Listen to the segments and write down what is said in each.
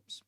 Whoops.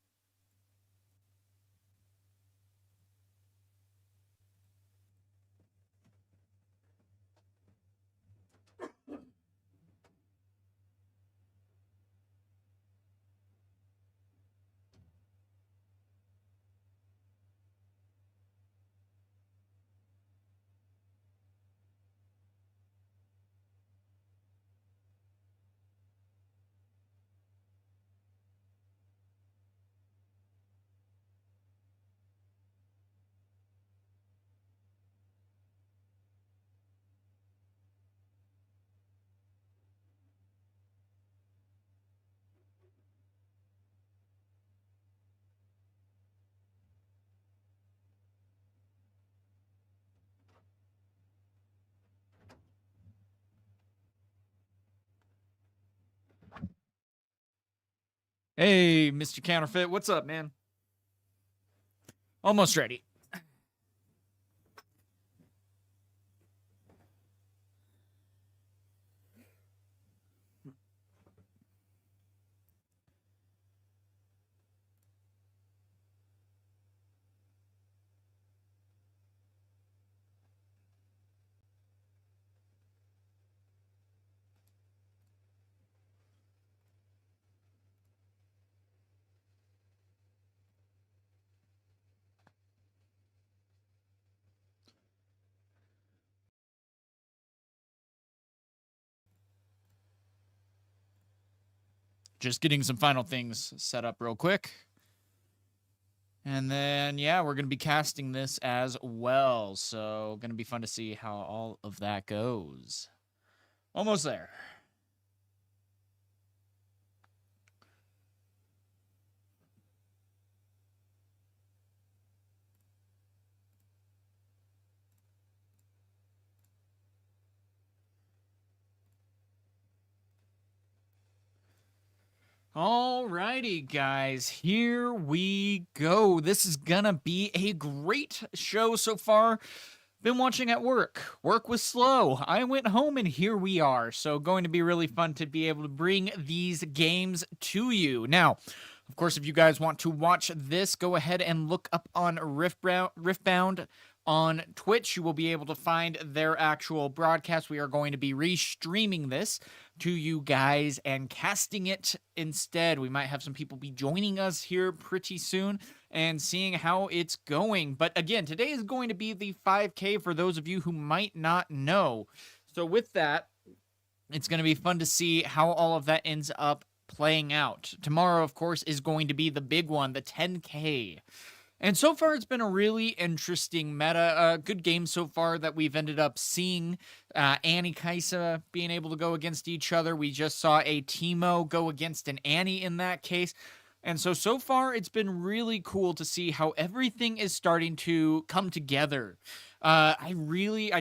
Hey, Mr. Counterfeit, what's up, man? Almost ready. Just getting some final things set up real quick. And then, yeah, we're going to be casting this as well. So, going to be fun to see how all of that goes. Almost there. Alrighty, guys, here we go. This is gonna be a great show so far. Been watching at work. Work was slow. I went home and here we are. So going to be really fun to be able to bring these games to you. Now, of course, if you guys want to watch this, go ahead and look up on Riftbound on Twitch. You will be able to find their actual broadcast. We are going to be restreaming this to you guys and casting it instead. We might have some people be joining us here pretty soon and seeing how it's going. But again, today is going to be the 5K for those of you who might not know. So with that, it's going to be fun to see how all of that ends up playing out. Tomorrow, of course, is going to be the big one, the 10K. And so far, it's been a really interesting meta. A good game so far that we've ended up seeing. Annie, Kaisa being able to go against each other. We just saw a Teemo go against an Annie in that case. And so far, it's been really cool to see how everything is starting to come together. I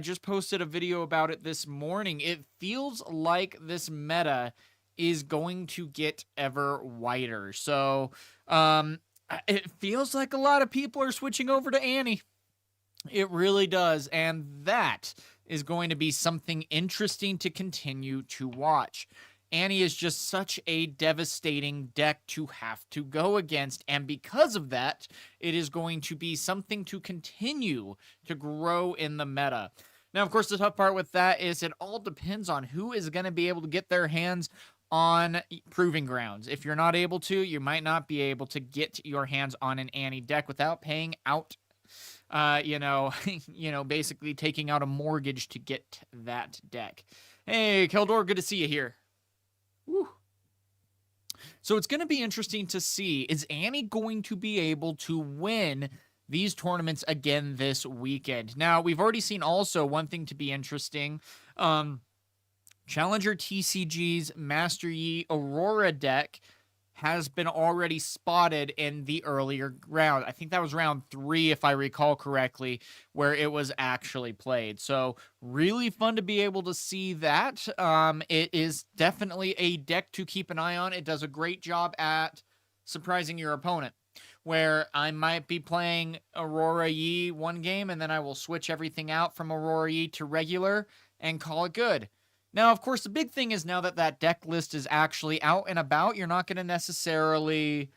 just posted a video about it this morning. It feels like this meta is going to get ever wider. So, it feels like a lot of people are switching over to Annie. It really does. And that is going to be something interesting to continue to watch. Annie is just such a devastating deck to have to go against. And because of that, it is going to be something to continue to grow in the meta. Now, of course, the tough part with that is it all depends on who is going to be able to get their hands on Proving Grounds. If you're not able to, you might not be able to get your hands on an Annie deck without paying out, basically taking out a mortgage to get that deck. Hey, Keldor, good to see you here. Woo. So it's going to be interesting to see, is Annie going to be able to win these tournaments again this weekend? Now, we've already seen also one thing to be interesting. Challenger TCG's Master Yi Aurora deck has been already spotted in the earlier round. I think that was round 3, if I recall correctly, where it was actually played. So really fun to be able to see that. It is definitely a deck to keep an eye on. It does a great job at surprising your opponent, where I might be playing Aurora Yi one game, and then I will switch everything out from Aurora Yi to regular and call it good. Now, of course, the big thing is now that that deck list is actually out and about, you're not going to necessarily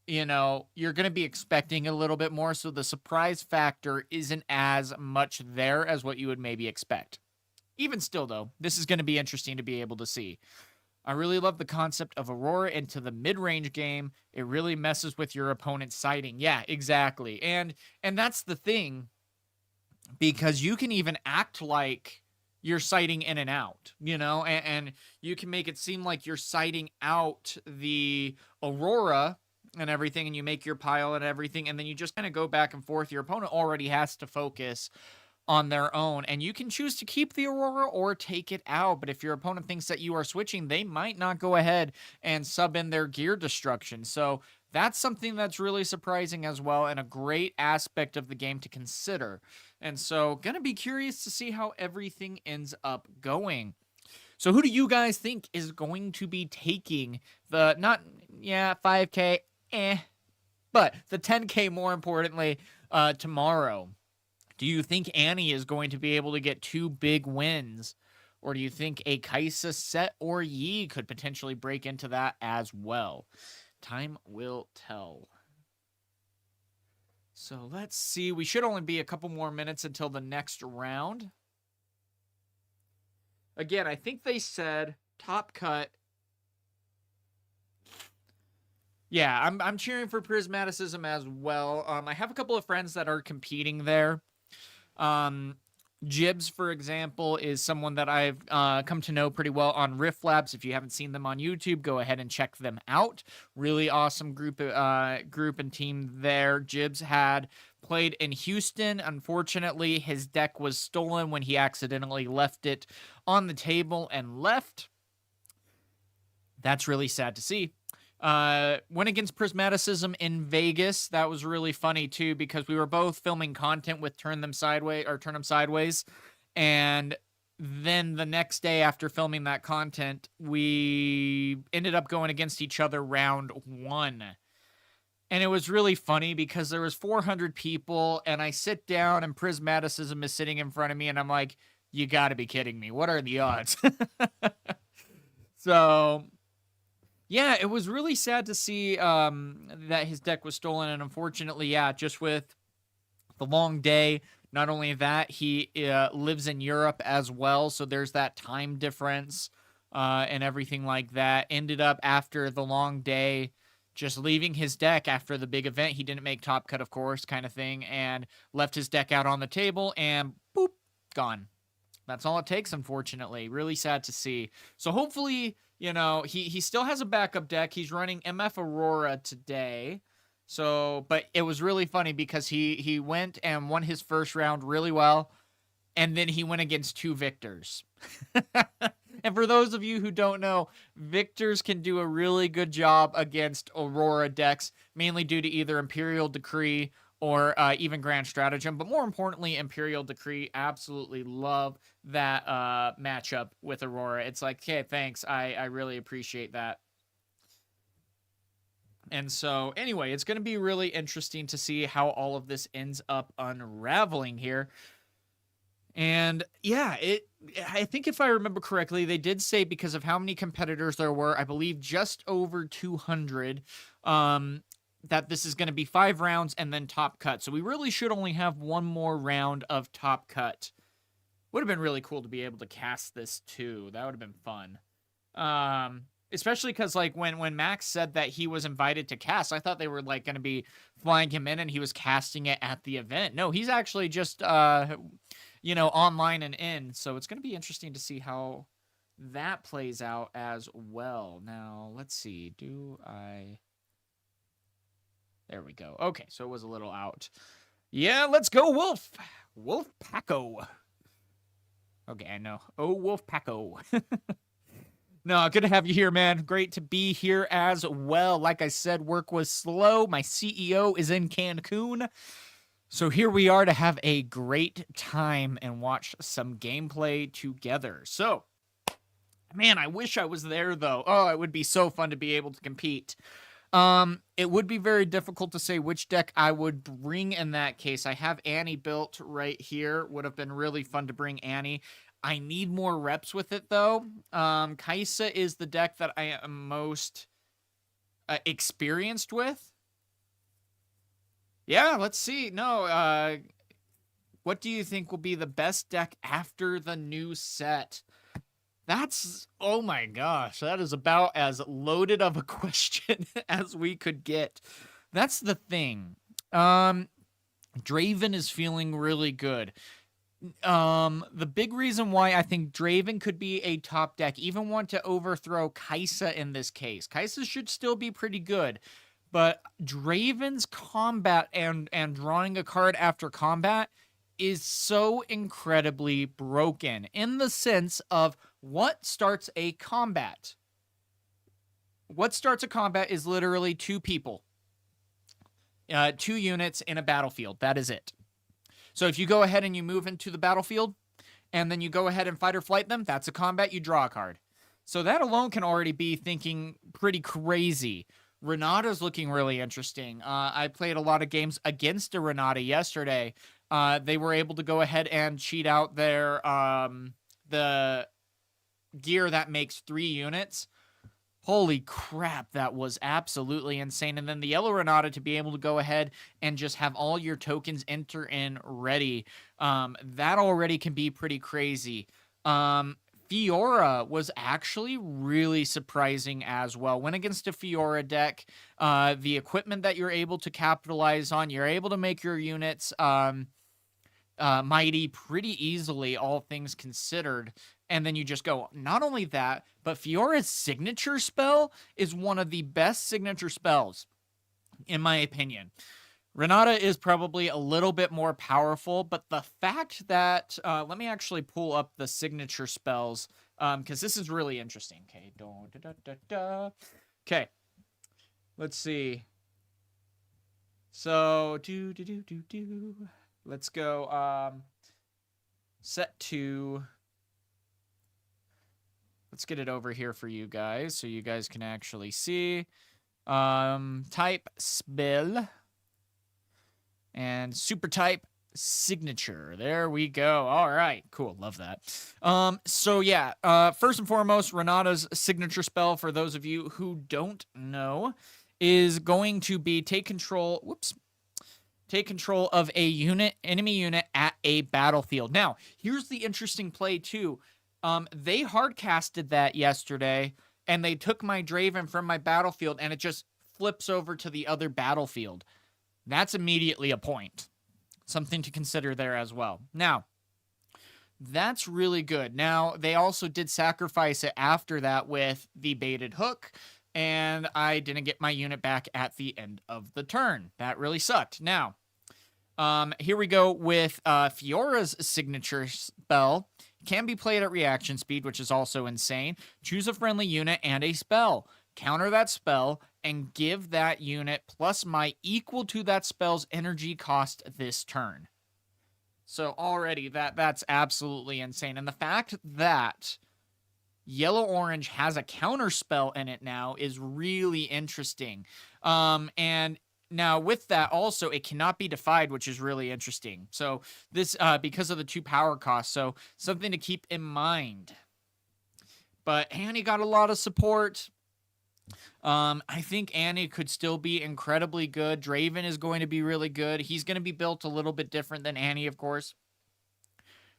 you know, you're going to be expecting a little bit more. So the surprise factor isn't as much there as what you would maybe expect. Even still, though, this is going to be interesting to be able to see. I really love the concept of Aurora into the mid-range game. It really messes with your opponent's sighting. Yeah, exactly. And that's the thing, because you can even act like you're sighting in and out, you know, and you can make it seem like you're sighting out the Aurora and everything, and you make your pile and everything, and then you just kind of go back and forth. Your opponent already has to focus on their own, and you can choose to keep the Aurora or take it out. But if your opponent thinks that you are switching, they might not go ahead and sub in their gear destruction. So that's something that's really surprising as well, and a great aspect of the game to consider. And so gonna be curious to see how everything ends up going. So who do you guys think is going to be taking the, not, yeah, 5K, but the 10K more importantly, tomorrow? Do you think Annie is going to be able to get 2 big wins? Or do you think a Kaisa Set or Yi could potentially break into that as well? Time will tell. So let's see. We should only be a couple more minutes until the next round. Again, I think they said top cut. Yeah, I'm cheering for Prismaticism as well. I have a couple of friends that are competing there. Jibs, for example, is someone that I've come to know pretty well on Rift Labs. If you haven't seen them on YouTube, go ahead and check them out. Really awesome group and team there. Jibs had played in Houston. Unfortunately, his deck was stolen when he accidentally left it on the table and left. That's really sad to see. Went against Prismaticism in Vegas. That was really funny too, because we were both filming content with Turn 'Em Sideways. And then the next day after filming that content, we ended up going against each other round 1. And it was really funny because there was 400 people, and I sit down and Prismaticism is sitting in front of me, and I'm like, you gotta be kidding me. What are the odds? So yeah, it was really sad to see that his deck was stolen, and unfortunately, yeah, just with the long day, not only that, he lives in Europe as well, so there's that time difference and everything like that. Ended up, after the long day, just leaving his deck after the big event. He didn't make top cut, of course, kind of thing, and left his deck out on the table, and boop, gone. That's all it takes, unfortunately. Really sad to see. So hopefully, you know, he still has a backup deck. He's running MF Aurora today. So, but it was really funny because he went and won his first round really well, and then he went against 2 victors. And for those of you who don't know, victors can do a really good job against Aurora decks, mainly due to either Imperial Decree or even Grand Stratagem. But more importantly, Imperial Decree. Absolutely love that matchup with Aurora. It's like, okay, thanks. I really appreciate that. And so, anyway, it's going to be really interesting to see how all of this ends up unraveling here. And yeah, I think if I remember correctly, they did say because of how many competitors there were, I believe just over 200, that this is going to be 5 rounds and then top cut. So we really should only have 1 more round of top cut. Would have been really cool to be able to cast this too. That would have been fun. Especially because, like, when Max said that he was invited to cast, I thought they were, like, going to be flying him in and he was casting it at the event. No, he's actually just, you know, online and in. So it's going to be interesting to see how that plays out as well. Now, let's see. There we go. Okay, so it was a little out. Yeah, let's go, Wolf. Wolf Paco. Okay, I know. Oh, Wolf Paco. No, good to have you here, man. Great to be here as well. Like I said, work was slow. My CEO is in Cancun. So here we are to have a great time and watch some gameplay together. So, man, I wish I was there, though. Oh, it would be so fun to be able to compete. It would be very difficult to say which deck I would bring in that case. I have Annie built right here. Would have been really fun to bring Annie. I need more reps with it, though. Kaisa is the deck that I am most experienced with. Yeah, let's see. No, what do you think will be the best deck after the new set? That's, oh my gosh, that is about as loaded of a question as we could get. That's the thing. Draven is feeling really good. The big reason why I think Draven could be a top deck, even want to overthrow Kaisa in this case. Kaisa should still be pretty good, but Draven's combat and drawing a card after combat is so incredibly broken in the sense of what starts a combat. What starts a combat is literally two people, 2 units in a battlefield. That is it. So if you go ahead and you move into the battlefield and then you go ahead and fight or flight them, that's a combat, you draw a card. So that alone can already be thinking pretty crazy. Renata's looking really interesting. I played a lot of games against a Renata yesterday. They were able to go ahead and cheat out their the gear that makes 3 units. Holy crap, that was absolutely insane. And then the yellow Renata to be able to go ahead and just have all your tokens enter in ready. That already can be pretty crazy. Fiora was actually really surprising as well. Went against a Fiora deck. The equipment that you're able to capitalize on, you're able to make your units mighty pretty easily, all things considered. And then you just go, not only that, but Fiora's signature spell is one of the best signature spells, in my opinion. Renata is probably a little bit more powerful, but the fact that, let me actually pull up the signature spells, because this is really interesting. Okay, okay, let's see. So, let's go, set 2. Let's get it over here for you guys so you guys can actually see. Type spell and super type signature. There we go. All right, cool. Love that. So yeah, first and foremost, Renata's signature spell, for those of you who don't know, is going to be take control. Whoops. Take control of a unit, enemy unit at a battlefield. Now, here's the interesting play too. They hard casted that yesterday, and they took my Draven from my battlefield, and it just flips over to the other battlefield. That's immediately a point. Something to consider there as well. Now, that's really good. Now, they also did sacrifice it after that with the baited hook, and I didn't get my unit back at the end of the turn. That really sucked. Now, here we go with Fiora's signature spell. Can be played at reaction speed, which is also insane. Choose a friendly unit and a spell. Counter that spell and give that unit plus might equal to that spell's energy cost this turn. So already that's absolutely insane. And the fact that yellow-orange has a counter spell in it now is really interesting. And now, with that, also, it cannot be defied, which is really interesting. So, this, because of the 2 power costs, so something to keep in mind. But Annie got a lot of support. I think Annie could still be incredibly good. Draven is going to be really good. He's going to be built a little bit different than Annie, of course,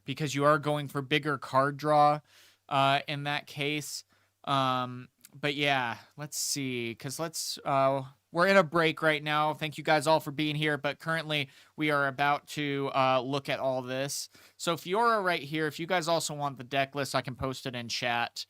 because you are going for bigger card draw in that case. But yeah, let's see, because we're in a break right now. Thank you guys all for being here, but currently we are about to look at all this. So Fiora right here, if you guys also want the deck list, I can post it in chat.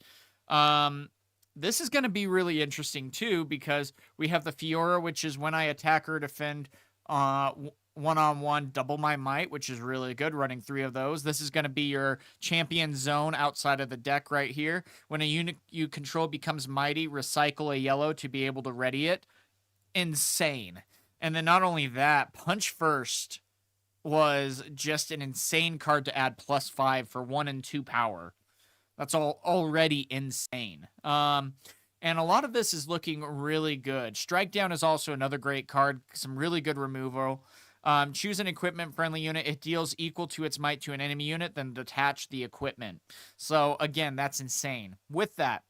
This is going to be really interesting too, because we have the Fiora, which is when I attack or defend one-on-one, double my might, which is really good, running 3 of those. This is going to be your champion zone outside of the deck right here. When a unit you control becomes mighty, recycle a yellow to be able to ready it. Insane. And then not only that, Punch First was just an insane card to add +5 for 1 and 2 power. That's already insane. And a lot of this is looking really good. Strike Down is also another great card. Some really good removal. Choose an equipment-friendly unit. It deals equal to its might to an enemy unit, then detach the equipment. So, again, that's insane. With that,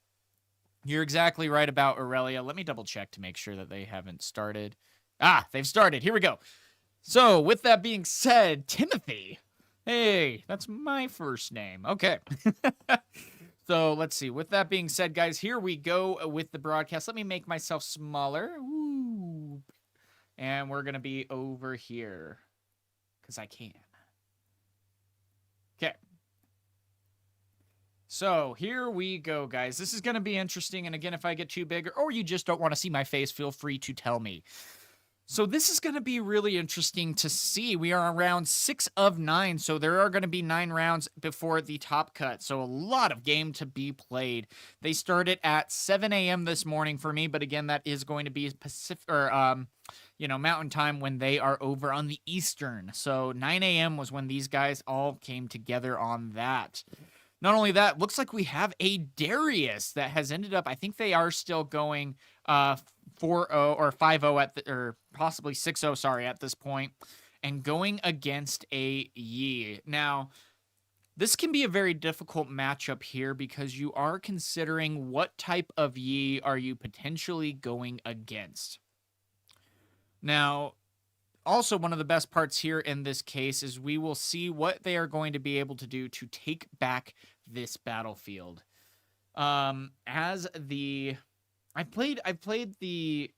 you're exactly right about Aurelia. Let me double-check to make sure that they haven't started. Ah, they've started. Here we go. So, with that being said, Timothy. Hey, that's my first name. Okay. So, let's see. With that being said, guys, here we go with the broadcast. Let me make myself smaller. Ooh. And we're going to be over here because I can. Okay. So here we go, guys. This is going to be interesting. And again, if I get too big or you just don't want to see my face, feel free to tell me. So this is going to be really interesting to see. We are around 6 of 9, so there are going to be 9 rounds before the top cut. So a lot of game to be played. They started at 7 a.m. this morning for me, but again, that is going to be Pacific or Mountain Time when they are over on the Eastern. So 9 a.m. was when these guys all came together on that. Not only that, looks like we have a Darius that has ended up, I think they are still going 4-0 or 5-0 or possibly 6-0, sorry, at this point, and going against a Yi. Now, this can be a very difficult matchup here because you are considering what type of Yi are you potentially going against. Now, also, one of the best parts here in this case is we will see what they are going to be able to do to take back this battlefield. I've played the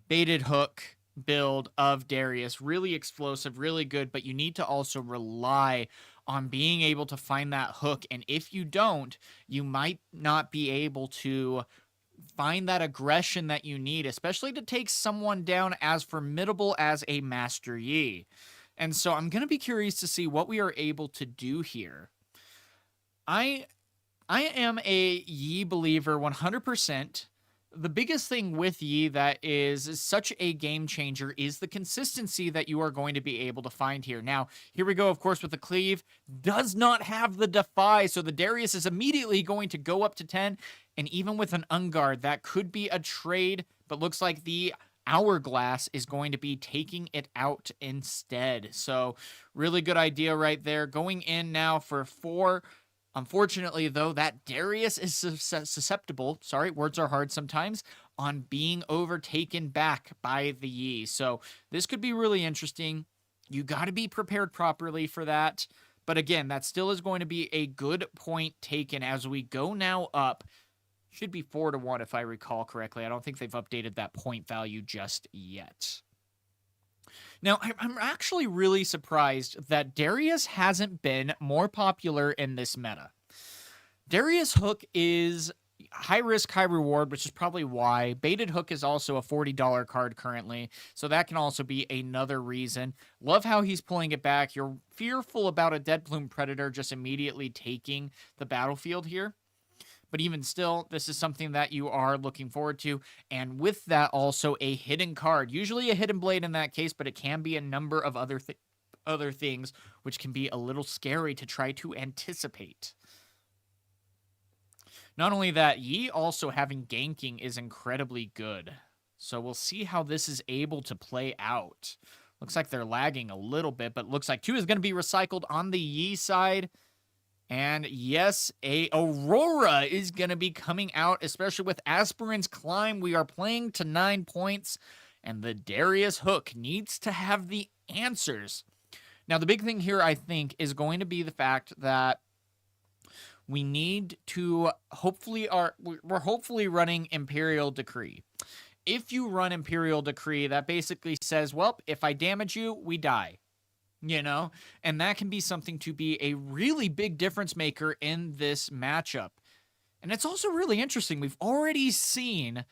baited hook build of Darius, really explosive, really good, but you need to also rely on being able to find that hook, and if you don't, you might not be able to find that aggression that you need, especially to take someone down as formidable as a Master Yi. And so I'm going to be curious to see what we are able to do here. I am a Yi believer 100%. The biggest thing with Yi that is such a game changer is the consistency that you are going to be able to find here. Now, here we go, of course, with the cleave. Does not have the defy, so the Darius is immediately going to go up to 10, and even with an unguard, that could be a trade, but looks like the hourglass is going to be taking it out instead. So, really good idea right there. Going in now for 4. Unfortunately, though, that Darius is susceptible, sorry, words are hard sometimes, on being overtaken back by the Yi. So this could be really interesting. You got to be prepared properly for that. But again, that still is going to be a good point taken as we go now up. Should be 4-1 if I recall correctly. I don't think they've updated that point value just yet. Now, I'm actually really surprised that Darius hasn't been more popular in this meta. Darius Hook is high risk, high reward, which is probably why. Baited Hook is also a $40 card currently, so that can also be another reason. Love how he's pulling it back. You're fearful about a Dead Plume Predator just immediately taking the battlefield here. But even still, this is something that you are looking forward to. And with that, also a hidden card. Usually a hidden blade in that case, but it can be a number of other things, which can be a little scary to try to anticipate. Not only that, Yi also having ganking is incredibly good. So we'll see how this is able to play out. Looks like they're lagging a little bit, but looks like 2 is going to be recycled on the Yi side. And yes, a Aurora is going to be coming out, especially with Aspirant's Climb. We are playing to 9 points, and the Darius Hook needs to have the answers. Now, the big thing here, I think, is going to be the fact that we need to we're hopefully running Imperial Decree. If you run Imperial Decree, that basically says, well, if I damage you, we die. And that can be something to be a really big difference maker in this matchup. And it's also really interesting. We've already seen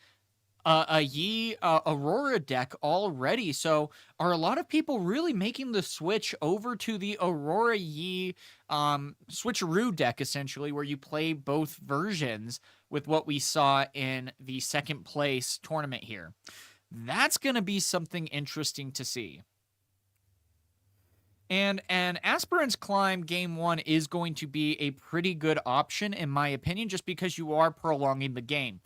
a Yi Aurora deck already. So are a lot of people really making the switch over to the Aurora Yi switcheroo deck, essentially, where you play both versions with what we saw in the second place tournament here? That's going to be something interesting to see. And an Aspirant's Climb Game 1 is going to be a pretty good option, in my opinion, just because you are prolonging the game.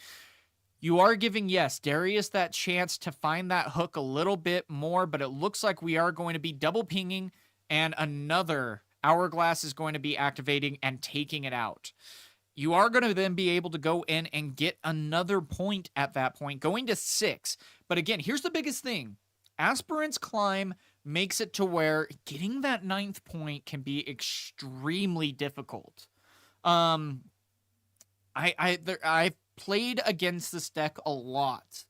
You are giving, yes, Darius that chance to find that hook a little bit more, but it looks like we are going to be double pinging, and another Hourglass is going to be activating and taking it out. You are going to then be able to go in and get another point at that point, going to 6. But again, here's the biggest thing. Aspirant's Climb makes it to where getting that 9th point can be extremely difficult. I've played against this deck a lot,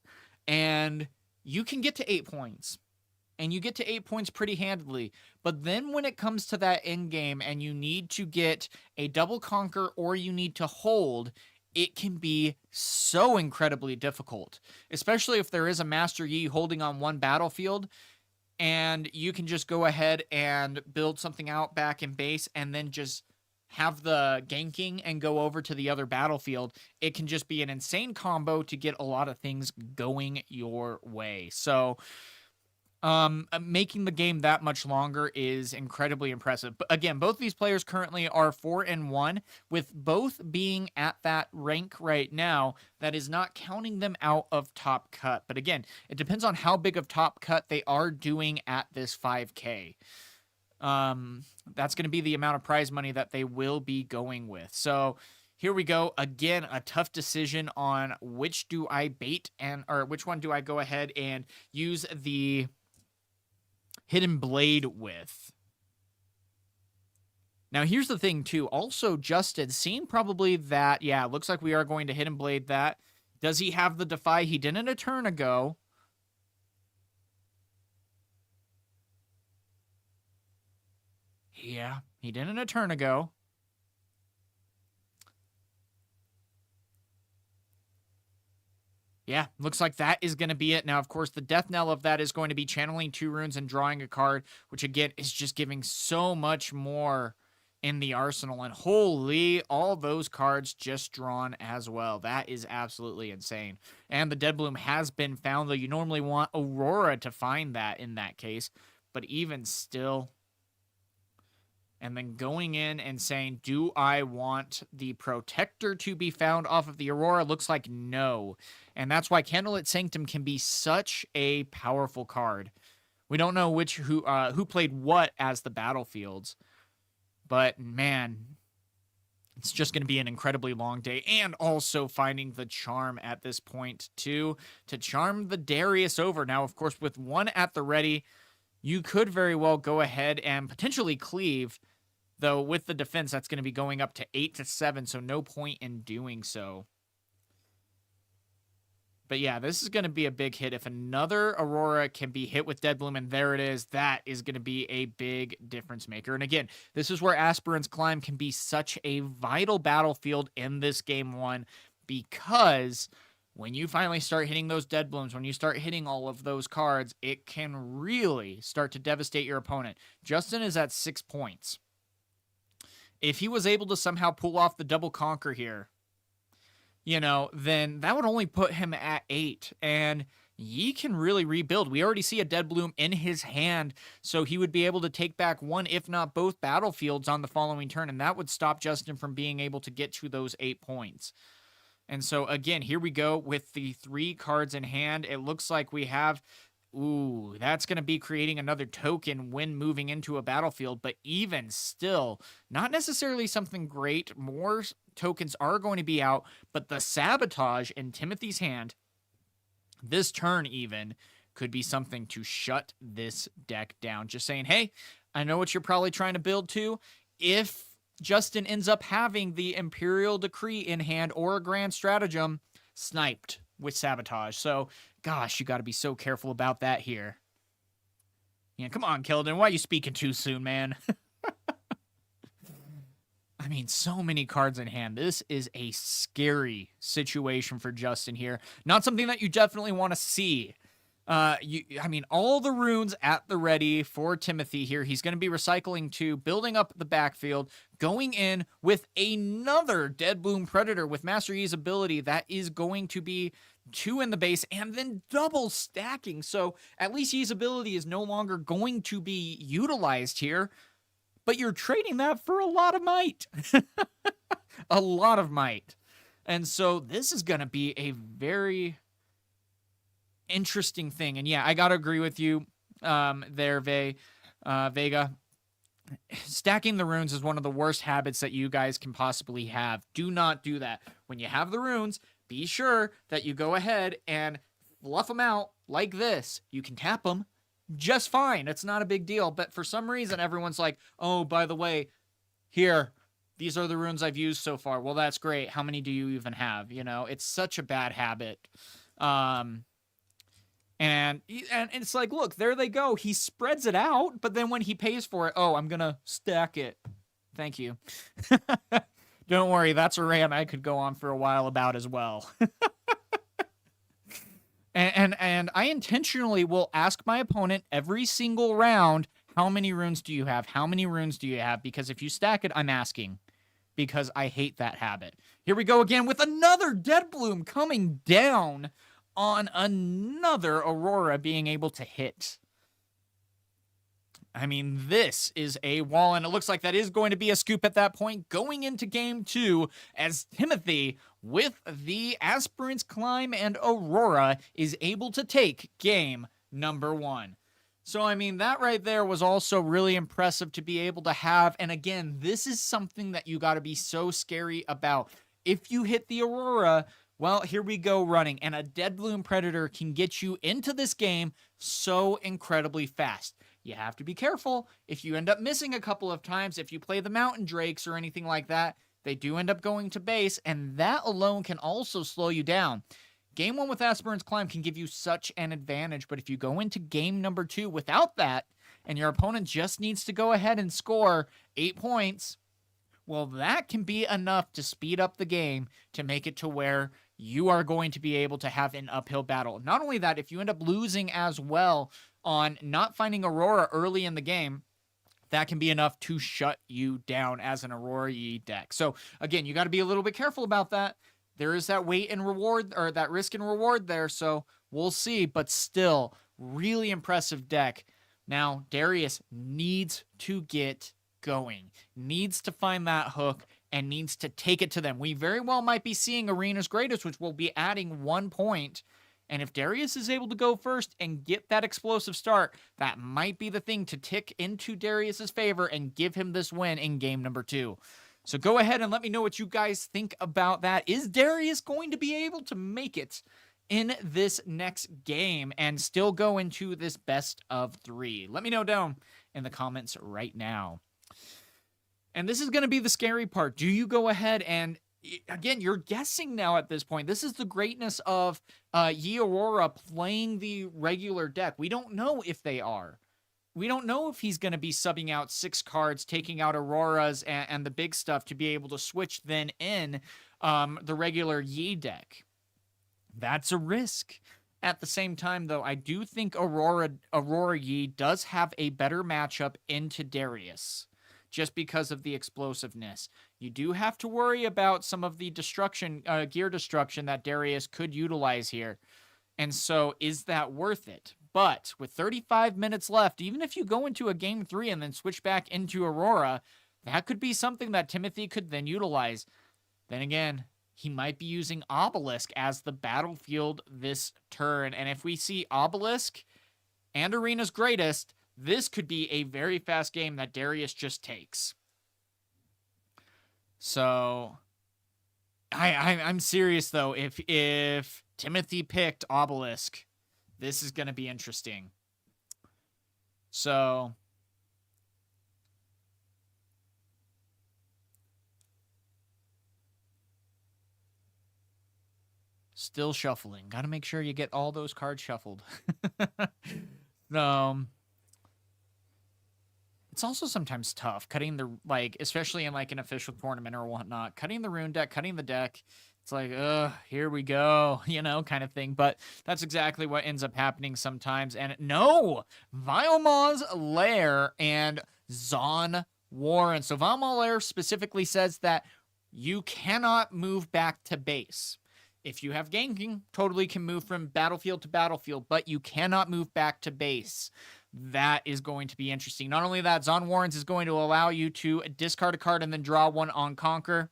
and you can get to 8 points. And you get to 8 points pretty handily. But then when it comes to that end game and you need to get a double conquer or you need to hold, it can be so incredibly difficult. Especially if there is a Master Yi holding on one battlefield and you can just go ahead and build something out back in base and then just have the ganking and go over to the other battlefield. It can just be an insane combo to get a lot of things going your way. So making the game that much longer is incredibly impressive. But again, both these players currently are 4-1, with both being at that rank right now. That is not counting them out of top cut. But again, it depends on how big of top cut they are doing at this 5K. That's going to be the amount of prize money that they will be going with. So here we go. Again, a tough decision on which do I bait or which one do I go ahead and use the Hidden Blade with. Now, here's the thing, too. Also, Justin, seeing probably that, yeah, it looks like we are going to Hidden Blade that. Does he have the Defy? He didn't a turn ago. Yeah, he didn't a turn ago. Yeah, looks like that is going to be it. Now, of course, the death knell of that is going to be channeling 2 runes and drawing a card, which, again, is just giving so much more in the arsenal. And holy, all those cards just drawn as well. That is absolutely insane. And the Dead Bloom has been found, though you normally want Aurora to find that in that case. But even still... And then going in and saying, do I want the Protector to be found off of the Aurora? Looks like no. And that's why Candlelit Sanctum can be such a powerful card. We don't know who played what as the battlefields. But, man, it's just going to be an incredibly long day. And also finding the charm at this point, too, to charm the Darius over. Now, of course, with 1 at the ready, you could very well go ahead and potentially cleave. Though with the defense, that's going to be going up to 8-7, so no point in doing so. But yeah, this is going to be a big hit. If another Aurora can be hit with Dead Bloom, and there it is, that is going to be a big difference maker. And again, this is where Aspirant's Climb can be such a vital battlefield in this game 1, because when you finally start hitting those Dead Blooms, when you start hitting all of those cards, it can really start to devastate your opponent. Justin is at 6 points. If he was able to somehow pull off the double conquer here, you know, then that would only put him at 8. And he can really rebuild. We already see a Dead Bloom in his hand, so he would be able to take back 1, if not both, battlefields on the following turn, and that would stop Justin from being able to get to those 8 points. And so, again, here we go with the 3 cards in hand. It looks like we have... Ooh, that's going to be creating another token when moving into a battlefield, but even still, not necessarily something great. More tokens are going to be out, but the Sabotage in Timothy's hand, this turn even, could be something to shut this deck down. Just saying, hey, I know what you're probably trying to build to. If Justin ends up having the Imperial Decree in hand or a Grand Stratagem, sniped with Sabotage. So, gosh, you got to be so careful about that here. Yeah, come on, Keldon. Why are you speaking too soon, man? I mean, so many cards in hand. This is a scary situation for Justin here. Not something that you definitely want to see. I mean, all the runes at the ready for Timothy here. He's going to be recycling 2, building up the backfield, going in with another Dead Bloom Predator with Master Yi's ability that is going to be 2 in the base and then double stacking. So at least Yi's ability is no longer going to be utilized here, but you're trading that for a lot of might. A lot of might. And so this is going to be a very interesting thing. And yeah, I gotta agree with you there, Vega. Stacking the runes is one of the worst habits that you guys can possibly have. Do not do that. When you have the runes, be sure that you go ahead and fluff them out like this. You can tap them, just fine. It's not a big deal. But for some reason, everyone's like, oh, by the way, here, these are the runes I've used so far. Well, that's great. How many do you even have? You know, it's such a bad habit. And it's like, look, there they go. He spreads it out, but then when he pays for it, oh, I'm going to stack it. Thank you. Don't worry, that's a rant I could go on for a while about as well. and I intentionally will ask my opponent every single round, how many runes do you have? How many runes do you have? Because if you stack it, I'm asking. Because I hate that habit. Here we go again with another Dead Bloom coming down on another Aurora being able to hit. I mean, this is a wall, and it looks like that is going to be a scoop at that point going into game 2 as Timothy, with the Aspirant's Climb and Aurora, is able to take game number 1. So, I mean, that right there was also really impressive to be able to have, and again, this is something that you got to be so scary about. If you hit the Aurora, well, here we go running, and a Dead Bloom Predator can get you into this game so incredibly fast. You have to be careful. If you end up missing a couple of times, if you play the Mountain Drakes or anything like that, they do end up going to base, and that alone can also slow you down. Game 1 with Aspirant's Climb can give you such an advantage, but if you go into game number 2 without that, and your opponent just needs to go ahead and score 8 points, well, that can be enough to speed up the game to make it to where you are going to be able to have an uphill battle. Not only that, if you end up losing as well on not finding Aurora early in the game, that can be enough to shut you down as an Aurora Yi deck. So again, you got to be a little bit careful about that. There is that weight and reward, or that risk and reward there, so we'll see, but still, really impressive deck. Now, Darius needs to get going, needs to find that hook, and needs to take it to them. We very well might be seeing Arena's Greatest, which will be adding 1 point. And if Darius is able to go first and get that explosive start, that might be the thing to tick into Darius's favor and give him this win in game number 2. So go ahead and let me know what you guys think about that. Is Darius going to be able to make it in this next game and still go into this best of 3? Let me know down in the comments right now. And this is going to be the scary part. Do you go ahead and, again, you're guessing now at this point. This is the greatness of Yi Aurora playing the regular deck. We don't know if they are. We don't know if he's going to be subbing out 6 cards, taking out Auroras and the big stuff to be able to switch then in the regular Yi deck. That's a risk. At the same time, though, I do think Aurora Yi does have a better matchup into Darius, just because of the explosiveness. You do have to worry about some of the destruction, gear destruction that Darius could utilize here. And so, is that worth it? But with 35 minutes left, even if you go into a game 3 and then switch back into Aurora, that could be something that Timothy could then utilize. Then again, he might be using Obelisk as the battlefield this turn. And if we see Obelisk and Arena's Greatest, this could be a very fast game that Darius just takes. So, I'm serious, though. If Timothy picked Obelisk, this is going to be interesting. So, still shuffling. Got to make sure you get all those cards shuffled. It's also sometimes tough cutting the, like, especially in like an official tournament or whatnot, cutting the rune deck, cutting the deck. It's like, here we go, you know, kind of thing. But that's exactly what ends up happening sometimes. And no, Vilemaw's Lair and Zon Warren. So Vilemaw's Lair specifically says that you cannot move back to base. If you have ganking, totally can move from battlefield to battlefield, but you cannot move back to base. That is going to be interesting. Not only that, Zon Warren's is going to allow you to discard a card and then draw one on Conquer,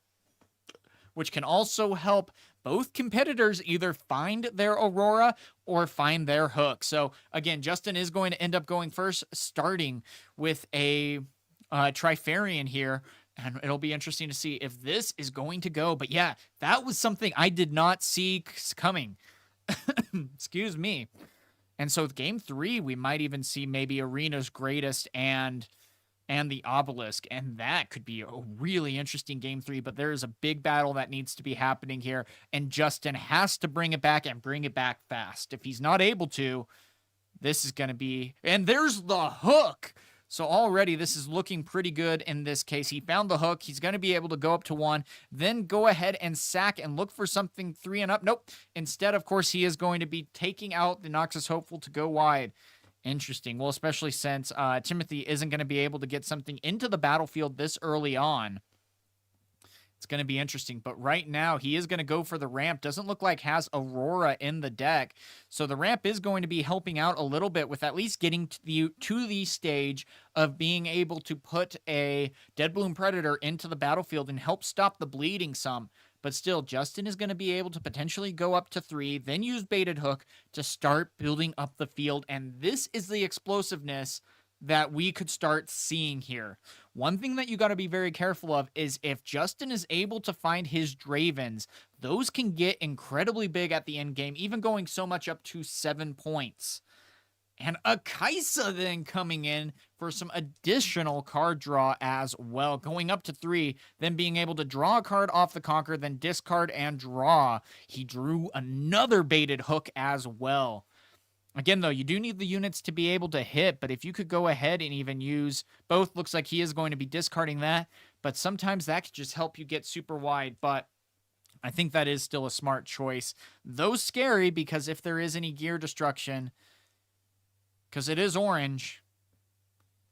which can also help both competitors either find their Aurora or find their hook. So again, Justin is going to end up going first, starting with a Trifarian here. And it'll be interesting to see if this is going to go. But yeah, that was something I did not see coming. Excuse me. And so game 3, we might even see maybe Arena's Greatest and the Obelisk, and that could be a really interesting game 3, but there is a big battle that needs to be happening here, and Justin has to bring it back and bring it back fast. If he's not able to, this is going to be... And there's the hook! So already this is looking pretty good in this case. He found the hook. He's going to be able to go up to 1, then go ahead and sack and look for something 3 and up. Nope. Instead, of course, he is going to be taking out the Noxus Hopeful to go wide. Interesting. Well, especially since Timothy isn't going to be able to get something into the battlefield this early on. It's going to be interesting. But right now, he is going to go for the ramp. Doesn't look like has Aurora in the deck. So the ramp is going to be helping out a little bit with at least getting to the stage of being able to put a Deadbloom Predator into the battlefield and help stop the bleeding some. But still, Justin is going to be able to potentially go up to 3, then use Baited Hook to start building up the field. And this is the explosiveness that we could start seeing here. One thing that you got to be very careful of is if Justin is able to find his Dravens, those can get incredibly big at the end game, even going so much up to 7 points. And a Kaisa then coming in for some additional card draw as well. Going up to 3, then being able to draw a card off the Conquer, then discard and draw. He drew another Baited Hook as well. Again, though, you do need the units to be able to hit, but if you could go ahead and even use both, looks like he is going to be discarding that, but sometimes that could just help you get super wide, but I think that is still a smart choice. Though scary, because if there is any gear destruction, because it is orange,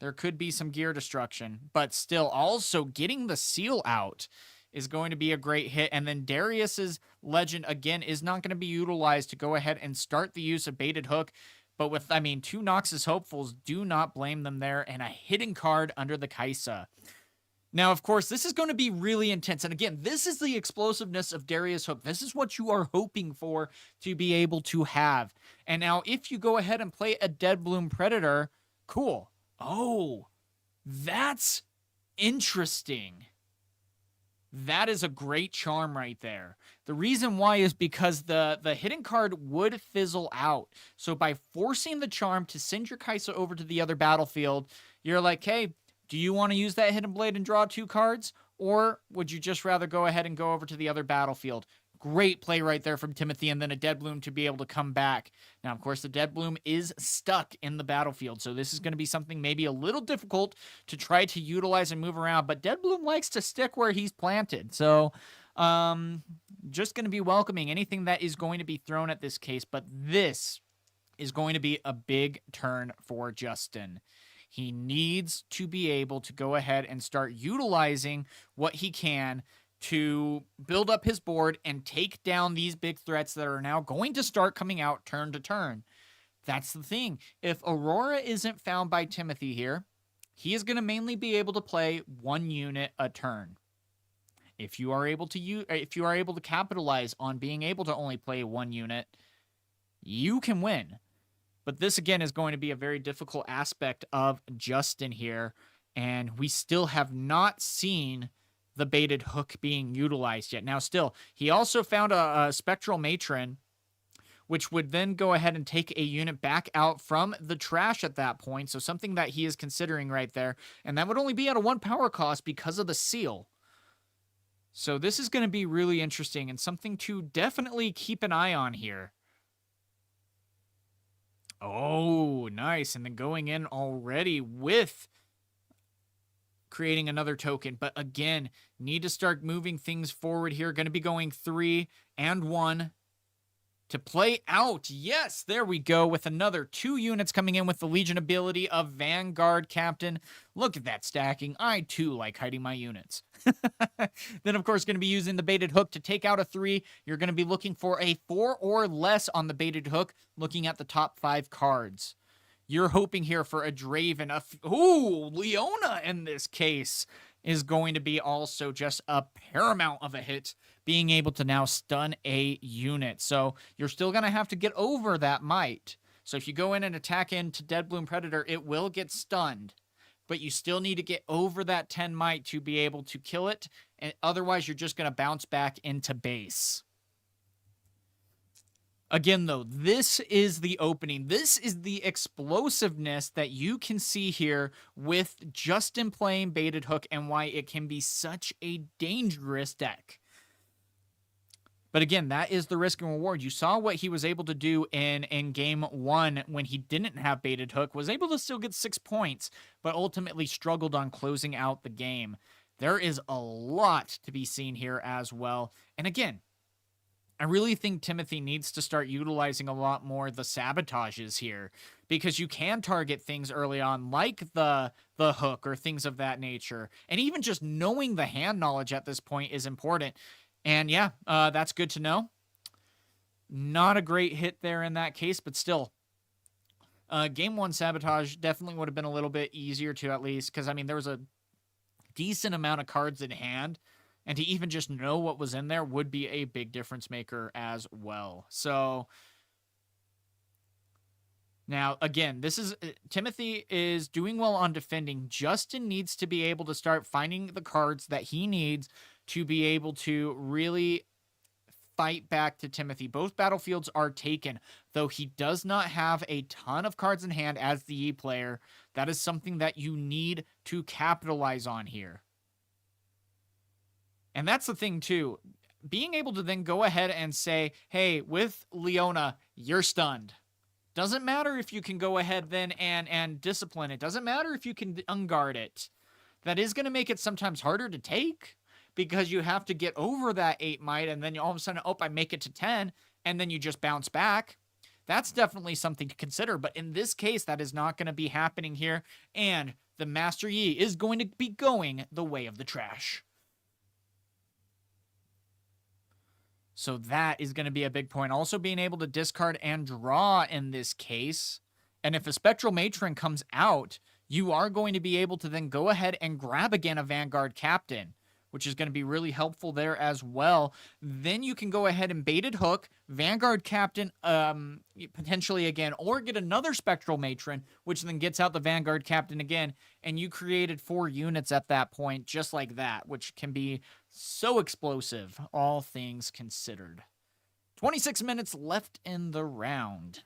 there could be some gear destruction, but still also getting the seal out is going to be a great hit. And then Darius's Legend, again, is not going to be utilized to go ahead and start the use of Baited Hook. But with, 2 Noxus Hopefuls, do not blame them there. And a hidden card under the Kaisa. Now, of course, this is going to be really intense. And again, this is the explosiveness of Darius Hook. This is what you are hoping for to be able to have. And now, if you go ahead and play a Deadbloom Predator, cool. Oh, that's interesting. That is a great charm right there. The reason why is because the hidden card would fizzle out. So by forcing the charm to send your Kaisa over to the other battlefield, you're like, hey, do you want to use that hidden blade and draw 2 cards? Or would you just rather go ahead and go over to the other battlefield? Great play right there from Timothy, and then a Deadbloom to be able to come back. Now, of course, the Deadbloom is stuck in the battlefield, so this is going to be something maybe a little difficult to try to utilize and move around, but Deadbloom likes to stick where he's planted, so just going to be welcoming anything that is going to be thrown at this case, but this is going to be a big turn for Justin. He needs to be able to go ahead and start utilizing what he can to build up his board and take down these big threats that are now going to start coming out turn to turn. That's the thing. If Aurora isn't found by Timothy here, he is going to mainly be able to play 1 unit a turn. If you are able to capitalize on being able to only play 1 unit, you can win. But this again is going to be a very difficult aspect of Justin here, and we still have not seen the Baited Hook being utilized yet. Now, still, he also found a Spectral Matron, which would then go ahead and take a unit back out from the trash at that point, so something that he is considering right there, and that would only be at a 1 power cost because of the seal. So this is going to be really interesting and something to definitely keep an eye on here. Oh, nice. And then going in already with creating another token. But again, need to start moving things forward here. Going to be going 3 and 1 to play out. Yes, there we go with another 2 units coming in with the Legion ability of Vanguard Captain. Look at that stacking. I too like hiding my units. Then, of course, going to be using the Baited Hook to take out a 3. You're going to be looking for a 4 or less on the Baited Hook, looking at the top 5 cards. You're hoping here for a Draven. Ooh, Leona in this case is going to be also just a paramount of a hit, being able to now stun a unit. So you're still going to have to get over that might. So if you go in and attack into Deadbloom Predator, it will get stunned. But you still need to get over that 10 might to be able to kill it. And otherwise, you're just going to bounce back into base. Again, though, this is the opening. This is the explosiveness that you can see here with Justin playing Baited Hook and why it can be such a dangerous deck. But again, that is the risk and reward. You saw what he was able to do in game one when he didn't have Baited Hook, was able to still get 6 points, but ultimately struggled on closing out the game. There is a lot to be seen here as well. And again, I really think Timothy needs to start utilizing a lot more the sabotages here, because you can target things early on like the hook or things of that nature. And even just knowing the hand knowledge at this point is important. And yeah, that's good to know. Not a great hit there in that case, but still. Game one sabotage definitely would have been a little bit easier to at least, because I mean, there was a decent amount of cards in hand. And to even just know what was in there would be a big difference maker as well. So now, again, this is Timothy is doing well on defending. Justin needs to be able to start finding the cards that he needs to be able to really fight back to Timothy. Both battlefields are taken, though he does not have a ton of cards in hand as the E player. That is something that you need to capitalize on here. And that's the thing, too. Being able to then go ahead and say, hey, with Leona, you're stunned. Doesn't matter if you can go ahead then and discipline it. Doesn't matter if you can unguard it. That is going to make it sometimes harder to take, because you have to get over that 8 might, and then all of a sudden, oh, I make it to 10, and then you just bounce back. That's definitely something to consider. But in this case, that is not going to be happening here. And the Master Yi is going to be going the way of the trash. So that is going to be a big point. Also being able to discard and draw in this case. And if a Spectral Matron comes out, you are going to be able to then go ahead and grab again a Vanguard Captain, which is going to be really helpful there as well. Then you can go ahead and Baited Hook, Vanguard Captain, potentially again, or get another Spectral Matron, which then gets out the Vanguard Captain again, and you created 4 units at that point, just like that, which can be so explosive, all things considered. 26 minutes left in the round.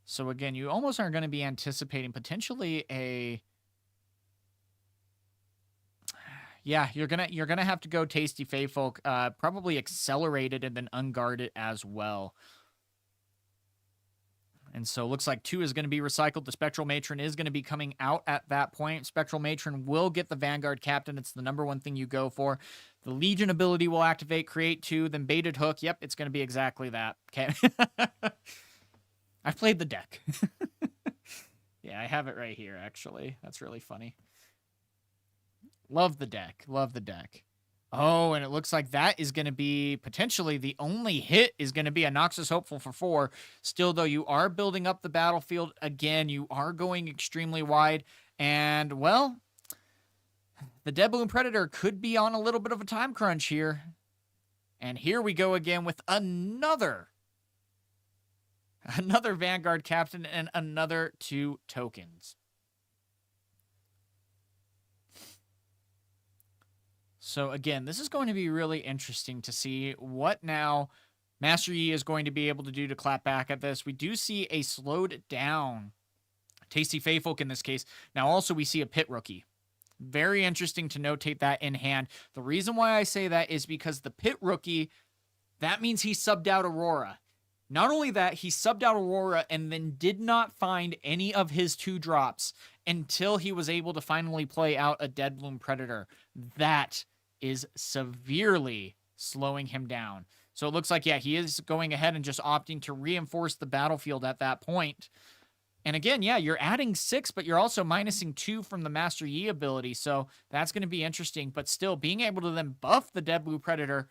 So again, you almost are going to be anticipating potentially a... Yeah, you're gonna have to go Tasty Feyfolk, probably accelerated and then unguarded as well. And so it looks like 2 is going to be recycled. The Spectral Matron is going to be coming out at that point. Spectral Matron will get the Vanguard Captain. It's the #1 thing you go for. The Legion ability will activate, create 2, then Baited Hook. Yep, it's going to be exactly that. Okay. I've played the deck. Yeah, I have it right here, actually. That's really funny. Love the deck. Love the deck. Oh, and it looks like that is going to be potentially the only hit is going to be a Noxus Hopeful for 4. Still, though, you are building up the battlefield. Again, you are going extremely wide. And, well, the Dead Bloom Predator could be on a little bit of a time crunch here. And here we go again with another Vanguard Captain and another 2 tokens. So again, this is going to be really interesting to see what now Master Yi is going to be able to do to clap back at this. We do see a slowed down Tasty Feyfolk in this case. Now also we see a Pit Rookie. Very interesting to notate that in hand. The reason why I say that is because the Pit Rookie, that means he subbed out Aurora. Not only that, he subbed out Aurora and then did not find any of his 2 drops until he was able to finally play out a Dead Bloom Predator. That is severely slowing him down. So it looks like, yeah, he is going ahead and just opting to reinforce the battlefield at that point. And again, yeah, you're adding 6, but you're also minusing 2 from the Master Yi ability. So that's going to be interesting. But still, being able to then buff the Dead Blue Predator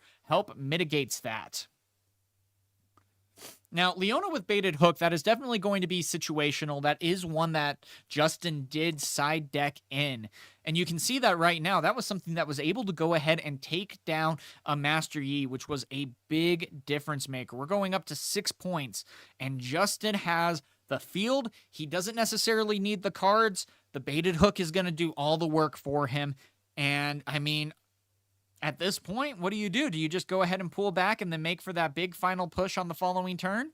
mitigates that. Now, Leona with Baited Hook, that is definitely going to be situational. That is one that Justin did side deck in. And you can see that right now. That was something that was able to go ahead and take down a Master Yi, which was a big difference maker. We're going up to 6 points. And Justin has the field. He doesn't necessarily need the cards. The baited hook is going to do all the work for him. And, I mean, at this point, what do you do? Do you just go ahead and pull back and then make for that big final push on the following turn?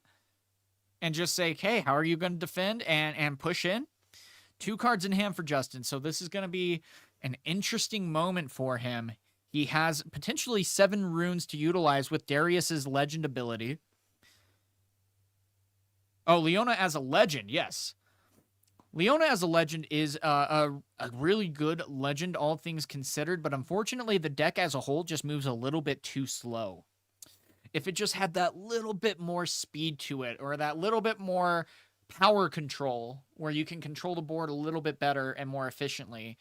And just say, okay, how are you going to defend and push in? 2 cards in hand for Justin. So this is going to be an interesting moment for him. He has potentially 7 runes to utilize with Darius's legend ability. Oh, Leona as a legend, yes. Leona as a legend is a really good legend, all things considered, but unfortunately the deck as a whole just moves a little bit too slow. If it just had that little bit more speed to it, or that little bit more power control, where you can control the board a little bit better and more efficiently,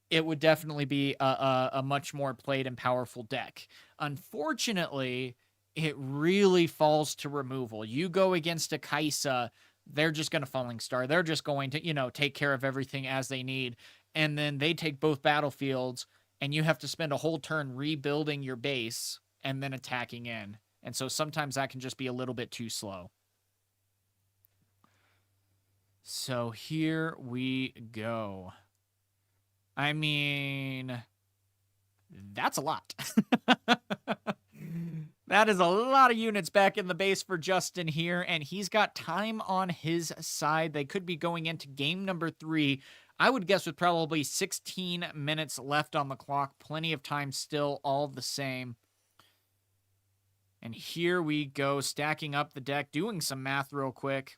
it would definitely be a much more played and powerful deck. Unfortunately, it really falls to removal. You go against a Kaisa, they're just going to Falling Star. They're just going to, take care of everything as they need. And then they take both battlefields, and you have to spend a whole turn rebuilding your base and then attacking in. And so sometimes that can just be a little bit too slow. So here we go. I mean, that's a lot. That is a lot of units back in the base for Justin here, and he's got time on his side. They could be going into game number 3. I would guess with probably 16 minutes left on the clock. Plenty of time still, all the same. And here we go, stacking up the deck, doing some math real quick.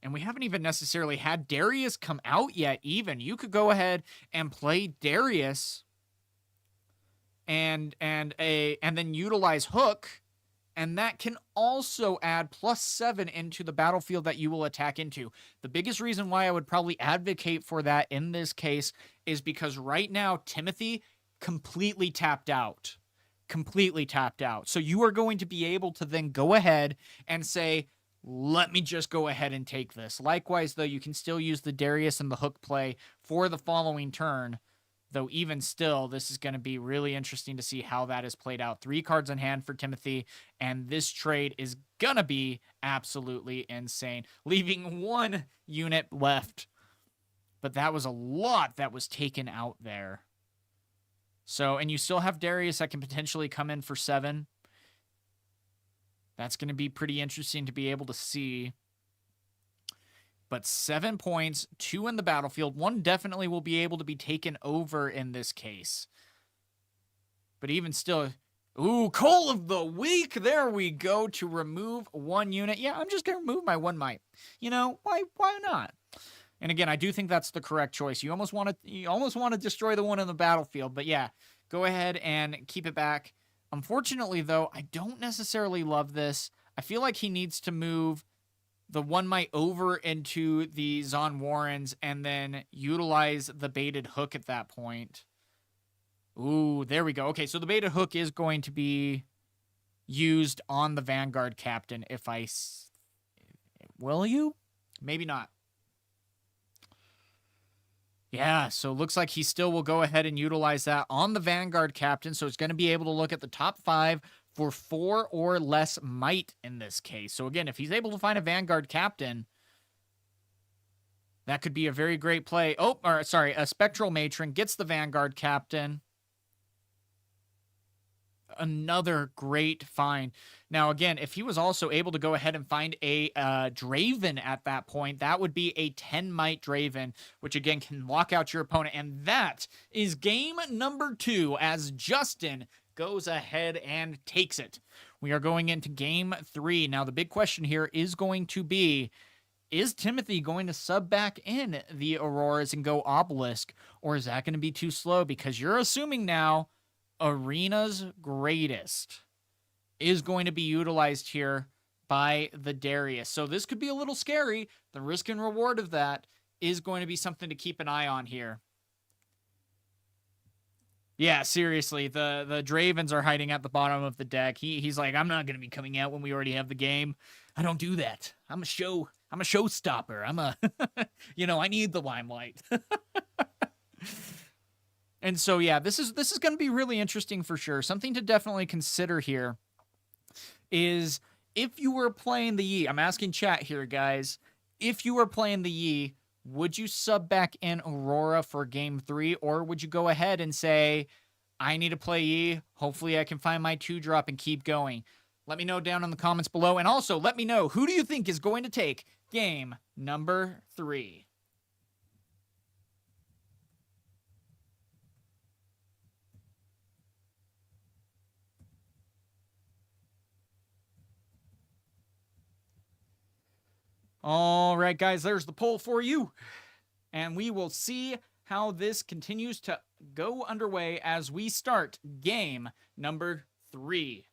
And we haven't even necessarily had Darius come out yet even. You could go ahead and play Darius and then utilize Hook, and that can also add +7 into the battlefield that you will attack into. The biggest reason why I would probably advocate for that in this case is because right now Timothy completely tapped out. Completely tapped out. So you are going to be able to then go ahead and say, let me just go ahead and take this. Likewise, though, you can still use the Darius and the Hook play for the following turn. Though even still, this is going to be really interesting to see how that is played out. 3 cards in hand for Timothy, and this trade is going to be absolutely insane. Leaving 1 unit left. But that was a lot that was taken out there. So, and you still have Darius that can potentially come in for 7. That's going to be pretty interesting to be able to see. But 7 points, 2 in the battlefield. 1 definitely will be able to be taken over in this case. But even still, ooh, Call of the Week. There we go, to remove 1 unit. Yeah, I'm just going to remove my 1 might. Why not? And again, I do think that's the correct choice. You almost want to destroy the one in the battlefield. But yeah, go ahead and keep it back. Unfortunately, though, I don't necessarily love this. I feel like he needs to move the 1 might over into the Zon Warrens and then utilize the baited hook at that point. Ooh, there we go. Okay, so the baited hook is going to be used on the Vanguard captain if I... Will you? Maybe not. Yeah, so it looks like he still will go ahead and utilize that on the Vanguard captain, so it's going to be able to look at the top 5 for 4 or less might in this case. So again, if he's able to find a Vanguard captain, that could be a very great play. A Spectral Matron gets the Vanguard captain. Another great find. Now, again, if he was also able to go ahead and find a Draven at that point, that would be a 10 might Draven, which again can lock out your opponent. And that is game number 2 as Justin goes ahead and takes it. We are going into game 3. Now, the big question here is going to be, is Timothy going to sub back in the Auroras and go Obelisk, or is that going to be too slow? Because you're assuming now Arena's Greatest is going to be utilized here by the Darius. So this could be a little scary. The risk and reward of that is going to be something to keep an eye on here. Yeah, seriously, the Dravens are hiding at the bottom of the deck. He's like, I'm not going to be coming out when we already have the game. I don't do that. I'm a showstopper. I'm a, I need the limelight. And so, yeah, this is going to be really interesting for sure. Something to definitely consider here is if you were playing the Yi, I'm asking chat here, guys, if you were playing the Yi, would you sub back in Aurora for game 3, or would you go ahead and say, I need to play E, hopefully I can find my 2-drop and keep going? Let me know down in the comments below, and also let me know, who do you think is going to take game number 3? All right, guys, there's the poll for you. And we will see how this continues to go underway as we start game number 3.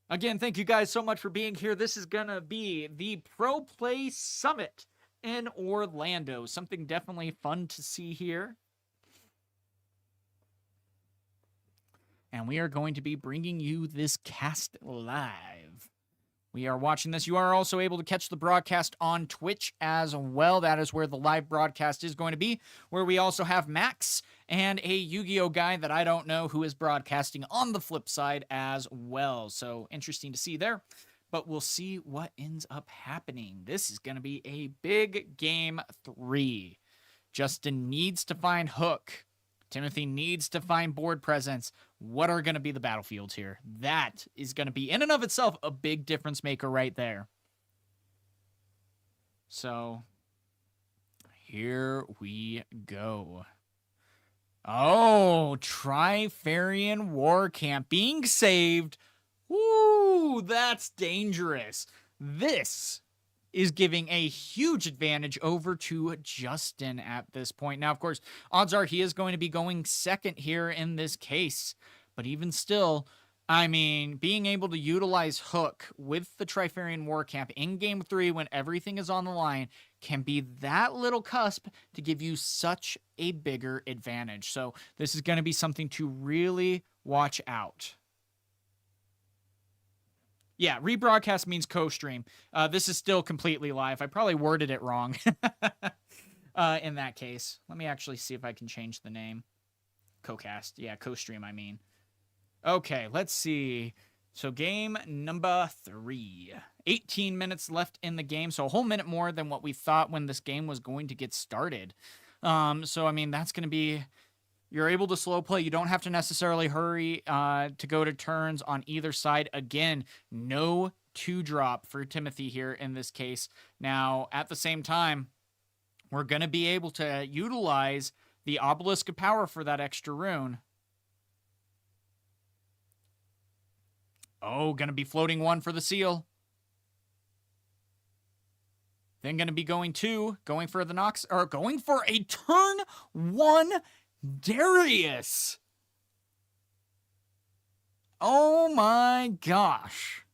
Again, thank you guys so much for being here. This is going to be the Pro Play Summit in Orlando. Something definitely fun to see here. And we are going to be bringing you this cast live. We are watching this. You are also able to catch the broadcast on Twitch as well. That is where the live broadcast is going to be, where we also have Max and a Yu-Gi-Oh guy that I don't know who is broadcasting on the flip side as well. So interesting to see there, but we'll see what ends up happening. This is going to be a big game 3. Justin needs to find Hook. Timothy needs to find board presence. What are going to be the battlefields here? That is going to be, in and of itself, a big difference maker right there. So, here we go. Oh, Trifarian War Camp being saved. Woo, that's dangerous. This is giving a huge advantage over to Justin at this point. Now, of course, odds are he is going to be going second here in this case. But even still, I mean, being able to utilize Hook with the Trifarian War Camp in Game 3 when everything is on the line can be that little cusp to give you such a bigger advantage. So this is going to be something to really watch out. Yeah, rebroadcast means co-stream. This is still completely live. I probably worded it wrong in that case. Let me actually see if I can change the name. Co-cast. Yeah, co-stream, I mean. Okay, let's see. So game number 3. 18 minutes left in the game, so a whole minute more than what we thought when this game was going to get started. So, I mean, that's going to be... You're able to slow play. You don't have to necessarily hurry to go to turns on either side. Again, no 2-drop for Timothy here in this case. Now, at the same time, we're going to be able to utilize the Obelisk of Power for that extra rune. Oh, going to be floating 1 for the seal. Then going to be going 2, going for the Nox, or going for a turn 1 Darius. Oh my gosh.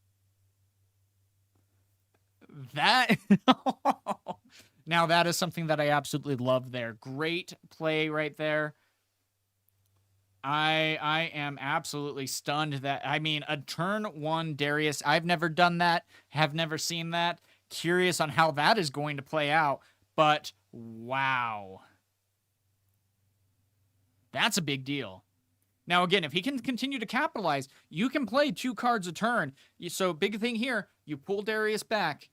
That... Now that is something that I absolutely love there. Great play right there. I am absolutely stunned that, I mean, a turn 1 Darius. I've never done that. Have never seen that. Curious on how that is going to play out. But wow. That's a big deal. Now, again, if he can continue to capitalize, you can play 2 cards a turn. So, big thing here, you pull Darius back.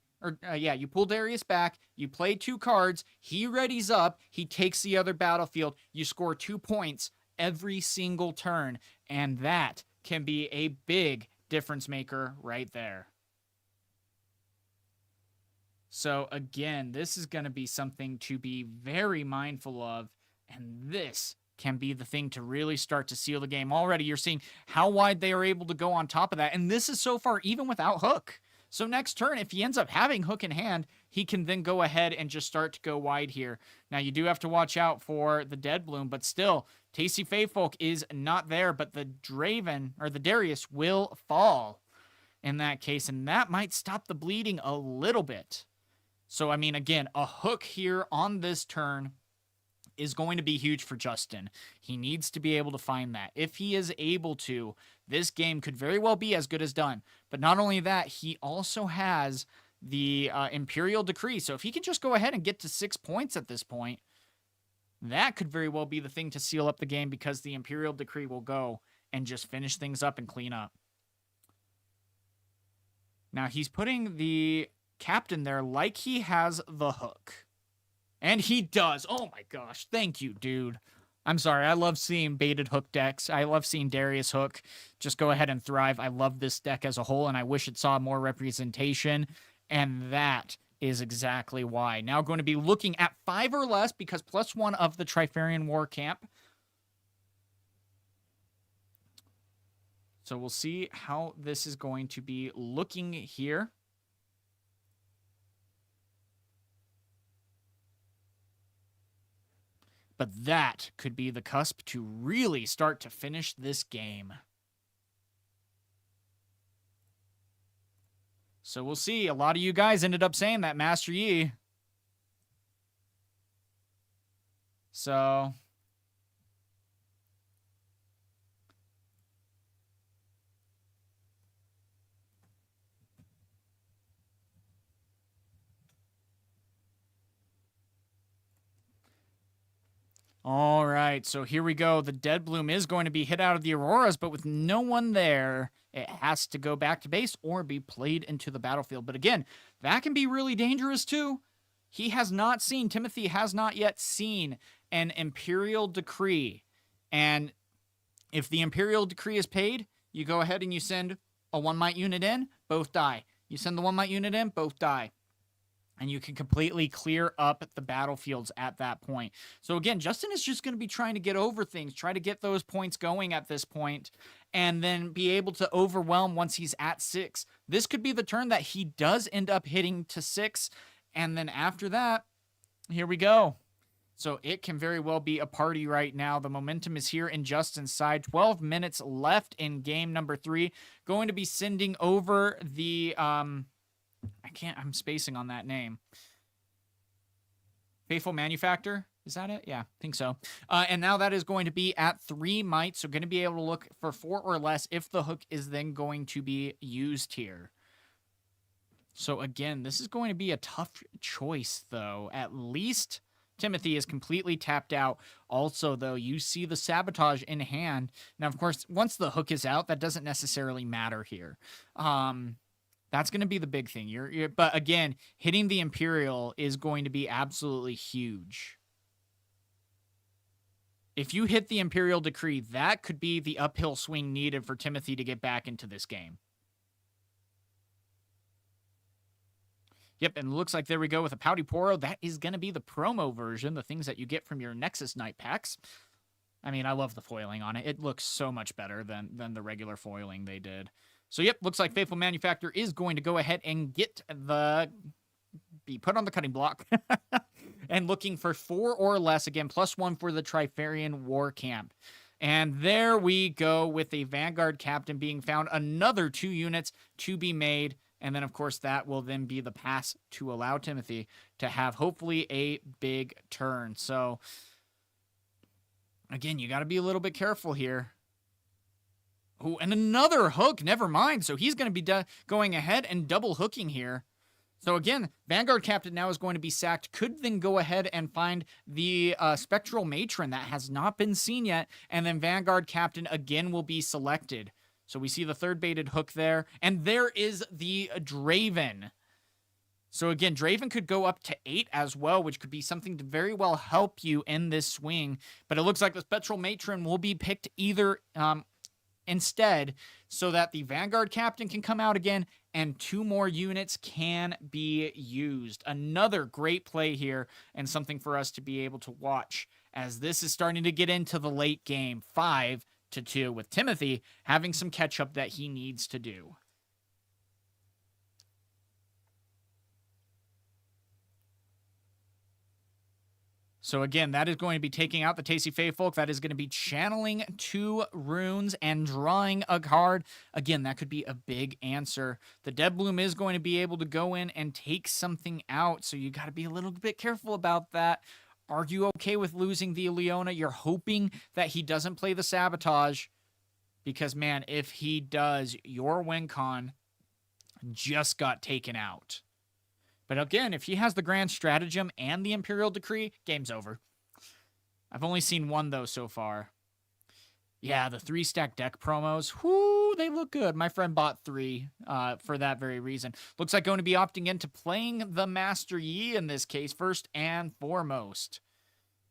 You pull Darius back, you play 2 cards, he readies up, he takes the other battlefield, you score 2 points every single turn, and that can be a big difference maker right there. So, again, this is going to be something to be very mindful of, and this can be the thing to really start to seal the game. Already you're seeing how wide they are able to go on top of that, and this is so far even without Hook. So next turn, if he ends up having Hook in hand, he can then go ahead and just start to go wide here. Now, you do have to watch out for the Dead Bloom, but still, Tasty Faithfolk is not there, but the Draven, or the Darius, will fall in that case, and that might stop the bleeding a little bit. So, I mean, again, a Hook here on this turn is going to be huge for Justin. He needs to be able to find that. If he is able to, this game could very well be as good as done. But not only that, he also has the Imperial Decree. So if he can just go ahead and get to 6 points at this point, that could very well be the thing to seal up the game, because the Imperial Decree will go and just finish things up and clean up. Now, he's putting the captain there like he has the Hook. And he does. Oh my gosh. Thank you, dude. I'm sorry. I love seeing baited hook decks. I love seeing Darius Hook just go ahead and thrive. I love this deck as a whole, and I wish it saw more representation. And that is exactly why. Now going to be looking at 5 or less because +1 of the Trifarian War Camp. So we'll see how this is going to be looking here. But that could be the cusp to really start to finish this game. So we'll see. A lot of you guys ended up saying that, Master Yi. So all right, so here we go. The Dead Bloom is going to be hit out of the Auroras, but with no one there, it has to go back to base or be played into the battlefield. But again, that can be really dangerous too. Timothy has not yet seen an Imperial Decree. And if the Imperial Decree is paid, you go ahead and you send a 1-mite unit in, both die. You send the 1-mite unit in, both die. And you can completely clear up the battlefields at that point. So again, Justin is just going to be trying to get over things, try to get those points going at this point, and then be able to overwhelm once he's at 6. This could be the turn that he does end up hitting to 6, and then after that, here we go. So it can very well be a party right now. The momentum is here in Justin's side. 12 minutes left in game number 3. Going to be sending over the... I'm spacing on that name. Faithful Manufactor. Is that it? Yeah, I think so. And now that is going to be at 3 mites. So going to be able to look for 4 or less if the hook is then going to be used here. So again, this is going to be a tough choice, though. At least Timothy is completely tapped out. Also, though, you see the Sabotage in hand. Now, of course, once the hook is out, that doesn't necessarily matter here. That's going to be the big thing. But again, hitting the Imperial is going to be absolutely huge. If you hit the Imperial Decree, that could be the uphill swing needed for Timothy to get back into this game. Yep, and it looks like there we go with a Pouty Poro. That is going to be the promo version, the things that you get from your Nexus Knight packs. I mean, I love the foiling on it. It looks so much better than the regular foiling they did. So, yep, looks like Faithful Manufacturer is going to go ahead and be put on the cutting block. And looking for 4 or less, again, +1 for the Trifarian War Camp. And there we go with a Vanguard Captain being found. Another 2 units to be made. And then, of course, that will then be the pass to allow Timothy to have hopefully a big turn. So, again, you got to be a little bit careful here. Oh, and another hook. Never mind. So he's going to be going ahead and double hooking here. So again, Vanguard Captain now is going to be sacked. Could then go ahead and find the Spectral Matron that has not been seen yet. And then Vanguard Captain again will be selected. So we see the 3rd baited hook there. And there is the Draven. So again, Draven could go up to 8 as well, which could be something to very well help you in this swing. But it looks like the Spectral Matron will be picked either... instead, so that the Vanguard Captain can come out again and 2 more units can be used. Another great play here and something for us to be able to watch as this is starting to get into the late game, 5-2, with Timothy having some catch up that he needs to do. So again, that is going to be taking out the Tasty Faithfolk. That is going to be channeling 2 runes and drawing a card. Again, that could be a big answer. The Dead Bloom is going to be able to go in and take something out, so you got to be a little bit careful about that. Are you okay with losing the Leona? You're hoping that he doesn't play the Sabotage, because, man, if he does, your win con just got taken out. But again, if he has the Grand Stratagem and the Imperial Decree, game's over. I've only seen 1, though, so far. Yeah, the 3-stack deck promos. Whoo, they look good. My friend bought 3 for that very reason. Looks like going to be opting into playing the Master Yi in this case, first and foremost.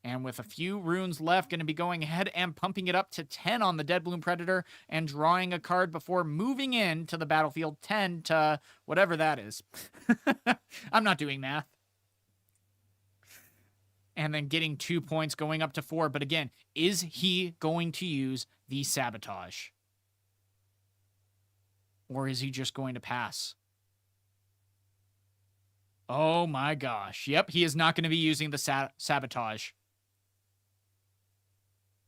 And with a few runes left, going to be going ahead and pumping it up to 10 on the Dead Bloom Predator and drawing a card before moving into the battlefield. 10 to whatever that is. I'm not doing math. And then getting 2 points, going up to 4. But again, is he going to use the Sabotage? Or is he just going to pass? Oh my gosh. Yep, he is not going to be using the Sabotage.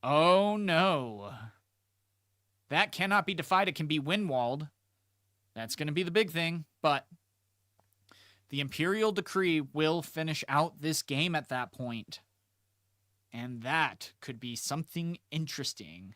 Oh no. That cannot be defied. It can be windwalled. That's going to be the big thing. But the Imperial Decree will finish out this game at that point. And that could be something interesting.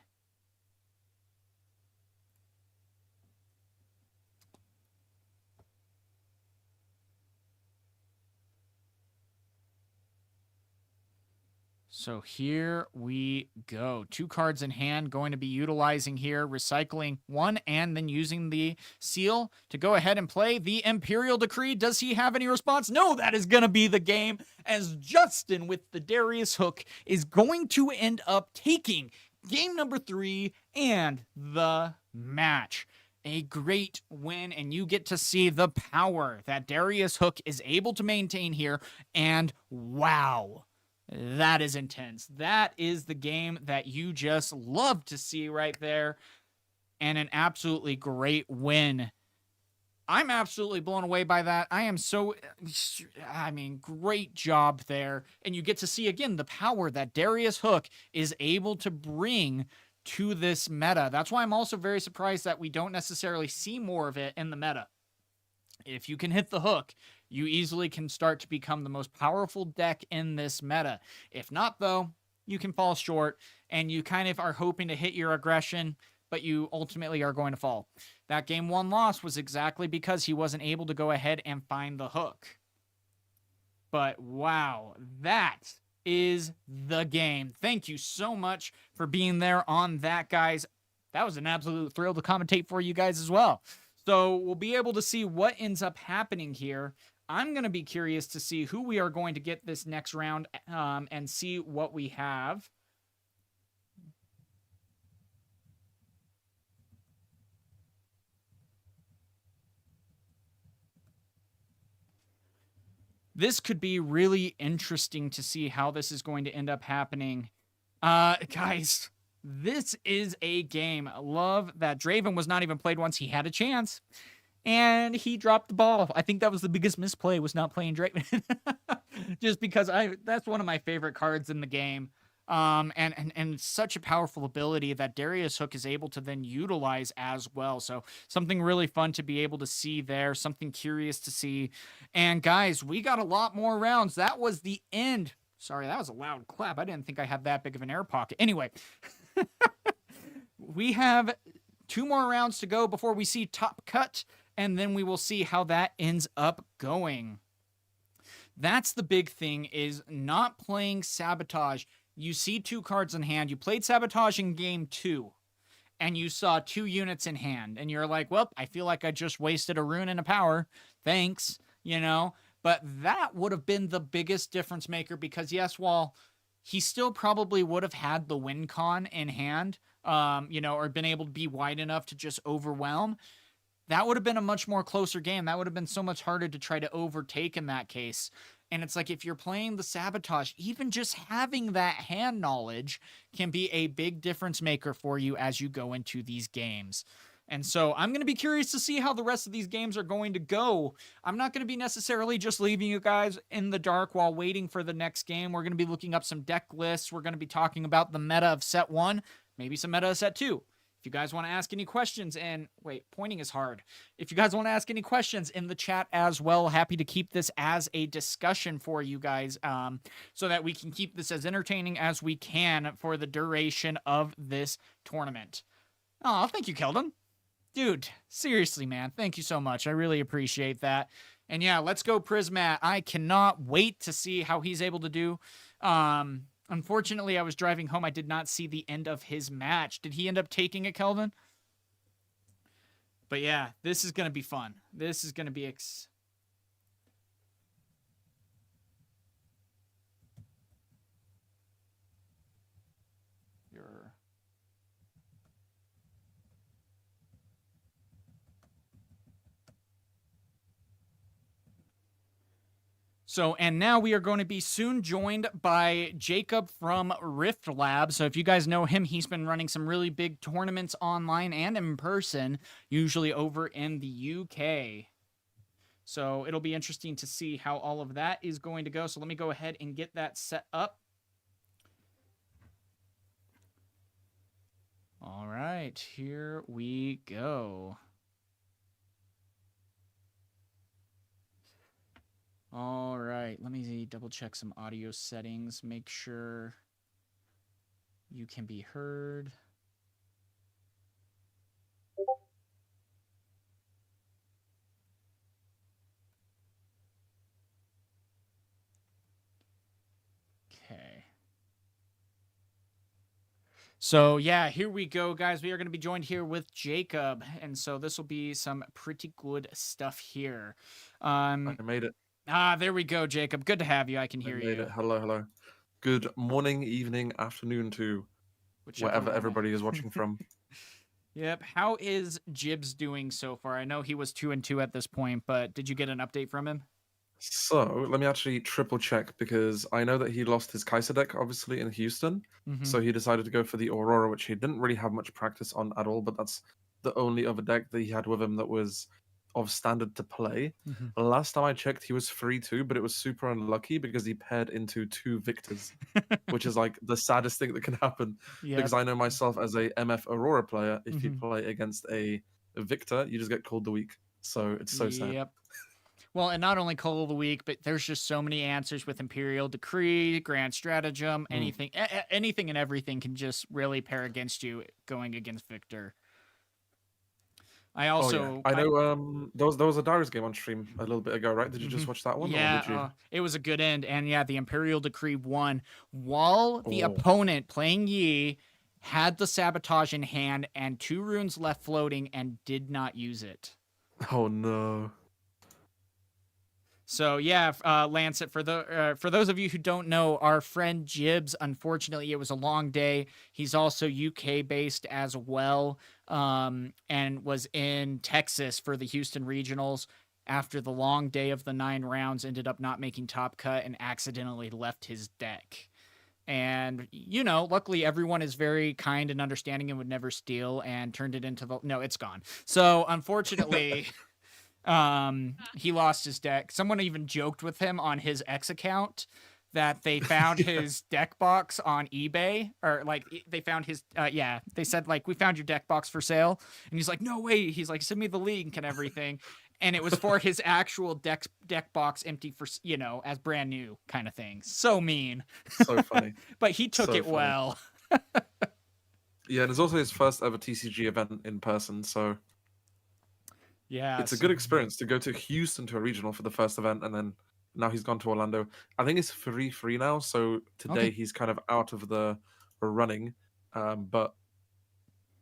So here we go. 2 cards in hand, going to be utilizing here, recycling 1 and then using the seal to go ahead and play the Imperial Decree. Does he have any response? No, that is going to be the game, as Justin with the Darius Hook is going to end up taking game number 3 and the match. A great win, and you get to see the power that Darius Hook is able to maintain here, and wow. That is intense. That is the game that you just love to see right there. And an absolutely great win. I'm absolutely blown away by that. Great job there. And you get to see, again, the power that Darius Hook is able to bring to this meta. That's why I'm also very surprised that we don't necessarily see more of it in the meta. If you can hit the hook, you easily can start to become the most powerful deck in this meta. If not, though, you can fall short, and you kind of are hoping to hit your aggression, but you ultimately are going to fall. That game 1 loss was exactly because he wasn't able to go ahead and find the hook. But wow, that is the game. Thank you so much for being there on that, guys. That was an absolute thrill to commentate for you guys as well. So we'll be able to see what ends up happening here. I'm going to be curious to see who we are going to get this next round and see what we have. This could be really interesting to see how this is going to end up happening. Guys, this is a game. I love that Draven was not even played once. He had a chance, and he dropped the ball. I think that was the biggest misplay, was not playing Draven. Just because that's one of my favorite cards in the game. And such a powerful ability that Darius Hook is able to then utilize as well. So something really fun to be able to see there, something curious to see. And guys, we got a lot more rounds. That was the end. Sorry, that was a loud clap. I didn't think I had that big of an air pocket. Anyway, we have 2 more rounds to go before we see Top Cut, and then we will see how that ends up going. That's the big thing, is not playing Sabotage. You see 2 cards in hand. You played Sabotage in game 2, and you saw 2 units in hand, and you're like, well, I feel like I just wasted a rune and a power. Thanks, you know? But that would have been the biggest difference maker, because yes, while he still probably would have had the win con in hand, or been able to be wide enough to just overwhelm, that would have been a much more closer game. That would have been so much harder to try to overtake in that case. And it's like, if you're playing the Sabotage, even just having that hand knowledge can be a big difference maker for you as you go into these games. And so I'm going to be curious to see how the rest of these games are going to go. I'm not going to be necessarily just leaving you guys in the dark while waiting for the next game. We're going to be looking up some deck lists. We're going to be talking about the meta of set 1, maybe some meta of set 2. If you guys want to ask any questions, and wait, pointing is hard. If you guys want to ask any questions in the chat as well, happy to keep this as a discussion for you guys, so that we can keep this as entertaining as we can for the duration of this tournament. Oh, thank you, Keldon. Dude, seriously, man, thank you so much. I really appreciate that. And yeah, let's go Prismat. I cannot wait to see how he's able to do. Unfortunately, I was driving home. I did not see the end of his match. Did he end up taking it, Kelvin? But yeah, this is gonna be fun. This is gonna be your. So, and now we are going to be soon joined by Jacob from Rift Lab. So, if you guys know him, he's been running some really big tournaments online and in person, usually over in the UK. So, it'll be interesting to see how all of that is going to go. So, let me go ahead and get that set up. All right, here we go. All right, let me double check some audio settings, make sure you can be heard. Okay. So yeah, here we go, guys. We are going to be joined here with Jacob, and so this will be some pretty good stuff here. I made it. There we go, Jacob. Good to have you. I can hear I made you. it. Hello, hello. Good morning, evening, afternoon to wherever everybody is watching from. Yep. How is Jibs doing so far? I know he was 2-2 at this point, but did you get an update from him? So let me actually triple check because I know that he lost his Kaiser deck, obviously, in Houston. So he decided to go for the Aurora, which he didn't really have much practice on at all, but that's the only other deck that he had with him that was of standard to play. Last time I checked, he was 3-2, but it was super unlucky because he paired into 2 Victors, which is like the saddest thing that can happen. Yep. Because I know myself as a MF Aurora player, if you play against a Victor, you just get called the weak. So it's so sad. Yep. Well, and not only Call of the Week, but there's just so many answers with Imperial Decree, Grand Stratagem, anything, anything and everything can just really pair against you going against Victor. I also, I know. There was a Darius game on stream a little bit ago, right? Did you just watch that one? Yeah, or did you? it was a good end, and yeah, the Imperial Decree won while the Oh. opponent playing Yi had the sabotage in hand and 2 runes left floating and did not use it. Oh no. So yeah, Lancet, for those of you who don't know, our friend Jibs, unfortunately, it was a long day. He's also UK based as well, and was in Texas for the Houston Regionals. After the long day of the 9 rounds, ended up not making top cut and accidentally left his deck. And luckily everyone is very kind and understanding and would never steal, and turned it into no, it's gone. So unfortunately. He lost his deck. Someone even joked with him on his X account that they found his deck box on eBay, or like they found his they said like, we found your deck box for sale, and he's like, no way. He's like, send me the link and everything, and it was for his actual deck box, empty, for as brand new kind of thing. So mean. So funny. But he took So it funny. well. Yeah, and it's also his first ever TCG event in person, so yeah, it's a good experience to go to Houston to a regional for the first event, and then now he's gone to Orlando. I think it's 3-3 now, so today he's kind of out of the running, but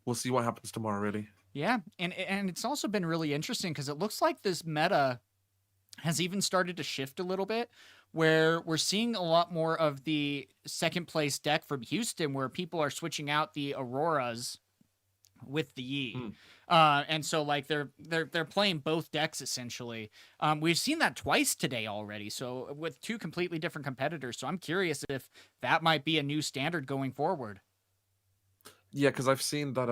we'll see what happens tomorrow, really. Yeah, and it's also been really interesting because it looks like this meta has even started to shift a little bit, where we're seeing a lot more of the second place deck from Houston, where people are switching out the Auroras with the Yi. And so like they're playing both decks essentially. We've seen that twice today already, so with 2 completely different competitors. So I'm curious if that might be a new standard going forward. Yeah, because I've seen that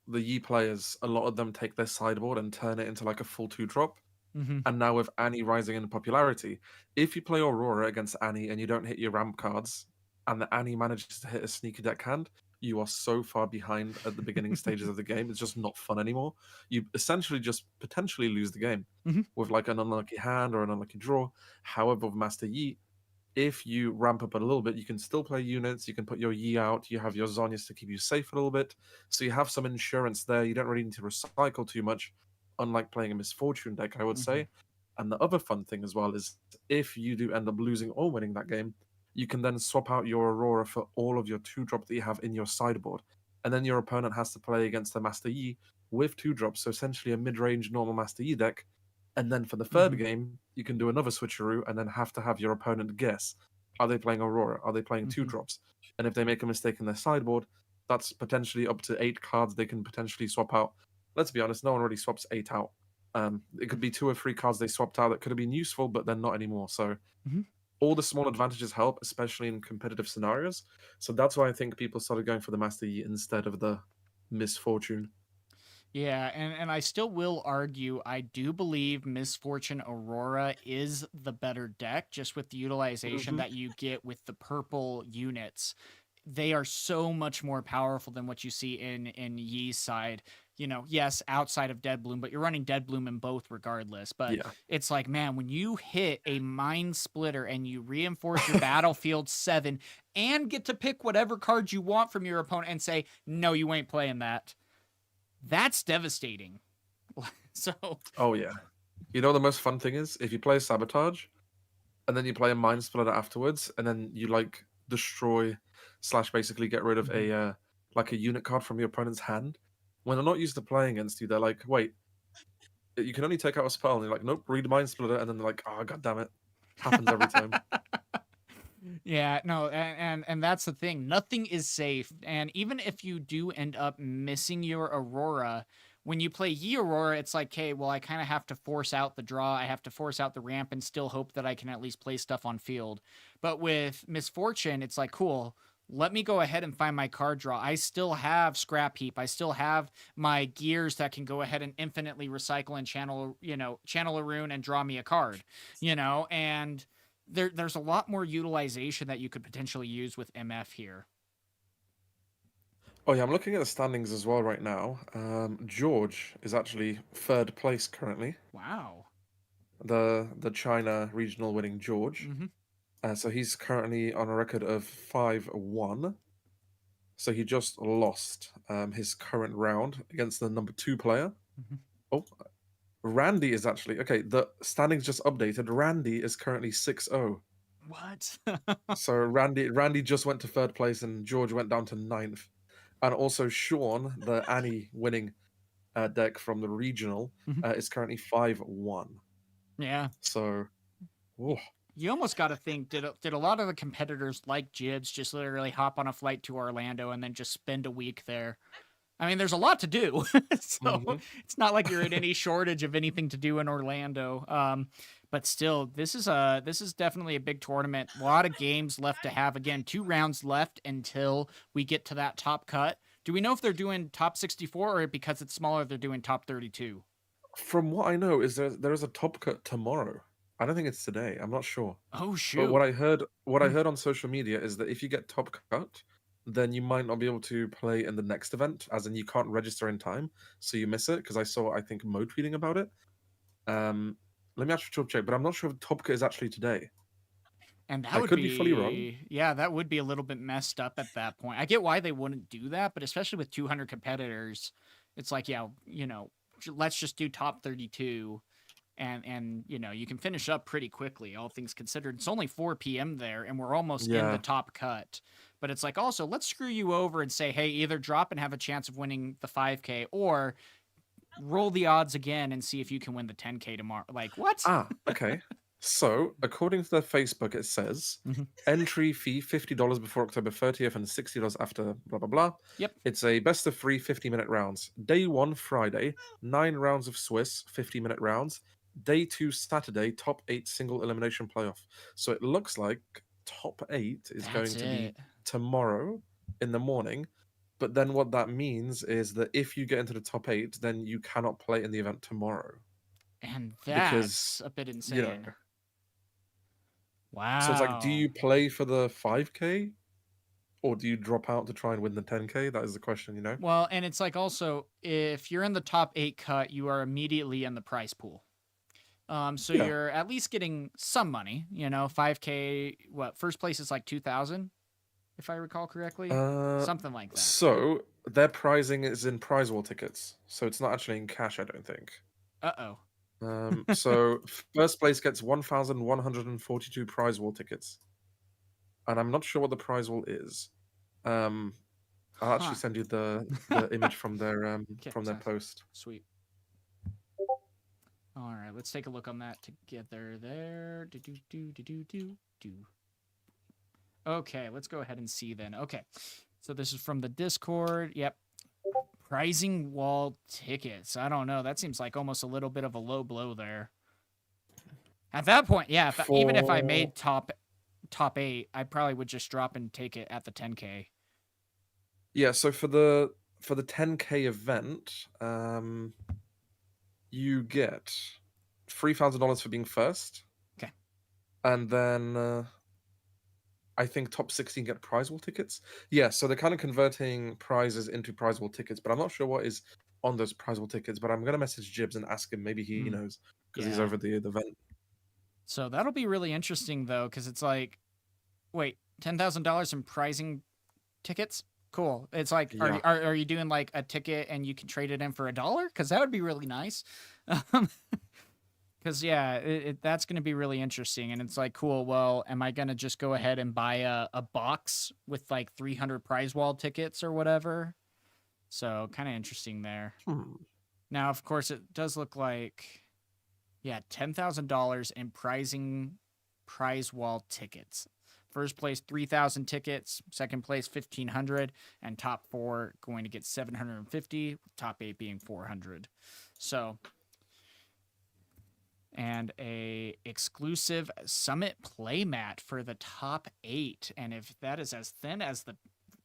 the Yi players, a lot of them take their sideboard and turn it into like a full 2-drop. And now with Annie rising in popularity, if you play Aurora against Annie and you don't hit your ramp cards, and the Annie manages to hit a sneaky deck hand, you are so far behind at the beginning stages of the game. It's just not fun anymore. You essentially just potentially lose the game with like an unlucky hand or an unlucky draw. However, with Master Yi, if you ramp up a little bit, you can still play units. You can put your Yi out. You have your Zonyas to keep you safe a little bit. So you have some insurance there. You don't really need to recycle too much, unlike playing a Misfortune deck, I would say. And the other fun thing as well is if you do end up losing or winning that game, you can then swap out your Aurora for all of your 2-drop that you have in your sideboard. And then your opponent has to play against the Master Yi with 2 drops, so essentially a mid-range normal Master Yi deck. And then for the third Mhm. game, you can do another switcheroo and then have to have your opponent guess, are they playing Aurora? Are they playing 2 drops? And if they make a mistake in their sideboard, that's potentially up to 8 cards they can potentially swap out. Let's be honest, no one really swaps 8 out. It could be 2 or 3 cards they swapped out that could have been useful, but they're not anymore. So Mhm. all the small advantages help, especially in competitive scenarios. So that's why I think people started going for the Master Yi instead of the Misfortune. Yeah, and I still will argue I do believe Misfortune Aurora is the better deck, just with the utilization Mhm. that you get with the purple units. They are so much more powerful than what you see in Yi's side. You know, yes, outside of Dead Bloom, but you're running Dead Bloom in both regardless. But Yeah. it's like, man, when you hit a Mind Splitter and you reinforce your battlefield 7 and get to pick whatever cards you want from your opponent and say, no, you ain't playing that, that's devastating. So, Oh yeah. You know the most fun thing is if you play Sabotage and then you play a Mind Splitter afterwards, and then you like destroy slash basically get rid of mhm. a like a unit card from your opponent's hand. When they're not used to playing against you, they're like, "Wait, you can only take out a spell," and you're like, "Nope, read Mind Splitter," and then they're like, "Oh god damn it!" Happens every time. Yeah, no, and that's the thing. Nothing is safe, and even if you do end up missing your Aurora, when you play Yi Aurora, it's like, okay, well, I kind of have to force out the draw. I have to force out the ramp and still hope that I can at least play stuff on field. But with Misfortune, it's like, cool. Let me go ahead and find my card draw. I still have Scrap Heap. I still have my gears that can go ahead and infinitely recycle and channel, channel a rune and draw me a card, and there's a lot more utilization that you could potentially use with MF here. Oh yeah, I'm looking at the standings as well right now. George is actually third place currently. Wow. The China regional winning George. Mm-hmm. So he's currently on a record of 5-1. So he just lost his current round against the number 2 player. Mm-hmm. Oh, Randy is actually okay. The standings just updated. Randy is currently 6-0. What? So Randy just went to third place, and George went down to 9th. And also Sean, the Annie winning deck from the regional, Mhm. is currently 5-1. Yeah. So, Y- oh, You almost got to think, did a lot of the competitors like Jibs just literally hop on a flight to Orlando and then just spend a week there? I mean, there's a lot to do, so mhm. it's not like you're in any shortage of anything to do in Orlando. But still, this is definitely a big tournament. A lot of games left to have. Again, 2 rounds left until we get to that top cut. Do we know if they're doing top 64 or because it's smaller, they're doing top 32? From what I know, is there is a top cut tomorrow. I don't think it's today. I'm not sure. Oh But shoot! what I heard on social media is that if you get top cut, then you might not be able to play in the next event, as in you can't register in time, so you miss it. Because I saw, I think, Mo tweeting about it. Um, Let me actually triple check, but I'm not sure if top cut is actually today. And that I would could be fully wrong. be, yeah, that would be a little bit messed up at that point. I get why they wouldn't do that, but especially with 200 competitors, it's like, yeah, let's just do top 32 and you can finish up pretty quickly, all things considered. It's only 4 p.m. there and we're almost in the Yeah. top cut. But it's like, also, let's screw you over and say, hey, either drop and have a chance of winning the 5K or roll the odds again and see if you can win the 10K tomorrow. Like, what? Ah, okay. So, according to their Facebook, it says Mhm. entry fee $50 before October 30th and $60 after blah blah blah. Yep. It's a best of 3 50-minute rounds. Day 1 Friday, 9 rounds of Swiss 50-minute rounds. Day 2 Saturday, top 8 single elimination playoff. So it looks like top 8 is That's going to be it. tomorrow in the morning. But then what that means is that if you get into the top 8, then you cannot play in the event tomorrow And because that's a bit you know. insane. So it's like, do Wow. you play for the 5K or do you drop out to try and win the 10K? That is the question, you know? Well, and it's like also if you're in the top 8 cut, you are immediately in the prize pool. So Yeah. you're at least getting some money, 5K, what, first place is like 2,000, if I recall correctly. Uh, Something like that. so their prizing is in prize wall tickets, so it's not actually in cash, I don't think. Uh-oh. So first place gets 1,142 prize wall tickets, and I'm not sure what the prize wall is. Um, I'll actually send you the image from their Sorry. post. Sweet. All right, let's take a look on that together. There. Do. Okay, let's go ahead and see then. Okay, so this is from the Discord. Yep. Pricing wall tickets. I don't know. That seems like almost a little bit of a low blow there. At that point, yeah. Even if I made top 8, I probably would just drop and take it at the 10K. Yeah. So for the 10K event, you get $3,000 for being first. Okay. And then I think top 16 get prize wall tickets. Yeah, so they're kind of converting prizes into prize wall tickets, but I'm not sure what is on those prize wall tickets. But I'm gonna message Jibs and ask him. Maybe he knows because he's over the event. So that'll be really interesting though, because it's like, wait, $10,000 in prizing tickets? Cool. It's like, Yeah. are you doing like a ticket and you can trade it in for $1? Because that would be really nice. Because that's going to be really interesting. And it's like, cool. Well, am I going to just go ahead and buy a box with like 300 prize wall tickets or whatever? So kind of interesting there. Now, of course, it does look like, yeah, $10,000 in prize wall tickets. First place, 3,000 tickets. Second place, 1,500. And top 4 going to get 750. Top 8 being 400. So, and a exclusive Summit playmat for the top 8. And if that is as thin as the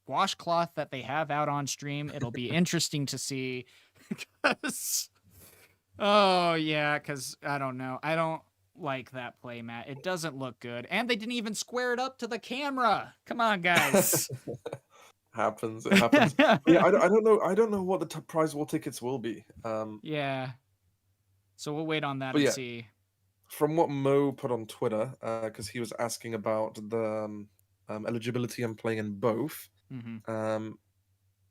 washcloth that they have out on stream, it'll be interesting to see. Because, oh, yeah, because I don't know. I don't like that playmat. It doesn't look good. And they didn't even square it up to the camera. Come on, guys. Happens. It happens. Yeah, I don't know. I don't know what the top prize wall tickets will be. Yeah. So we'll wait on that and see. From what Mo put on Twitter, because he was asking about the eligibility and playing in both,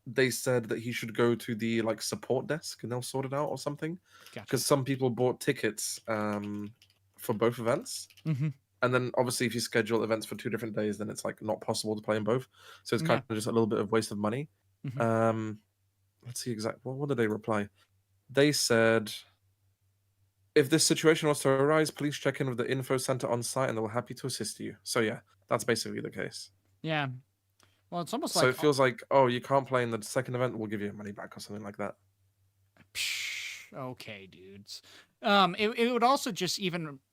they said that he should go to the like support desk and they'll sort it out or something. Because some people bought tickets for both events. And then obviously if you schedule events for 2 different days, then it's like not possible to play in both. So it's kind of just a little bit of waste of money. Let's see exactly. What did they reply? They said, if this situation was to arise, please check in with the info center on site and they'll be happy to assist you. So yeah, that's basically the case. Yeah. Well, it's almost like... So it feels like, oh, you can't play in the second event, we'll give you your money back or something like that. Okay, dudes. It would also just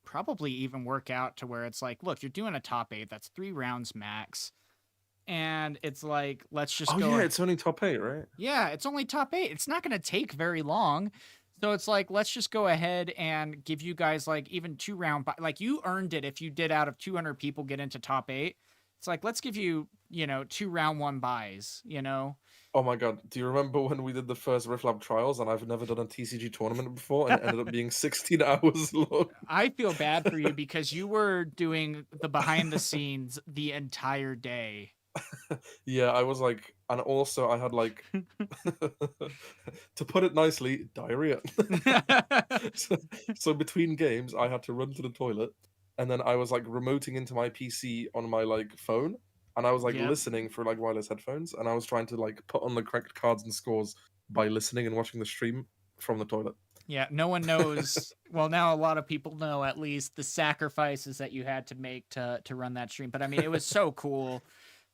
probably even work out to where it's like, look, you're doing a top 8, that's 3 rounds max. And it's like, let's just go. Oh, yeah, it's only top 8, right? Yeah, it's only top 8. It's not going to take very long. So it's like, let's just go ahead and give you guys like even 2 round, like you earned it if you did out of 200 people get into top 8. It's like, let's give you, 2 round 1 buys, Oh my god, do you remember when we did the first Rift trials and I've never done a TCG tournament before and it ended up being 16 hours long? I feel bad for you because you were doing the behind the scenes the entire day. Yeah, I was like, and also I had like, to put it nicely, diarrhea. so between games, I had to run to the toilet, and then I was like remoting into my PC on my like phone, and I was like listening through like wireless headphones, and I was trying to like put on the correct cards and scores by listening and watching the stream from the toilet. Yeah, no one knows. Well, now a lot of people know at least the sacrifices that you had to make to run that stream. But I mean, it was so cool.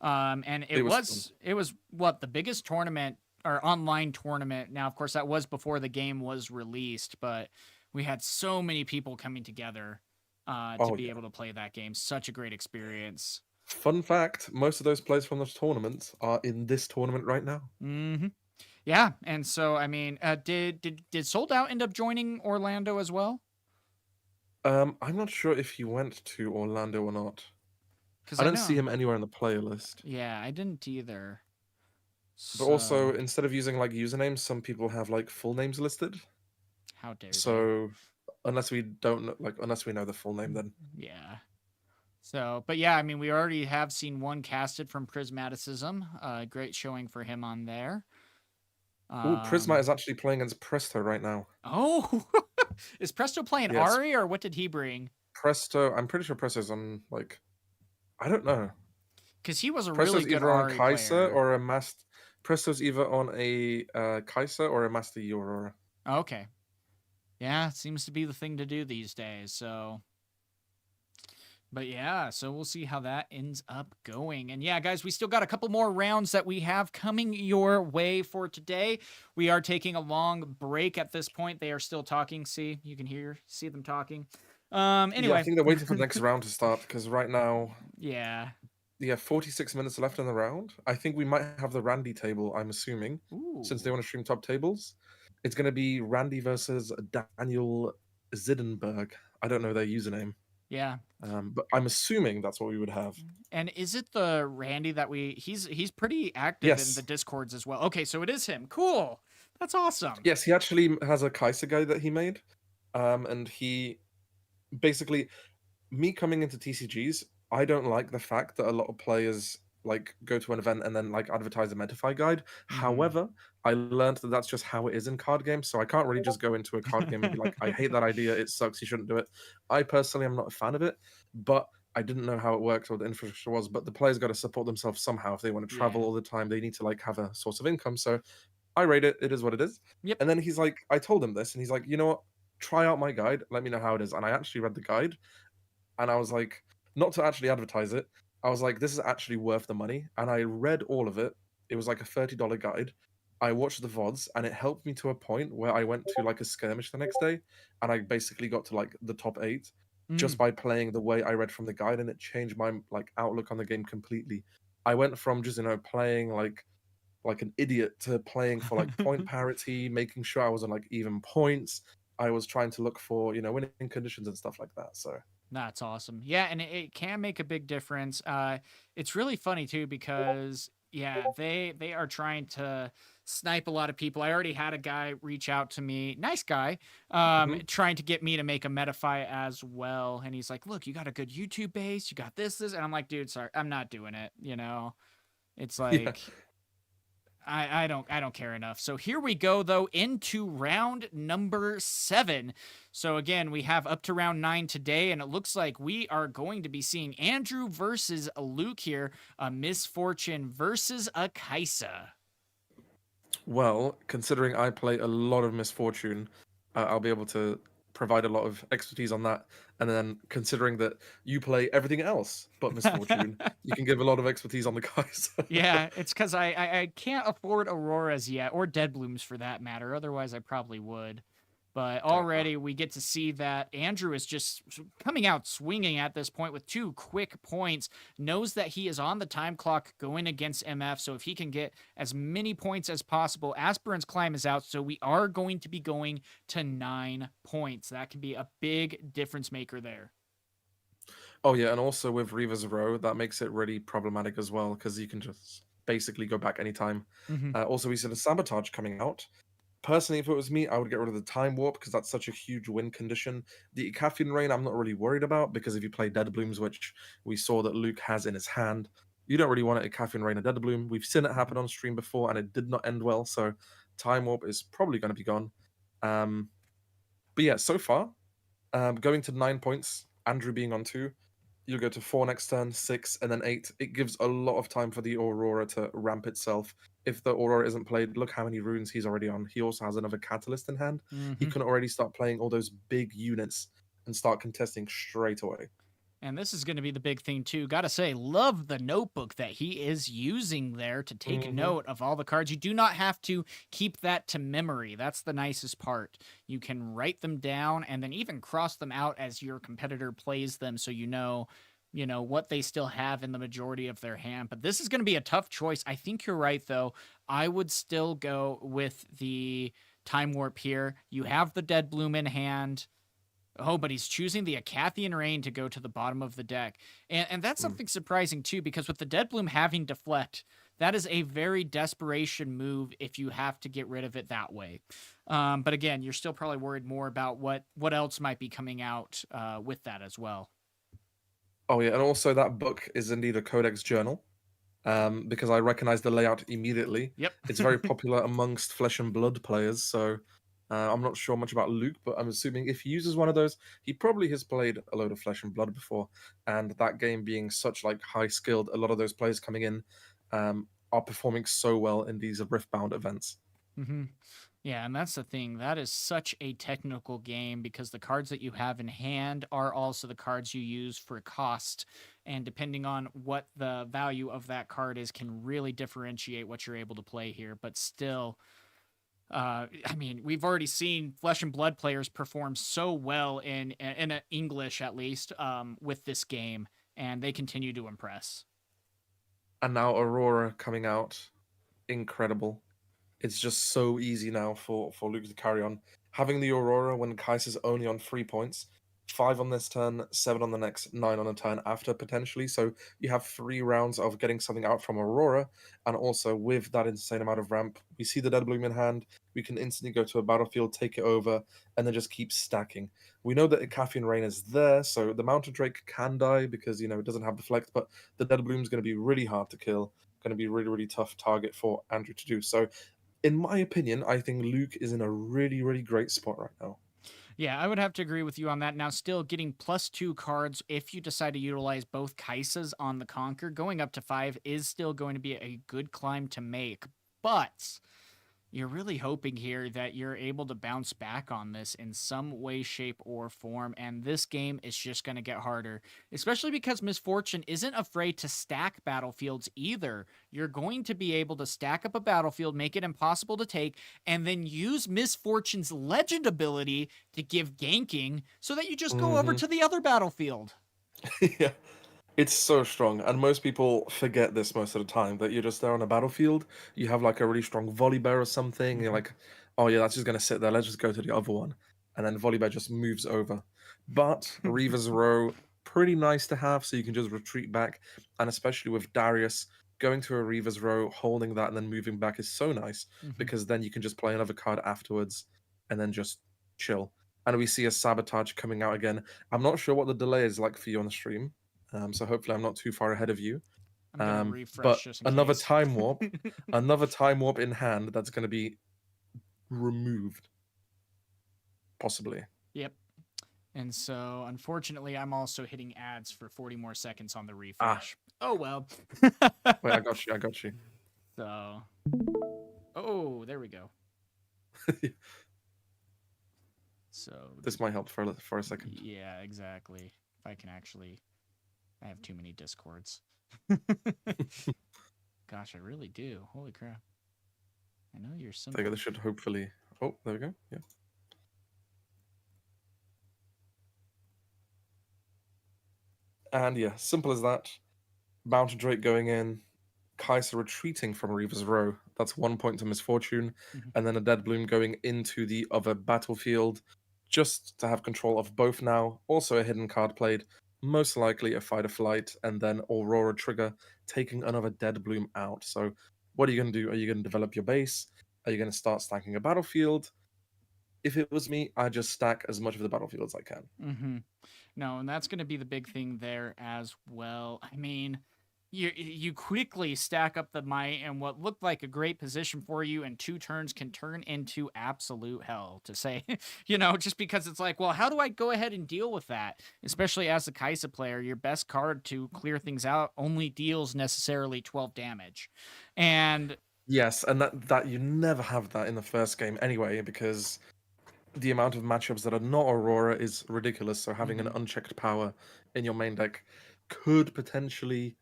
And it was what, the biggest tournament or online tournament. Now, of course, that was before the game was released, but we had so many people coming together to be able to play that game. Such a great experience. Fun fact, most of those players from those tournaments are in this tournament right now. Yeah, and so, I mean, did Sold Out end up joining Orlando as well? I'm not sure if he went to Orlando or not. I didn't see him anywhere in the player list. Yeah, I didn't either. But also, instead of using like usernames, some people have like full names listed. How dare so they? Unless we know the full name, then yeah. So, but yeah, I mean, we already have seen one casted from Prismaticism. Great showing for him on there. Prisma is actually playing against Presto right now. Oh, is Presto playing Ari, or what did he bring? Presto, I'm pretty sure Presto's on like, I don't know. Because he was a Presto's really good either Ari on Kaiser player. or a master. Presto's either on a Kai'Sa or a Master Yi Aurora. Okay. Yeah, seems to be the thing to do these days. So, but yeah, so we'll see how that ends up going. And yeah, guys, we still got a couple more rounds that we have coming your way for today. We are taking a long break at this point. They are still talking. See, you can see them talking. Yeah, I Anyway. think they're waiting for the next round to start because right now, Yeah. 46 minutes left in the round. I think we might have the Randy table, I'm assuming, since they Ooh. want to stream top tables. It's going to be Randy versus Daniel Zidenberg. I don't know their username. Yeah. But I'm assuming that's what we would have. And is it the Randy that he's pretty active in the Yes. Discords as well. Okay, so it is him. Cool. That's awesome. Yes, he actually has a Kai'Sa guide that he made. And he basically, me coming into TCGs, I don't like the fact that a lot of players like go to an event and then like advertise a Metafy guide. However, I learned that that's just how it is in card games, so I can't really just go into a card game and be like, I hate that idea, it sucks, you shouldn't do it. I personally am not a fan of it, but I didn't know how it worked or the infrastructure was. But the players got to support themselves somehow. If they want to travel Yeah. all the time, they need to like have a source of income. So I rate it. It is what it is. Yep. And then he's like, I told him this, and he's like, you know what? Try out my guide. Let me know how it is. And I actually read the guide, and I was like, not to actually advertise it. I was like, this is actually worth the money. And I read all of it. It was like a $30 guide. I watched the VODs, and it helped me to a point where I went to like a skirmish the next day, and I basically got to like the top 8 just by playing the way I read from the guide, and it changed my like outlook on the game completely. I went from just playing like an idiot to playing for like point parity, making sure I was on like even points. I was trying to look for winning conditions and stuff like that. So That's awesome. Yeah, and it can make a big difference. It's really funny too because yeah, they are trying to snipe a lot of people. I already had a guy reach out to me, nice guy, mhm. trying to get me to make a Metafy as well. And he's like, "Look, you got a good YouTube base, you got this," and I'm like, "Dude, sorry, I'm not doing it." It's Yeah. like I don't care enough. So here we go though into round number 7. So again, we have up to round 9 today, and it looks like we are going to be seeing Andrew versus Luke here, a Misfortune versus a Kai'Sa. Well, considering I play a lot of Misfortune, I'll be able to provide a lot of expertise on that. And then considering that you play everything else but Misfortune, you can give a lot of expertise on the guys. Yeah, it's because I can't afford Auroras yet, or Dead Blooms for that matter. Otherwise, I probably would. But Uh, already we get to see that Andrew is just coming out swinging at this point with 2 quick points, knows that he is on the time clock going against MF. So if he can get as many points as possible, Aspirant's Climb is out. So we are going to be going to 9 points. That can be a big difference maker there. Oh yeah, and also with Reaver's Row, that makes it really problematic as well because you can just basically go back anytime. Mm-hmm. Also, we see the Sabotage coming out. Personally, if it was me, I would get rid of the Time Warp because that's such a huge win condition. The Caffeine Rain, I'm not really worried about because if you play Dead Blooms, which we saw that Luke has in his hand, you don't really want a Caffeine Rain or Dead Bloom. We've seen it happen on stream before and it did not end well, so Time Warp is probably going to be gone. But yeah, so far, going to 9 points, Andrew being on 2, you'll go to 4 next turn, 6, and then 8. It gives a lot of time for the Aurora to ramp itself. If the Aurora isn't played, look how many runes he's already on. He also has another Catalyst in hand. He can already start playing all those big units and start contesting straight away. And this is going to be the big thing too. Gotta say, love the notebook that he is using there to take note of all the cards. You do not have to keep that to memory. That's the nicest part. You can write them down and then even cross them out as your competitor plays them, so you know what they still have in the majority of their hand. But this is going to be a tough choice. I think you're right though. I would still go with the Time Warp here. You have the Dead Bloom in hand. Oh, but he's choosing the Acathian Rain to go to the bottom of the deck. And that's something surprising too, because with the Dead Bloom having Deflect, that is a very desperation move if you have to get rid of it that way. But again, you're still probably worried more about what else might be coming out with that as well. Oh yeah, and also that book is indeed a Codex journal. Because I recognize the layout immediately. Yep. It's very popular amongst Flesh and Blood players, so I'm not sure much about Luke, but I'm assuming if he uses one of those, he probably has played a load of Flesh and Blood before, and that game being such like high skilled, a lot of those players coming in, are performing so well in these Riftbound events. Mm-hmm. Yeah, and that's the thing. That is such a technical game because the cards that you have in hand are also the cards you use for cost. And depending on what the value of that card is, can really differentiate what you're able to play here. But still, I mean, we've already seen Flesh and Blood players perform so well in English, at least, with this game, and they continue to impress. And now Aurora coming out, incredible. It's just so easy now for Luke to carry on. Having the Aurora when Kaiser's only on 3 points, 5 on this turn, 7 on the next, 9 on the turn after potentially. So you have 3 rounds of getting something out from Aurora, and also with that insane amount of ramp, we see the Dead Bloom in hand. We can instantly go to a battlefield, take it over, and then just keep stacking. We know that Caffeine Rain is there, so the Mountain Drake can die because it doesn't have deflect, but the Dead Bloom is going to be really hard to kill. Going to be a really, really tough target for Andrew to do. So in my opinion, I think Luke is in a really, really great spot right now. Yeah, I would have to agree with you on that. Now, still getting +2 cards if you decide to utilize both Kaisas on the Conquer, going up to 5 is still going to be a good climb to make. But you're really hoping here that you're able to bounce back on this in some way, shape, or form. And this game is just going to get harder, especially because Misfortune isn't afraid to stack battlefields either. You're going to be able to stack up a battlefield, make it impossible to take, and then use Misfortune's legend ability to give ganking so that you just go over to the other battlefield. Yeah. It's so strong, and most people forget this most of the time, that you're just there on a battlefield, you have like a really strong Volibear or something, and you're like, oh yeah, that's just gonna sit there, let's just go to the other one. And then Volibear just moves over. But Reaver's Row, pretty nice to have, so you can just retreat back, and especially with Darius, going to a Reaver's Row, holding that, and then moving back is so nice, because then you can just play another card afterwards, and then just chill. And we see a Sabotage coming out again. I'm not sure what the delay is like for you on the stream, so hopefully I'm not too far ahead of you. I'm going to refresh But just in another case. time warp, another time warp in hand that's going to be removed, possibly. Yep. And so, unfortunately, I'm also hitting ads for 40 more seconds on the Ah, refresh. Oh, well. wait, I got you. I got you. So, oh, there we go. So, This might help for a second. yeah, exactly. If I can actually, I have too many discords. Gosh, I really do. Holy crap. I know you're simple. This should hopefully. Oh, there we go. Yeah. And yeah, simple as that. Mountain Drake going in, Kaiser retreating from Reaver's Row. That's 1 point to Misfortune, and then a Dead Bloom going into the other battlefield, just to have control of both now. Also a hidden card played, most likely a Fight or Flight, and then Aurora Trigger taking another Dead Bloom out. So what are you going to do? Are you going to develop your base? Are you going to start stacking a battlefield? If it was me, I'd just stack as much of the battlefield as I can. No, and that's going to be the big thing there as well. I mean, you quickly stack up the might, and what looked like a great position for you in 2 turns can turn into absolute hell, to say, just because it's like, well, how do I go ahead and deal with that? Especially as a Kaisa player, your best card to clear things out only deals necessarily 12 damage. And yes, and that you never have that in the first game anyway, because the amount of matchups that are not Aurora is ridiculous. So having an unchecked power in your main deck could potentially,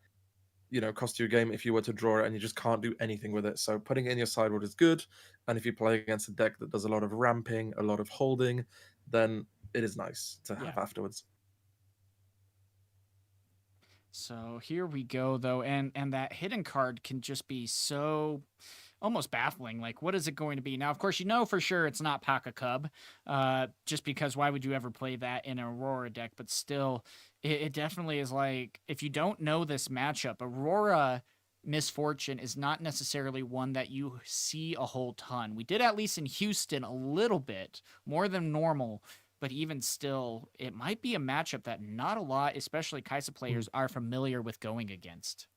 cost you a game if you were to draw it and you just can't do anything with it. So putting it in your sideboard is good. And if you play against a deck that does a lot of ramping, a lot of holding, then it is nice to have afterwards. So here we go, though, and that hidden card can just be so almost baffling. Like, what is it going to be? Now, of course, for sure it's not Paka Cub, just because why would you ever play that in an Aurora deck? But still, it definitely is like, if you don't know this matchup, Aurora Misfortune is not necessarily one that you see a whole ton. We did, at least in Houston, a little bit more than normal. But even still, it might be a matchup that not a lot, especially Kaisa players, are familiar with going against.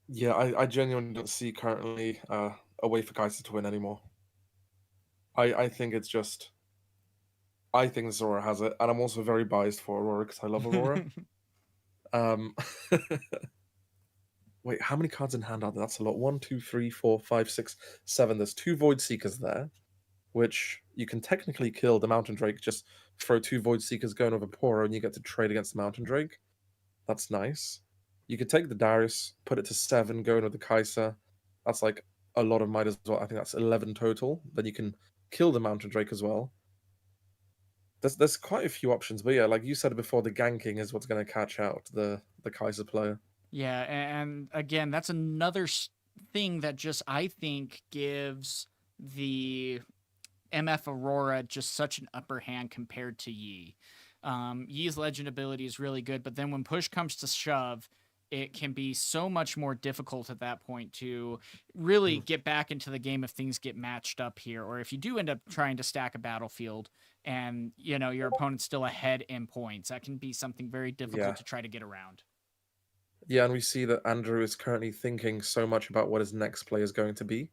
Yeah, I genuinely don't see currently a way for Kaisa to win anymore. I think it's just. I think Zora has it, and I'm also very biased for Aurora because I love Aurora. Wait, how many cards in hand are there? That's a lot. 1, 2, 3, 4, 5, 6, 7. There's 2 Void Seekers there, which you can technically kill the Mountain Drake. Just throw 2 Void Seekers going over Poro, and you get to trade against the Mountain Drake. That's nice. You could take the Darius, put it to 7, going with the Kai'Sa. That's like a lot of might as well. I think that's 11 total. Then you can kill the Mountain Drake as well. There's quite a few options, but yeah, like you said before, the ganking is what's going to catch out the Kai'Sa player. Yeah, and again, that's another thing that just I think gives the MF Aurora just such an upper hand compared to Yi. Yi's legend ability is really good, but then when push comes to shove, it can be so much more difficult at that point to really get back into the game if things get matched up here, or if you do end up trying to stack a battlefield and your opponent's still ahead in points. That can be something very difficult to try to get around. Yeah, and we see that Andrew is currently thinking so much about what his next play is going to be.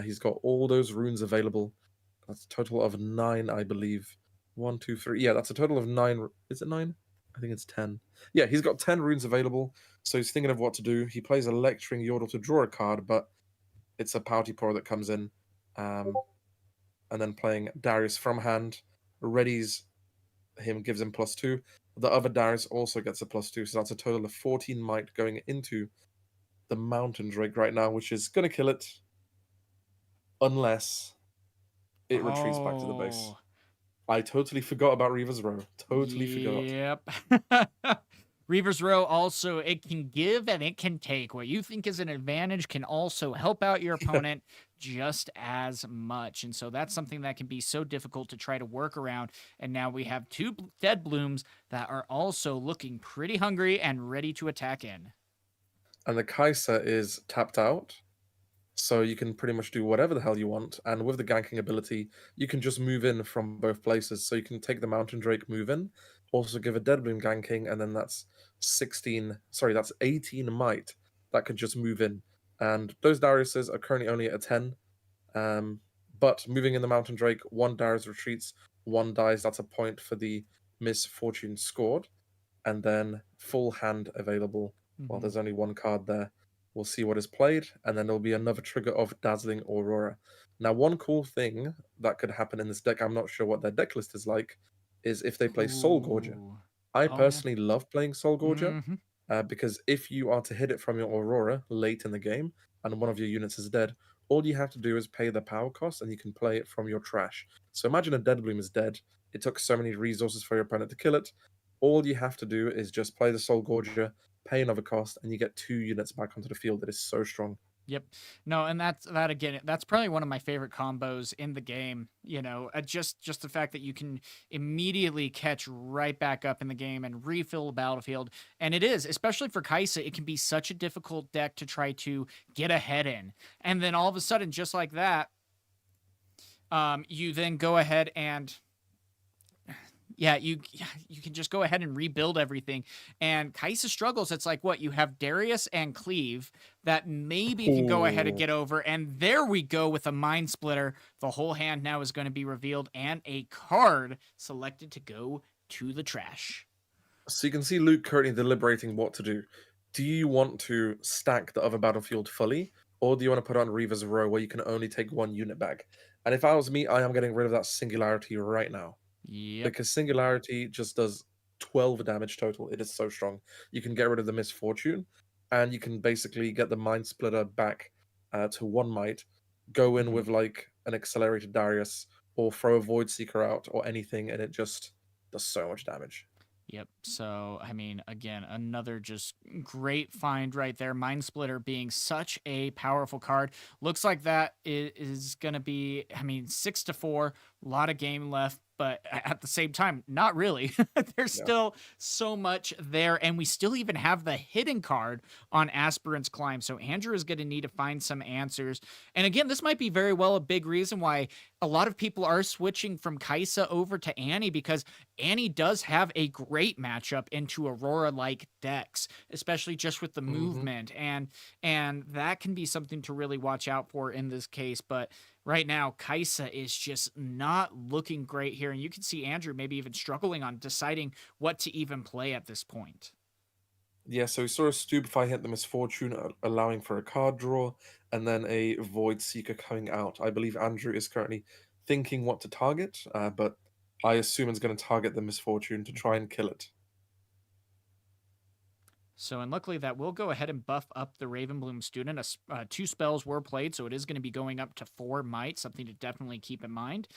He's got all those runes available. That's a total of 9, I believe. 1, 2, 3. Yeah, that's a total of 9. Is it 9? I think it's 10. Yeah, he's got 10 runes available, so he's thinking of what to do. He plays a Lecturing Yordle to draw a card, but it's a Pouty Poro that comes in. And then playing Darius from hand, readies him, gives him +2. The other Darius also gets a +2, so that's a total of 14 might going into the Mountain Drake right now, which is going to kill it unless it retreats back to the base. I totally forgot about Reaver's Row. Totally forgot. Yep. Reaver's Row also, it can give and it can take. What you think is an advantage can also help out your opponent just as much. And so that's something that can be so difficult to try to work around. And now we have 2 dead blooms that are also looking pretty hungry and ready to attack in. And the Kai'Sa is tapped out, so you can pretty much do whatever the hell you want. And with the ganking ability, you can just move in from both places. So you can take the Mountain Drake, move in, also give a Dead Bloom ganking, and then that's 18 might that could just move in. And those Dariuses are currently only at a 10. But moving in the Mountain Drake, 1 Darius retreats, 1 dies. That's a point for the misfortune scored. And then full hand available. Well, there's only 1 card there. We'll see what is played, and then there'll be another trigger of Dazzling Aurora. Now, one cool thing that could happen in this deck, I'm not sure what their deck list is like, is if they play Soul Gorger. I personally love playing Soul Gorger, because if you are to hit it from your Aurora late in the game, and one of your units is dead, all you have to do is pay the power cost, and you can play it from your trash. So imagine a Dead Bloom is dead. It took so many resources for your opponent to kill it. All you have to do is just play the Soul Gorger, pay another cost, and you get 2 units back onto the field. That is so strong. Yep. No, and that again, that's probably one of my favorite combos in the game. Just the fact that you can immediately catch right back up in the game and refill the battlefield. And it is, especially for Kai'Sa, it can be such a difficult deck to try to get ahead in. And then all of a sudden, just like that, you then go ahead and you can just go ahead and rebuild everything. And Kai'Sa struggles. It's like, what, you have Darius and Cleave that maybe can go ahead and get over. And there we go with a Mind Splitter. The whole hand now is going to be revealed and a card selected to go to the trash. So you can see Luke currently deliberating what to do. Do you want to stack the other battlefield fully, or do you want to put on Reaver's Row where you can only take 1 unit back? And if I was me, I am getting rid of that Singularity right now. Yep. Because Singularity just does 12 damage total. It is so strong. You can get rid of the Misfortune, and you can basically get the Mind Splitter back to 1 might, go in with like an Accelerated Darius, or throw a Void Seeker out, or anything, and it just does so much damage. Yep. So, I mean, again, another just great find right there. Mind Splitter being such a powerful card. Looks like that is going to be, 6-4, a lot of game left. But at the same time, not really. There's still so much there. And we still even have the hidden card on Aspirant's Climb. So Andrew is going to need to find some answers. And again, this might be very well a big reason why a lot of people are switching from Kai'Sa over to Annie, because Annie does have a great matchup into Aurora-like decks, especially just with the movement. And that can be something to really watch out for in this case. But right now, Kai'Sa is just not looking great here. And you can see Andrew maybe even struggling on deciding what to even play at this point. Yeah, so we saw a Stupefy hit the Misfortune, allowing for a card draw, and then a Void Seeker coming out. I believe Andrew is currently thinking what to target, but I assume it's going to target the Misfortune to try and kill it. So, and luckily that will go ahead and buff up the Ravenbloom student. 2 spells were played, so it is going to be going up to 4 might, something to definitely keep in mind.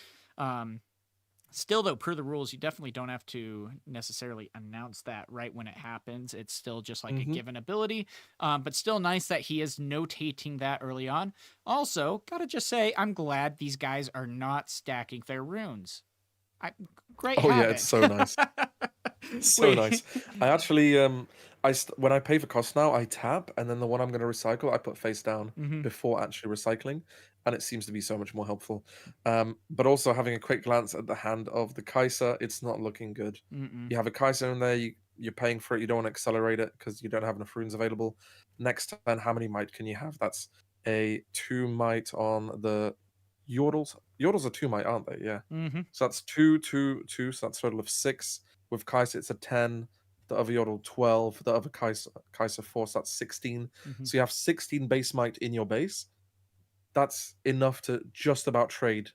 Still, though, per the rules, you definitely don't have to necessarily announce that right when it happens. It's still just like a given ability, but still nice that he is notating that early on. Also, gotta just say, I'm glad these guys are not stacking their runes. Great Oh yeah, it's habit. so nice. So nice. I actually when I pay for cost now, I tap, and then the one I'm going to recycle, I put face down before actually recycling, and it seems to be so much more helpful. But also having a quick glance at the hand of the Kaiser, it's not looking good. You have a Kaiser in there, you're paying for it, you don't want to accelerate it because you don't have enough runes available. Next turn, how many might can you have? That's a 2 might on the Yordles. Yordles are 2 might, aren't they? Yeah. So that's 2, 2, 2. So that's a total of 6. With Kaiser, it's a 10. The other Yordle, 12. The other Kaiser 4, so that's 16. So you have 16 base might in your base. That's enough to just about trade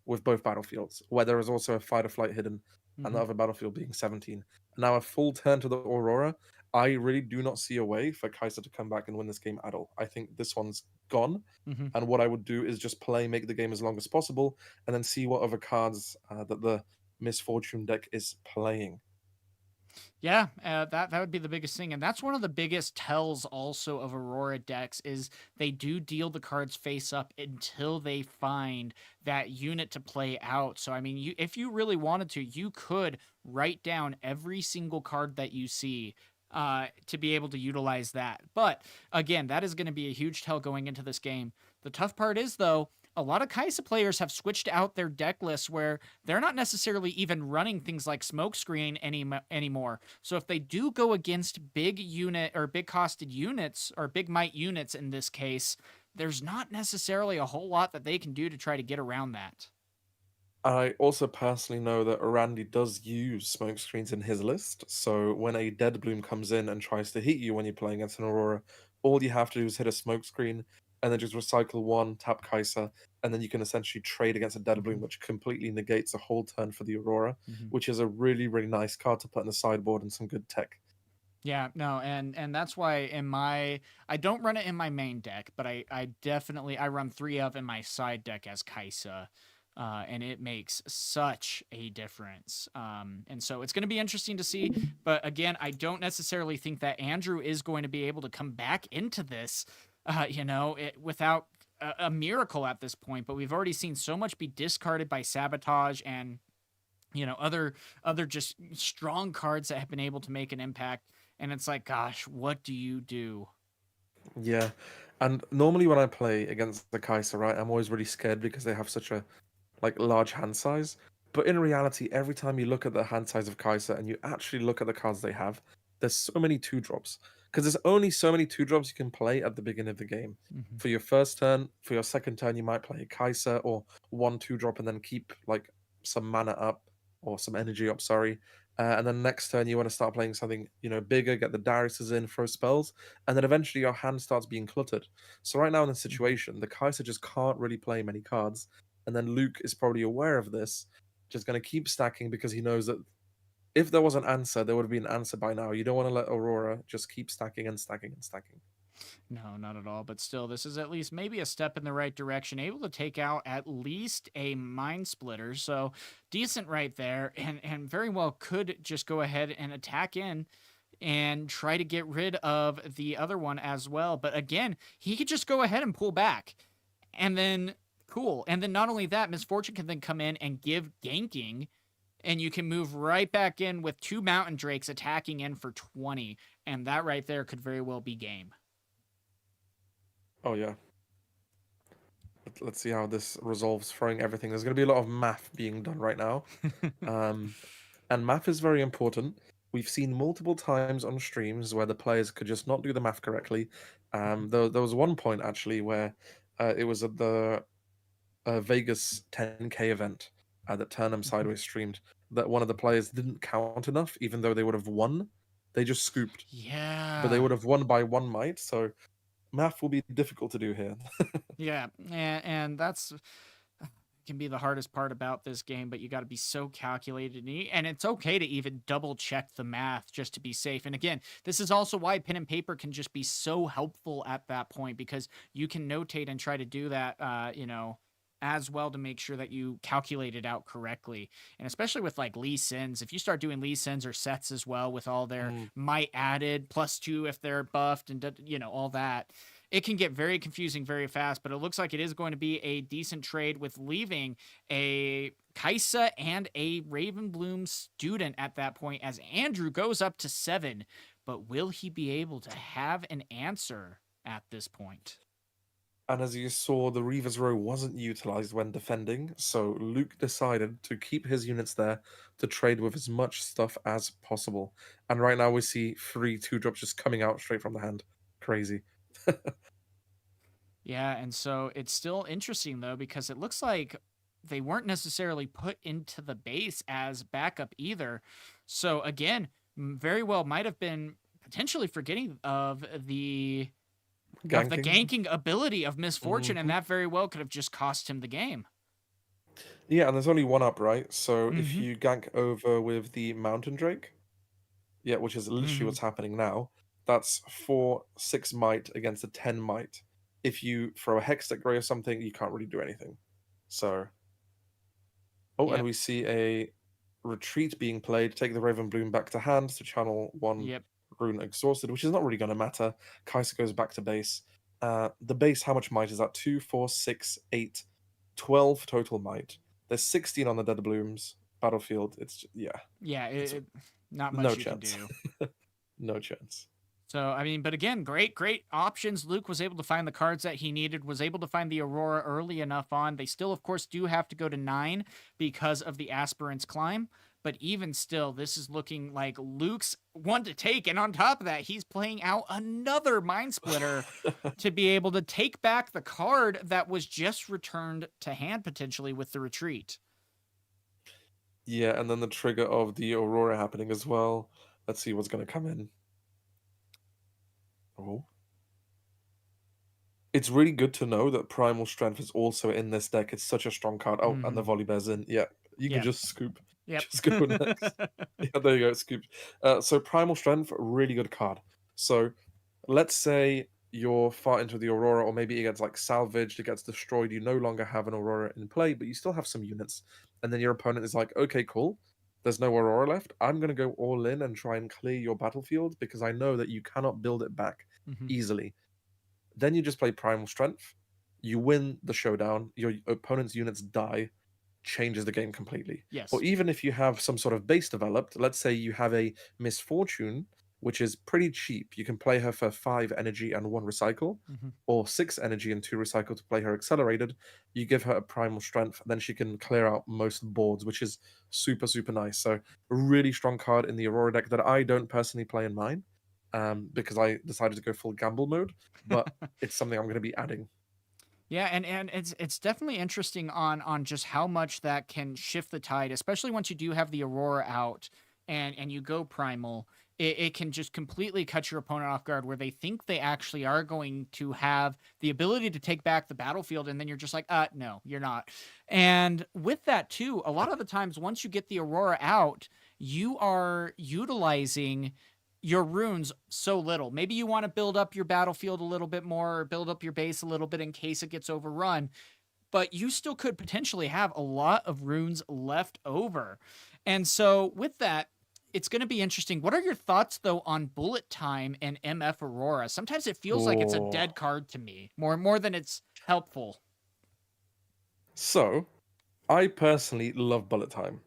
with both battlefields, where there is also a fight or flight hidden, and the other battlefield being 17. Now a full turn to the Aurora. I really do not see a way for Kaiser to come back and win this game at all. I think this one's gone. And what I would do is just make the game as long as possible, and then see what other cards that the Misfortune deck is playing. Yeah, that would be the biggest thing, and that's one of the biggest tells also of Aurora decks is they do deal the cards face up until they find that unit to play out. So I mean, if you really wanted to, you could write down every single card that you see to be able to utilize that. But again, that is going to be a huge tell going into this game. The tough part is though, a lot of Kai'Sa players have switched out their deck lists where they're not necessarily even running things like Smokescreen anymore. So if they do go against big unit or big costed units or big might units in this case, there's not necessarily a whole lot that they can do to try to get around that. I also personally know that Randy does use smoke screens in his list, so when a Dead Bloom comes in and tries to hit you when you're playing against an Aurora, all you have to do is hit a smoke screen and then just recycle 1, tap Kai'Sa, and then you can essentially trade against a Dead Bloom, which completely negates a whole turn for the Aurora, which is a really, really nice card to put in the sideboard and some good tech. Yeah, no, and that's why I don't run it in my main deck, but I definitely I run 3 of in my side deck as Kai'Sa. And it makes such a difference. And so it's going to be interesting to see. But again, I don't necessarily think that Andrew is going to be able to come back into this, without a miracle at this point. But we've already seen so much be discarded by sabotage and other just strong cards that have been able to make an impact. And it's like, gosh, what do you do? Yeah, and normally when I play against the Kai'Sa, right, I'm always really scared because they have such a large hand size. But in reality, every time you look at the hand size of Kai'Sa and you actually look at the cards they have, there's so many 2-drops. Because there's only so many 2-drops you can play at the beginning of the game. For your first turn, for your second turn, you might play a Kai'Sa or 1 2-drop and then keep some mana up or some energy up, sorry. And then next turn you want to start playing something, bigger, get the Dariuses in, throw spells, and then eventually your hand starts being cluttered. So right now in this situation, the Kai'Sa just can't really play many cards. And then Luke is probably aware of this, just going to keep stacking because he knows that if there was an answer, there would have been an answer by now. You don't want to let Aurora just keep stacking and stacking and stacking. No, not at all. But still, this is at least maybe a step in the right direction, able to take out at least a Mind Splitter. So decent right there, and very well could just go ahead and attack in and try to get rid of the other one as well. But again, he could just go ahead and pull back. And then, cool. And then not only that, Misfortune can then come in and give ganking, and you can move right back in with 2 Mountain Drakes attacking in for 20. And that right there could very well be game. Oh, yeah. Let's see how this resolves, throwing everything. There's going to be a lot of math being done right now. And math is very important. We've seen multiple times on streams where the players could just not do the math correctly. There was one point, actually, where it was at the Vegas 10K event that Turnham Sideways streamed, that one of the players didn't count enough, even though they would have won. They just scooped, but they Yeah. would have won by 1 might. So math will be difficult to do here. Yeah, and that's can be the hardest part about this game, but you got to be so calculated. And it's okay to even double check the math just to be safe. And again, this is also why pen and paper can just be so helpful at that point, because you can notate and try to do that, as well, to make sure that you calculate it out correctly. And especially with like Lee Sins, if you start doing Lee Sins or sets as well with all their Mm. might added +2 if they're buffed and, all that, it can get very confusing very fast. But it looks like it is going to be a decent trade with leaving a Kaisa and a Ravenbloom student at that point, as Andrew goes up to 7. But will he be able to have an answer at this point? And as you saw, the Reaver's Row wasn't utilized when defending, so Luke decided to keep his units there to trade with as much stuff as possible. And right now we see 3 2-drops just coming out straight from the hand. Crazy. Yeah, and so it's still interesting though, because it looks like they weren't necessarily put into the base as backup either. So again, very well might have been potentially forgetting of the Ganking. ganking ability of Misfortune, and Hmm. that very well could have just cost him the game. Yeah, and there's only one up, right? So if Mm-hmm. you gank over with the Mountain Drake, yeah, which is literally Mm-hmm. what's happening now, that's 4 6 might against a 10 might. If you throw a Hextech Ray or something, you can't really do anything. So, oh, and Yep. we see a retreat being played. Take the Raven Bloom back to hand to channel 1 Yep. rune exhausted, which is not really going to matter. Kaisa goes back to base. The base, how much might is that? 2, 4, 6, 8, 12 total might. There's 16 on the Dead Blooms battlefield. Yeah, Yeah. it's Not no much you can chance. do. No chance. So, I mean, but again, great options. Luke was able to find the cards that he needed, was able to find the Aurora early enough on. They still, of course, do have to go to 9 because of the Aspirant's Climb. But even still, this is looking like Luke's one to take. And on top of that, he's playing out another Mind Splitter to be able to take back the card that was just returned to hand potentially with the retreat. Yeah, and then the trigger of the Aurora happening as well. Let's see what's going to come in. Oh. It's really good to know that Primal Strength is also in this deck. It's such a strong card. Oh, and the Mm-hmm. Volley Bear's in. Yeah, you can Yep. just scoop. Yep. Just go next. Yeah, there you go, scoop. So Primal Strength, really good card. So let's say you're far into the Aurora, or maybe it gets like salvaged, it gets destroyed. You no longer have an Aurora in play, but you still have some units. And then your opponent is like, okay, cool. There's no Aurora left. I'm going to go all in and try and clear your battlefield because I know that you cannot build it back Mm-hmm. easily. Then you just play Primal Strength. You win the showdown. Your opponent's units die, changes the game completely. Or Yes. even if you have some sort of base developed, let's say you have a Misfortune, which is pretty cheap. You can play her for 5 energy and 1 recycle, Mm-hmm. or 6 energy and 2 recycle to play her accelerated. You give her a Primal Strength, then she can clear out most boards, which is super, super nice. So, a really strong card in the Aurora deck that I don't personally play in mine, because I decided to go full gamble mode, but it's something I'm going to be adding. Yeah, and it's definitely interesting on just how much that can shift the tide, especially once you do have the Aurora out and you go primal. It can just completely cut your opponent off guard, where they think they actually are going to have the ability to take back the battlefield, and then you're just like, no, you're not. And with that too, a lot of the times once you get the Aurora out, you are utilizing your runes so little. Maybe you want to build up your battlefield a little bit more, or build up your base a little bit in case it gets overrun, but you still could potentially have a lot of runes left over. And so with that, it's going to be interesting. What are your thoughts though on Bullet Time and MF Aurora? Sometimes it feels like it's a Oh. dead card to me, more than it's helpful. So, I personally love Bullet Time,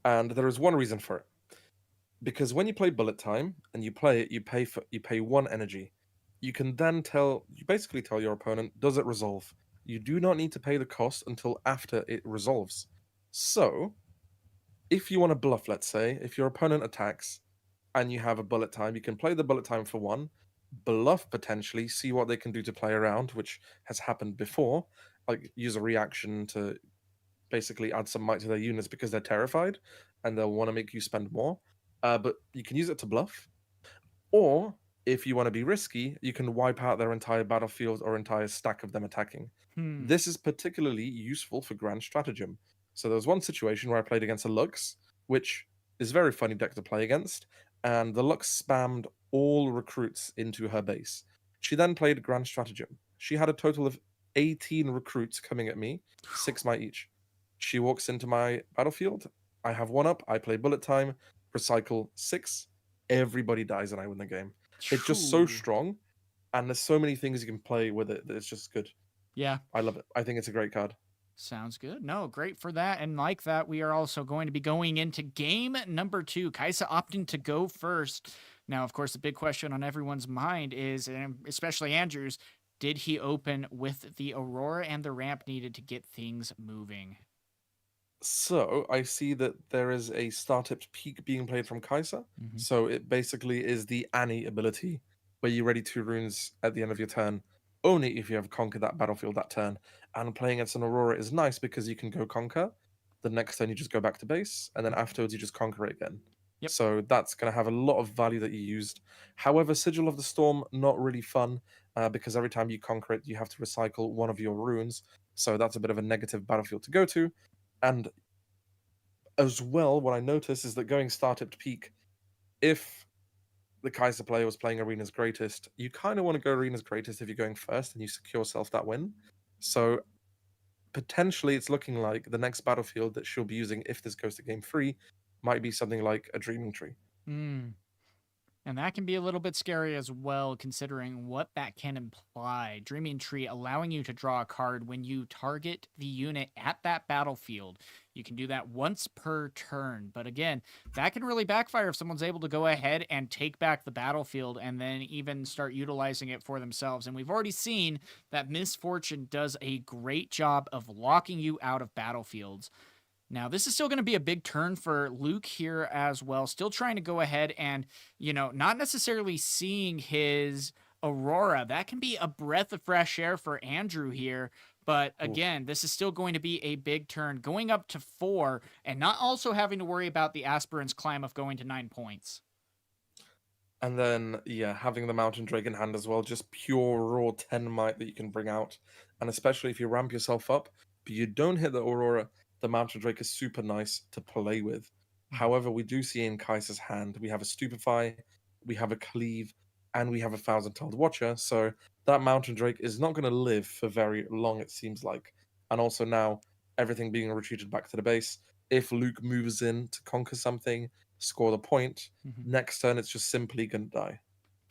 and there is one reason for it. Because when you play Bullet Time and you play it, you pay 1 energy. You can then you basically tell your opponent, does it resolve? You do not need to pay the cost until after it resolves. So, if you want to bluff, let's say, if your opponent attacks and you have a Bullet Time, you can play the Bullet Time for 1, bluff potentially, see what they can do to play around, which has happened before, like use a reaction to basically add some might to their units because they're terrified and they'll want to make you spend more. But you can use it to bluff. Or if you want to be risky, you can wipe out their entire battlefield or entire stack of them attacking. Hmm. This is particularly useful for grand stratagem. So there was one situation where I played against a Lux, which is a very funny deck to play against, and the Lux spammed all recruits into her base. She then played grand stratagem. She had a total of 18 recruits coming at me, 6 my each. She walks into my battlefield. I have one up. I play bullet time, recycle 6. Everybody dies and I win the game. It's just so True. strong, and there's so many things you can play with it that it's just good. Yeah. I love it. I think it's a great card. Sounds good. No, great for that. And like that, we are also going to be going into game number 2. Kaisa opting to go first. Now, of course, the big question on everyone's mind is, and especially Andrew's, did he open with the Aurora and the ramp needed to get things moving? So I see that there is a Star-tipped Peak being played from Kai'Sa. Mm-hmm. So it basically is the Annie ability, where you ready 2 runes at the end of your turn, only if you have conquered that battlefield that turn. And playing against an Aurora is nice because you can go conquer. The next turn you just go back to base, and then afterwards you just conquer it again. Yep. So that's going to have a lot of value that you used. However, Sigil of the Storm, not really fun, because every time you conquer it, you have to recycle one of your runes. So that's a bit of a negative battlefield to go to. And as well, what I noticed is that going Star-tipped Peak, if the Kaiser player was playing Arena's Greatest, you kind of want to go Arena's Greatest if you're going first and you secure yourself that win. So potentially it's looking like the next battlefield that she'll be using if this goes to game 3 might be something like a Dreaming Tree. Mm. And that can be a little bit scary as well, considering what that can imply. Dreaming Tree allowing you to draw a card when you target the unit at that battlefield. You can do that once per turn. But again, that can really backfire if someone's able to go ahead and take back the battlefield and then even start utilizing it for themselves. And we've already seen that Miss Fortune does a great job of locking you out of battlefields. Now, this is still going to be a big turn for Luke here as well. Still trying to go ahead and, not necessarily seeing his Aurora. That can be a breath of fresh air for Andrew here. But Oof. again, this is still going to be a big turn. Going up to 4 and not also having to worry about the aspirant's climb of going to 9 points. And then, yeah, having the Mountain Drake in hand as well, just pure raw 10 might that you can bring out. And especially if you ramp yourself up, but you don't hit the Aurora, the Mountain Drake is super nice to play with. However, we do see in Kaiser's hand, we have a Stupefy, we have a Cleave, and we have a Thousand-Tailed Watcher. So that Mountain Drake is not going to live for very long, it seems like. And also now, everything being retreated back to the base. If Luke moves in to conquer something, score the point, next turn it's just simply going to die.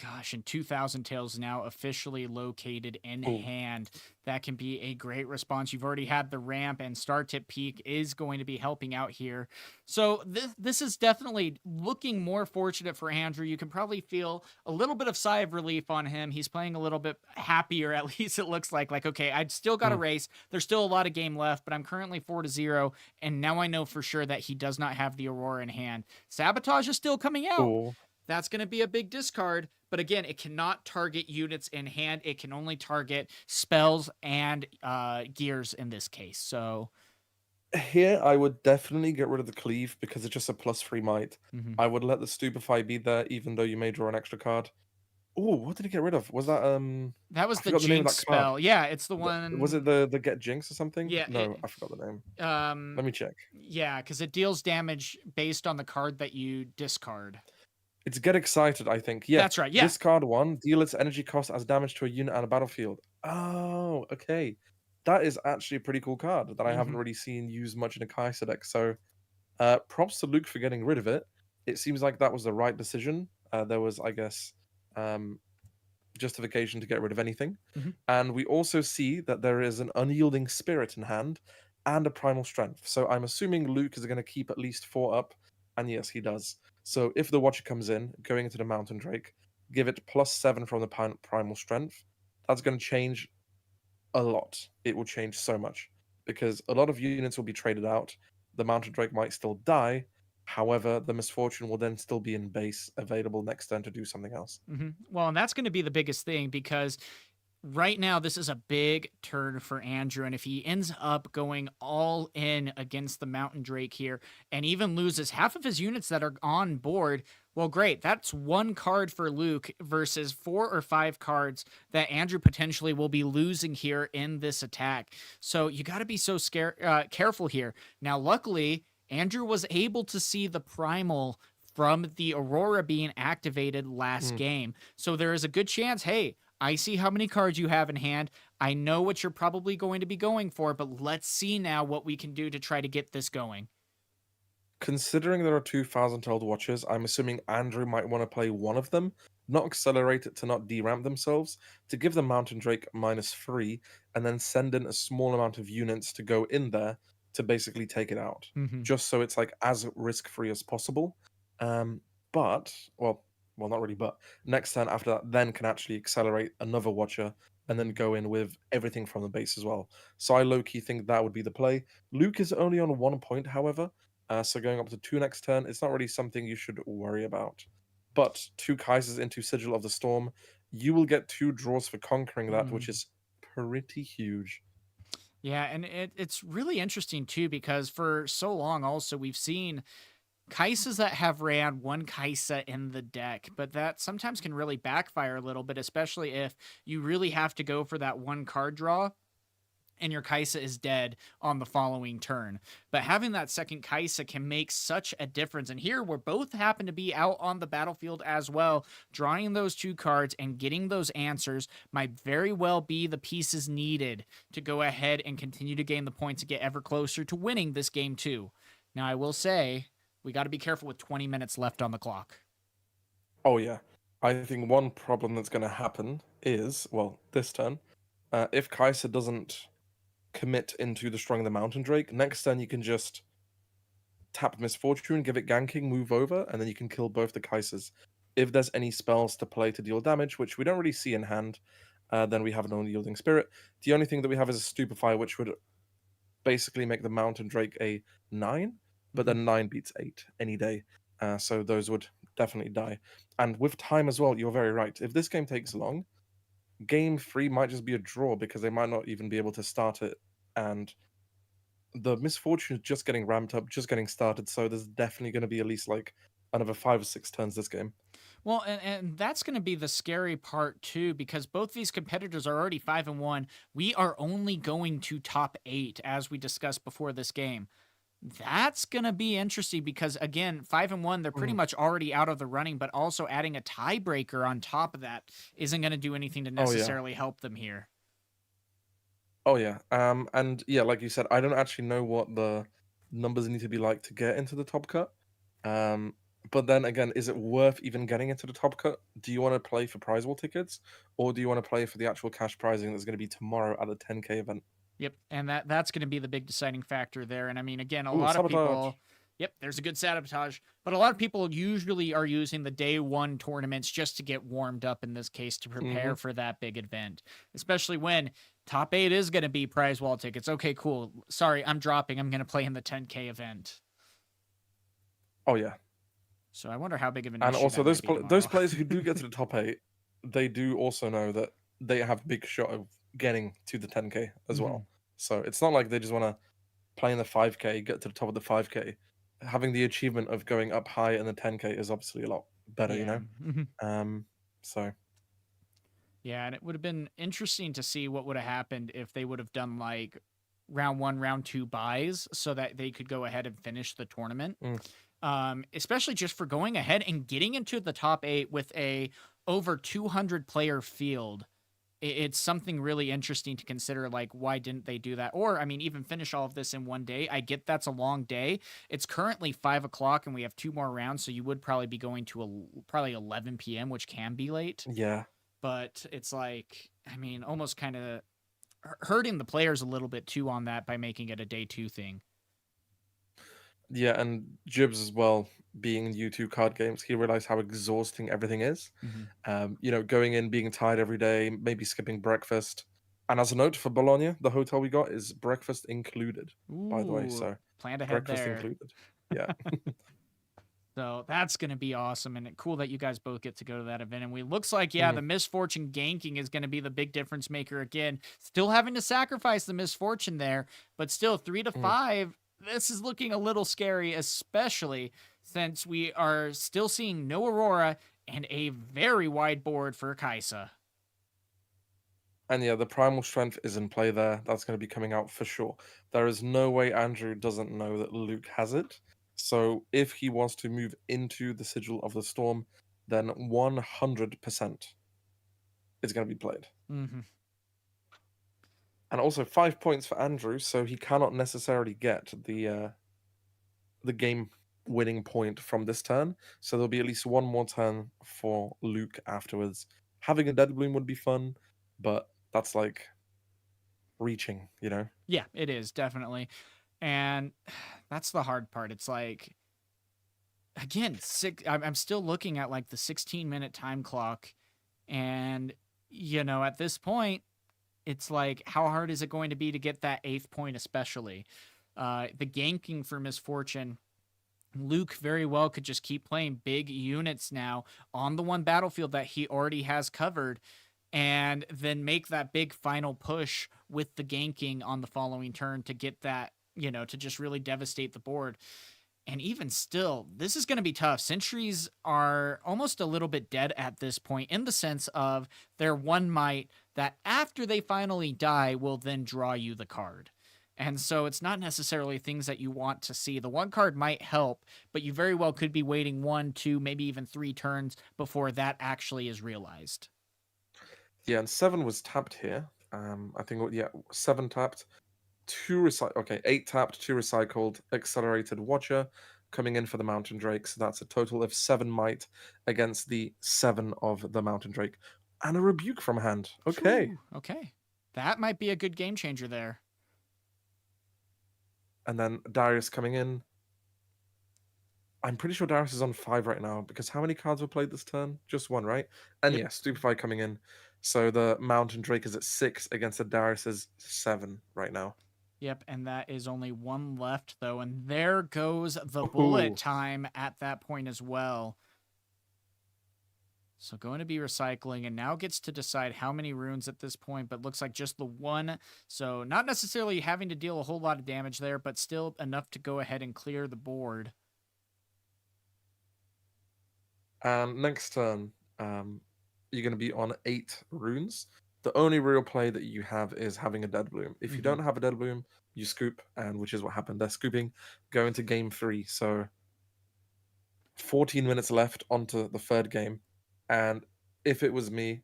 Gosh, and 2,000 Tails now officially located in Ooh. hand. That can be a great response. You've already had the ramp, and Star Tip Peak is going to be helping out here. So this is definitely looking more fortunate for Andrew. You can probably feel a little bit of sigh of relief on him. He's playing a little bit happier, at least it looks like. Like, okay, I'd still got a race. There's still a lot of game left, but I'm currently 4-0, and now I know for sure that he does not have the Aurora in hand. Sabotage is still coming out. Ooh. That's going to be a big discard. But again, it cannot target units in hand. It can only target spells and gears in this case. So here, I would definitely get rid of the Cleave because it's just a +3 might. I would let the Stupefy be there, even though you may draw an extra card. Oh, what did he get rid of? Was that that was I the forgot the name of Jinx that card. spell. Yeah, it's the one. Was it the Get Jinx or something? Yeah. No, I forgot the name. Let me check. Yeah, because it deals damage based on the card that you discard. It's Get Excited, I think. Yeah, That's right. Yeah. Discard 1, deal its energy cost as damage to a unit on a battlefield. Oh, okay. That is actually a pretty cool card that I haven't really seen used much in a Kai'Sa deck. So, props to Luke for getting rid of it. It seems like that was the right decision. There was, I guess, justification to get rid of anything. And we also see that there is an Unyielding Spirit in hand and a Primal Strength. So I'm assuming Luke is going to keep at least 4 up. And yes, he does. So if the Watcher comes in, going into the Mountain Drake, give it +7 from the Primal Strength. That's going to change a lot. It will change so much. Because a lot of units will be traded out. The Mountain Drake might still die. However, the Misfortune will then still be in base, available next turn to do something else. Well, and that's going to be the biggest thing because right now this is a big turn for Andrew, and if he ends up going all in against the Mountain Drake here and even loses half of his units that are on board, well, great. That's one card for Luke versus 4 or 5 cards that Andrew potentially will be losing here in this attack. So you got to be so careful here. Now, luckily, Andrew was able to see the primal from the Aurora being activated last game. So there is a good chance, hey, I see how many cards you have in hand. I know what you're probably going to be going for, but let's see now what we can do to try to get this going. Considering there are 2,000-year-old watchers, I'm assuming Andrew might want to play one of them, not accelerate it to not deramp themselves, to give the Mountain Drake -3, and then send in a small amount of units to go in there to basically take it out. Just so it's like as risk-free as possible. But, well, not really, but next turn after that, then can actually accelerate another watcher and then go in with everything from the base as well. So I low-key think that would be the play. Luke is only on 1 point, however. So going up to 2 next turn, it's not really something you should worry about. But 2 Kaisers into Sigil of the Storm, you will get 2 draws for conquering that, which is pretty huge. Yeah, and it's really interesting too because for so long also we've seen Kaisas that have ran one Kaisa in the deck, but that sometimes can really backfire a little bit, especially if you really have to go for that one card draw and your Kaisa is dead on the following turn. But having that second Kaisa can make such a difference. And here we're both happen to be out on the battlefield as well, drawing those 2 cards and getting those answers might very well be the pieces needed to go ahead and continue to gain the points to get ever closer to winning this game too. Now I will say, we got to be careful with 20 minutes left on the clock. Oh yeah. I think one problem that's going to happen is, well, this turn, if Kaisa doesn't commit into destroying the Mountain Drake, next turn you can just tap Misfortune, give it ganking, move over, and then you can kill both the Kaisers. If there's any spells to play to deal damage, which we don't really see in hand, then we have an unyielding spirit. The only thing that we have is a Stupefy, which would basically make the Mountain Drake a 9, but then 9 beats 8 any day. So those would definitely die. And with time as well, you're very right. If this game takes long, game 3 might just be a draw because they might not even be able to start it. And the Misfortune is just getting ramped up, just getting started. So there's definitely going to be at least like another 5 or 6 turns this game. Well, and that's going to be the scary part too, because both these competitors are already 5-1. We are only going to top 8, as we discussed before this game. That's going to be interesting because, again, 5-1, they're pretty much already out of the running, but also adding a tiebreaker on top of that isn't going to do anything to necessarily help them here. Oh yeah. And yeah, like you said, I don't actually know what the numbers need to be like to get into the top cut. But then again, is it worth even getting into the top cut? Do you want to play for prize wall tickets, or do you want to play for the actual cash prizing that's going to be tomorrow at the 10K event? Yep, and that's going to be the big deciding factor there. And I mean, again, a Ooh, lot of sabotage. people. Yep, there's a good sabotage, but a lot of people usually are using the day 1 tournaments just to get warmed up. In this case, to prepare for that big event, especially when top 8 is going to be prize wall tickets. Okay, cool. Sorry, I'm dropping. I'm going to play in the 10K event. Oh yeah. So I wonder how big of an And issue also that might be those tomorrow. players who do get to the top 8, they do also know that they have a big shot of getting to the 10K as well. So it's not like they just want to play in the 5K, get to the top of the 5K. Having the achievement of going up high in the 10K is obviously a lot better, you know? So Yeah, and it would have been interesting to see what would have happened if they would have done like round 1, round 2 buys so that they could go ahead and finish the tournament. Especially just for going ahead and getting into the top 8 with a over 200 player field. It's something really interesting to consider, like, why didn't they do that? Or, I mean, even finish all of this in one day. I get that's a long day. It's currently 5 o'clock and we have 2 more rounds, so you would probably be going to probably 11 p.m., which can be late. yeah. But it's like, I mean, almost kind of hurting the players a little bit too on that by making it a day 2 thing. Yeah, and Jibs as well, being in U2 card games, he realized how exhausting everything is. You know, going in, being tired every day, maybe skipping breakfast. And as a note for Bologna, the hotel we got is breakfast included, by the way. Ooh, So planned ahead breakfast there. included. Yeah. So that's going to be awesome and cool that you guys both get to go to that event. And we looks like, yeah, Mhm. the misfortune ganking is going to be the big difference maker again. Still having to sacrifice the misfortune there, but still 3 to 5. This is looking a little scary, especially since we are still seeing no Aurora and a very wide board for Kaisa. And yeah, the primal strength is in play there. That's going to be coming out for sure. There is no way Andrew doesn't know that Luke has it. So if he wants to move into the Sigil of the Storm, then 100% is going to be played. Hmm. And also 5 points for Andrew, so he cannot necessarily get the game winning point from this turn. So there'll be at least one more turn for Luke afterwards. Having a Dead Bloom would be fun, but that's like reaching, you know? Yeah, it is definitely. And that's the hard part. It's like, again, I'm still looking at like the 16-minute time clock. And, at this point, it's like, how hard is it going to be to get that 8th point, especially? The ganking for Misfortune. Luke very well could just keep playing big units now on the one battlefield that he already has covered and then make that big final push with the ganking on the following turn to get that, to just really devastate the board. And even still, this is going to be tough. Sentries are almost a little bit dead at this point in the sense of their one might that after they finally die will then draw you the card. And so it's not necessarily things that you want to see. The one card might help, but you very well could be waiting 1, 2, maybe even 3 turns before that actually is realized. Yeah, and 7 was tapped here. I think, yeah, 7 tapped, 2 recycled. Okay, 8 tapped, 2 recycled, accelerated Watcher coming in for the Mountain Drake. So that's a total of 7 might against the 7 of the Mountain Drake. And a rebuke from hand. Okay. Phew, okay. That might be a good game changer there. And then Darius coming in. I'm pretty sure Darius is on 5 right now because how many cards were played this turn? Just 1, right? And Yep. yeah, Stupefy coming in. So the Mountain Drake is at 6 against the Darius's 7 right now. Yep, and that is only 1 left though, and there goes the bullet Ooh. time at that point as well. So going to be recycling and now gets to decide how many runes at this point, but looks like just the 1. So not necessarily having to deal a whole lot of damage there, but still enough to go ahead and clear the board. And next turn, you're going to be on 8 runes. The only real play that you have is having a Dead Bloom. If you don't have a Dead Bloom, you scoop, and which is what happened. They're scooping, go into game 3. So 14 minutes left onto the third game. And if it was me,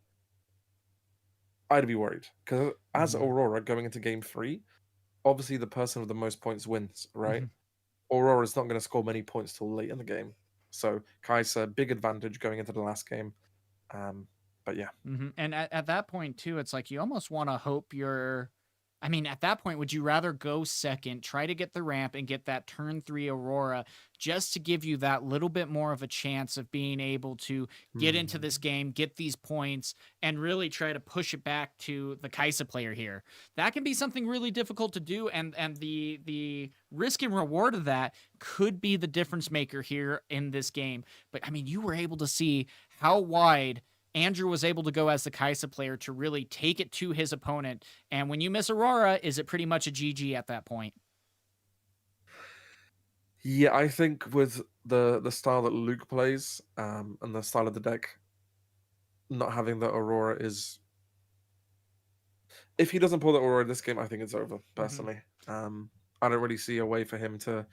I'd be worried. Because as Aurora going into game 3, obviously the person with the most points wins, right? Aurora's not going to score many points till late in the game. So Kai'Sa, big advantage going into the last game. But yeah. And at that point, too, it's like you almost want to hope you're. I mean, at that point, would you rather go second, try to get the ramp and get that turn 3 Aurora just to give you that little bit more of a chance of being able to get into this game, get these points, and really try to push it back to the Kaisa player here? That can be something really difficult to do, and the risk and reward of that could be the difference maker here in this game. But I mean, you were able to see how wide Andrew was able to go as the Kaisa player to really take it to his opponent. And when you miss Aurora, is it pretty much a GG at that point? Yeah, I think with the style that Luke plays, and the style of the deck, not having the Aurora is. If he doesn't pull the Aurora this game, I think it's over, personally. I don't really see a way for him to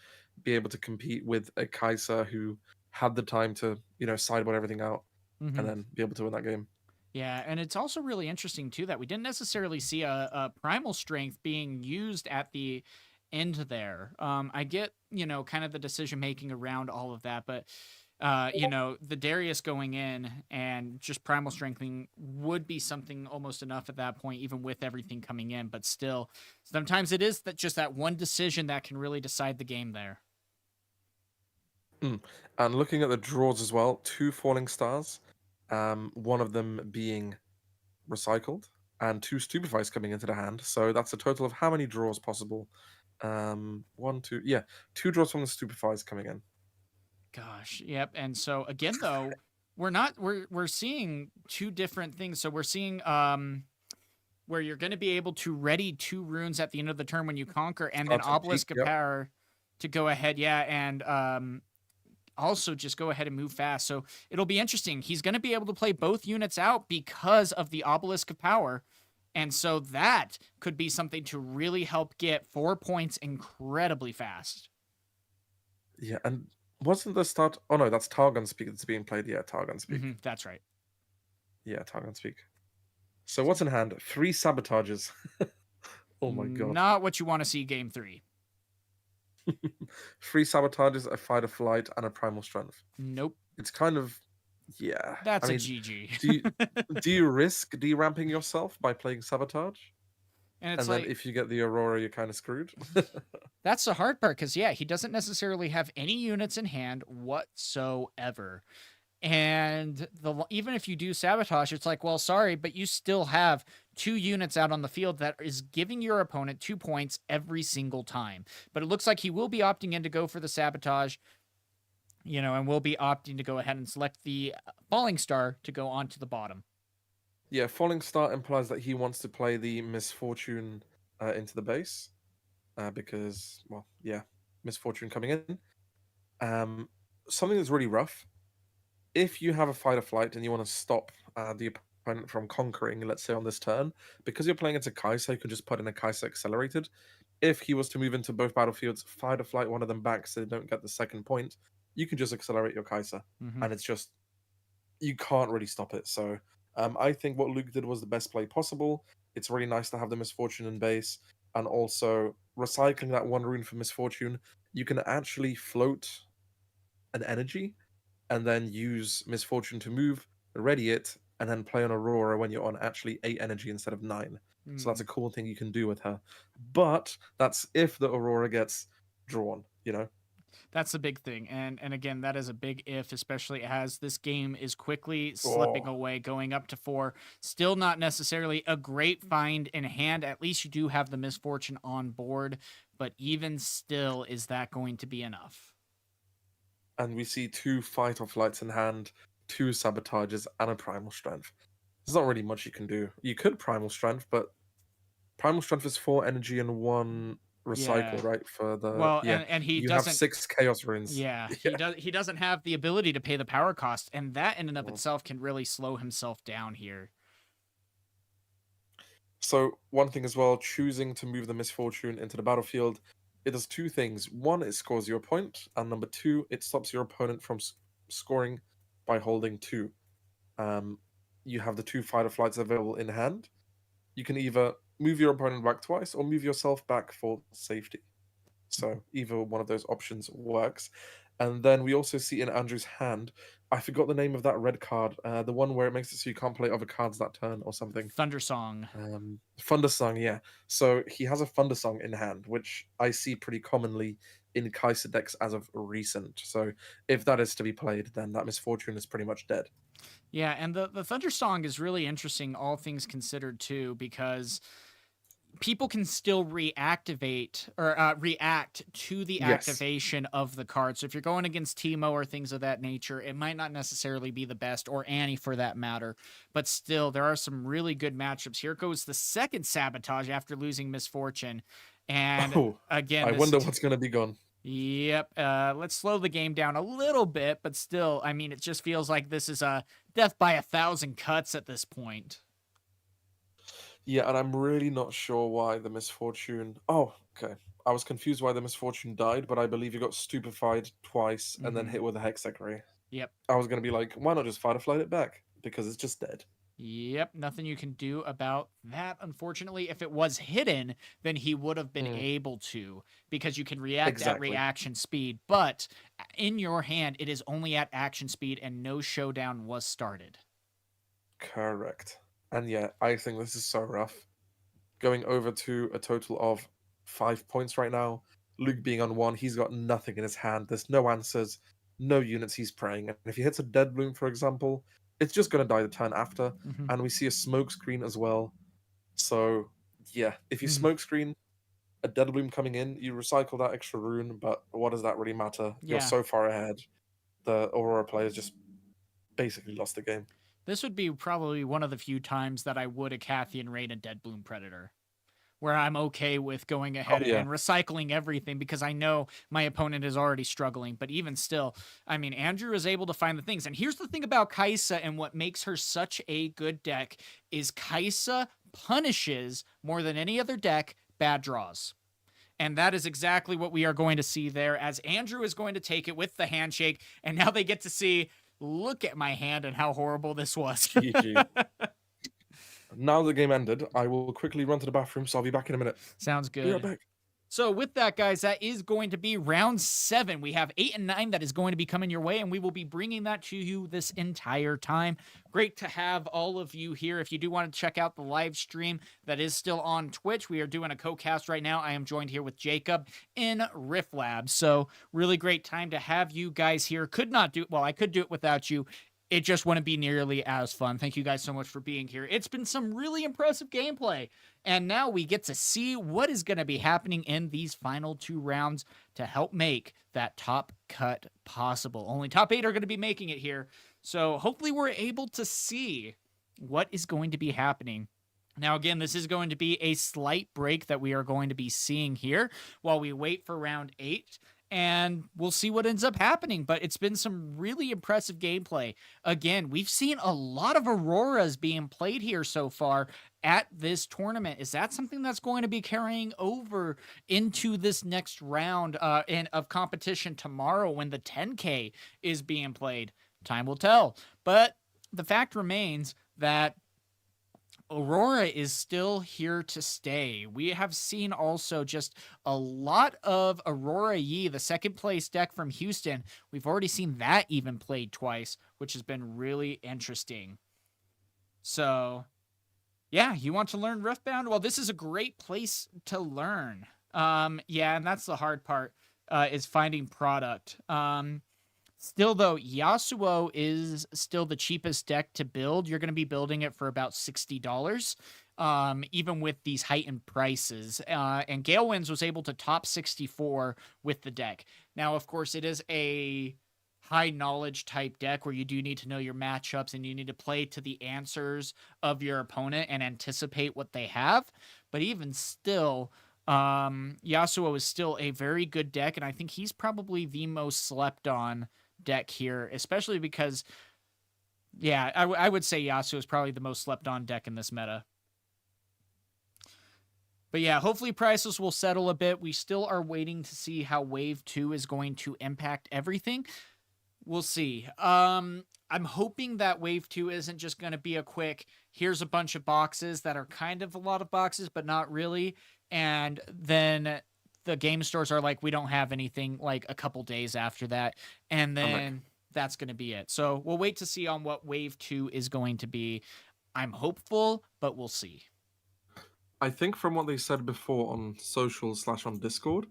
be able to compete with a Kai'Sa who had the time to, sideboard everything out and then be able to win that game. Yeah, and it's also really interesting too that we didn't necessarily see a primal strength being used at the end there. I get, kind of the decision making around all of that, but the Darius going in and just primal strengthening would be something almost enough at that point, even with everything coming in. But still, sometimes it is that just that one decision that can really decide the game there. And looking at the draws as well, 2 falling stars, one of them being recycled, and 2 stupefies coming into the hand. So that's a total of how many draws possible? 1, 2, yeah, 2 draws from the stupefies coming in. Gosh, yep. And so again, though, we're seeing two different things. So we're seeing where you're going to be able to ready 2 runes at the end of the turn when you conquer, and then Start to peak. Obelisk of Yep. Power to go ahead, yeah, and also just go ahead and move fast. So it'll be interesting. He's going to be able to play both units out because of the Obelisk of Power. And so that could be something to really help get 4 points incredibly fast. Yeah, and wasn't the start? Oh no, that's Targon Speak that's being played. Yeah, Targon Speak. That's right. Yeah, Targon Speak. So what's in hand? 3 sabotages. Oh my god. Not what you want to see game 3. 3 sabotages, a fight or flight, and a primal strength. Nope. It's kind of, yeah. That's I a mean, GG. do you risk deramping yourself by playing sabotage? And it's And then like, if you get the Aurora, you're kind of screwed. that's the hard part because, yeah, he doesn't necessarily have any units in hand whatsoever. And even if you do sabotage, it's like, well, sorry, but you still have 2 units out on the field that is giving your opponent 2 points every single time. But it looks like he will be opting in to go for the sabotage, and will be opting to go ahead and select the falling star to go onto the bottom. Yeah, Falling Star implies that he wants to play the Misfortune into the base. Because, well, yeah, Misfortune coming in. Something that's really rough. If you have a fight or flight and you want to stop the opponent from conquering, let's say on this turn, because you're playing into Kai'Sa, you can just put in a Kai'Sa accelerated. If he was to move into both battlefields, fight or flight one of them back so they don't get the second point, you can just accelerate your Kai'Sa. And it's just, you can't really stop it. So I think what Luke did was the best play possible. It's really nice to have the Misfortune in base, and also recycling that 1 rune for Misfortune, you can actually float an energy and then use Misfortune to move, ready it, and then play on Aurora when you're on actually 8 energy instead of 9. So that's a cool thing you can do with her. But that's if the Aurora gets drawn. That's the big thing. And again, that is a big if, especially as this game is quickly slipping Oh. away, going up to 4. Still not necessarily a great find in hand. At least you do have the Misfortune on board. But even still, is that going to be enough? And we see 2 fight or flights in hand, 2 sabotages, and a primal strength. There's not really much you can do. You could primal strength, but primal strength is 4 energy and 1 recycle, Yeah. right? For the Well, and he you have doesn't. 6 chaos runes. Yeah, Yeah. he doesn't have the ability to pay the power cost, and that in and of Mm. itself can really slow himself down here. So one thing as well, choosing to move the Misfortune into the battlefield, it does 2 things. One, it scores your point, and number 2, it stops your opponent from scoring by holding 2. You have the 2 fight or flights available in hand. You can either move your opponent back twice or move yourself back for safety. So either one of those options works. And then we also see in Andrew's hand, I forgot the name of that red card, the one where it makes it so you can't play other cards that turn or something. Thundersong. Thundersong, yeah. So he has a Thundersong in hand, which I see pretty commonly in Kai'Sa decks as of recent. So if that is to be played, then that Misfortune is pretty much dead. Yeah, and the Thundersong is really interesting, all things considered, too, because people can still reactivate or react to the Yes. activation of the card. So if you're going against Teemo or things of that nature, it might not necessarily be the best, or Annie for that matter. But still, there are some really good matchups. Here goes the second sabotage after losing Misfortune. And again, I wonder what's going to be gone. Yep. Let's slow the game down a little bit, but still, I mean, it just feels like this is a death by 1,000 cuts at this point. Yeah, and I'm really not sure why the Misfortune. Oh, okay. I was confused why the Misfortune died, but I believe he got stupefied twice and then hit with a Hexecrary. Yep. I was going to be like, why not just fight or flight it back? Because it's just dead. Yep, nothing you can do about that. Unfortunately, if it was hidden, then he would have been able to, because you can react at reaction speed. But in your hand, it is only at action speed, and no showdown was started. Correct. And yeah, I think this is so rough. Going over to a total of 5 points right now. Luke being on 1, he's got nothing in his hand. There's no answers, no units he's praying. And if he hits a Dead Bloom, for example, it's just going to die the turn after. And we see a smoke screen as well. So yeah, if you smoke screen a Dead Bloom coming in, you recycle that extra rune, but what does that really matter? Yeah. You're so far ahead. the Aurora players just basically lost the game. This would be probably one of the few times that I would a Cathian Rain a Dead Bloom Predator, where I'm okay with going Oh ahead yeah, and recycling everything because I know my opponent is already struggling. But even still, I mean, Andrew is able to find the things. And here's the thing about Kai'Sa and what makes her such a good deck is Kai'Sa punishes more than any other deck bad draws. And that is exactly what we are going to see there, as Andrew is going to take it with the handshake. And now they get to see, look at my hand and how horrible this was. GG. Now the game ended, I will quickly run to the bathroom, so I'll be back in a minute. Sounds Be right good. back. So with that, guys, that is going to be round 7. We have 8 and 9 that is going to be coming your way, and we will be bringing that to you this entire time. Great to have all of you here. If you do want to check out the live stream that is still on Twitch, we are doing a co-cast right now. I am joined here with Jacob in Rift Lab. So really great time to have you guys here. I could do it without you. It just wouldn't be nearly as fun. Thank you guys so much for being here. It's been some really impressive gameplay. And now we get to see what is going to be happening in these final 2 rounds to help make that top cut possible. Only top 8 are going to be making it here. So hopefully we're able to see what is going to be happening. Now, again, this is going to be a slight break that we are going to be seeing here while we wait for round 8. And we'll see what ends up happening. But it's been some really impressive gameplay. Again, we've seen a lot of Auroras being played here so far at this tournament. Is that something that's going to be carrying over into this next round of competition tomorrow when the 10K is being played? Time will tell. But the fact remains that Aurora is still here to stay. We have seen also just a lot of Aurora Yi, the second place deck from Houston. We've already seen that even played twice, which has been really interesting. So, yeah, you want to learn Riftbound? Well, this is a great place to learn. Yeah, and that's the hard part, is finding product. Still, though, Yasuo is still the cheapest deck to build. You're going to be building it for about $60, even with these heightened prices. And Gale Winds was able to top 64 with the deck. Now, of course, it is a high knowledge type deck where you do need to know your matchups and you need to play to the answers of your opponent and anticipate what they have. But even still, Yasuo is still a very good deck, and I think he's probably the most slept on deck here, especially because, yeah, I would say Yasuo is probably the most slept on deck in this meta. But yeah, hopefully prices will settle a bit. We still are waiting to see how Wave 2 is going to impact everything. We'll see. I'm hoping that Wave 2 isn't just going to be a quick, here's a bunch of boxes that are kind of a lot of boxes, but not really. And then the game stores are like, we don't have anything, like a couple days after that. And then that's going to be it. So we'll wait to see on what Wave 2 is going to be. I'm hopeful, but we'll see. I think from what they said before on social / on Discord,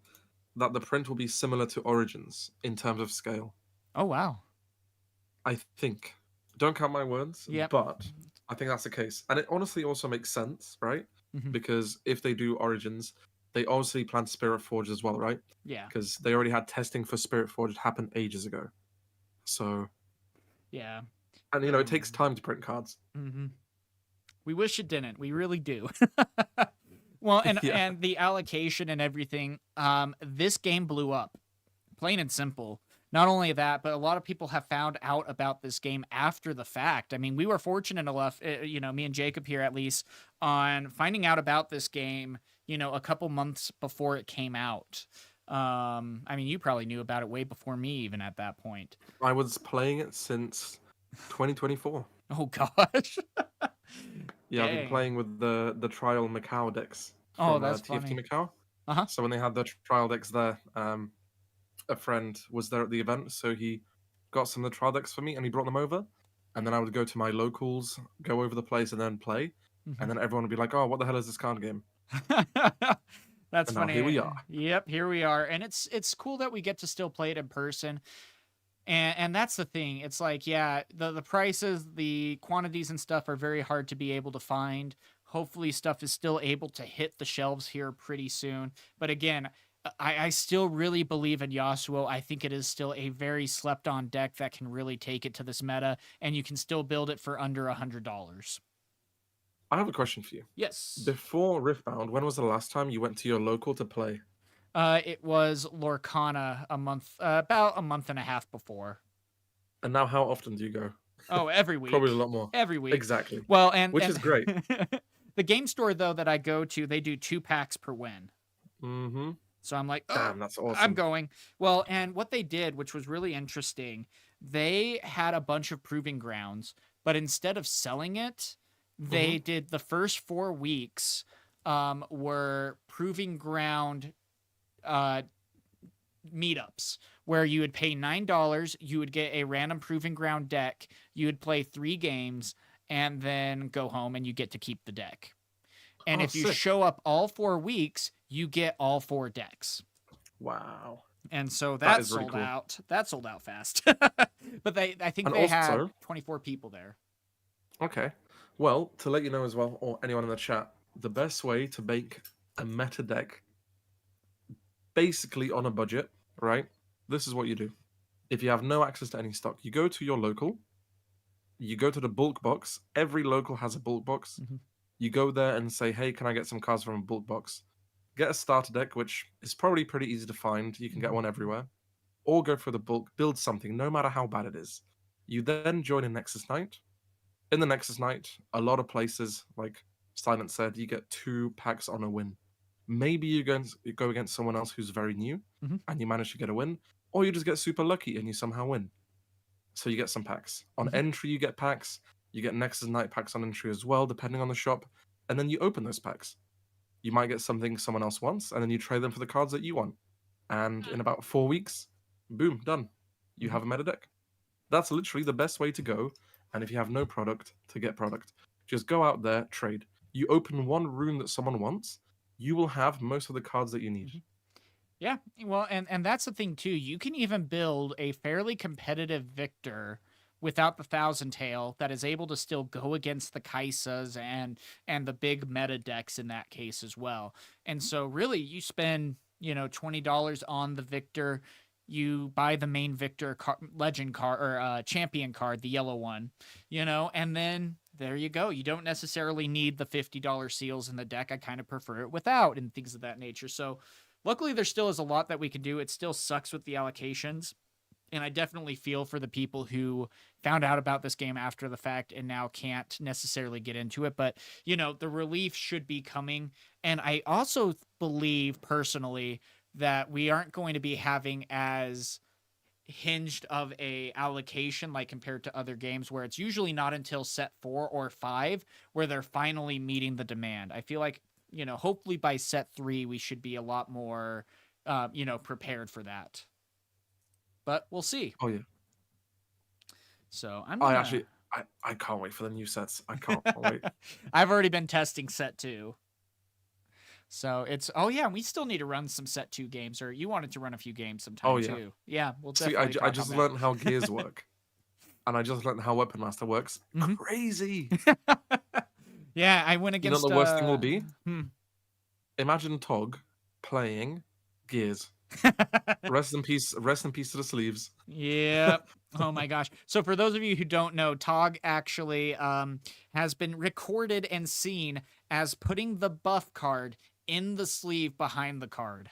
that the print will be similar to Origins in terms of scale. Oh, wow. I think. Don't count my words, Yep. but I think that's the case. And it honestly also makes sense, right? Mm-hmm. Because if they do Origins, they obviously plan Spiritforged as well, right? Yeah. Because they already had testing for Spiritforged happen ages ago. So. Yeah. And, it takes time to print cards. Mm-hmm. We wish it didn't. We really do. Well, and Yeah. and the allocation and everything, this game blew up. Plain and simple. Not only that, but a lot of people have found out about this game after the fact. I mean, we were fortunate enough, me and Jacob here at least, on finding out about this game, a couple months before it came out. I mean, you probably knew about it way before me even at that point. I was playing it since 2024. Oh, gosh. Yeah, I've been playing with the trial Macau decks from that's TFT funny. Macau. Uh-huh. So when they had the trial decks there, a friend was there at the event, so he got some of the trial decks for me and he brought them over. And then I would go to my locals, go over the place, and then play. Mm-hmm. And then everyone would be like, "Oh, what the hell is this card game?" That's and funny. Now here we are. Yep, here we are. And it's cool that we get to still play it in person. And that's the thing. It's like, yeah, the prices, the quantities and stuff are very hard to be able to find. Hopefully stuff is still able to hit the shelves here pretty soon. But again, I still really believe in Yasuo. I think it is still a very slept on deck that can really take it to this meta, and you can still build it for under $100. I have a question for you. Yes. Before Riftbound, when was the last time you went to your local to play? It was Lorcana about a month and a half before. And now, how often do you go? Oh, every Probably a week. lot more. Every week. Exactly. Well, Which is great. the game store though that I go to, they do 2 packs per win. Mm-hmm. So I'm like, oh, Damn, that's I'm awesome. going. Well, and what they did, which was really interesting, they had a bunch of proving grounds, but instead of selling it, they did the first 4 weeks were proving ground uh, meetups where you would pay $9, you would get a random proving ground deck, you would play 3 games, and then go home and you get to keep the deck. And Oh, if you sick. show up all 4 weeks, you get all 4 decks. Wow. And so That that is really sold cool. out. That sold out fast. But I think And they had also, 24 people there. okay. Well, to let you know as well, or anyone in the chat, the best way to make a meta deck basically on a budget, right? This is what you do. If you have no access to any stock, you go to your local, you go to the bulk box. Every local has a bulk box. Mhm. You go there and say, hey, can I get some cards from a bulk box? Get a starter deck, which is probably pretty easy to find. You can get one everywhere. Or go for the bulk, build something, no matter how bad it is. You then join a Nexus Night. In the Nexus Night, a lot of places, like Silent said, you get 2 packs on a win. Maybe you go against someone else who's very new and you manage to get a win, or you just get super lucky and you somehow win. So you get some packs. On entry, you get packs. You get Nexus Night packs on entry as well, depending on the shop. And then you open those packs. You might get something someone else wants, and then you trade them for the cards that you want. And in about 4 weeks, boom, done. You have a meta deck. That's literally the best way to go. And if you have no product, to get product. Just go out there, trade. You open one rune that someone wants, you will have most of the cards that you need. Yeah, well, and that's the thing too. You can even build a fairly competitive Victor without the Thousand Tail that is able to still go against the Kaisas and the big meta decks in that case as well. And so really you spend, $20 on the Victor, you buy the main Victor legend card or champion card, the yellow one, and then there you go. You don't necessarily need the $50 seals in the deck. I kind of prefer it without and things of that nature. So luckily, there still is a lot that we can do. It still sucks with the allocations. And I definitely feel for the people who found out about this game after the fact and now can't necessarily get into it. But, the relief should be coming. And I also believe personally that we aren't going to be having as hinged of a allocation like compared to other games where it's usually not until set 4 or 5 where they're finally meeting the demand. I feel like hopefully by set 3 we should be a lot more prepared for that, but we'll see. Oh yeah. So I'm I gonna actually I can't wait for the new sets. I can't wait. I've already been testing set 2, so it's we still need to run some set 2 games, or you wanted to run a few games sometime Oh yeah. too. Yeah, we'll See, definitely I talk just on learned how gears work. And I just learned how Weapon Master works. Mhm. Crazy. Yeah, I went You know against what the worst thing will be? hmm. Imagine Tog playing Gears. Rest in peace to the sleeves. Yep. Oh my gosh. So for those of you who don't know, Tog actually has been recorded and seen as putting the buff card in the sleeve behind the card.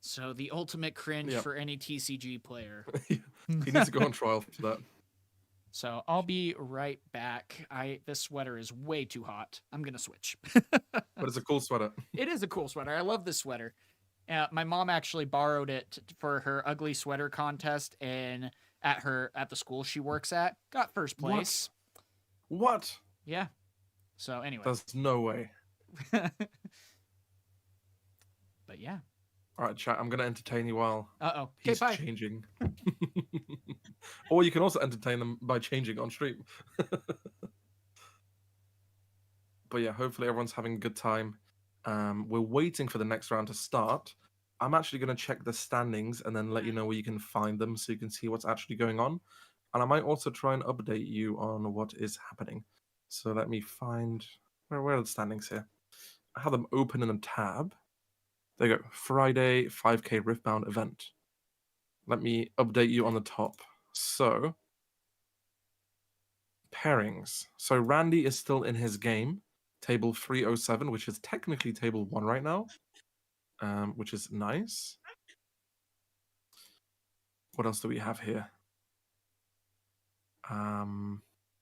So the ultimate cringe Yep. for any TCG player. He needs to go on trial for that. So I'll be right back. This sweater is way too hot. I'm gonna switch. But it's a cool sweater. It is a cool sweater. I love this sweater. My mom actually borrowed it for her ugly sweater contest at the school she works at. Got first place. What? Yeah. So anyway. There's no way. But yeah. All right, chat. I'm gonna entertain you while Okay, he's bye. changing. Or you can also entertain them by changing on stream. But yeah, hopefully everyone's having a good time. We're waiting for the next round to start. I'm actually going to check the standings and then let you know where you can find them so you can see what's actually going on. And I might also try and update you on what is happening. So let me find... Where are the standings here? I have them open in a tab. There you go. Friday 5K Riftbound event. Let me update you on the top. So, pairings. So Randy is still in his game, table 307, which is technically table 1 right now, which is nice. What else do we have here?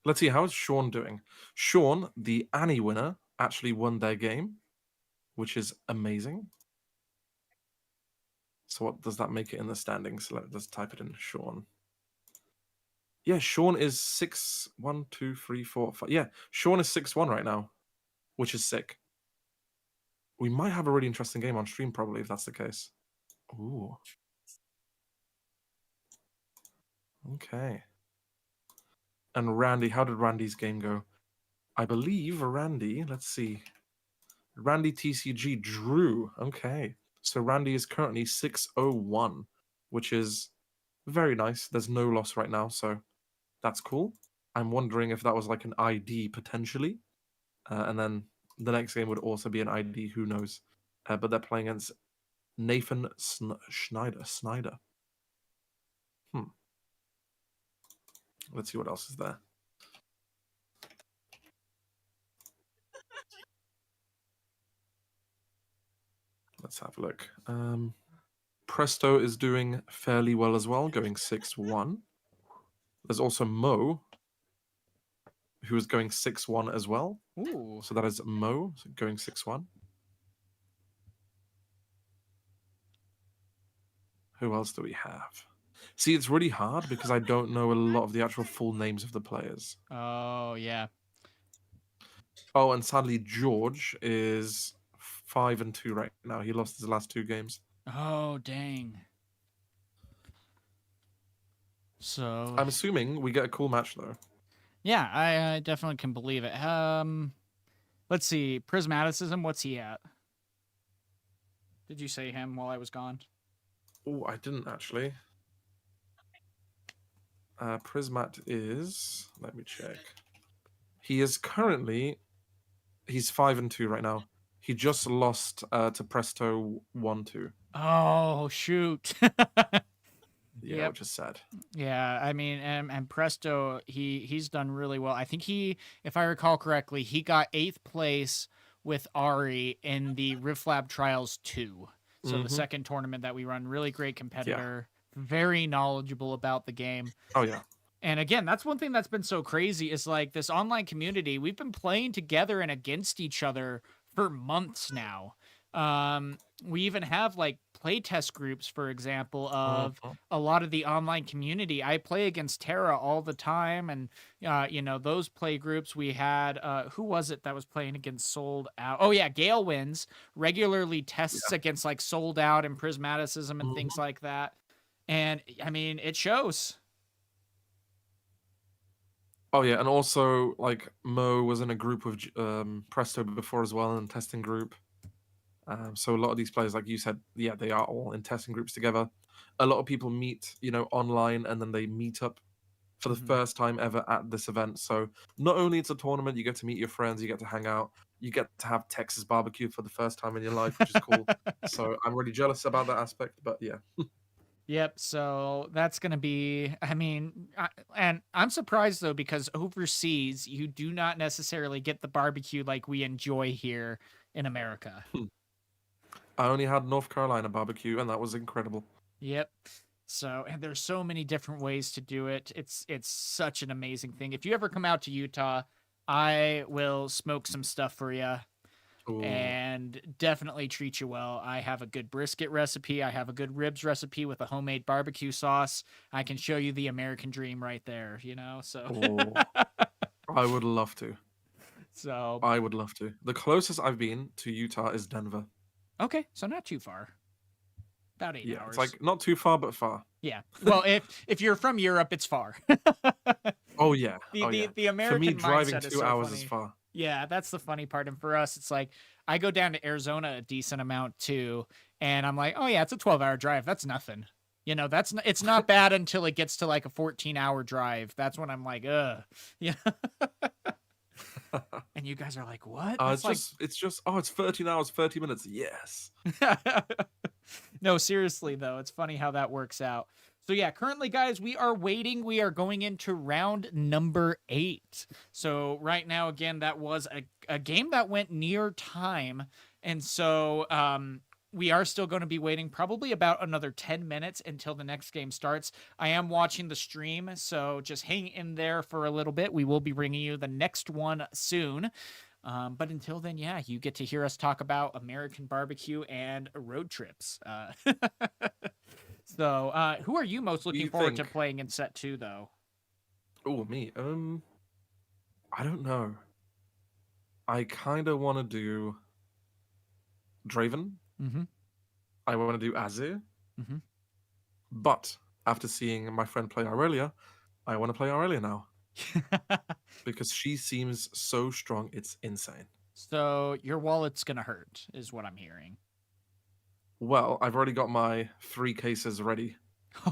Let's see, how is Sean doing? Sean, the Annie winner, actually won their game, which is amazing. So what does that make it in the standings? Let's type it in, Sean. Yeah, Sean is 6-1, 2, 3, 4, 5. Yeah, Sean is 6-1 right now, which is sick. We might have a really interesting game on stream, probably, if that's the case. Ooh. Okay. And Randy, how did Randy's game go? I believe Randy, let's see. Randy TCG drew. Okay. So Randy is currently 6-0-1, which is very nice. There's no loss right now, so that's cool. I'm wondering if that was like an ID potentially. And then the next game would also be an ID, who knows. But they're playing against Nathan Snyder. Let's see what else is there. Let's have a look. Presto is doing fairly well as well, going 6-1. There's also Mo, who is going 6-1 as well. Ooh. So that is Mo going 6-1. Who else do we have? See, it's really hard because I don't know a lot of the actual full names of the players. Oh, yeah. Oh, and sadly, George is 5-2 right now. He lost his last 2 games. Oh, dang. So I'm assuming we get a cool match, though. yeah, I definitely can believe it. Let's see. Prismaticism, what's he at? Did you say him while I was gone? Oh, I didn't actually. Prismat is. Let me check. He is currently. He's 5-2 right now. He just lost to Presto 1-2. Oh, shoot. Yeah, Yep. which is sad. Yeah, I mean, and Presto, he's done really well. I think if I recall correctly, he got 8th place with Ari in the Rift Lab Trials 2. So the second tournament that we run, really great competitor, very knowledgeable about the game. Oh yeah. And again, that's one thing that's been so crazy is like this online community. We've been playing together and against each other for months now. We even have like playtest groups, for example, of a lot of the online community. I play against Terra all the time, and those play groups we had. Who was it that was playing against Sold Out? Oh yeah, Gale Wins regularly tests against like Sold Out and Prismaticism and things like that. And I mean, it shows. Oh yeah, and also like Mo was in a group with Presto before as well, in a testing group. So a lot of these players, like you said, yeah, they are all in testing groups together. A lot of people meet, online, and then they meet up for the first time ever at this event. So not only it's a tournament, you get to meet your friends, you get to hang out, you get to have Texas barbecue for the first time in your life, which is cool. So I'm really jealous about that aspect, but yeah. Yep. So that's going to be, I mean, and I'm surprised though, because overseas, you do not necessarily get the barbecue like we enjoy here in America. I only had North Carolina barbecue, and that was incredible. Yep. So, and there's so many different ways to do it. It's such an amazing thing. If you ever come out to Utah, I will smoke some stuff for you. Ooh. And definitely treat you well. I have a good brisket recipe. I have a good ribs recipe with a homemade barbecue sauce. I can show you the American dream right there, so. I would love to. So. I would love to. The closest I've been to Utah is Denver. Okay, so not too far. About 8 hours. It's like not too far, but far. Yeah. Well, if you're from Europe, it's far. Oh yeah. The American for me, driving mindset 2 hours is far. Yeah, that's the funny part. And for us, it's like I go down to Arizona a decent amount too, and I'm like, oh yeah, it's a 12-hour drive. That's nothing. It's not bad until it gets to like a 14-hour drive. That's when I'm like, ugh. Yeah. And you guys are like, what? That's it's 13 hours, 30 minutes. Yes. No, seriously though, it's funny how that works out. So yeah, currently guys, we are waiting. We are going into round number 8. So right now, again, that was a game that went near time. And so we are still going to be waiting probably about another 10 minutes until the next game starts. I am watching the stream, so just hang in there for a little bit. We will be bringing you the next one soon. But until then, yeah, you get to hear us talk about American barbecue and road trips. So, who are you most looking forward to playing in set 2, though? Oh, me. I don't know. I kind of want to do Draven. Mm-hmm. I want to do Azir. Mm-hmm. But after seeing my friend play Aurelia, I want to play Aurelia now. Because she seems so strong, it's insane. So your wallet's gonna hurt, is what I'm hearing. Well, I've already got my 3 cases ready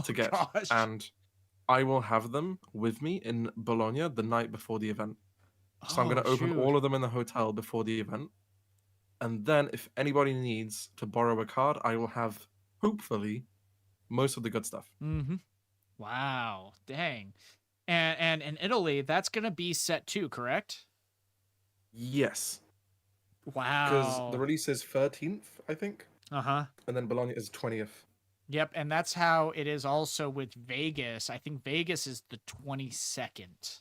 to get, gosh. and I will have them with me in Bologna the night before the event. So I'm going to open all of them in the hotel before the event, and then if anybody needs to borrow a card, I will have, hopefully, most of the good stuff. Mm-hmm. Wow, dang. And in Italy, that's gonna be set 2, correct? Yes. Wow. Because the release is 13th, I think. Uh-huh. And then Bologna is 20th. Yep, and that's how it is also with Vegas. I think Vegas is the 22nd.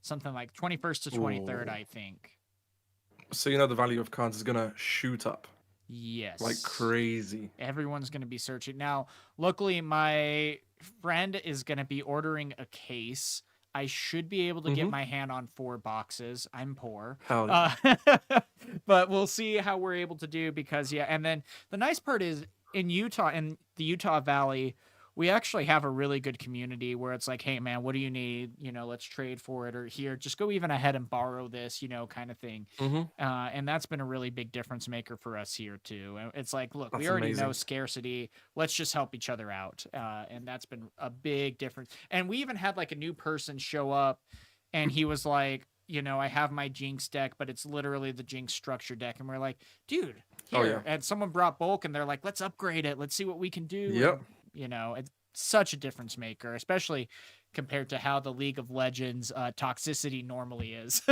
Something like 21st to 23rd, I think. So you know the value of cards is gonna shoot up. Yes. Like crazy. Everyone's going to be searching. Now, luckily, my friend is going to be ordering a case. I should be able to get my hand on 4 boxes. I'm poor. Hell yeah. But we'll see how we're able to do because, yeah. And then the nice part is in Utah, in the Utah Valley, we actually have a really good community where it's like, hey, man, what do you need? You know, let's trade for it, or here, just go even ahead and borrow this, you know, kind of thing. And that's been a really big difference maker for us here, too. It's like, look, we already know scarcity. Let's just help each other out. And that's been a big difference. And we even had like a new person show up and he was like, you know, I have my Jinx deck, but it's literally the Jinx structure deck. And we're like, dude, here. Oh, yeah. And someone brought bulk and they're like, let's upgrade it. Let's see what we can do. Yep. And, you know, it's such a difference maker, especially compared to how the League of Legends toxicity normally is.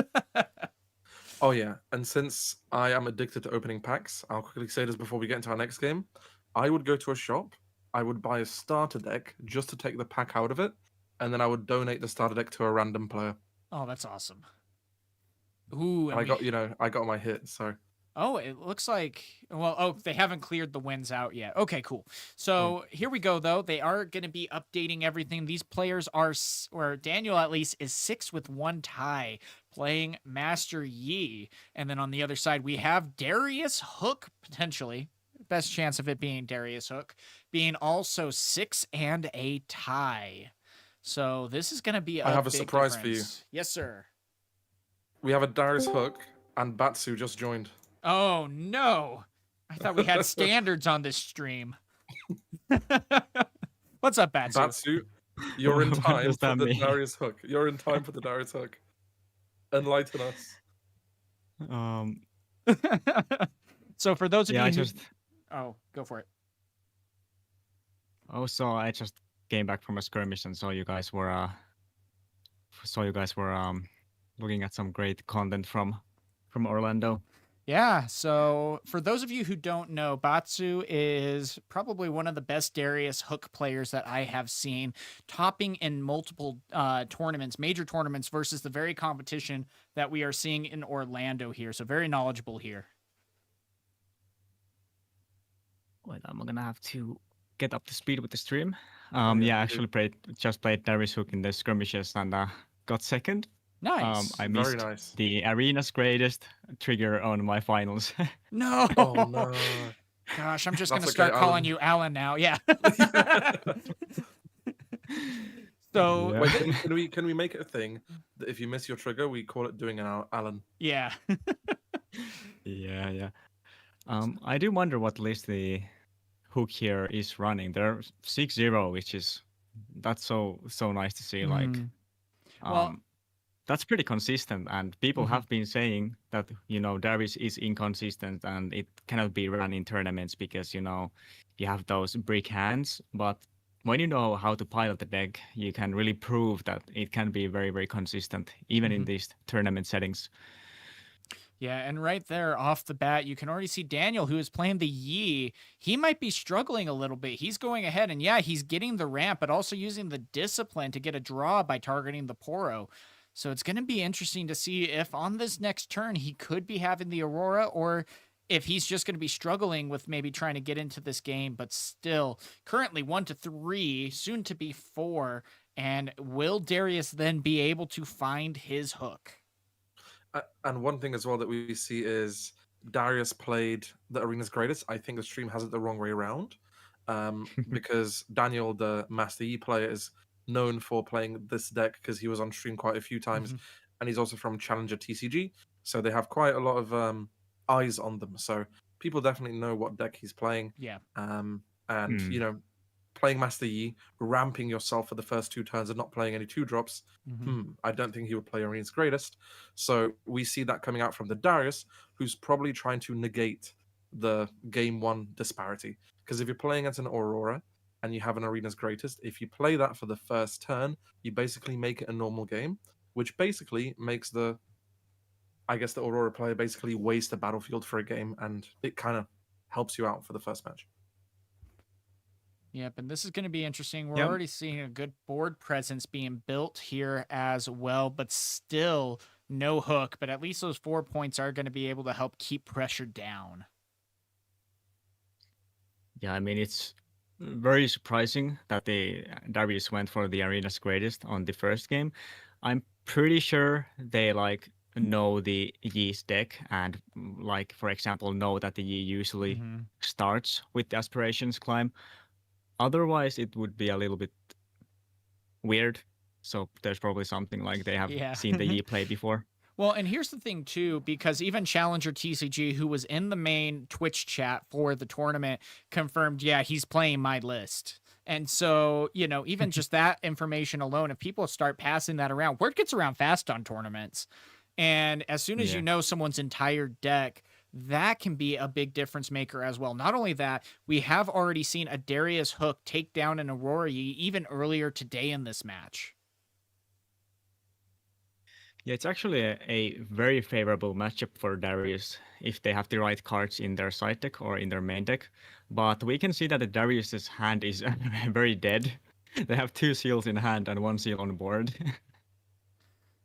Oh, yeah. And since I am addicted to opening packs, I'll quickly say this before we get into our next game. I would go to a shop, I would buy a starter deck just to take the pack out of it, and then I would donate the starter deck to a random player. Oh, that's awesome. Ooh, and I got my hit, so... Oh, it looks like, well, they haven't cleared the wins out yet. Okay, cool. So here we go, though. They are going to be updating everything. These players are, or Daniel at least, is 6 with 1 tie, playing Master Yi. And then on the other side, we have Darius Hook, potentially. Best chance of it being Darius Hook, being also 6 and a tie. So this is going to be I have a big surprise difference. for you. Yes, sir. We have a Darius Hook, and Batsu just joined. Oh, no. I thought we had standards on this stream. What's up, Batsu? Batsu, you're in time for the Darius Hook. You're in time for the Darius Hook. Enlighten us. So for those of you who... Oh, go for it. Oh, so I just came back from a skirmish and saw you guys were looking at some great content from Orlando. Yeah, so for those of you who don't know, Batsu is probably one of the best Darius Hook players that I have seen, topping in multiple tournaments, major tournaments, versus the very competition that we are seeing in Orlando here. So very knowledgeable here. Wait, I'm gonna have to get up to speed with the stream. Yeah, I actually played Darius Hook in the skirmishes and got second. Nice. I missed the arena's greatest trigger on my finals. No. Oh no. Gosh, I'm just gonna start calling you Alan now. Yeah. So wait, can we make it a thing that if you miss your trigger, we call it doing an Alan? Yeah. Yeah. I do wonder what list the Hook here is running. They're 6-0, which is that's so nice to see. Like, well, that's pretty consistent, and people have been saying that Darius is inconsistent and it cannot be run in tournaments because you have those brick hands. But when you know how to pilot the deck, you can really prove that it can be very, very consistent even in these tournament settings. Yeah, and right there off the bat, you can already see Daniel, who is playing the Yi. He might be struggling a little bit. He's going ahead, and yeah, he's getting the ramp, but also using the discipline to get a draw by targeting the Poro. So it's going to be interesting to see if on this next turn he could be having the Aurora, or if he's just going to be struggling with maybe trying to get into this game. But still, currently 1-3, soon to be 4. And will Darius then be able to find his hook? And one thing as well that we see is Darius played the Arena's Greatest. I think the stream has it the wrong way around, because Daniel, the Master Yi player, is known for playing this deck because he was on stream quite a few times, and he's also from Challenger TCG, so they have quite a lot of eyes on them. So people definitely know what deck he's playing. Yeah. And playing Master Yi, ramping yourself for the first 2 turns and not playing any 2-drops, I don't think he would play Arena's Greatest. So we see that coming out from the Darius, who's probably trying to negate the game 1 disparity. Because if you're playing against an Aurora and you have an Arena's Greatest, if you play that for the first turn, you basically make it a normal game, which basically makes the Aurora player basically waste the battlefield for a game, and it kind of helps you out for the first match. Yep, and this is going to be interesting. We're already seeing a good board presence being built here as well, but still no hook. But at least those 4 points are going to be able to help keep pressure down. Yeah, I mean, it's very surprising that the Darius went for the Arena's Greatest on the first game. I'm pretty sure they know the Yi's deck and for example, know that the Yi usually starts with the Aspirations Climb. Otherwise, it would be a little bit weird. So there's probably something like they have seen the Yi play before. Well, and here's the thing, too, because even Challenger TCG, who was in the main Twitch chat for the tournament, confirmed, yeah, he's playing my list. And so, even just that information alone, if people start passing that around, word gets around fast on tournaments. And as soon as you know someone's entire deck, that can be a big difference maker as well. Not only that, we have already seen a Darius hook take down an Aurora even earlier today in this match. Yeah, it's actually a very favorable matchup for Darius if they have the right cards in their side deck or in their main deck. But we can see that the Darius's hand is very dead. They have 2 seals in hand and 1 seal on board.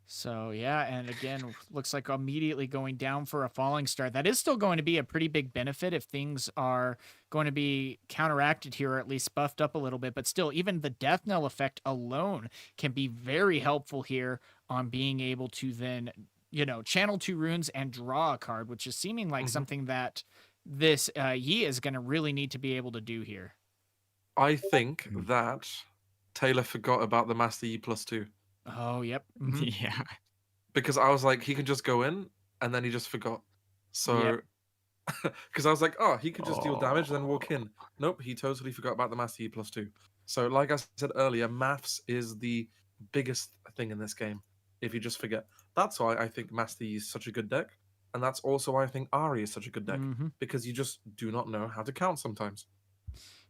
So, yeah, and again, looks like immediately going down for a falling star. That is still going to be a pretty big benefit if things are going to be counteracted here, or at least buffed up a little bit. But still, even the death knell effect alone can be very helpful here on being able to then, channel 2 runes and draw a card, which is seeming like something that this Yi is going to really need to be able to do here. I think that Taylor forgot about the Master Yi +2. Oh, yep. Yeah. Because I was like, he could just go in, and then he just forgot. So, because I was like, oh, he could just deal damage, then walk in. Nope, he totally forgot about the Master Yi +2. So, like I said earlier, maths is the biggest thing in this game, if you just forget. That's why I think Master Yi is such a good deck, and that's also why I think Ari is such a good deck, because you just do not know how to count sometimes.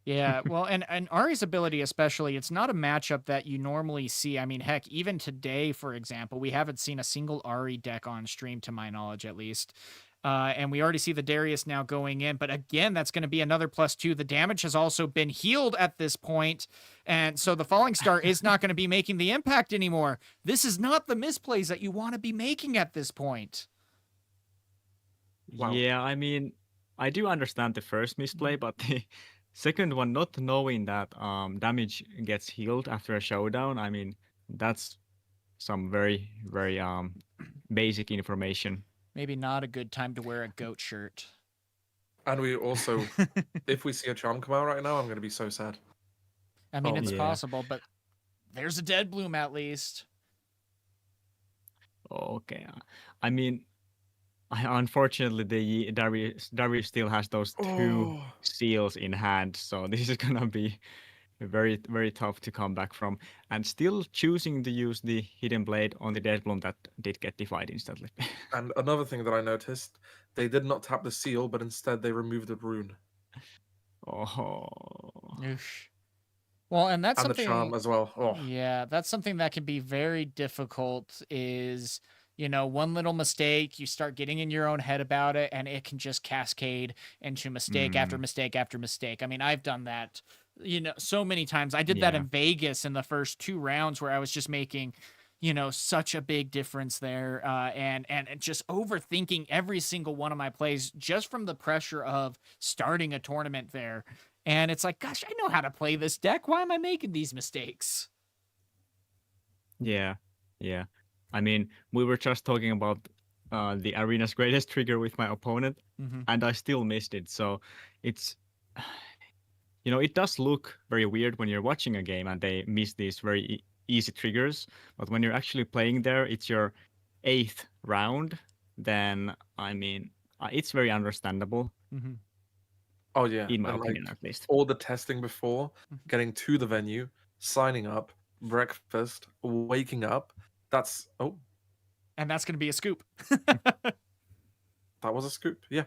Yeah, well, and Ari's ability especially, it's not a matchup that you normally see. I mean, heck, even today, for example, we haven't seen a single Ari deck on stream, to my knowledge, at least. And we already see the Darius now going in. But again, that's going to be another +2. The damage has also been healed at this point. And so the Falling Star is not going to be making the impact anymore. This is not the misplays that you want to be making at this point. Wow. Yeah, I mean, I do understand the first misplay, but the second one, not knowing that damage gets healed after a showdown, I mean, that's some very, very basic information. Maybe not a good time to wear a goat shirt. And we also, if we see a charm come out right now, I'm going to be so sad. I mean, it's possible, but there's a dead bloom at least. Okay. I mean, unfortunately, the Darius still has those 2 seals in hand, so this is gonna be very, very tough to come back from. And still choosing to use the Hidden Blade on the Deathbloom that did get defied instantly. And another thing that I noticed, they did not tap the seal, but instead they removed the rune. Oh. Oof. Well, and that's And the charm something, as well. Oh. yeah, that's something that can be very difficult is, one little mistake, you start getting in your own head about it, and it can just cascade into mistake after mistake after mistake. I mean, I've done that, so many times. I did that Yeah. in Vegas in the first 2 rounds where I was just making, such a big difference there, and just overthinking every single one of my plays just from the pressure of starting a tournament there. And it's like, gosh, I know how to play this deck. Why am I making these mistakes? Yeah. Yeah. I mean, we were just talking about the arena's greatest trigger with my opponent, and I still missed it. So it's, it does look very weird when you're watching a game and they miss these very easy triggers. But when you're actually playing there, it's your 8th round. Then, I mean, it's very understandable. Oh yeah, In my and opinion, at least. all the testing before getting to the venue, signing up, breakfast, waking up. That's And that's going to be a scoop. that was a scoop. Yeah,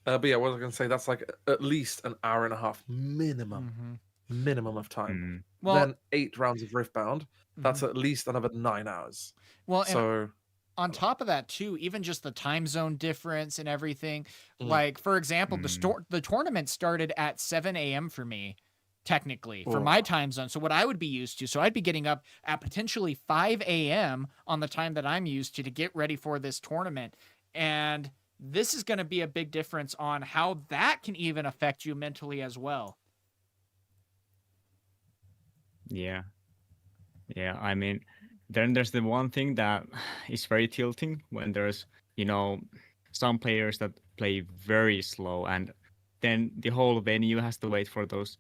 but yeah, what I was gonna say, that's like at least an hour and a half minimum of time. Well, Then 8 rounds of Riftbound. That's at least another 9 hours. Well, and So on top of that too, even just the time zone difference and everything. Like, for example, the tournament started at 7 a.m. for me, technically, for my time zone. So what I would be used to, so I'd be getting up at potentially 5 a.m. on the time that I'm used to get ready for this tournament. And this is going to be a big difference on how that can even affect you mentally as well. Yeah. Yeah, I mean, then there's the one thing that is very tilting when there's, some players that play very slow, and then the whole venue has to wait for those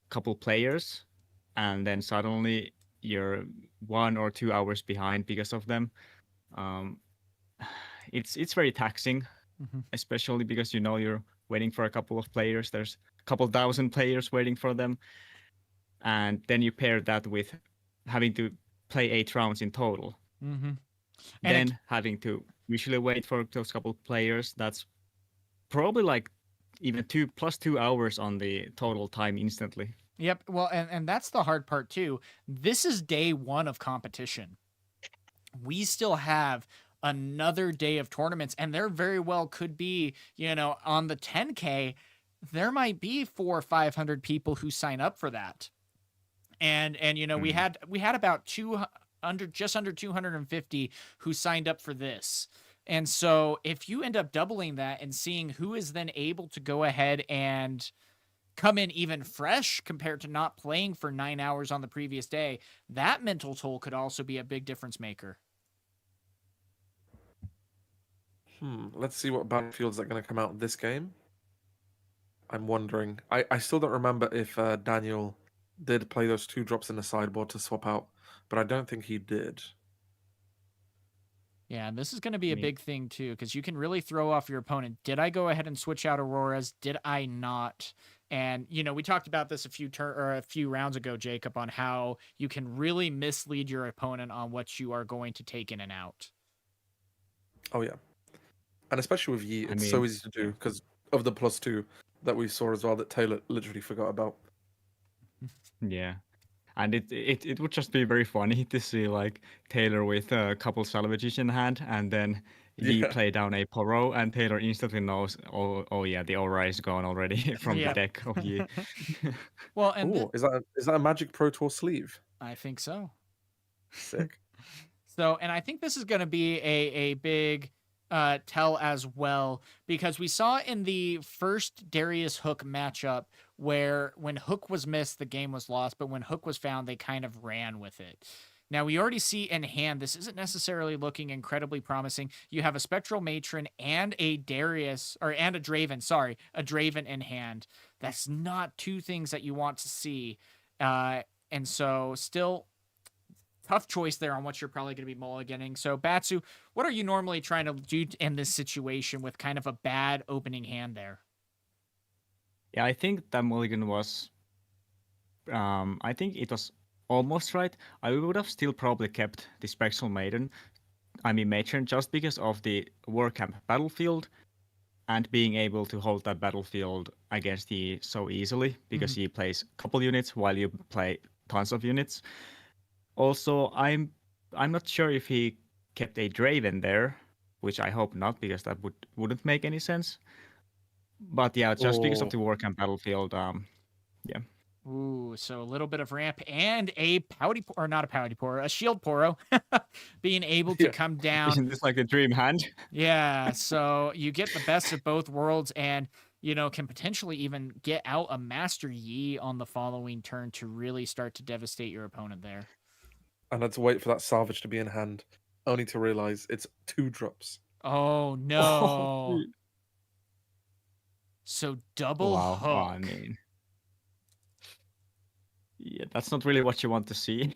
couple players, and then suddenly you're 1 or 2 hours behind because of them. It's very taxing, especially because you're waiting for a couple of players. There's a couple thousand players waiting for them, and then you pair that with having to play 8 rounds in total. Then having to usually wait for those couple players. That's probably like even 2 hours on the total time instantly. Yep. Well, and that's the hard part too. This is day 1 of competition. We still have another day of tournaments, and there very well could be, on the 10K, there might be 400 or 500 people who sign up for that. And we had about just under 250 who signed up for this. And so if you end up doubling that and seeing who is then able to go ahead and come in even fresh compared to not playing for 9 hours on the previous day, that mental toll could also be a big difference maker. Let's see what battlefields are going to come out this game. I'm wondering. I still don't remember if Daniel did play those 2 drops in the sideboard to swap out, but I don't think he did. Yeah, and this is going to be a big thing too, because you can really throw off your opponent. Did I go ahead and switch out Auroras? Did I not? And we talked about this a few rounds ago, Jacob, on how you can really mislead your opponent on what you are going to take in and out. Oh yeah, and especially with Yi, it's so easy to do because of the +2 that we saw as well that Taylor literally forgot about. Yeah. And it would just be very funny to see like Taylor with a couple salvages in hand, and then Yi play down a Poro, and Taylor instantly knows, oh yeah, the aura is gone already from the deck of Yi. Well, and is that a Magic Pro Tour sleeve? I think so. Sick. So, and I think this is going to be a big tell as well, because we saw in the first Darius Hook matchup where when Hook was missed, the game was lost, but when Hook was found, they kind of ran with it. Now, we already see in hand, this isn't necessarily looking incredibly promising. You have a Spectral Matron and a Draven in hand. That's not 2 things that you want to see. And so still tough choice there on what you're probably going to be mulliganing. So, Batsu, what are you normally trying to do in this situation with kind of a bad opening hand there? Yeah, I think that mulligan was I think it was almost right. I would have still probably kept the Spectral Matron, just because of the Warcamp battlefield and being able to hold that battlefield against Yi so easily, because he plays a couple units while you play tons of units. Also, I'm not sure if he kept a Draven there, which I hope not, because that wouldn't make any sense. But yeah, just because of Oh, the Warcamp battlefield, yeah. Ooh, so a little bit of ramp and a not a pouty poro, a shield poro, being able to yeah. come down. Isn't this like a dream hand? Yeah, so you get the best of both worlds, and can potentially even get out a Master Yi on the following turn to really start to devastate your opponent there. And had to wait for that salvage to be in hand, only to realize it's 2 drops. Oh no. So double Wow. hook. I mean, yeah, that's not really what you want to see.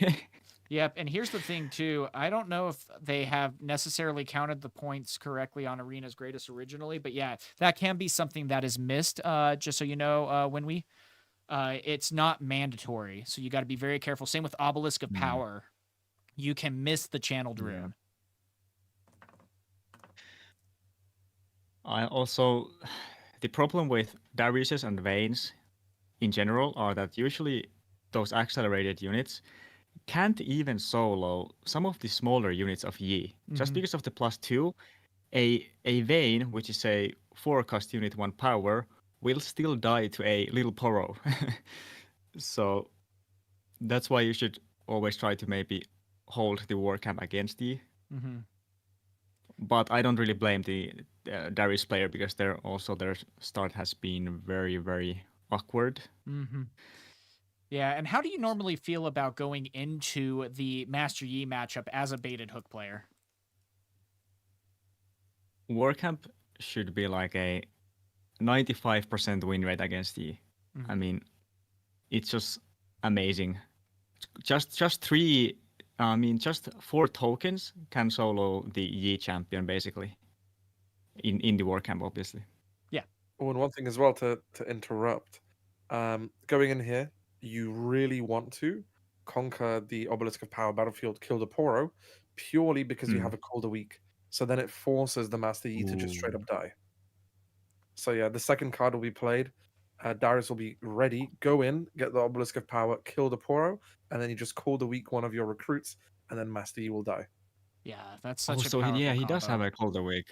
Yep, and here's the thing too. I don't know if they have necessarily counted the points correctly on Arena's Greatest originally, but yeah, that can be something that is missed. Just so you know, when it's not mandatory, so you got to be very careful. Same with Obelisk of Power. You can miss the channeled rune. I also, the problem with Dariuses and Vaynes in general are that usually those accelerated units can't even solo some of the smaller units of Yi. Just because of the +2, a Vayne, which is a 4-cost unit 1 power, will still die to a little Poro. So that's why you should always try to maybe hold the Warcamp against Yi. But I don't really blame the Darius player, because their start has been very, very awkward. Yeah, and how do you normally feel about going into the Master Yi matchup as a baited hook player? Warcamp should be like a 95% win rate against Yi. I mean, it's just amazing. Just 4 tokens can solo the Yi champion, basically. In the Warcamp, obviously. Yeah. Oh, and one thing as well to interrupt. Going in here, you really want to conquer the Obelisk of Power battlefield, kill the Poro, purely because you have a colder week. So then it forces the Master Yi to just straight up die. So yeah, the second card will be played. Darius will be ready. Go in, get the Obelisk of Power, kill the Poro, and then you just call the weak one of your recruits, and then Master Yi will die. Yeah, that's such a So powerful he does combo. have a colder week.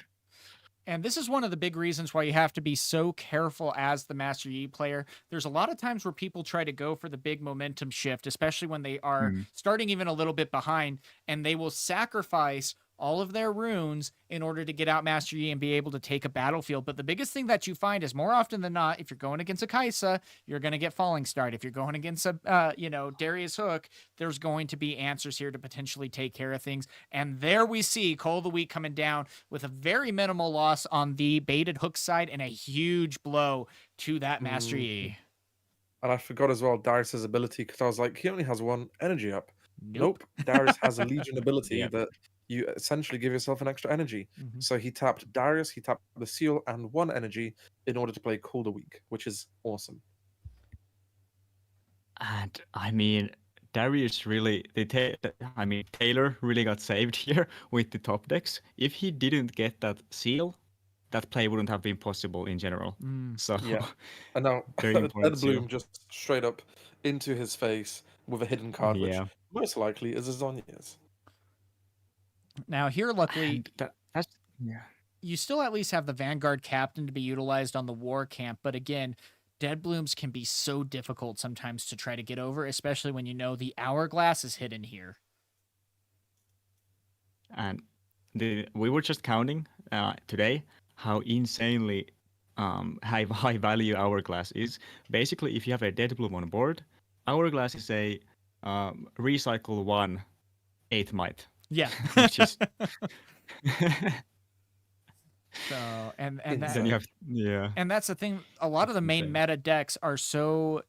And this is one of the big reasons why you have to be so careful as the Master Yi player. There's a lot of times where people try to go for the big momentum shift, especially when they are starting even a little bit behind, and they will sacrifice all of their runes in order to get out Master Yi and be able to take a battlefield. But the biggest thing that you find is, more often than not, if you're going against a Kaisa, you're going to get Falling Start. If you're going against a, Darius Hook, there's going to be answers here to potentially take care of things. And there we see Cole of the Week coming down with a very minimal loss on the baited hook side and a huge blow to that Master Yi. And I forgot as well Darius's ability, because I was like, he only has 1 energy up. Nope. Darius has a Legion ability that you essentially give yourself an extra energy. So he tapped Darius, he tapped the seal, and 1 energy in order to play Colder Week, which is awesome. And I mean, Darius really, Taylor really got saved here with the top decks. If he didn't get that seal, that play wouldn't have been possible in general. So yeah, and now Ed Bloom just straight up into his face with a hidden card, which most likely is a Zhonya's. Now here, luckily, you still at least have the Vanguard Captain to be utilized on the War Camp, but again, Dead Blooms can be so difficult sometimes to try to get over, especially when you know the Hourglass is hidden here. And we were just counting today how insanely high value Hourglass is. Basically, if you have a Dead Bloom on board, Hourglass is a recycle 1 8 might. Yeah. Which is so and then you have and that's the thing. A lot of the main meta decks are so,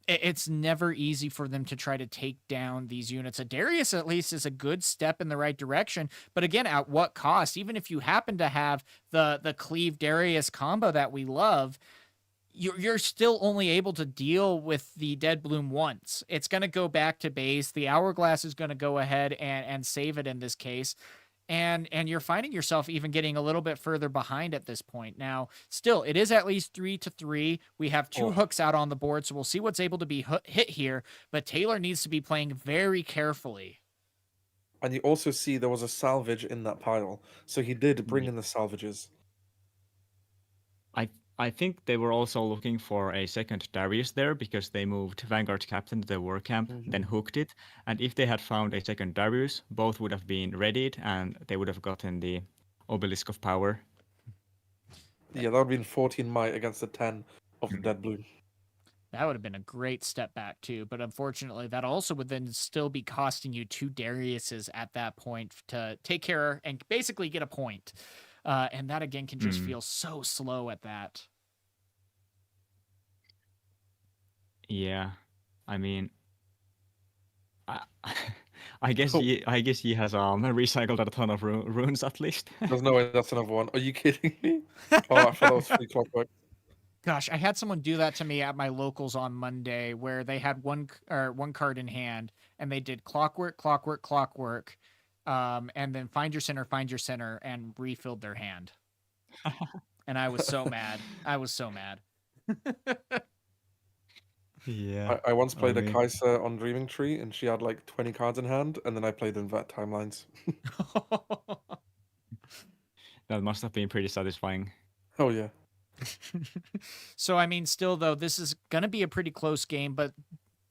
it's never easy for them to try to take down these units. A Darius at least is a good step in the right direction, but again, at what cost? Even if you happen to have the Cleave Darius combo that we love, you're still only able to deal with the Dead Bloom once. It's going to go back to base. The Hourglass is going to go ahead and save it in this case. And you're finding yourself even getting a little bit further behind at this point. Now, still, it is at least 3-3. We have two hooks out on the board, so we'll see what's able to be hit here. But Taylor needs to be playing very carefully. And you also see there was a salvage in that pile, so he did bring in the salvages. I think they were also looking for a second Darius there because they moved Vanguard Captain to the war camp, then hooked it. And if they had found a second Darius, both would have been readied and they would have gotten the Obelisk of Power. Yeah, that would have been 14 might against the 10 of the Dead Bloom. That would have been a great step back too, but unfortunately that also would then still be costing you 2 Dariuses at that point to take care and basically get a point. And that again can just feel so slow at that. Yeah, I mean, I guess he has recycled a ton of runes at least. There's no way that's another one. Are you kidding me? Oh, I thought that was free clockwork. Gosh, I had someone do that to me at my locals on Monday, where they had one card in hand, and they did clockwork, and then find your center, and refilled their hand. And I was so mad. Yeah. I once played a Kaiser on Dreaming Tree, and she had like 20 cards in hand, and then I played Invert Timelines. That must have been pretty satisfying. Oh, yeah. So, I mean, still, though, this is going to be a pretty close game, but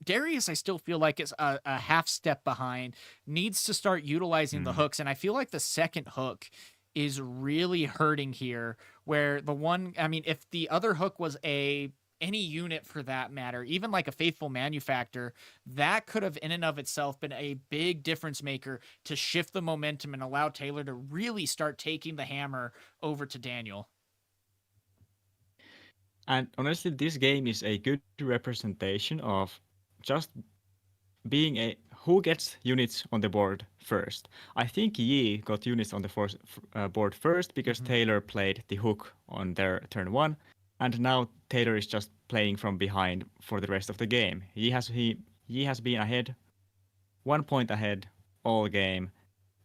Darius, I still feel like is a half step behind, needs to start utilizing the hooks, and I feel like the second hook is really hurting here, where the one, I mean, if the other hook was any unit for that matter, even like a Faithful Manufactor, that could have in and of itself been a big difference maker to shift the momentum and allow Taylor to really start taking the hammer over to Daniel. And honestly, this game is a good representation of just being who gets units on the board first. I think Yi got units on the board first because Taylor played the hook on their turn 1, and now Taylor is just playing from behind for the rest of the game. Yi has been ahead, 1 point ahead all game,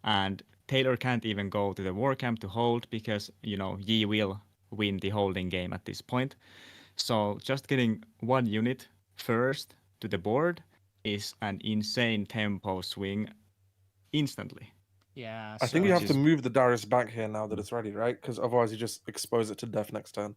and Taylor can't even go to the war camp to hold because Yi will win the holding game at this point. So just getting 1 unit first to the board is an insane tempo swing instantly. Yeah. I think you have to move the Darius back here now that it's ready, right? Because otherwise you just expose it to death next turn.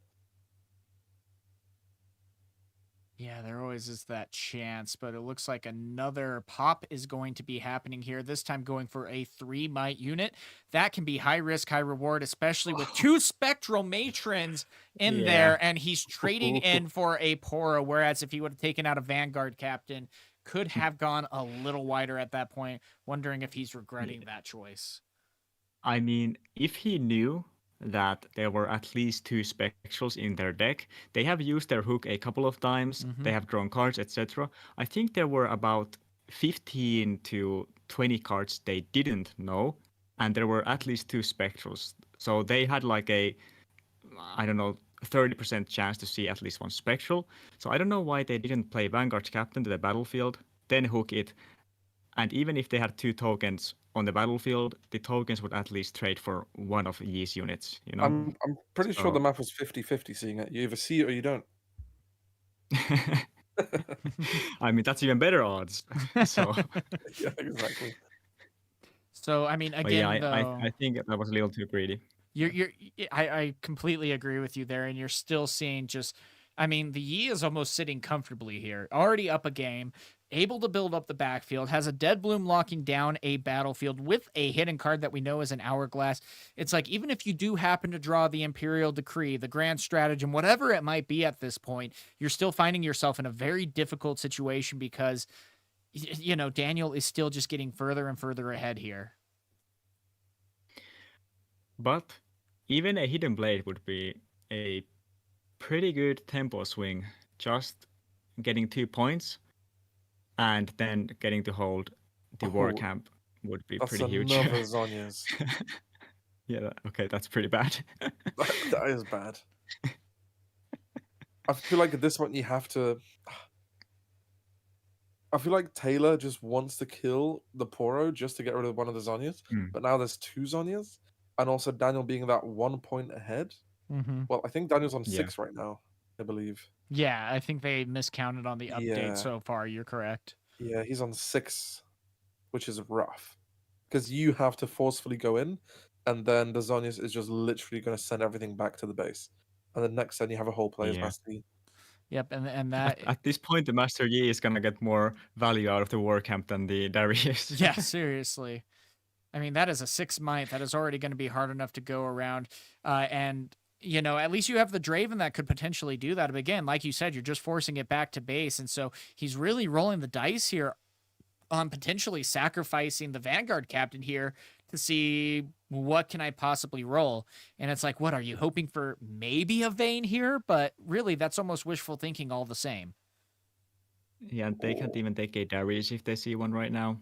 Yeah, there always is that chance, but it looks like another pop is going to be happening here, this time going for a 3 might unit. That can be high risk, high reward, especially with 2 Spectral Matrons in there, and he's trading in for a Pora, whereas if he would have taken out a Vanguard Captain, could have gone a little wider at that point, wondering if he's regretting that choice. I mean, if he knew that there were at least 2 spectrals in their deck. They have used their hook a couple of times. They have drawn cards, etc. I think there were about 15 to 20 cards they didn't know, and there were at least 2 spectrals. So they had like a, I don't know, 30% chance to see at least 1 spectral. So I don't know why they didn't play Vanguard Captain to the battlefield, then hook it. And even if they had 2 tokens on the battlefield, the tokens would at least trade for 1 of Yi's units, I'm pretty sure the map was 50-50 seeing it. You either see it or you don't. I mean, that's even better odds. So yeah, exactly. So, I mean, again, I think that was a little too greedy. I completely agree with you there, and you're still seeing just, I mean, the Yi is almost sitting comfortably here, already up a game, able to build up the backfield, has a Dead Bloom locking down a battlefield with a hidden card that we know is an Hourglass. It's like, even if you do happen to draw the Imperial Decree, the Grand Stratagem, whatever it might be at this point, you're still finding yourself in a very difficult situation because, Daniel is still just getting further and further ahead here. But even a Hidden Blade would be a pretty good tempo swing, just getting 2 points and then getting to hold the war camp would be pretty huge. That's another Zhonya's. Yeah, okay, that's pretty bad. that is bad. I feel like at this point you have to. I feel like Taylor just wants to kill the Poro just to get rid of one of the Zonyas, but now there's 2 Zonyas, and also Daniel being that 1 point ahead. Well, I think Daniel's on Yeah. 6 right now, I believe. Yeah, I think they miscounted on the update Yeah. so far. You're correct. Yeah, he's on 6, which is rough. Because you have to forcefully go in, and then the Zonyas is just literally going to send everything back to the base. And then next turn you have a whole player's Yeah. Master Yi. Yep, and that At this point, the Master Yi is gonna get more value out of the war camp than the Darius. yeah, seriously. I mean, that is a 6 might. That is already going to be hard enough to go around. And, you know, at least you have the Draven that could potentially do that. But again, like you said, you're just forcing it back to base. And so he's really rolling the dice here on potentially sacrificing the Vanguard captain here to see what can I possibly roll. And it's like, what, are you hoping for maybe a Vayne here? But really, that's almost wishful thinking all the same. Yeah, and they can't even take a Darius if they see one right now.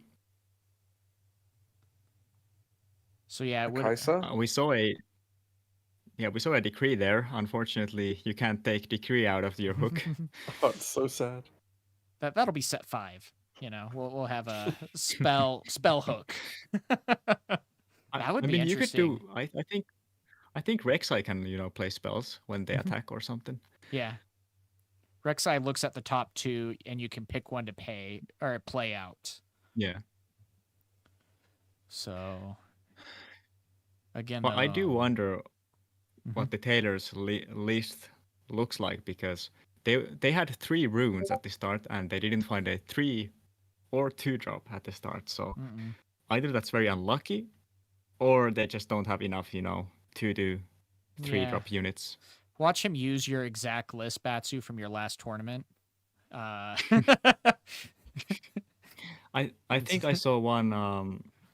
So yeah, it would, Kai'Sa? We saw a decree there. Unfortunately, you can't take decree out of your hook. Oh, it's so sad. that'll be set 5. You know, we'll have a spell hook. That would be you could interesting. do. I think Rek'Sai can play spells when they attack or something. Yeah. Rek'Sai looks at the top 2, and you can pick one to pay or play out. Yeah. So again, But I do wonder what the Taylor's list looks like, because they had 3 runes at the start and they didn't find a 3 or 2 drop at the start. So either that's very unlucky, or they just don't have enough, 2 to 3 drop units. Watch him use your exact list, Batsu, from your last tournament. I think I saw one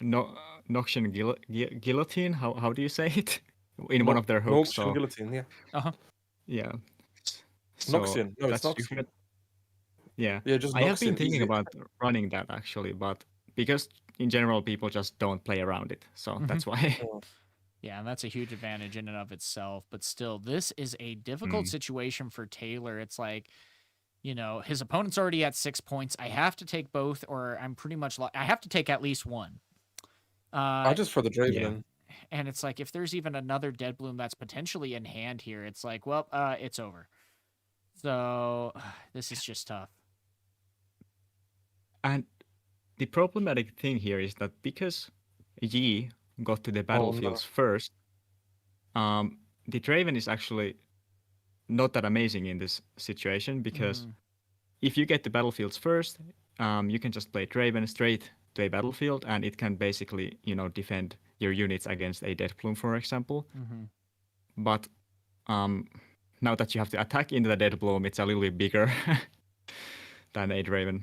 Noxian Guillotine. How do you say it? In one of their hooks. Noxian Guillotine, yeah. Uh-huh. Yeah. So Noxian. No, it's that's Noxian. Yeah. Yeah, just I have been Noxian, thinking easy. about running that actually, but because in general people just don't play around it, so that's why. Yeah, and that's a huge advantage in and of itself. But still, this is a difficult situation for Taylor. It's like, his opponent's already at 6 points. I have to take both, or I'm pretty much I have to take at least one. I just throw the Draven in. And it's like, if there's even another Dead Bloom that's potentially in hand here, it's like, well, it's over. So this is just tough. And the problematic thing here is that because Yi got to the battlefields first, the Draven is actually not that amazing in this situation, because if you get the battlefields first, you can just play Draven straight to a battlefield, and it can basically, defend your units against a Death Plume, for example. But now that you have to attack into the Death Plume, it's a little bit bigger than a Draven.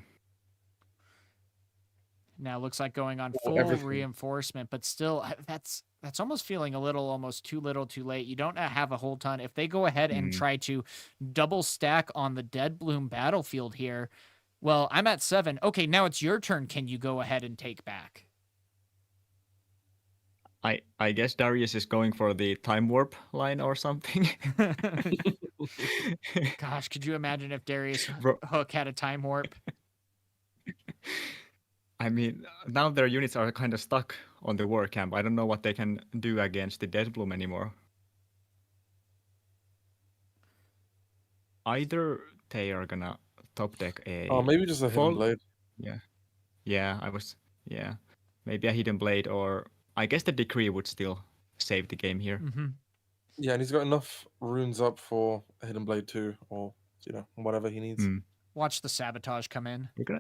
Now looks like going on full reinforcement, but still, that's almost feeling almost too little, too late. You don't have a whole ton. If they go ahead and try to double stack on the Dead Bloom battlefield here, well, I'm at 7. Okay, now it's your turn. Can you go ahead and take back? I guess Darius is going for the time warp line or something. Gosh, could you imagine if Darius Hook had a time warp? I mean, now their units are kind of stuck on the war camp. I don't know what they can do against the Death Bloom anymore. Either they are gonna top deck a... Oh, maybe just a Hidden Blade. Yeah, maybe a Hidden Blade, or I guess the Decree would still save the game here. Yeah, and he's got enough runes up for a Hidden Blade too, or, whatever he needs. Watch the Sabotage come in. You're gonna...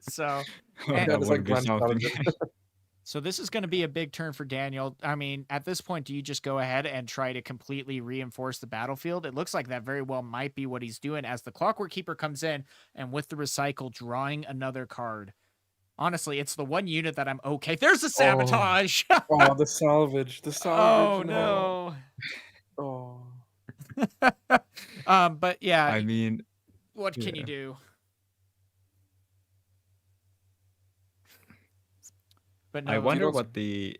So, that would be something. So this is going to be a big turn for Daniel. I mean, at this point, do you just go ahead and try to completely reinforce the battlefield? It looks like that very well might be what he's doing, as the Clockwork Keeper comes in and with the recycle, drawing another card. Honestly, it's the one unit that I'm okay. There's the Sabotage. Oh, the salvage. The salvage. Oh, no. Oh. But yeah. I mean, what can you do? But no, I wonder what the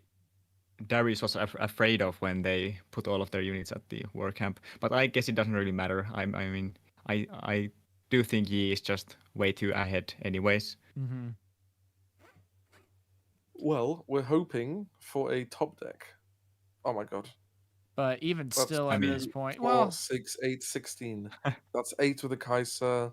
Darius was afraid of when they put all of their units at the war camp. But I guess it doesn't really matter. I mean, I do think Yi is just way too ahead, anyways. Mm-hmm. Well, we're hoping for a top deck. Oh my god. But even That's still, at this 2, point, 4, well, 6, 8, 16. That's 8 with the Kaiser,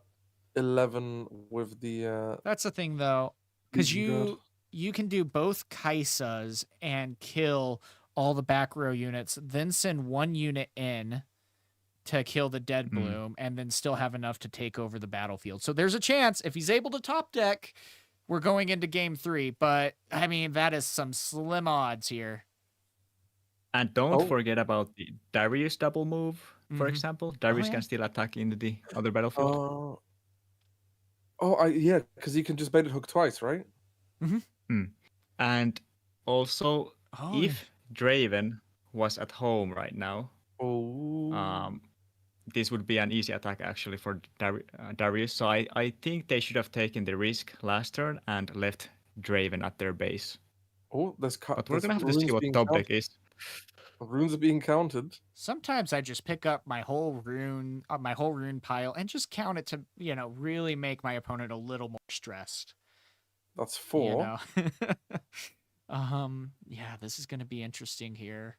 11 with the that's the thing though, because Legion Guard. you can do both Kaisas and kill all the back row units, then send one unit in to kill the dead bloom, and then still have enough to take over the battlefield. So there's a chance if he's able to top deck, we're going into game 3. But I mean, that is some slim odds here. And don't forget about the Darius double move, for Mhm. example. Darius yeah. can still attack into the other battlefield. Yeah, because you can just bait it hook twice, right? And also, Oh, if Draven was at home right now, Oh. this would be an easy attack actually for Darius. So I think they should have taken the risk last turn and left Draven at their base. Oh, But we're gonna have to see what top deck is. Runes are being counted. sometimes I just pick up my whole rune pile and just count it to, really make my opponent a little more stressed. That's 4. Yeah, this is going to be interesting here.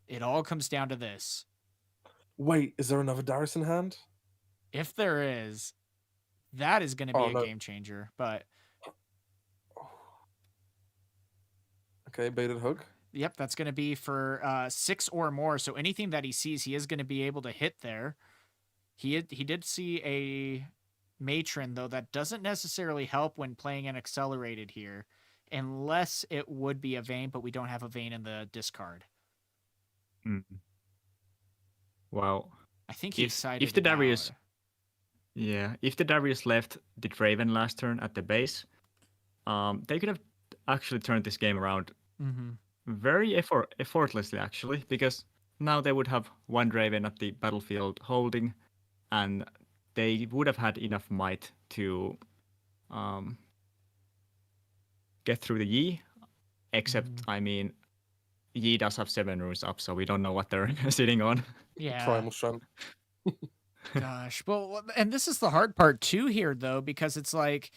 It all comes down to this. Wait, is there another Darius in hand? If there is, that is going to be a no. game changer. But Okay, baited hook. yep, that's going to be for 6 or more. So anything that he sees, he is going to be able to hit there. He did see a matron, though. That doesn't necessarily help when playing an accelerated here, unless it would be a vein, but we don't have a vein in the discard. Well, I think he decided if the Darius, if the Darius left the Draven last turn at the base, they could have actually turned this game around very effortlessly, actually, because now they would have one Draven at the battlefield holding, and they would have had enough might to get through the Yi, except, I mean, Yi does have 7 runes up, so we don't know what they're sitting on. Yeah. Primal Strength. Gosh. Well, and this is the hard part too here, though, because it's like,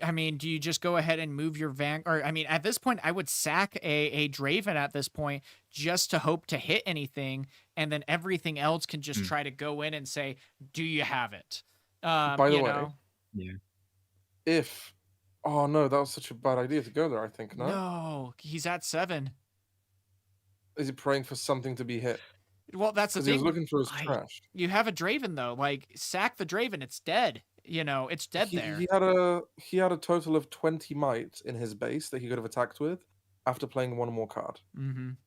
I mean, do you just go ahead and move your or I mean, at this point, I would sack a Draven at this point just to hope to hit anything, and then everything else can just try to go in and say, do you have it? By the way, oh no, that was such a bad idea to go there, I think, no? No, he's at 7. Is he praying for something to be hit? Well, that's the thing. He was looking for his trash. You have a Draven, though. Like, sack the Draven, it's dead. It's dead there. He had a total of 20 might in his base that he could have attacked with after playing one more card.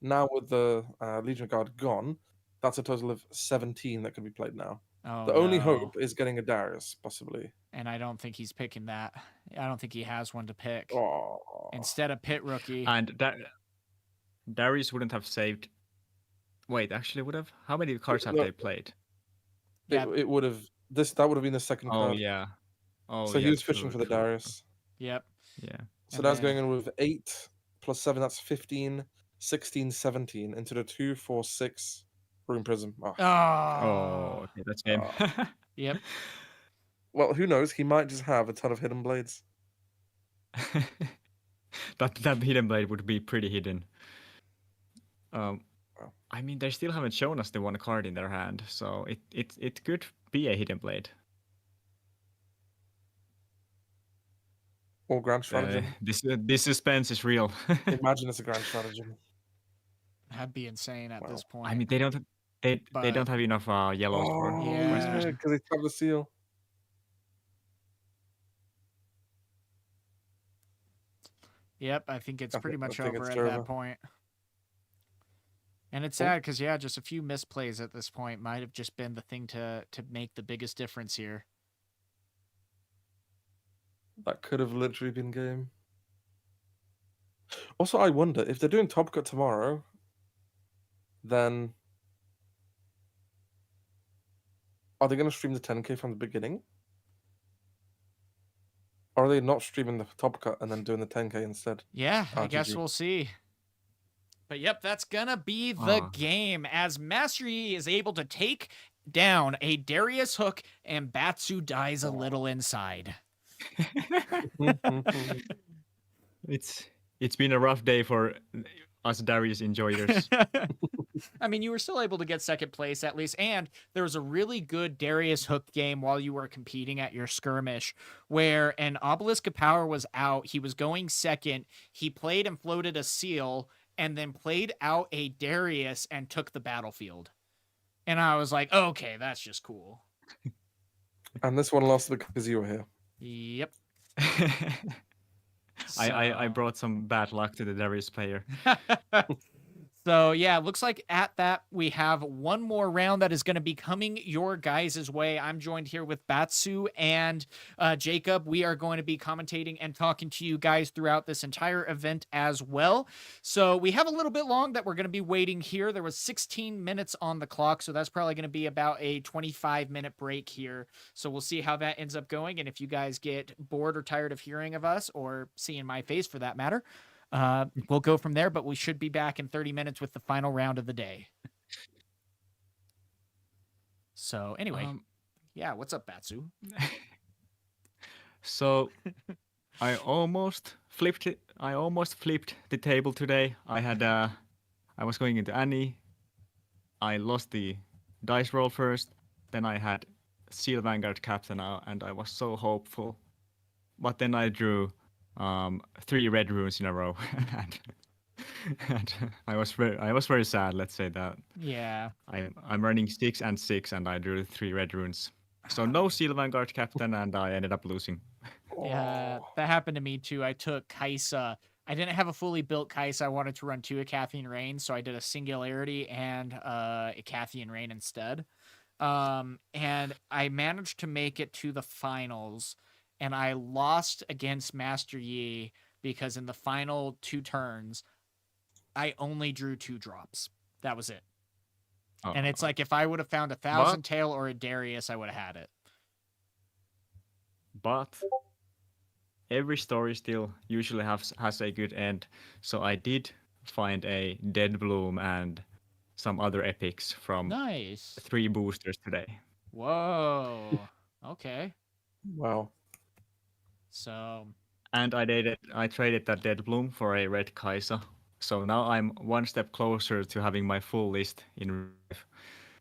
Now with the Legion Guard gone, that's a total of 17 that can be played now. The only hope is getting a Darius, possibly. And I don't think he's picking that. I don't think he has one to pick. Oh. Instead of Pit Rookie. And Darius wouldn't have saved. Wait, actually would have? How many cards have they played? It would have. That would have been the second card. Oh, yeah. So he was fishing for the Darius. Yep. Yeah. So that's going in with 8 plus 7, that's 15, 16, 17 into the 2, 4, 6 Rune Prism. Oh, okay, that's him. Yep. Well, who knows? He might just have a ton of hidden blades. that hidden blade would be pretty hidden. I mean, they still haven't shown us the one card in their hand, so it could be a hidden blade. Or Grand Stratagem. This suspense is real. Imagine it's a Grand Stratagem. That'd be insane at this point. I mean, they don't have enough yellows for. Yeah, because they have the seal. Yep, I think it's pretty much over at that point. And it's sad because, just a few misplays at this point might have just been the thing to make the biggest difference here. That could have literally been game. Also, I wonder, if they're doing Top Cut tomorrow, then are they going to stream the 10K from the beginning? Or are they not streaming the Top Cut and then doing the 10K instead? Yeah, I guess we'll see. But yep, that's gonna be the game as Master Yi is able to take down a Darius hook and Batsu dies a little inside. It's been a rough day for us Darius enjoyers. I mean, you were still able to get second place at least, and there was a really good Darius hook game while you were competing at your skirmish where an Obelisk of Power was out. He was going second. He played and floated a seal and then played out a Darius and took the battlefield. And I was like, okay, that's just cool. And this one lasted because you were here. Yep. I brought some bad luck to the Darius player. So yeah, looks like at that we have one more round that is going to be coming your guys' way. I'm joined here with Batsu and Jacob. We are going to be commentating and talking to you guys throughout this entire event as well. So we have a little bit long that we're going to be waiting here. There was 16 minutes on the clock, so that's probably going to be about a 25-minute break here. So we'll see how that ends up going. And if you guys get bored or tired of hearing of us or seeing my face for that matter, we'll go from there, but we should be back in 30 minutes with the final round of the day. So anyway, yeah, what's up, Batsu? So I almost flipped the table today. I was going into Annie. I lost the dice roll first. Then I had Seal Vanguard Captain and I was so hopeful. But then I drew 3 red runes in a row, and I was very sad. Let's say that. Yeah. I'm running 6 and 6, and I drew 3 red runes. So no Seal Vanguard Captain, and I ended up losing. Yeah, that happened to me too. I took Kaisa. I didn't have a fully built Kaisa. I wanted to run 2 Acathian Rain, so I did a Singularity and Acathian Rain instead. And I managed to make it to the finals. And I lost against Master Yi because in the final 2 turns, I only drew 2 drops. That was it. And it's like if I would have found a Thousand Tail or a Darius, I would have had it. But every story still usually has a good end. So I did find a Dead Bloom and some other epics from 3 boosters today. Whoa. Okay. Wow. So. And I traded that Dead Bloom for a red Kaisa. So now I'm one step closer to having my full list in real life.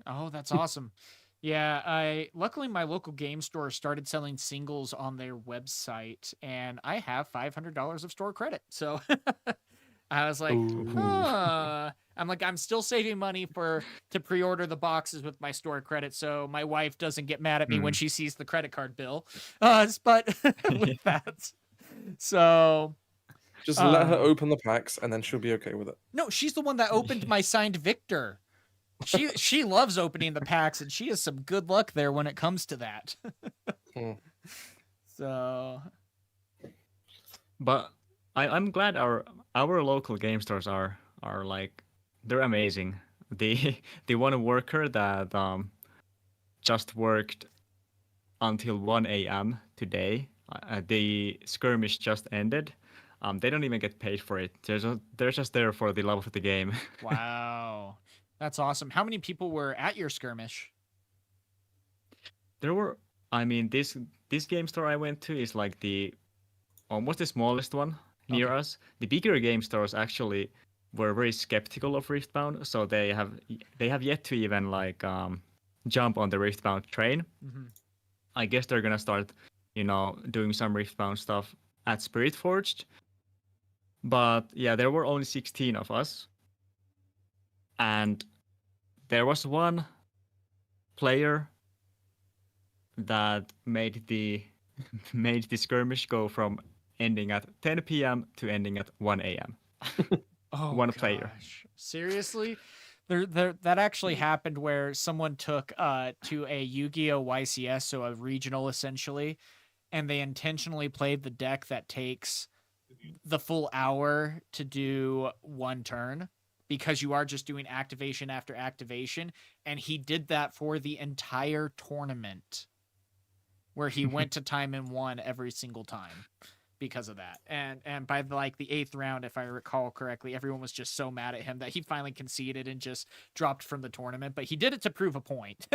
Oh, that's awesome. Yeah, luckily my local game store started selling singles on their website, and I have $500 of store credit. So I was like, huh. I'm still saving money to pre-order the boxes with my store credit, so my wife doesn't get mad at me when she sees the credit card bill. But with that, so just let her open the packs, and then she'll be okay with it. No, she's the one that opened my signed Victor. She loves opening the packs, and she has some good luck there when it comes to that. So, but I'm glad our local game stores are like, they're amazing. The one worker that just worked until 1 a.m. today. The skirmish just ended. They don't even get paid for it. They're just there for the love of the game. Wow. That's awesome. How many people were at your skirmish? There were, this game store I went to is like almost the smallest one near us. The bigger game stores actually were very skeptical of Riftbound, so they have yet to even jump on the Riftbound train. Mm-hmm. I guess they're gonna start, doing some Riftbound stuff at Spiritforged. But yeah, there were only 16 of us. And there was one player that made the skirmish go from ending at 10 p.m. to ending at 1 a.m. Oh, one gosh. player. Seriously? That actually happened where someone took to a Yu-Gi-Oh! YCS, so a regional essentially, and they intentionally played the deck that takes the full hour to do 1 turn, because you are just doing activation after activation. And he did that for the entire tournament where he went to time and won every single time. because of that. And by like the 8th round, if I recall correctly, everyone was just so mad at him that he finally conceded and just dropped from the tournament. But he did it to prove a point.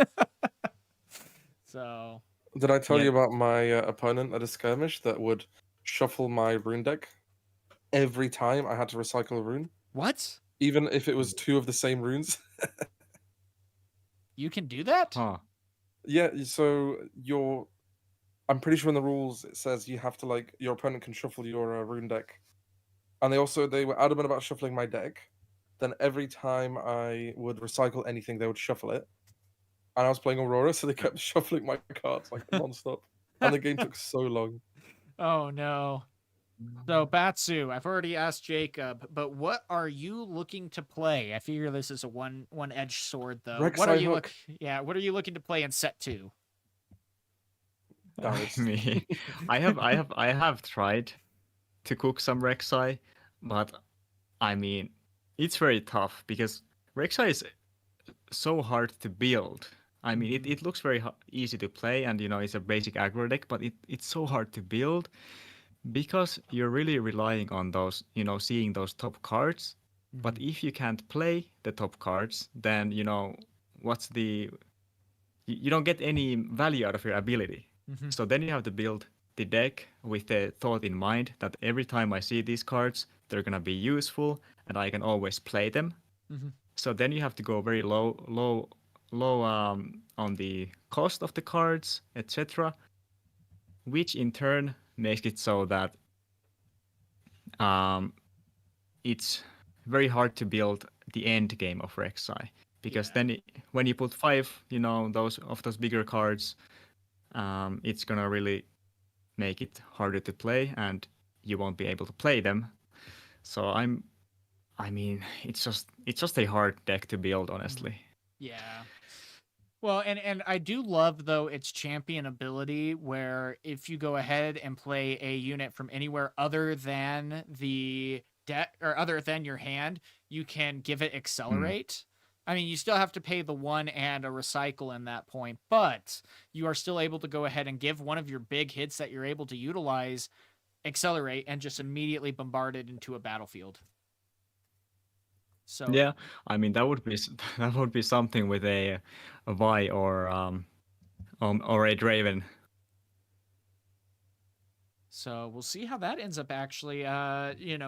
So Did I tell Yeah. you about my opponent at a skirmish that would shuffle my rune deck every time I had to recycle a rune, what? even if it was 2 of the same runes? You can do that? Huh. Yeah, so I'm pretty sure in the rules it says you have to like your opponent can shuffle your rune deck, and they were adamant about shuffling my deck. Then every time I would recycle anything, they would shuffle it, and I was playing Aurora, so they kept shuffling my cards like non-stop, and the game took so long. Oh no. So Batsu, I've already asked Jacob, but what are you looking to play? I figure this is a one edged sword though. What are Rek'Sai you Hook. what are you looking to play in set 2? Darius. Me. I have tried to cook some Rek'Sai, but I mean, it's very tough because Rek'Sai is so hard to build. I mean, it looks very easy to play, and it's a basic aggro deck, but it's so hard to build because you're really relying on those, seeing those top cards. But if you can't play the top cards, then what's you don't get any value out of your ability. So then you have to build the deck with the thought in mind that every time I see these cards, they're gonna be useful and I can always play them. So then you have to go very low on the cost of the cards, etc., which in turn makes it so that it's very hard to build the end game of Rek'Sai because then when you put 5, those bigger cards, it's gonna really make it harder to play, and you won't be able to play them. So I mean, it's just a hard deck to build, honestly. Yeah. Well, and I do love though its champion ability where if you go ahead and play a unit from anywhere other than the deck or other than your hand, you can give it accelerate. I mean, you still have to pay the 1 and a recycle in that point, but you are still able to go ahead and give one of your big hits that you're able to utilize accelerate and just immediately bombard it into a battlefield. So Yeah, I mean that would be that would be something with a Vi or a Draven. So we'll see how that ends up actually,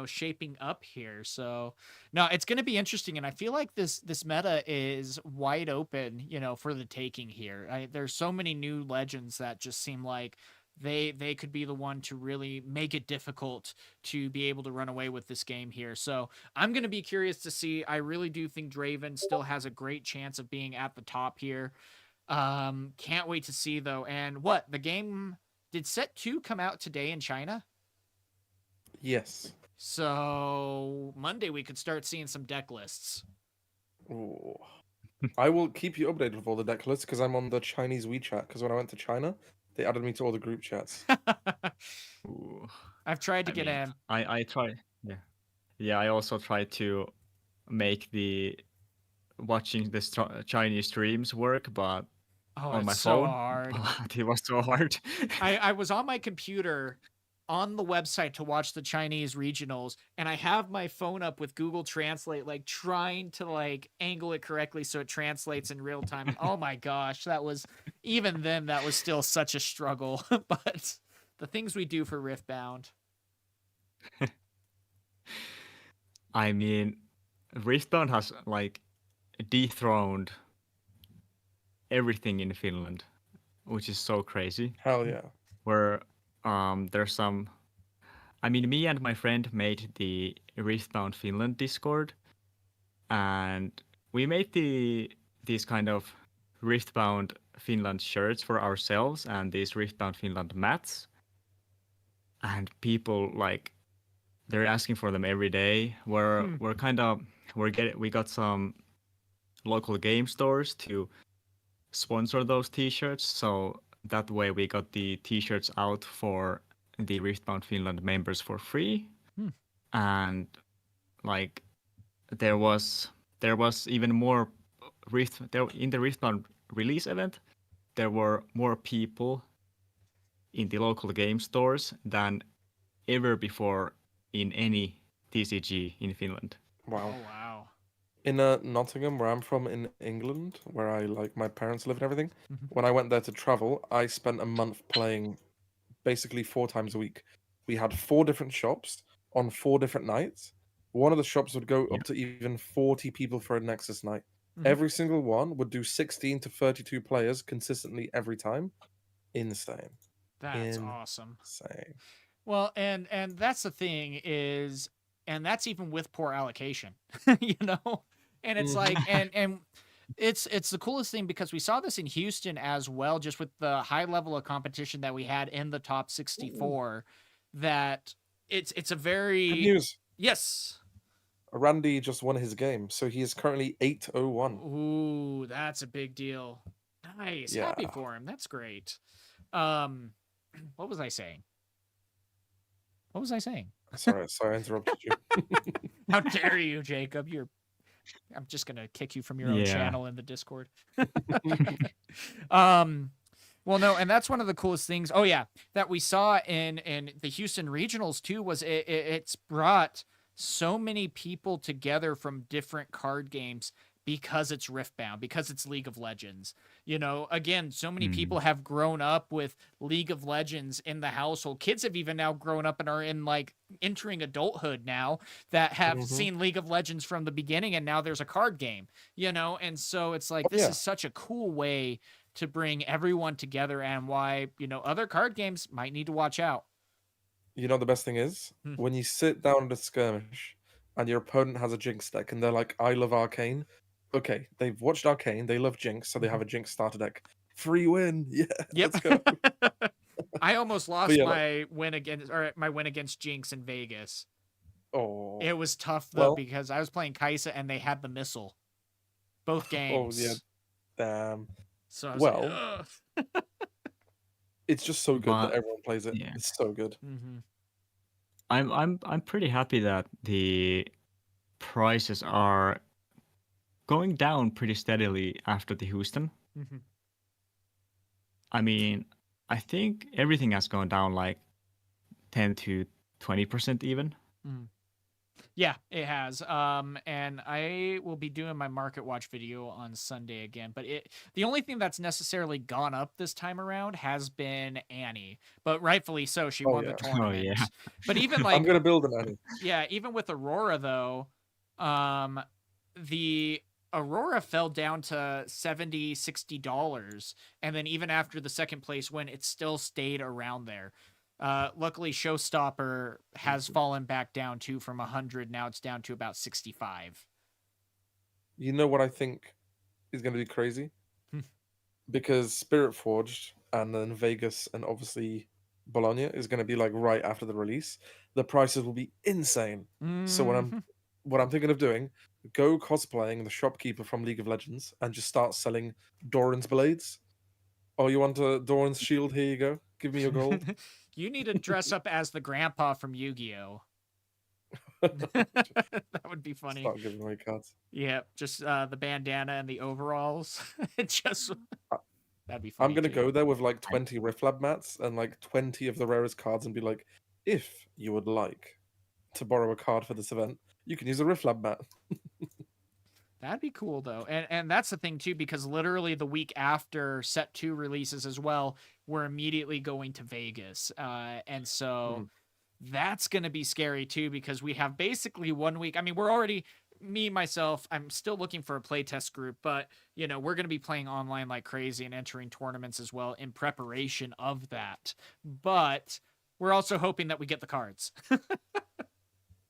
shaping up here. So no, it's going to be interesting, and I feel like this meta is wide open, for the taking here. There's so many new legends that just seem like they could be the one to really make it difficult to be able to run away with this game here. So I'm going to be curious to see. I really do think Draven still has a great chance of being at the top here. Can't wait to see though. And what the game. Did set 2 come out today in China? Yes. So Monday we could start seeing some deck lists. Ooh. I will keep you updated with all the deck lists because I'm on the Chinese WeChat. Because when I went to China, they added me to all the group chats. Ooh. I've tried to get in. I try. Yeah. I also try to make the watching the Chinese streams work, but on my so phone. hard. But it was so hard. I was on my computer on the website to watch the Chinese regionals, and I have my phone up with Google Translate, like trying to like angle it correctly so it translates in real time. Oh my gosh, that was still such a struggle. But the things we do for Riftbound. I mean, Riftbound has like dethroned everything in Finland, which is so crazy. Hell yeah. Where there's some. I mean, me and my friend made the Riftbound Finland Discord, and we made these kind of Riftbound Finland shirts for ourselves and these Riftbound Finland mats. And people like they're asking for them every day. We got some local game stores to sponsor those t-shirts, so that way we got the t-shirts out for the Riftbound Finland members for free. And like there was even more in the Riftbound release event, there were more people in the local game stores than ever before in any TCG in Finland. Wow. Oh wow. In Nottingham, where I'm from in England, where I like my parents live and everything, Mhm. when I went there to travel, I spent a month playing basically 4 times a week. We had 4 different shops on 4 different nights. One of the shops would go Yeah. up to even 40 people for a Nexus night. Mhm. Every single one would do 16 to 32 players consistently every time. Insane. That's awesome. Insane. Well, and that's the thing is, and that's even with poor allocation, you know. And it's like, and it's the coolest thing because we saw this in Houston as well, just with the high level of competition that we had in the top 64. That it's a Good very news. yes. Randy just won his game, so he is currently 8-0-1. Ooh, that's a big deal. Nice, Yeah. happy for him. That's great. What was I saying? What was I saying? Sorry, I interrupted you. How dare you, Jacob? I'm just gonna kick you from your own Yeah. channel in the Discord. Well, no, and that's one of the coolest things. Oh yeah, that we saw in the Houston regionals too was it's brought so many people together from different card games because it's Riftbound, because it's League of Legends. You know, again, so many people have grown up with League of Legends in the household. Kids have even now grown up and are in like entering adulthood now that have seen League of Legends from the beginning, and now there's a card game, you know? And so it's like, this is such a cool way to bring everyone together, and why, you know, other card games might need to watch out. You know the best thing is? When you sit down at a skirmish and your opponent has a Jinx deck and they're like, I love Arcane. Okay, they've watched Arcane, they love Jinx, so they have a Jinx starter deck. Free win. Yeah, Yep. let's go. I almost lost yeah, my win against Jinx in Vegas. Oh. It was tough though, Well- because I was playing Kaisa and they had the missile. Both games. Oh, yeah. Damn. So I was Well, like, ugh. It's just so good that But- everyone plays it. yeah. It's so good. Mm-hmm. I'm pretty happy that the prices are going down pretty steadily after the Houston. Mm-hmm. I mean, I think everything has gone down like 10 to 20% even. Yeah, it has. And I will be doing my market watch video on Sunday again. But the only thing that's necessarily gone up this time around has been Annie. But rightfully so, she won the yeah. tournament. yeah. But even I'm like gonna build an Annie. yeah, even with Aurora though, the Aurora fell down to $70-$60, and then even after the second place win, it still stayed around there. Luckily, Showstopper has fallen back down too from 100. Now it's down to about 65. You know what I think is gonna be crazy? Because Spiritforged and then Vegas and obviously Bologna is gonna be like right after the release. The prices will be insane. So what I'm thinking of doing, go cosplaying the shopkeeper from League of Legends and just start selling Doran's blades. Oh, you want a Doran's shield? Here you go. Give me your gold. You need to dress up as the grandpa from Yu-Gi-Oh. That would be funny. Start giving away cards. Yeah, just the bandana and the overalls. That'd be funny. I'm gonna too. go there with like 20 Rifflab mats and like 20 of the rarest cards and be like, if you would like to borrow a card for this event, you can use a Rifflab mat. That'd be cool though. And that's the thing too, because literally the week after Set 2 releases as well, we're immediately going to Vegas. And so that's going to be scary too, because we have basically 1 week. I mean, we're already, myself, I'm still looking for a playtest group, but you know, we're going to be playing online like crazy and entering tournaments as well in preparation of that. But we're also hoping that we get the cards.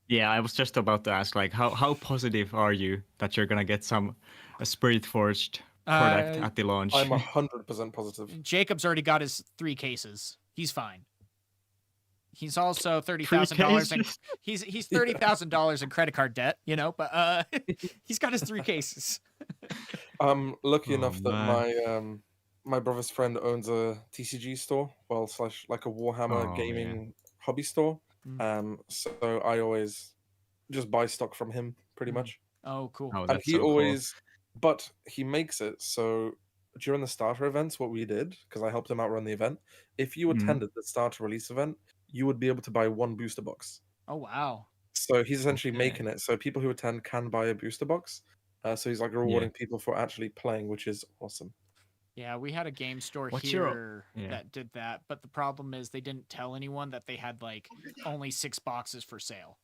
Yeah, I was just about to ask, like, how positive are you that you're gonna get a Spiritforged product at the launch? I'm 100% positive. Jacob's already got his 3 cases. He's fine. He's also $30,000 in he's $30,000 in credit card debt, you know, but he's got his 3 cases. I'm lucky enough that man. my brother's friend owns a TCG store, well / like a Warhammer gaming hobby store. So I always just buy stock from him pretty much. Oh, cool. Oh, And that's he so always, but he makes it so during the starter events, what we did, because I helped him out run the event, if you attended the starter release event, you would be able to buy 1 booster box. Oh wow. So he's essentially Okay. making it so people who attend can buy a booster box. So he's like rewarding people for actually playing, which is awesome. Yeah, we had a game store What's here your- that did that, but the problem is they didn't tell anyone that they had like only 6 boxes for sale.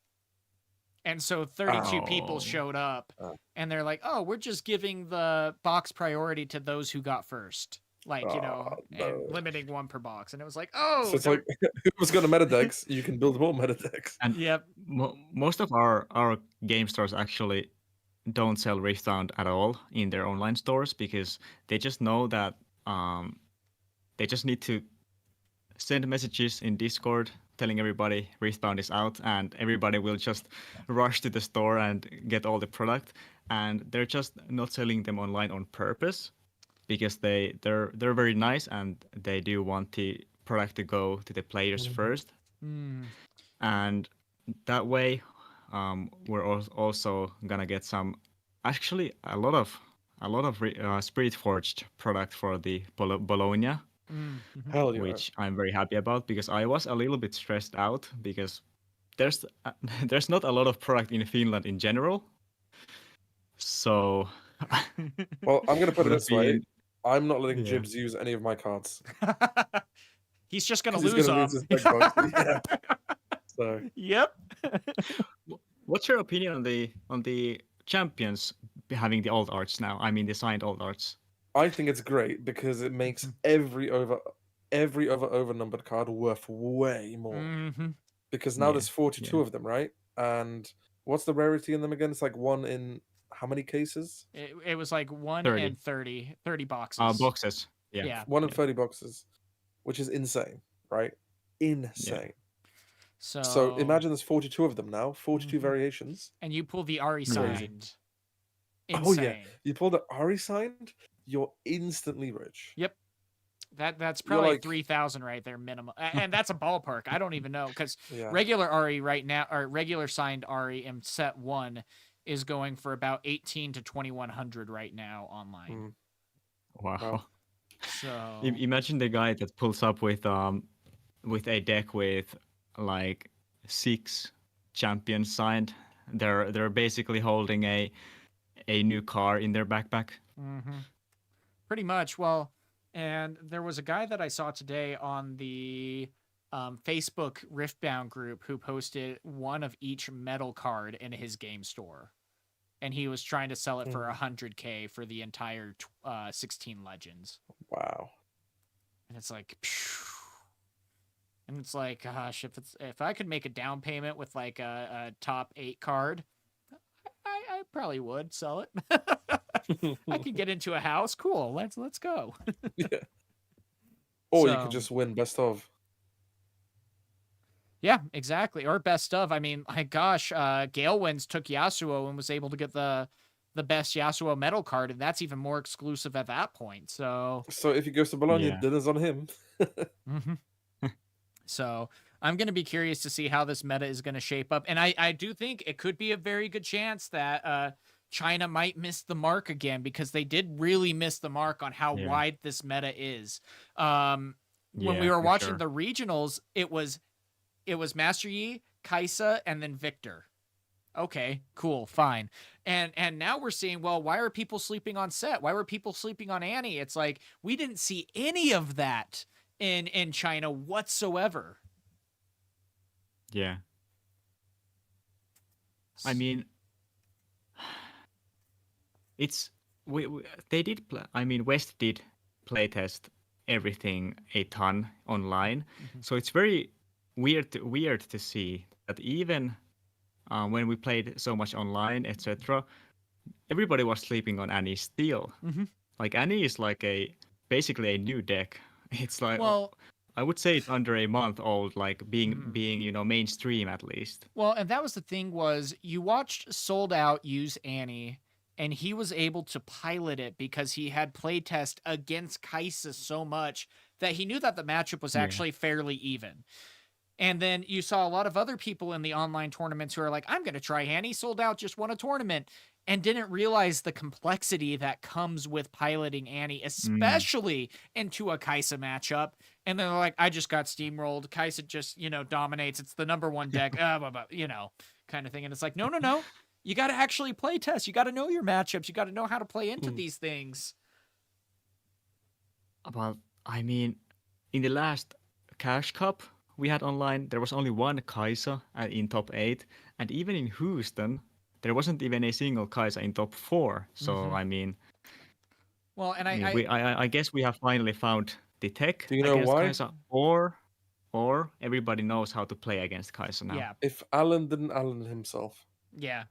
And so 32 people Oh. showed up Oh. and they're like, "Oh, we're just giving the box priority to those who got first." Like, you know, no. and limiting 1 per box. And it was like, "Oh, So it's like whoever's got a meta decks, you can build more meta decks. And yep." most of our game stores actually don't sell Riftbound at all in their online stores because they just know that they just need to send messages in Discord telling everybody Riftbound is out, and everybody will just rush to the store and get all the product. And they're just not selling them online on purpose because they're very nice and they do want the product to go to the players first. Mm. And that way, we're also gonna get some, actually a lot of Spiritforged product for the Bologna, Hell yeah. which I'm very happy about because I was a little bit stressed out because there's there's not a lot of product in Finland in general. So, Well, I'm gonna put it gonna this way: be- I'm not letting Yeah. Jibs use any of my cards. He's just going to 'Cause he's lose gonna them. lose his big box. Yeah. So Yep. What's your opinion on the champions having the alt arts now? I mean, the signed alt arts. I think it's great because it makes every other numbered card worth way more. Mhm. Because now Yeah, there's 42 yeah. of them, right? And what's the rarity in them again? It's like 1 in how many cases? It was like 1 30. in 30 boxes. Boxes. Yeah. Yeah. 1 in Yeah. 30 boxes, which is insane, right? Insane. So So imagine there's 42 of them now, 42 Mhm. variations. and you pull the Ari Crazy. signed. Insane. Oh yeah, you pull the Ari signed, you're instantly rich. Yep. That's You're probably like- 3,000 right there minimum. And that's a ballpark. I don't even know because Yeah. regular Ari right now, or regular signed Ari in set 1 is going for about 18 to 2,100 right now online. Mm. Wow. Wow. So Imagine the guy that pulls up with a deck with like 6 champions signed. They're basically holding a new car in their backpack. Mhm. Pretty much. Well, and there was a guy that I saw today on the Facebook Riftbound group who posted 1 of each metal card in his game store. And he was trying to sell it for 100K for the entire 16 Legends. Wow. And it's like, phew. And it's like, gosh, if I could make a down payment with like a top 8 card, I probably would sell it. I could get into a house. Cool. Let's go. Yeah. Or you So- could just win best of. Yeah, exactly. Or best of. I mean, my gosh, Galewinds took Yasuo and was able to get the best Yasuo metal card, and that's even more exclusive at that point. So So if he goes to Bologna, Yeah. dinner's on him. So I'm going to be curious to see how this meta is going to shape up. And I do think it could be a very good chance that China might miss the mark again because they did really miss the mark on how Yeah. wide this meta is. When Yeah, we were for watching sure. the regionals, it was Master Yi, Kaisa, and then Victor. Okay, cool, fine. And now we're seeing, well, why are people sleeping on Set? Why were people sleeping on Annie? It's like we didn't see any of that in China whatsoever. Yeah. I mean, it's they did. I mean, West did playtest everything a ton online, so it's very weird to see that even when we played so much online, etc., everybody was sleeping on Annie still. Mhm. Like Annie is like basically a new deck. It's like Well, I would say it's under a month old, like being mainstream at least. well, and that was the thing was you watched Sold Out use Annie, and he was able to pilot it because he had playtest against Kaisa so much that he knew that the matchup was Yeah. actually fairly even. And then you saw a lot of other people in the online tournaments who are like, I'm going to try Annie. Sold Out just won a tournament. and didn't realize the complexity that comes with piloting Annie, especially into a Kai'Sa matchup. And they're like, I just got steamrolled. Kai'Sa just, dominates. It's the number one deck, kind of thing. And it's like, no. You got to actually play test. You got to know your matchups. You got to know how to play into these things. Well, I mean, in the last Cash Cup we had online, there was only one Kai'Sa in top 8. And even in Houston, there wasn't even a single Kai'Sa in top 4. So, I mean... Well, and I guess we have finally found the tech Do you know against why? Kai'Sa, or everybody knows how to play against Kai'Sa now. Yeah. If Alan didn't Alan himself. Yeah,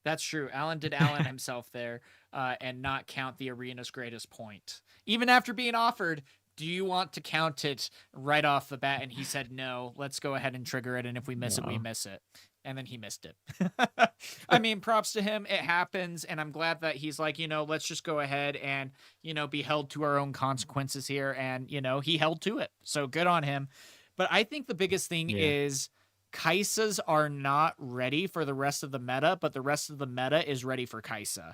that's true. Alan did Alan himself there and not count the arena's greatest point. Even after being offered, do you want to count it right off the bat? And he said, no, let's go ahead and trigger it. And if we miss it, we miss it. And then he missed it. I mean, props to him. It happens. And I'm glad that he's like, let's just go ahead and, be held to our own consequences here. And, he held to it. So good on him. But I think the biggest thing is Kai'Sas are not ready for the rest of the meta, but the rest of the meta is ready for Kai'Sa.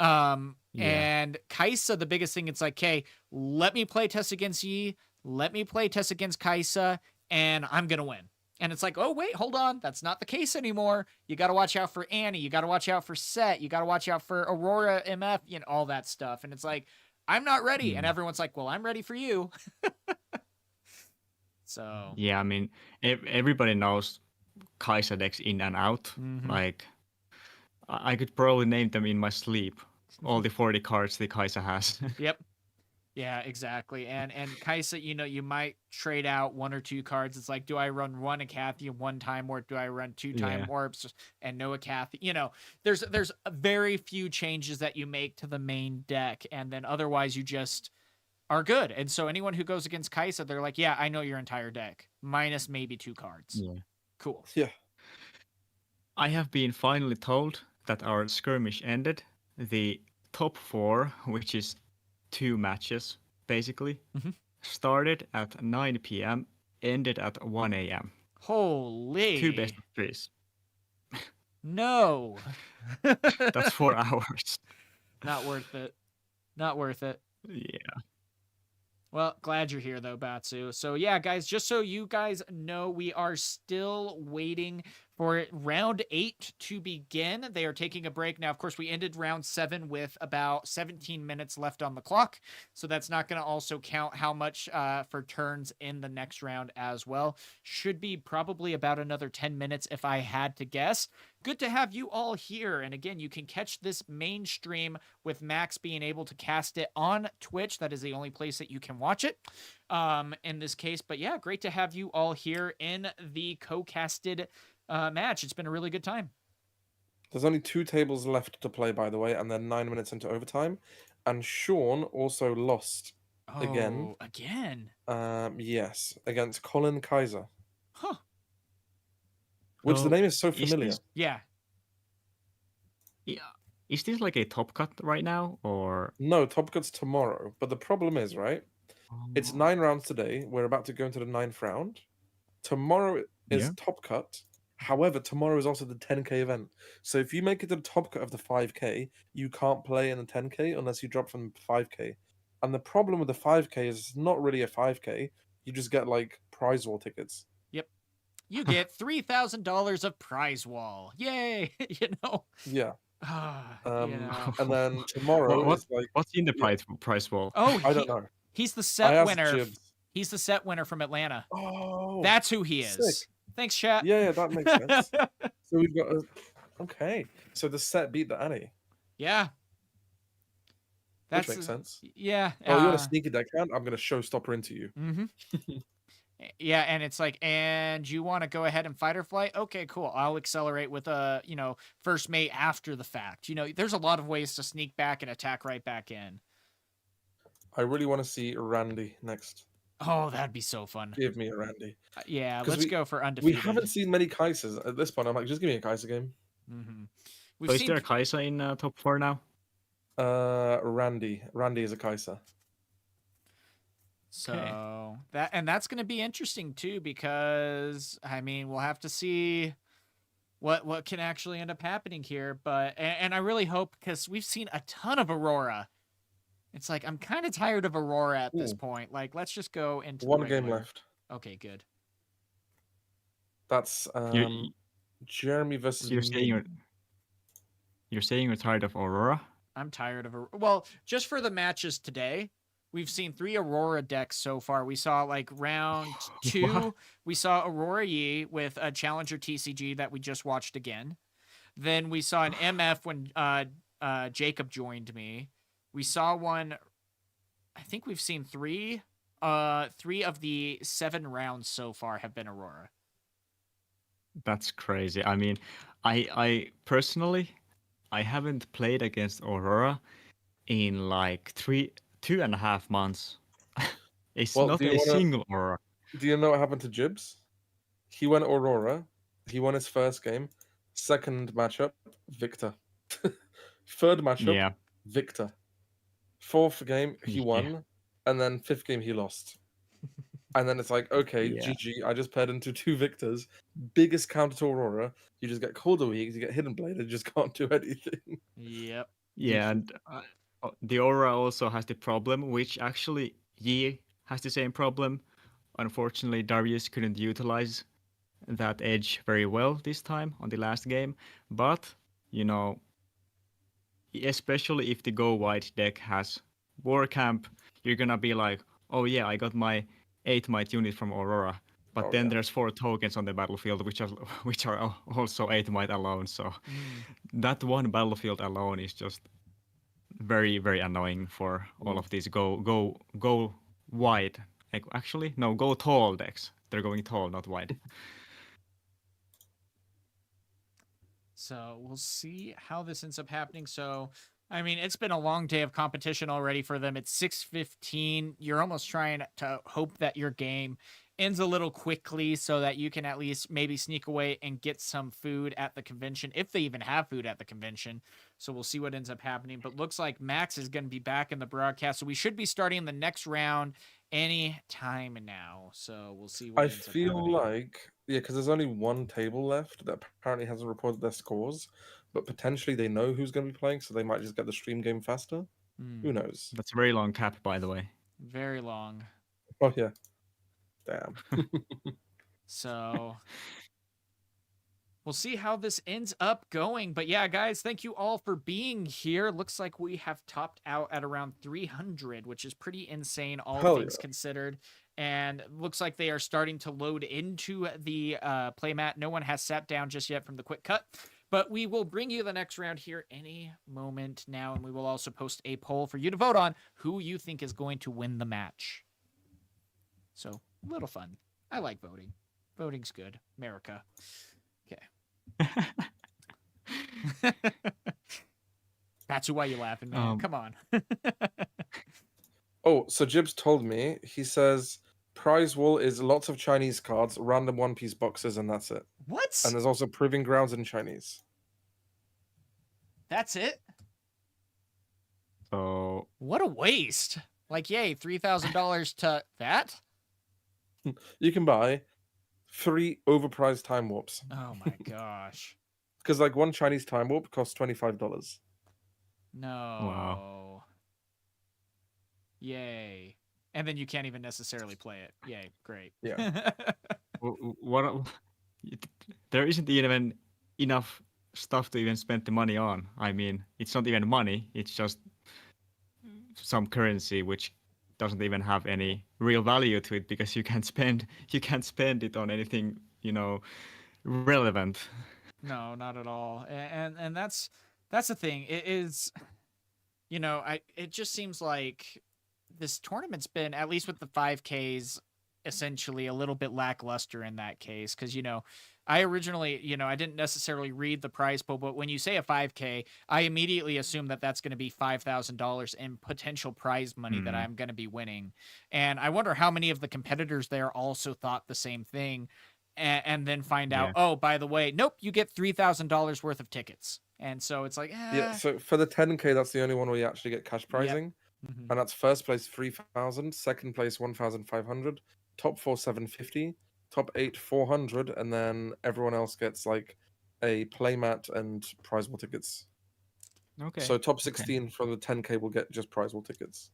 And Kai'Sa, the biggest thing, it's like, okay, let me play test against Yi, let me play test against Kai'Sa, and I'm going to win. And it's like, oh, wait, hold on. That's not the case anymore. You got to watch out for Annie. You got to watch out for Set. You got to watch out for Aurora MF, all that stuff. And it's like, I'm not ready. And everyone's like, well, I'm ready for you. So. Yeah, I mean, everybody knows Kai'Sa decks in and out. Like, I could probably name them in my sleep. All the 40 cards the Kai'Sa has. Yep. Yeah, exactly. And Kai'Sa, you might trade out 1 or 2 cards. It's like, do I run 1 Acathia 1 time, or do I run 2 time orbs and no Acathia? There's very few changes that you make to the main deck, and then otherwise you just are good. And so anyone who goes against Kai'Sa, they're like, yeah, I know your entire deck, minus maybe 2 cards. Yeah. Cool. Yeah. I have been finally told that our skirmish ended. The top 4, which is 2 matches, basically, started at 9 p.m., ended at 1 a.m. Holy. 2 best of 3s. No. That's 4 hours. Not worth it. Not worth it. Yeah. Well, glad you're here, though, Batsu. So, yeah, guys, just so you guys know, we are still waiting for round 8 to begin. They are taking a break. Now, of course, we ended round 7 with about 17 minutes left on the clock. So that's not going to also count how much for turns in the next round as well. Should be probably about another 10 minutes if I had to guess. Good to have you all here. And again, you can catch this main stream with Max being able to cast it on Twitch. That is the only place that you can watch it in this case. But yeah, great to have you all here in the co-casted match. It's been a really good time. There's only 2 tables left to play, by the way, and they're 9 minutes into overtime. And Sean also lost again. Oh, again? Yes, against Colin Kai'Sa. Huh. Which the name is so familiar. Yeah. Yeah. Is this like a top cut right now, or? No, top cut's tomorrow. But the problem is, right? It's 9 rounds today. We're about to go into the 9th round. Tomorrow is top cut. However, tomorrow is also the 10K event. So if you make it to the top cut of the 5K, you can't play in the 10K unless you drop from 5K. And the problem with the 5K is it's not really a 5K. You just get like prize wall tickets. Yep. You get $3,000 of prize wall. Yay! Yeah. Yeah. And then tomorrow is like, what's in the prize wall? Oh, I don't know. He's the I set asked winner. Jibs. He's the set winner from Atlanta. Oh, That's who he is. sick. Thanks, chat. Yeah, that makes sense. So we've got okay. So the set beat the Annie. Yeah. Which makes sense. Yeah. Oh, you want a sneaky deck hand? I'm gonna showstopper into you. Yeah, and it's like, and you want to go ahead and fight or flight? Okay, cool. I'll accelerate with first mate after the fact. There's a lot of ways to sneak back and attack right back in. I really want to see Randy next. Oh, that'd be so fun. Give me a Randy. Yeah, let's go for undefeated. We haven't seen many Kaisers at this point. I'm like, just give me a Kai'Sa game. So is there a Kai'Sa in top 4 now? Randy. Randy is a Kai'Sa. So that's going to be interesting too, because I mean, we'll have to see what can actually end up happening here. But and I really hope, because we've seen a ton of Aurora. It's like I'm kind of tired of Aurora at this Ooh. point. Like, let's just go into the One game regular. left. Okay, good. That's You're, Jeremy versus you're saying me. you're saying you're tired of Aurora? I'm tired of well, just for the matches today, we've seen 3 Aurora decks so far. We saw like round 2, What? we saw Aurora Yi with a Challenger TCG that we just watched again. Then we saw an MF when Jacob joined me. We saw one. I think we've seen 3. 3 of the 7 rounds so far have been Aurora. That's crazy. I mean, I personally I haven't played against Aurora in like 2.5 months. It's Well, not do you a want to? single Aurora. Do you know what happened to Jibs? He went Aurora. He won his first game. Second matchup, Victor. Third matchup, Yeah, Victor. Fourth game, he yeah, won. And then fifth game, he lost. And then it's like, okay, yeah, GG. I just paired into 2 victors. Biggest counter to Aurora. You just get Cold Weak, you get Hidden Blade, and you just can't do anything. Yep. yeah. GG. And the Aurora also has the problem, which actually Yi has the same problem. Unfortunately, Darius couldn't utilize that edge very well this time on the last game. But, you know, especially if the Go Wide deck has War Camp, you're gonna be like, oh yeah, I got my 8 might unit from Aurora. But Oh, then yeah. there's 4 tokens on the battlefield, which are also 8 might alone. So that one battlefield alone is just very, very annoying for all of these go wide. Like, actually, no, go tall decks. They're going tall, not wide. So we'll see how this ends up happening. So, I mean, it's been a long day of competition already for them. It's 6:15. You're almost trying to hope that your game ends a little quickly so that you can at least maybe sneak away and get some food at the convention, if they even have food at the convention. So we'll see what ends up happening. But looks like Max is going to be back in the broadcast. So we should be starting the next round any time now. So we'll see what I ends up feel happening. like, yeah, because there's only one table left that apparently hasn't reported their scores, but potentially they know who's going to be playing, so they might just get the stream game faster. Who knows? That's a very long cap, by the way. Very long. Oh, yeah. Damn. So we'll see how this ends up going. But yeah, guys, thank you all for being here. Looks like we have topped out at around 300, which is pretty insane, all Hell things yeah. considered. And looks like they are starting to load into the playmat. No one has sat down just yet from the quick cut. But we will bring you the next round here any moment now. And we will also post a poll for you to vote on who you think is going to win the match. So, a little fun. I like voting. Voting's good. America. Okay. That's why you laughing, man. Come on. Oh, so Jibs told me, he says prize wall is lots of Chinese cards, random One Piece boxes, and that's it. What? And there's also Proving Grounds in Chinese. That's it? So what a waste. Like, yay, $3,000 to that? You can buy 3 overpriced time warps. Oh my gosh. Because like one Chinese time warp costs $25. No. Wow. Yay. And then you can't even necessarily play it. Yay, great. Yeah. what? There isn't even enough stuff to even spend the money on. I mean, it's not even money. It's just some currency which doesn't even have any real value to it because you can't spend it on anything, relevant. No, not at all. And that's the thing. It is, it just seems like this tournament's been, at least with the 5Ks, essentially a little bit lackluster in that case. Because, I originally, I didn't necessarily read the prize pool, but when you say a 5K, I immediately assume that that's going to be $5,000 in potential prize money that I'm going to be winning. And I wonder how many of the competitors there also thought the same thing and then find out, oh, by the way, nope, you get $3,000 worth of tickets. And so it's like, Yeah, so for the 10K, that's the only one where you actually get cash prizing. Yep. And that's first place 3,000, second place 1,500, top 4 750, top 8 400, and then everyone else gets like a playmat and prize wall tickets. Okay. So top okay. 16 from the 10K will get just prize wall tickets.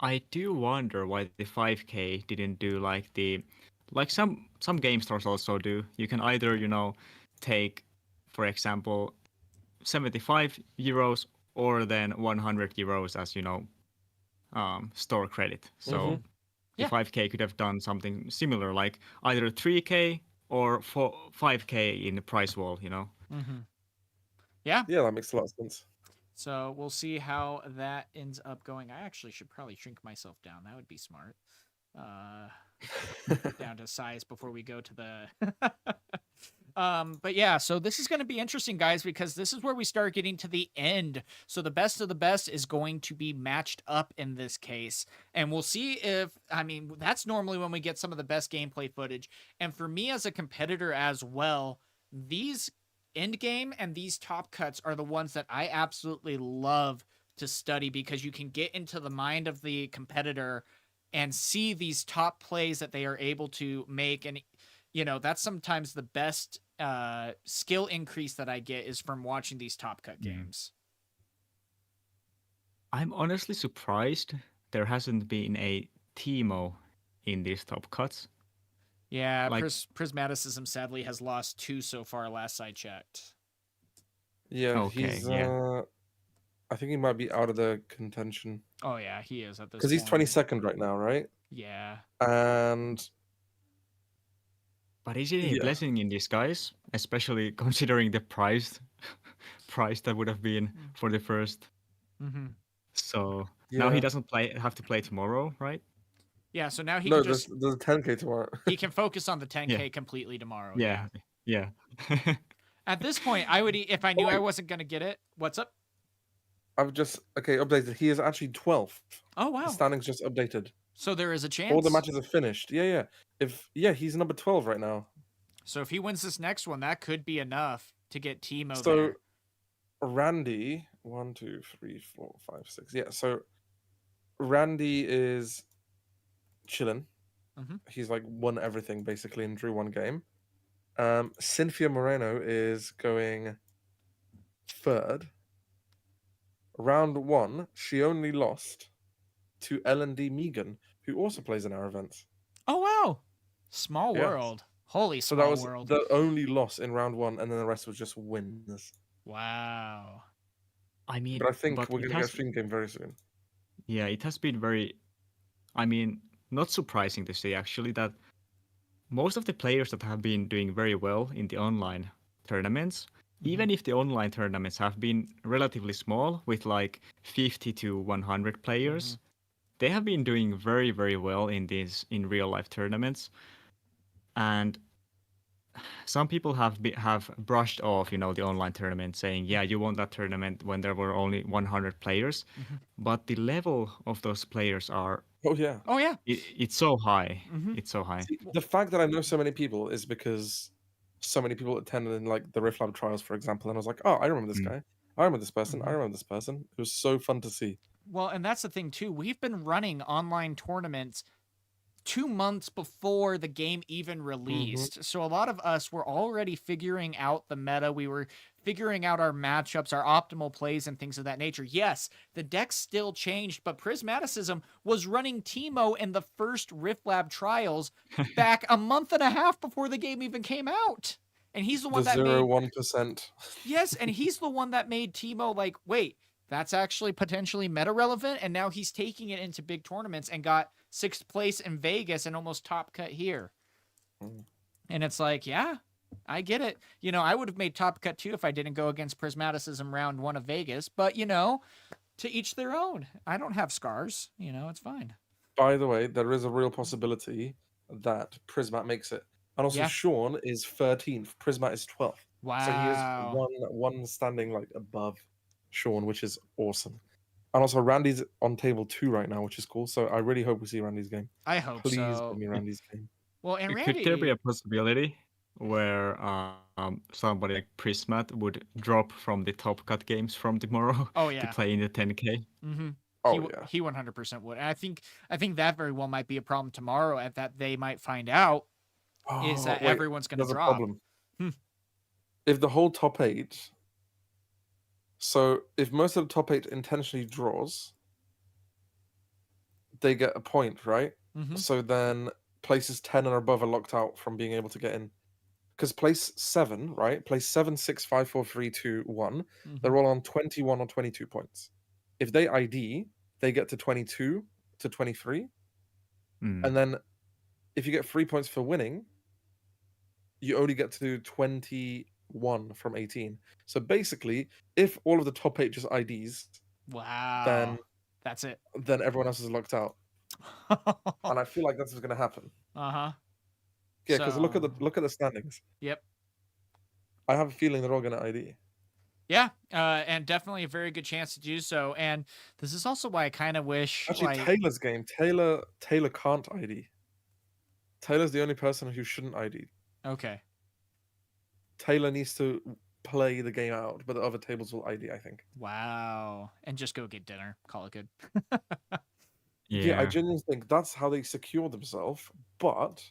I do wonder why the 5K didn't do like some game stores also do. You can either, take, for example, 75 euros or then 100 euros as, store credit. So Mm-hmm. the Yeah. 5K could have done something similar, like either 3K or 5K in the price wall, Yeah. Yeah, that makes a lot of sense. So we'll see how that ends up going. I actually should probably shrink myself down. That would be smart. Down to size before we go to the but yeah, so this is going to be interesting, guys, because this is where we start getting to the end. So the best of the best is going to be matched up in this case, and we'll see if, I mean, that's normally when we get some of the best gameplay footage. And for me as a competitor as well, these end game and these top cuts are the ones that I absolutely love to study, because you can get into the mind of the competitor and see these top plays that they are able to make. And that's sometimes the best skill increase that I get is from watching these top cut games. I'm honestly surprised there hasn't been a Teemo in these top cuts. Yeah, Like- Prismaticism sadly has lost 2 so far last I checked. Yeah, Okay, he's. yeah. I think he might be out of the contention Oh yeah, he is at this because he's point. 22nd right now, right? Yeah. And But is it a Yeah. blessing in disguise, especially considering the price that would have been for the first? Mm-hmm. So now he doesn't have to play tomorrow, right? Yeah, so now he no, can just there's a 10K tomorrow. he can focus on the 10K Yeah. completely tomorrow. Yeah. At this point, I would, if I knew I wait. wasn't going to get it. What's up? I've just updated. He is actually 12th. Oh The wow. standings just updated. So there is a chance. All the matches are finished. Yeah. He's number 12 right now. So if he wins this next one, that could be enough to get Teemo So there. Randy, 1, 2, 3, 4, 5, 6. Yeah, so Randy is chilling. Mhm. He's like won everything basically and drew one game. Cynthia Moreno is going third. Round 1, she only lost to L&D Megan, who also plays in our events. Oh wow. Small Yes. world. Holy So small that was world. the only loss in round 1, and then the rest was just wins. Wow. I mean, But I think but we're it going to get a has- stream game very soon. Yeah, it has been very, I mean, not surprising to see actually that most of the players that have been doing very well in the online tournaments, even if the online tournaments have been relatively small with like 50 to 100 players, they have been doing very, very well in real life tournaments. And some people have brushed off, the online tournament, saying, "Yeah, you won that tournament when there were only 100 players." But the level of those players are Oh, yeah. Oh yeah. it's so high. Mhm. It's so high. See, the fact that I know so many people is because so many people attended in like the Rift Lab trials, for example, and I was like, oh, I remember this guy. I remember this person. I remember this person. It was so fun to see. Well, and that's the thing too. We've been running online tournaments 2 months before the game even released. So a lot of us were already figuring out the meta. We were figuring out our matchups, our optimal plays, and things of that nature. Yes, the decks still changed, but Prismaticism was running Teemo in the first Rift Lab trials back a month and a half before the game even came out. And he's the one The that made 1%. Yes, and he's the one that made Teemo like, wait, that's actually potentially meta relevant, and now he's taking it into big tournaments and got 6th place in Vegas and almost top cut here. And it's like, yeah, I get it. I would have made top cut too if I didn't go against Prismaticism round 1 of Vegas, but to each their own. I don't have scars, it's fine. By the way, there is a real possibility that Prismat makes it. And also, Yeah. Sean is 13th. Prismat is 12th. Wow. So he is one standing like above Sean, which is awesome. And also, Randy's on table 2 right now, which is cool. So I really hope we see Randy's game. I hope Please so. give me Randy's game. Well, and Randy... Could there be a possibility where somebody like Prismat would drop from the top cut games from tomorrow to play in the 10K? Mm-hmm. Oh, yeah. He 100% would. And I think that very well might be a problem tomorrow at that they might find out is that everyone's going to there's a drop. problem. if the whole top 8, so if most of the top 8 intentionally draws, they get a point, right? Mm-hmm. So then places 10 and above are locked out from being able to get in. Because place 7, right? Place 7, 6, 5, 4, 3, 2, 1, Mm-hmm. they're all on 21 or 22 points. If they ID, they get to 22 to 23. Mm. And then if you get 3 points for winning, you only get to 21 from 18. So basically, if all of the top 8 just IDs, Wow. That's it. then everyone else is locked out. And I feel like that's what's going to happen. Uh-huh. Yeah, because look at the standings. Yep. I have a feeling they're all going to ID. Yeah, and definitely a very good chance to do so. And this is also why I kind of wish, Actually, Taylor's game, Taylor can't ID. Taylor's the only person who shouldn't ID. Okay. Taylor needs to play the game out, but the other tables will ID, I think. Wow. And just go get dinner. Call it good. Yeah, I genuinely think that's how they secure themselves, but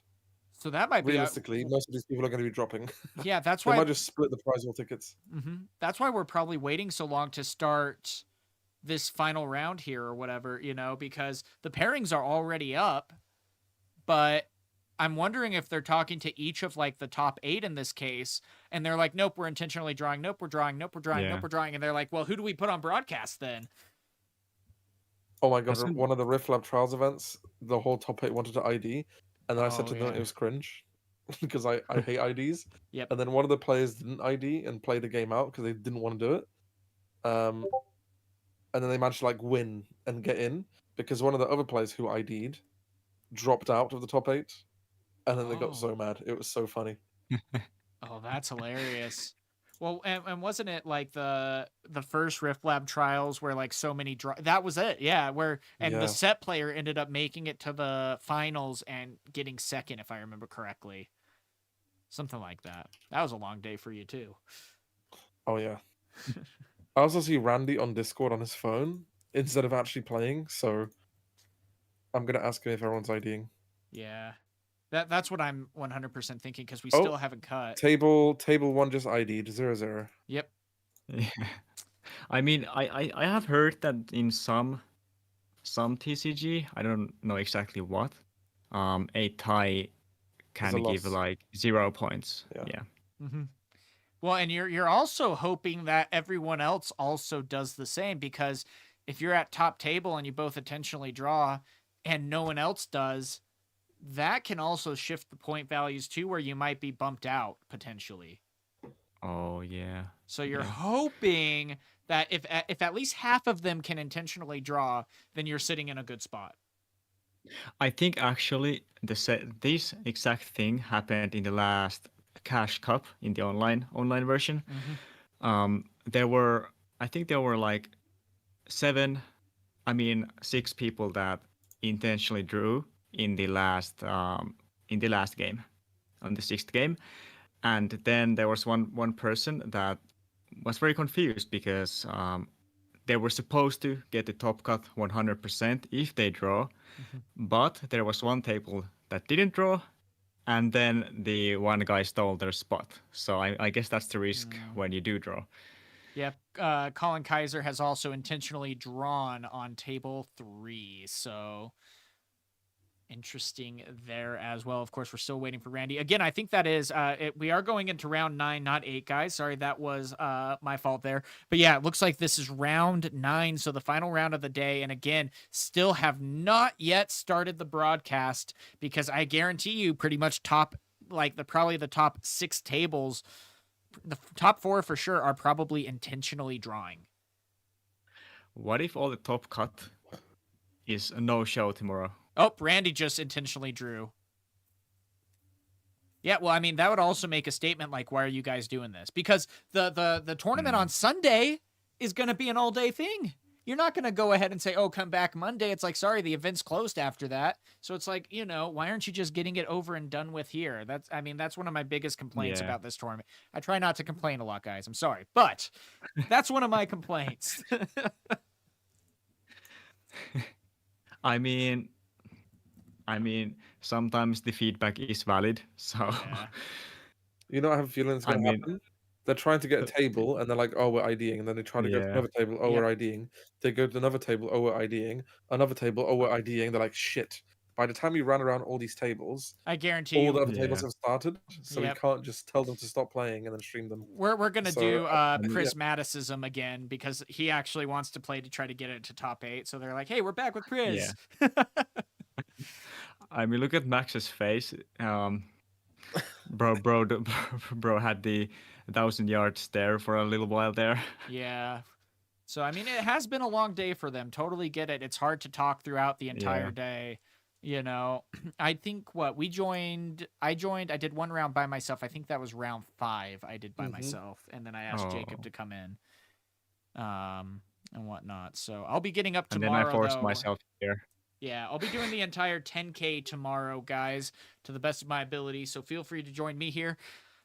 so that might realistically, most of these people are going to be dropping. Yeah, that's they why might just split the prize or tickets. That's why we're probably waiting so long to start this final round here or whatever, because the pairings are already up, but I'm wondering if they're talking to each of like the top 8 in this case, and they're like, nope, we're intentionally drawing, nope, we're drawing, nope, we're drawing, nope, we're drawing, and they're like, well, who do we put on broadcast then? Oh my god, one of the Rift Lab Trials events, the whole top 8 wanted to ID, and then I said to them it was cringe, because I hate IDs. Yep. And then one of the players didn't ID and play the game out because they didn't want to do it. And then they managed to like win and get in, because one of the other players who ID'd dropped out of the top 8. And then they got so mad. It was so funny. Oh, that's hilarious. Well, and wasn't it like the first Rift Lab trials where like so many that was it, yeah, the set player ended up making it to the finals and getting second, if I remember correctly. Something like that. That was a long day for you too. Oh yeah. I also see Randy on Discord on his phone instead of actually playing, so I'm gonna ask him if everyone's IDing. Yeah. That's what I'm 100% thinking, because we still haven't cut. Table 1 just ID'd 0-0. Yep. Yeah. I mean, I have heard that in some TCG, I don't know exactly what, a tie can give like 0 points. Yeah. Well, and you're also hoping that everyone else also does the same, because if you're at top table and you both intentionally draw and no one else does, that can also shift the point values too, where you might be bumped out potentially. Oh yeah. So you're hoping that if at least half of them can intentionally draw, then you're sitting in a good spot. I think actually this exact thing happened in the last Cash Cup in the online version. I think there were like 6 people that intentionally drew in the last game, on the 6th game, and then there was one person that was very confused because they were supposed to get the top cut 100% if they draw, but there was one table that didn't draw, and then the one guy stole their spot. So I guess that's the risk when you do draw. Yep. Colin Kaiser has also intentionally drawn on table 3, so interesting there as well. Of course, we're still waiting for Randy. Again, I think that is we are going into round 9, not 8, guys. Sorry, that was my fault there. But yeah, it looks like this is round 9, so the final round of the day. And again, still have not yet started the broadcast, because I guarantee you pretty much probably the top 6 tables, the top 4 for sure, are probably intentionally drawing. What if all the top cut is a no-show tomorrow? Oh, Randy just intentionally drew. Yeah, well, I mean, that would also make a statement like, why are you guys doing this? Because the tournament on Sunday is going to be an all-day thing. You're not going to go ahead and say, oh, come back Monday. It's like, sorry, the event's closed after that. So it's like, why aren't you just getting it over and done with here? That's one of my biggest complaints about this tournament. I try not to complain a lot, guys. I'm sorry. But that's one of my complaints. I mean, sometimes the feedback is valid, so... I have a feeling it's going to happen. They're trying to get a table, and they're like, "Oh, we're IDing," and then they try to go to Yeah. another table. "Oh, Yep. we're IDing." They go to another table. "Oh, we're IDing." Another table. "Oh, we're IDing." They're like, "Shit!" By the time we ran around all these tables, I guarantee all you. the other Yeah. tables have started, so we Yep. can't just tell them to stop playing and then stream them. We're gonna So, do I mean, Chris Mattisism again because he actually wants to play to try to get it to top 8. So they're like, "Hey, we're back with Chris." I mean, look at Max's face. Bro had the 1,000-yard stare for a little while there. Yeah. So I mean, it has been a long day for them. Totally get it. It's hard to talk throughout the entire Yeah. day. You know, I think I did one round by myself. I think that was round 5 I did by myself. And then I asked Jacob to come in. And whatnot. So I'll be getting up And tomorrow. then I forced though. myself here. Yeah, I'll be doing the entire 10K tomorrow, guys, to the best of my ability. So feel free to join me here.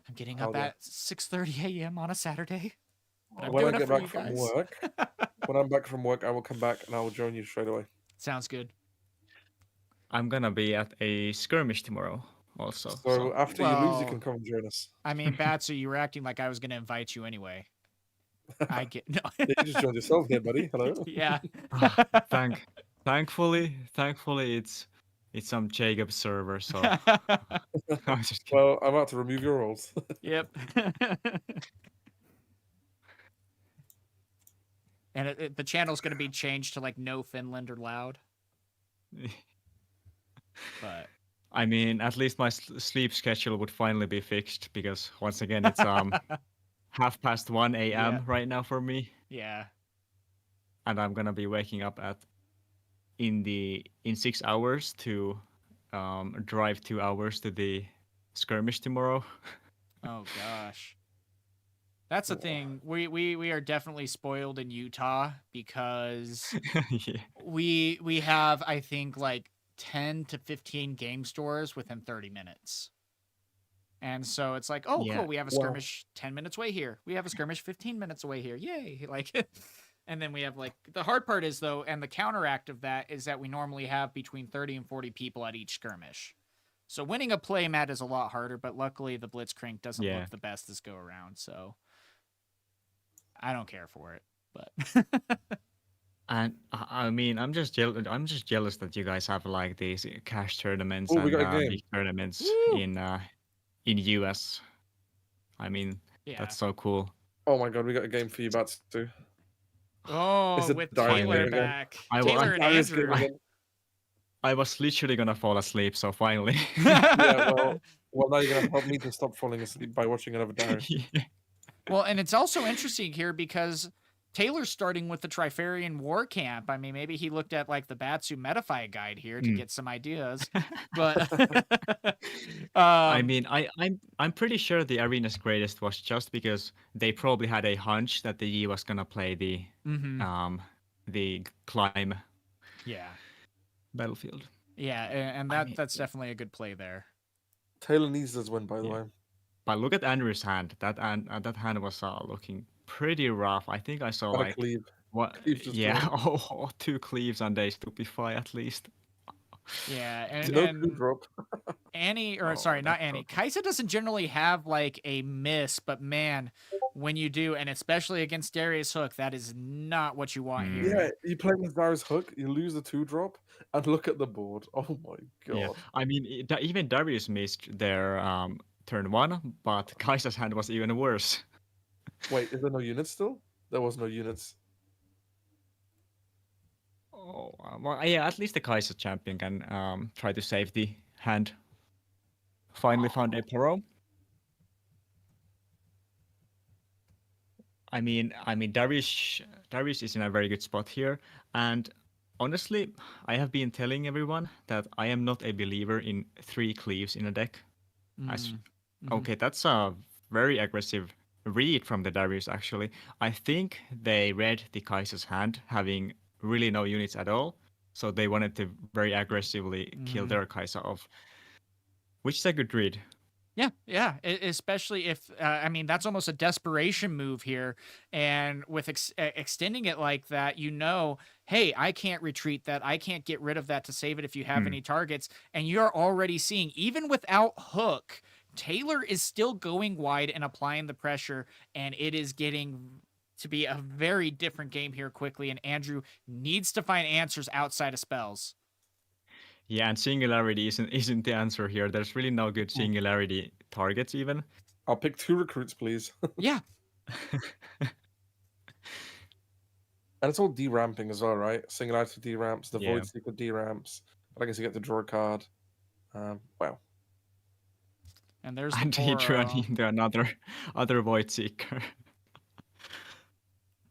I'm getting up at 6:30 a.m. on a Saturday. But I'm when doing I it get for back you from guys. work, when I'm back from work, I will come back and I will join you straight away. Sounds good. I'm gonna be at a skirmish tomorrow also. So after you lose, you Well, can come and join us. I mean, Batsu, you were acting like I was going to invite you anyway. I get no. Yeah, you just joined yourself here, buddy. Hello. Yeah. Thankfully, it's some Jacob server, so I was just kidding. Well, I'm about to remove your roles. Yep. And the channel's going to be changed to like no Finland or loud. But I mean, at least my sleep schedule would finally be fixed because once again, it's 1:30 a.m. Yeah. right now for me, yeah. and I'm gonna be waking up in 6 hours to drive 2 hours to the skirmish tomorrow. Oh gosh. That's the thing. We are definitely spoiled in Utah because Yeah. we have, I think, like 10 to 15 game stores within 30 minutes. And so it's like, oh, Yeah. cool. We have a skirmish 10 minutes away here. We have a skirmish 15 minutes away here. Yay. Like, and then we have like, the hard part is though, and the counteract of that is that we normally have between 30 and 40 people at each skirmish. So winning a play mat is a lot harder, but luckily the Blitzcrank doesn't Yeah. look the best this go around. So I don't care for it, but And I mean, I'm just jealous that you guys have like these cash tournaments Oh, we and got a game. big tournaments Woo! in US. I mean, yeah. that's so cool. Oh my god, we got a game for you, Batsu. Oh, Is it with Darius Taylor game again? back. I Taylor and Darius game Andrew. again. I was literally gonna fall asleep, so finally. Yeah, well, now you're gonna help me to stop falling asleep by watching another Darius. Yeah. Well, and it's also interesting here because Taylor's starting with the Trifarian War Camp. I mean, maybe he looked at like the Batsu Metafy guide here to get some ideas. But I mean, I'm pretty sure the Arena's greatest was just because they probably had a hunch that the Yi was gonna play the climb yeah. battlefield. Yeah, and that's definitely a good play there. Taylor needs this win, by the Yeah. way. But look at Andrew's hand. That hand was looking pretty rough. I think I saw Got a like cleave. what? Cleave's just Yeah, 2 cleaves on day Stupefy at least. Yeah, No and coup drop. Annie, or Oh, sorry, not that's Annie. okay. Kaisa doesn't generally have like a miss, but man, when you do, and especially against Darius Hook, that is not what you want here. Yeah, you play with Darius Hook, you lose the 2-drop, and look at the board. Oh my god. Yeah, I mean, even Darius missed their turn 1, but Kaisa's hand was even worse. Wait, is there no units still? There was no units. Oh, well, yeah, at least the Kaisa champion can try to save the hand. Finally found a pro. I mean, Darius is in a very good spot here, and honestly, I have been telling everyone that I am not a believer in 3 cleaves in a deck. Okay, that's a very aggressive read from the Darius, actually. I think they read the Kaisa's hand, having really no units at all, so they wanted to very aggressively kill their Kaisa off, which is a good read. Yeah, especially if I mean that's almost a desperation move here, and with extending it like that, you know, hey, I can't retreat that, I can't get rid of that to save it if you have any targets, and you're already seeing even without Hook, Taylor is still going wide and applying the pressure, and it is getting to be a very different game here quickly, and Andrew needs to find answers outside of spells. Yeah, and singularity isn't the answer here. There's really no good singularity targets even. I'll pick 2 recruits, please. Yeah. And it's all deramping as well, right? Singularity deramps, the Yeah. Void Seeker deramps. But I guess you get to draw a card. Wow. And there's And the he poor, turned into other Void Seeker.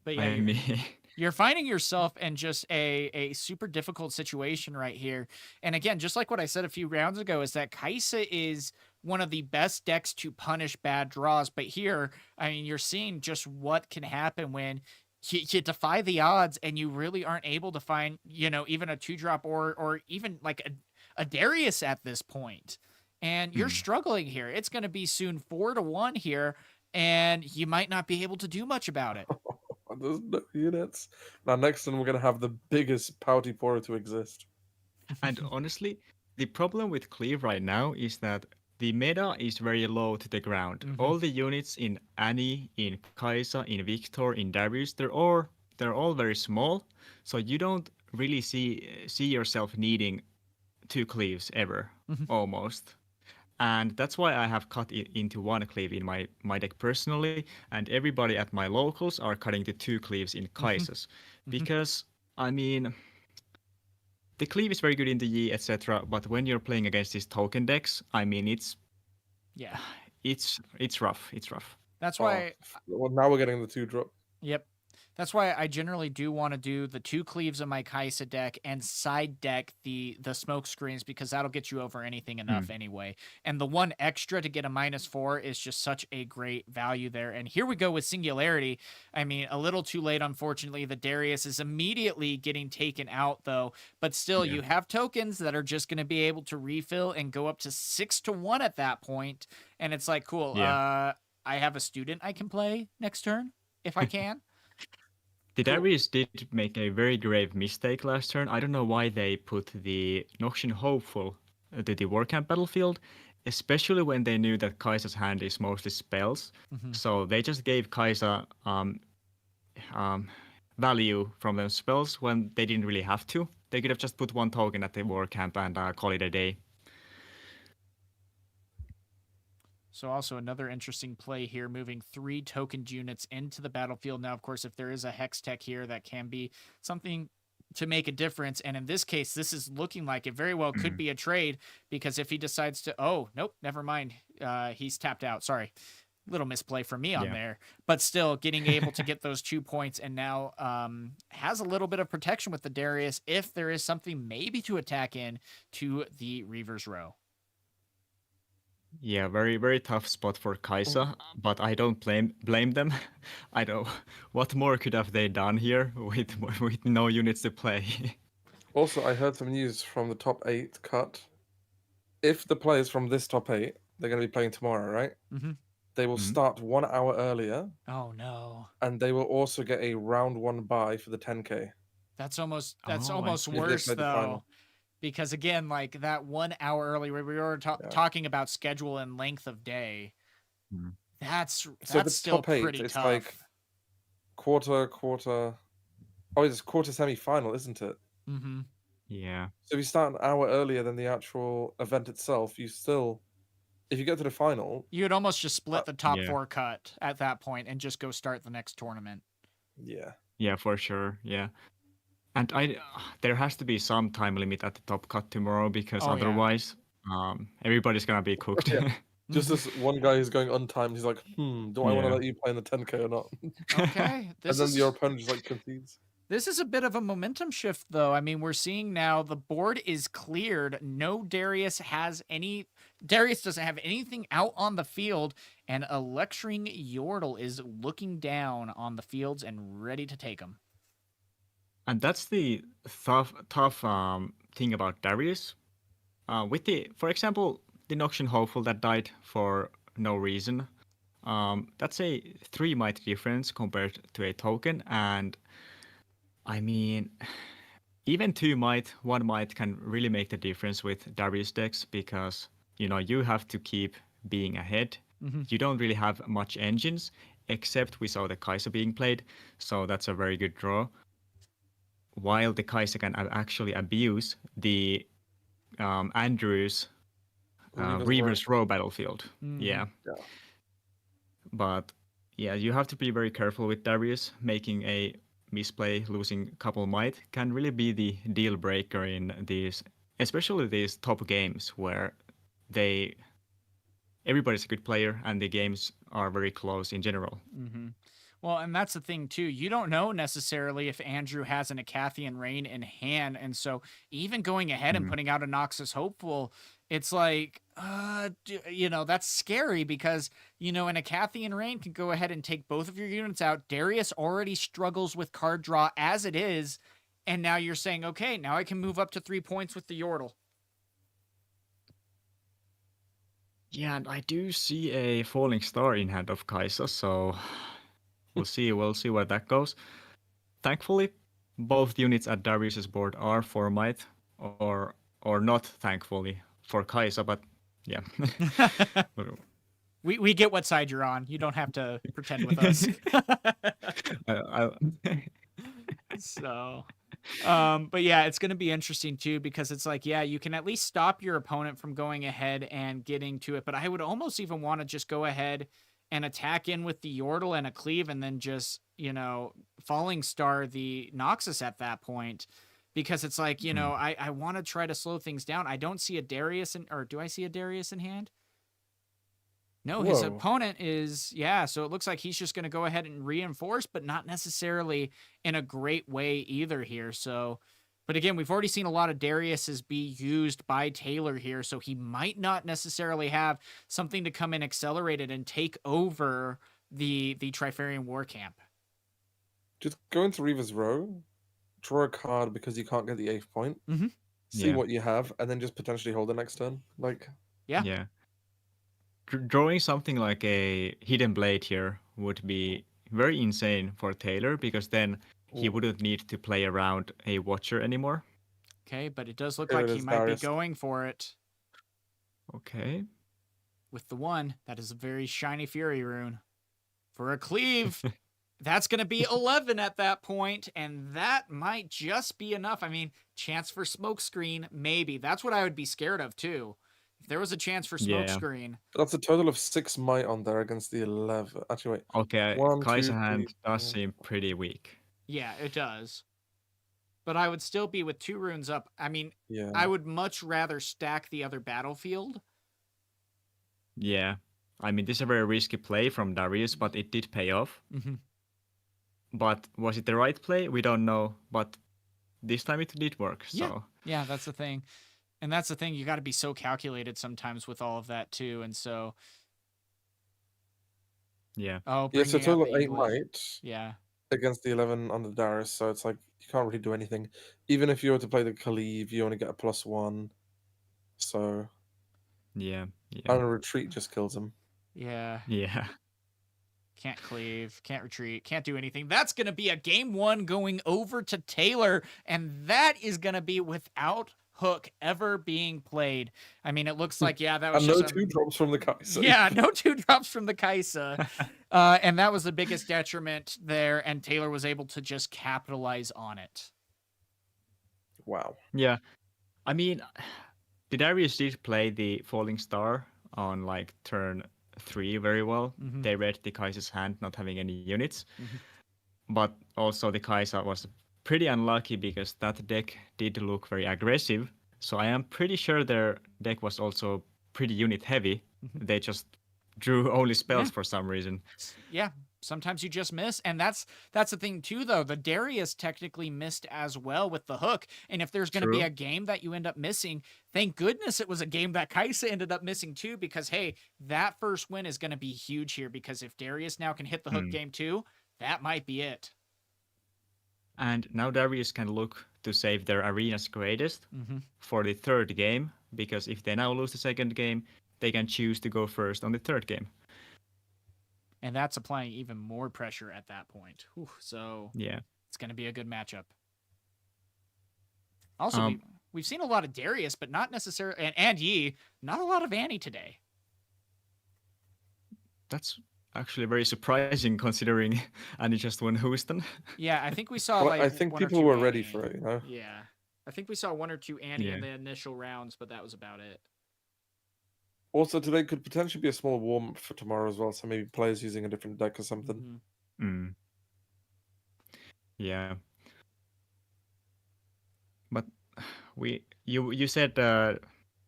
but yeah, I mean, you're finding yourself in just a super difficult situation right here. And again, just like what I said a few rounds ago, is that Kaisa is one of the best decks to punish bad draws. But here, I mean, you're seeing just what can happen when you defy the odds and you really aren't able to find, even a 2-drop or even like a Darius at this point. And you're struggling here. It's going to be soon 4-1 here, and you might not be able to do much about it. There's no units. Now, next turn, we're going to have the biggest Pouty Poro to exist. and honestly, the problem with Cleave right now is that the meta is very low to the ground. All the units in Annie, in Kaisa, in Victor, in Darius, they're all very small, so you don't really see yourself needing 2 cleaves ever, almost. And that's why I have cut it into 1 cleave in my deck personally, and everybody at my locals are cutting the 2 cleaves in Kaisas. Because, I mean, the cleave is very good in the Yi, etc., but when you're playing against these token decks, I mean, it's rough. It's rough. That's why. Well, now we're getting the 2-drop. Yep. That's why I generally do want to do the 2 cleaves of my Kaisa deck and side deck the smoke screens, because that'll get you over anything enough anyway. And the 1 extra to get a -4 is just such a great value there. And here we go with Singularity. I mean, a little too late, unfortunately. The Darius is immediately getting taken out, though. But still, you have tokens that are just going to be able to refill and go up to 6-1 at that point. And it's like, cool. Yeah. I have a student I can play next turn if I can. The Darius did make a very grave mistake last turn. I don't know why they put the Noxian Hopeful to the Warcamp battlefield, especially when they knew that Kaisa's hand is mostly spells. So they just gave Kaisa value from those spells when they didn't really have to. They could have just put 1 token at the Warcamp and call it a day. So also another interesting play here, moving 3 tokened units into the battlefield. Now, of course, if there is a Hex Tech here, that can be something to make a difference. And in this case, this is looking like it very well could be a trade, because if he decides to, oh, nope, never mind. He's tapped out. Sorry. Little misplay for me on there. But still getting able to get those 2 points, and now has a little bit of protection with the Darius if there is something maybe to attack in to the Reaver's Row. Yeah, very, very tough spot for Kaisa, but I don't blame them. I don't. What more could have they done here with no units to play? Also, I heard some news from the top 8 cut. If the players from this top 8, they're going to be playing tomorrow, right? They will start 1 hour earlier. Oh no! And they will also get a round 1 buy for the 10K. That's almost worse though. Because again, like that 1 hour early, where we were talking about schedule and length of day, that's still top 8, pretty it's tough. Like quarter. Oh, it's quarter semi-final, isn't it? Yeah. So if you start an hour earlier than the actual event itself, you still, if you get to the final, you'd almost just split the top 4 cut at that point and just go start the next tournament. Yeah. Yeah, for sure. Yeah. And there has to be some time limit at the top cut tomorrow, because otherwise, everybody's gonna be cooked. Just this one guy who's going untimed. He's like, do I want to let you play in the 10K or not? Okay. And then your opponent just like concedes. This is a bit of a momentum shift, though. I mean, we're seeing now the board is cleared. No Darius doesn't have anything out on the field, and a lecturing Yordle is looking down on the fields and ready to take them. And that's the tough thing about Darius. For example, the Noxian Hopeful that died for no reason. That's a 3 might difference compared to a token, and I mean, even 2 might, 1 might can really make the difference with Darius decks, because you have to keep being ahead. You don't really have much engines, except we saw the Kai'Sa being played, so that's a very good draw. While the Kai'Sa can actually abuse the Andrew's Reaver's Row battlefield. Yeah. But yeah, you have to be very careful with Darius. Making a misplay, losing couple might can really be the deal breaker in these, especially these top games where everybody's a good player and the games are very close in general. Well, and that's the thing too. You don't know necessarily if Andrew has an Acathian Rain in hand, and so even going ahead and putting out a Noxus Hopeful, it's like, that's scary because an Acathian Rain can go ahead and take both of your units out. Darius already struggles with card draw as it is, and now you're saying, okay, now I can move up to 3 points with the Yordle. Yeah, and I do see a Falling Star in hand of Kai'Sa, so we'll see where that goes. Thankfully, both units at Darius's board are 4 might, or not thankfully for Kai'Sa, but yeah. We get what side you're on. You don't have to pretend with us. So, but yeah, it's going to be interesting too, because it's like, yeah, you can at least stop your opponent from going ahead and getting to it. But I would almost even want to just go ahead and attack in with the Yordle and a Cleave, and then just, Falling Star the Noxus at that point, because it's like, I want to try to slow things down. I don't see a Darius or do I see a Darius in hand? No, his opponent is, so it looks like he's just going to go ahead and reinforce, but not necessarily in a great way either here. So, but again, we've already seen a lot of Darius's be used by Taylor here, so he might not necessarily have something to come in accelerated and take over the Trifarian War Camp. Just go into Reaver's Row, draw a card because you can't get the 8th point, see what you have, and then just potentially hold the next turn. Yeah. Drawing something like a Hidden Blade here would be very insane for Taylor, because then he wouldn't need to play around a Watcher anymore. Okay, but it does look like he might be going for it. Okay. With the 1, that is a very shiny Fury rune. For a Cleave, that's going to be 11 at that point, and that might just be enough. I mean, chance for Smokescreen, maybe. That's what I would be scared of, too. If there was a chance for Smokescreen. That's a total of 6 might on there against the 11. Actually, wait. Okay, Kai'Sa hand does seem pretty weak. Yeah, it does. But I would still be with 2 runes up. I mean, I would much rather stack the other battlefield. Yeah. I mean, this is a very risky play from Darius, but it did pay off. But was it the right play? We don't know. But this time it did work. So yeah, that's the thing. And that's the thing. You got to be so calculated sometimes with all of that too. And so, so total of 8 might. Yeah. Against the 11 on the Darius, so it's like you can't really do anything. Even if you were to play the Cleave, you only get a +1. So yeah. And a retreat just kills him. Yeah. Can't Cleave, can't retreat, can't do anything. That's going to be a game 1 going over to Taylor, and that is going to be without Hook ever being played. I mean, it looks like, that was and just no 2 drops from the Kai'Sa. Yeah, no 2 drops from the Kai'Sa. And that was the biggest detriment there, and Taylor was able to just capitalize on it. Wow. Yeah. I mean, Darius did play the Falling Star on turn 3 very well. They read the Kai'Sa's hand not having any units. But also the Kai'Sa was pretty unlucky because that deck did look very aggressive. So I am pretty sure their deck was also pretty unit heavy. They just drew only spells for some reason. Yeah, sometimes you just miss. And that's the thing too, though. The Darius technically missed as well with the Hook. And if there's going to be a game that you end up missing, thank goodness it was a game that Kai'Sa ended up missing too, because hey, that first win is going to be huge here, because if Darius now can hit the Hook game 2, that might be it. And now Darius can look to save their arena's greatest for the 3rd game, because if they now lose the 2nd game, they can choose to go first on the 3rd game. And that's applying even more pressure at that point. So it's going to be a good matchup. Also, we've seen a lot of Darius, but not necessarily, and Yi, not a lot of Annie today. That's actually very surprising considering Annie just won Houston. Yeah, I think we saw Well, like I think one or people two were ready Annie. for it, you know? Yeah. I think we saw 1 or 2 Annie in Yeah. the initial rounds, but that was about it. Also, today could potentially be a small warm up for tomorrow as well, so maybe players using a different deck or something. Mm. Yeah. But you said the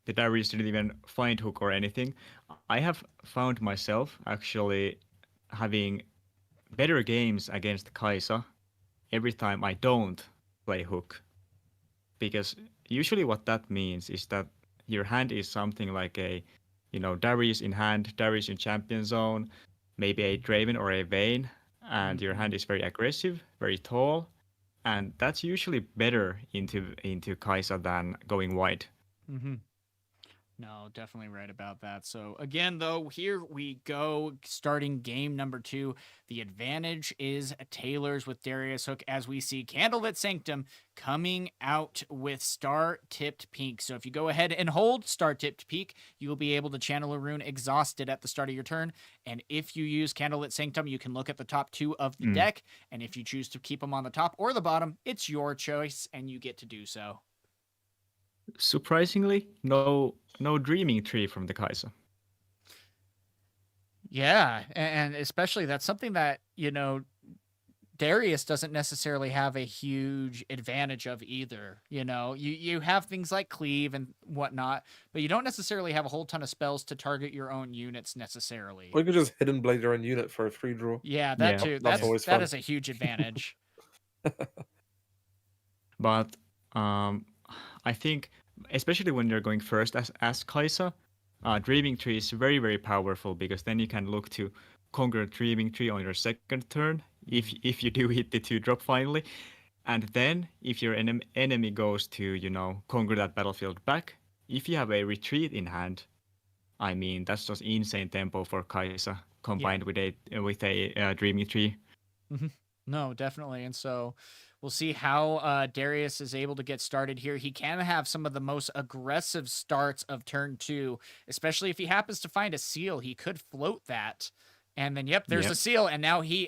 Darius didn't even find hook or anything. I have found myself actually having better games against Kaisa every time I don't play hook. Because usually what that means is that your hand is something like a, Darius in hand, Darius in champion zone, maybe a Draven or a Vayne, and your hand is very aggressive, very tall, and that's usually better into Kaisa than going wide. Mm-hmm. No, definitely right about that. So again, though, here we go, starting game number 2. The advantage is Taylor's with Darius Hook, as we see Candlelit Sanctum coming out with Star Tipped Peak. So if you go ahead and hold Star Tipped Peak, you will be able to channel a rune Exhausted at the start of your turn. And if you use Candlelit Sanctum, you can look at the top 2 of the deck. And if you choose to keep them on the top or the bottom, it's your choice, and you get to do so. Surprisingly, no dreaming tree from the Kaisa. Yeah, and especially that's something that, Darius doesn't necessarily have a huge advantage of either. You have things like cleave and whatnot, but you don't necessarily have a whole ton of spells to target your own units necessarily. Or you could just hidden blade your own unit for a 3-draw. Yeah, that too. That's always that fun. is a huge advantage. But I think, especially when you're going first as Kaisa, Dreaming Tree is very, very powerful because then you can look to conquer Dreaming Tree on your second turn if you do hit the 2-drop finally. And then if your enemy goes to, conquer that battlefield back, if you have a retreat in hand, I mean, that's just insane tempo for Kaisa combined with a Dreaming Tree. No, definitely. And so we'll see how Darius is able to get started here. He can have some of the most aggressive starts of turn 2, especially if he happens to find a seal. He could float that. And then, there's a seal. And now you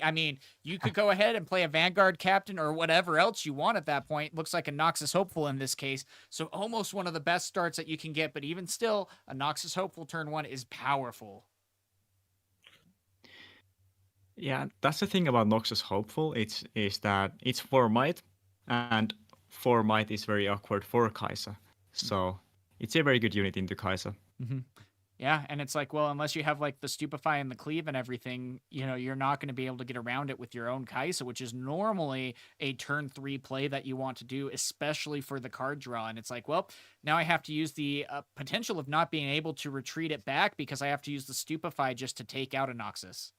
could go ahead and play a Vanguard Captain or whatever else you want at that point. Looks like a Noxus Hopeful in this case. So almost one of the best starts that you can get. But even still, a Noxus Hopeful turn 1 is powerful. Yeah, that's the thing about Noxus Hopeful. Is that it's 4 might, and 4 might is very awkward for Kaisa. So it's a very good unit into Kaisa. Mm-hmm. Yeah, and it's like, well, unless you have like the Stupefy and the Cleave and everything, you're not going to be able to get around it with your own Kaisa, which is normally a turn 3 play that you want to do, especially for the card draw. And it's like, well, now I have to use the potential of not being able to retreat it back because I have to use the Stupefy just to take out a Noxus.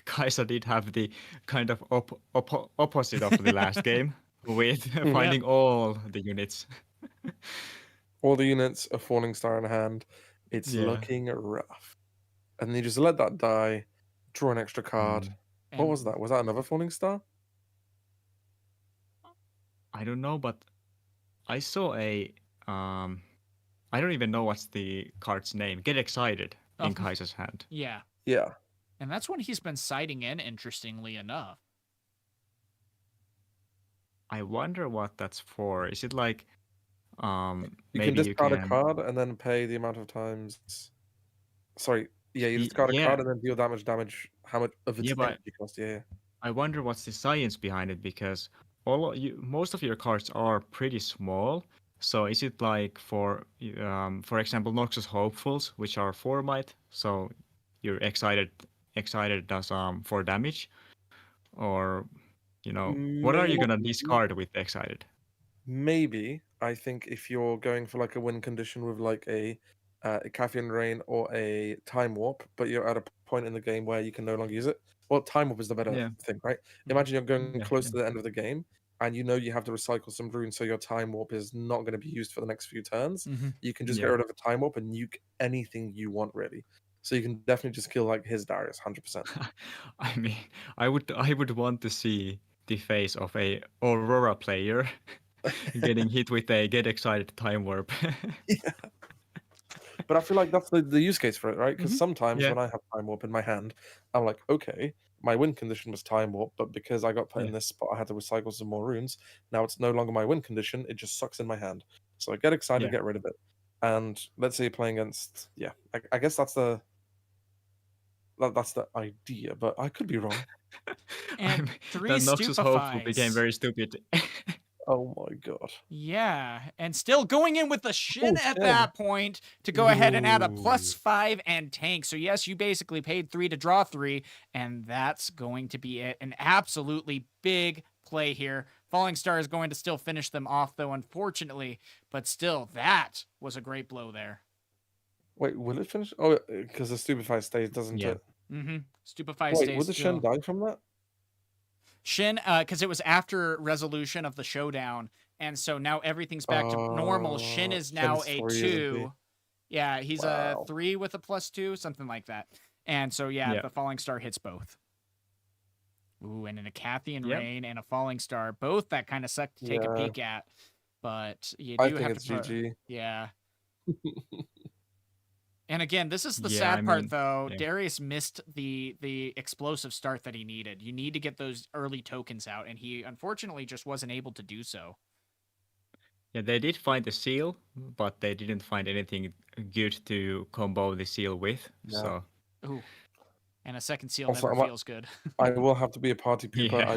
Kaisa did have the kind of opposite of the last game with finding all the units. All the units, a Falling Star in hand. It's looking rough. And you just let that die, draw an extra card. What was that? Was that another Falling Star? I don't know, but I saw a I don't even know what's the card's name. Get Excited in Kaisa's hand. Yeah. Yeah. And that's when he's been sighting in, interestingly enough. I wonder what that's for. Is it like you maybe can discard a card and then pay the amount of times. Sorry, yeah, you discard a card and then deal damage. How much of its energy cost? Yeah. I wonder what's the science behind it because most of your cards are pretty small. So is it like for example, Noxus Hopefuls, which are 4 might, so you're excited does 4 damage, or what are you gonna discard with excited? Maybe I think if you're going for like a win condition with like a Caffeine Rain or a Time Warp, but you're at a point in the game where you can no longer use it. Well, Time Warp is the better thing, right? Imagine you're going close to the end of the game and you have to recycle some runes, so your Time Warp is not going to be used for the next few turns. You can just get rid of a Time Warp and nuke anything you want, really. So you can definitely just kill like his Darius, 100%. I mean, I would want to see the face of a Aurora player getting hit with a Get Excited Time Warp. Yeah. But I feel like that's the use case for it, right? Because Mhm. sometimes Yeah. when I have Time Warp in my hand, I'm like, okay, my win condition was Time Warp, but because I got put in Yeah. this spot, I had to recycle some more runes. Now it's no longer my win condition; it just sucks in my hand. So I get excited, Yeah. get rid of it. And let's say you're playing against, yeah, I guess that's the idea, but I could be wrong. And I'm, 3 that Noxus Hopeful became stupefies. very stupid. Oh my god. Yeah, and still going in with the Shin Oh, at Shen. that point to go ahead and add a Ooh. +5 and tank. So yes, you basically paid 3 to draw 3, and that's going to be it. An absolutely big play here. Falling Star is going to still finish them off, though, unfortunately. But still, that was a great blow there. Wait, will it finish? Oh, because the Stupefy stays, doesn't Yeah. it? Mm-hmm. Stupefy Wait, stays would the Shen still. die from that? Shin, because it was after resolution of the showdown, and so now everything's back to normal. Shin is now Shen's a 3, isn't he? 2. Yeah, he's a Wow. 3 with a +2, something like that. And so yeah, Yeah. the Falling Star hits both. Ooh, and an Acathian Yep. Rain and a Falling Star, both that kind of suck to take a Yeah. peek at. But you I do think have it's to put, GG. yeah. And again, this is the Yeah, sad I part, mean, though. yeah. Darius missed the explosive start that he needed. You need to get those early tokens out, and he unfortunately just wasn't able to do so. Yeah, they did find the seal, but they didn't find anything good to combo the seal with. Yeah. So Ooh, and a second seal Also, never feels good. I will have to be a party pooper. yeah.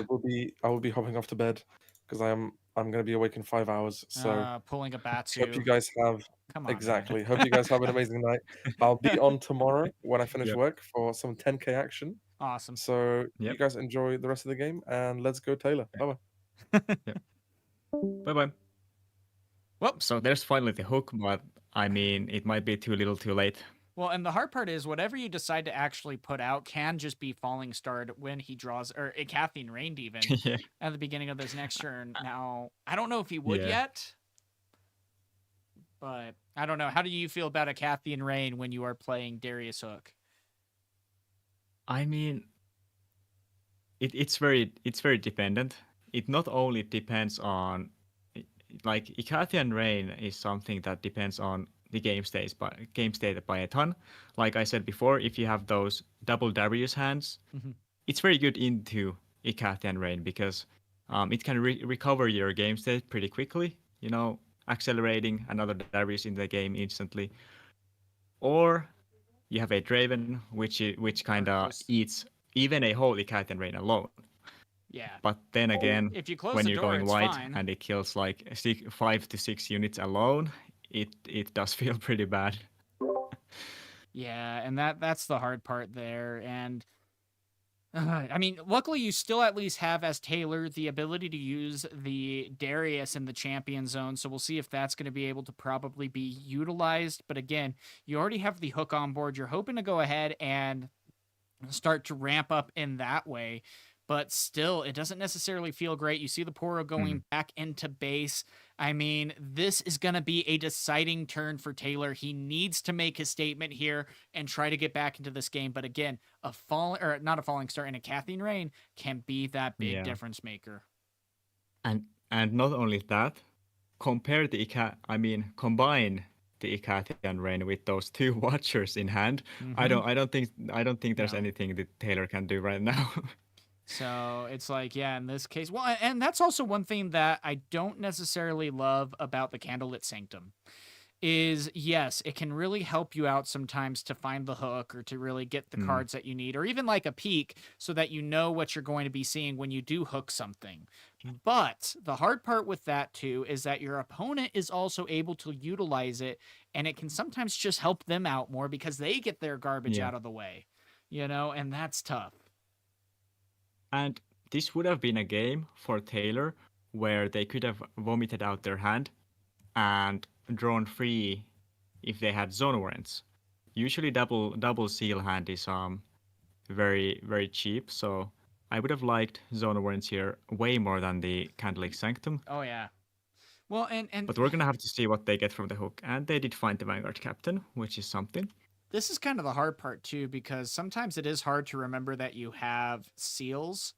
I will be hopping off to bed because I'm gonna be awake in 5 hours. So Pulling a hope you Batsu. guys have Come on, exactly. man. Hope you guys have an amazing night. I'll be on tomorrow when I finish Yep. work for some 10K action. Awesome. So you Yep. guys enjoy the rest of the game and let's go Taylor. Bye bye. Yep. Bye bye. Well, So there's finally the hook, but I mean, it might be too little too late. well, and the hard part is whatever you decide to actually put out can just be falling starred when he draws, or a Caffeine Rained even yeah. at the beginning of this next turn. Now, I don't know if he would Yeah. yet, but I don't know. How do you feel about a Caffeine Rain when you are playing Darius Hook? I mean, it's very dependent. It not only depends on like Icathian Rain is something that depends on the game state by a ton. Like I said before, if you have those double Darius hands, it's very good into Icathian Rain because it can recover your game state pretty quickly. You know, accelerating another Darius in the game instantly. Or you have a Draven, which kind of eats even a whole Icathian Rain alone. Yeah. But then again, If you close when the you're door, going it's wide fine. and it kills like 5 to 6 units alone, it does feel pretty bad. Yeah, and that's the hard part there. And I mean, luckily you still at least have as Taylor the ability to use the Darius in the champion zone. So we'll see if that's going to be able to probably be utilized. But again, you already have the hook on board. You're hoping to go ahead and start to ramp up in that way. But still, it doesn't necessarily feel great. You see the Poro going back into base. I mean, this is going to be a deciding turn for Taylor. He needs to make his statement here and try to get back into this game. But again, not a falling star and a Cathine Rain can be that big difference maker. And not only that, combine the Icathian Rain with those two Watchers in hand. I don't think there's anything that Taylor can do right now. So it's like, yeah, in this case, well, and that's also one thing that I don't necessarily love about the Candlelit Sanctum is, yes, it can really help you out sometimes to find the hook or to really get the cards that you need, or even like a peek so that you know what you're going to be seeing when you do hook something. But the hard part with that too is that your opponent is also able to utilize it, and it can sometimes just help them out more because they get their garbage out of the way, and that's tough. And this would have been a game for Taylor where they could have vomited out their hand and drawn free if they had zone warrants. Usually double seal hand is very, very cheap, so I would have liked zone warrants here way more than the Candlelit Sanctum. Oh yeah. Well, and but we're gonna have to see what they get from the hook, and they did find the Vanguard Captain, which is something. This is kind of the hard part too, because sometimes it is hard to remember that you have seals,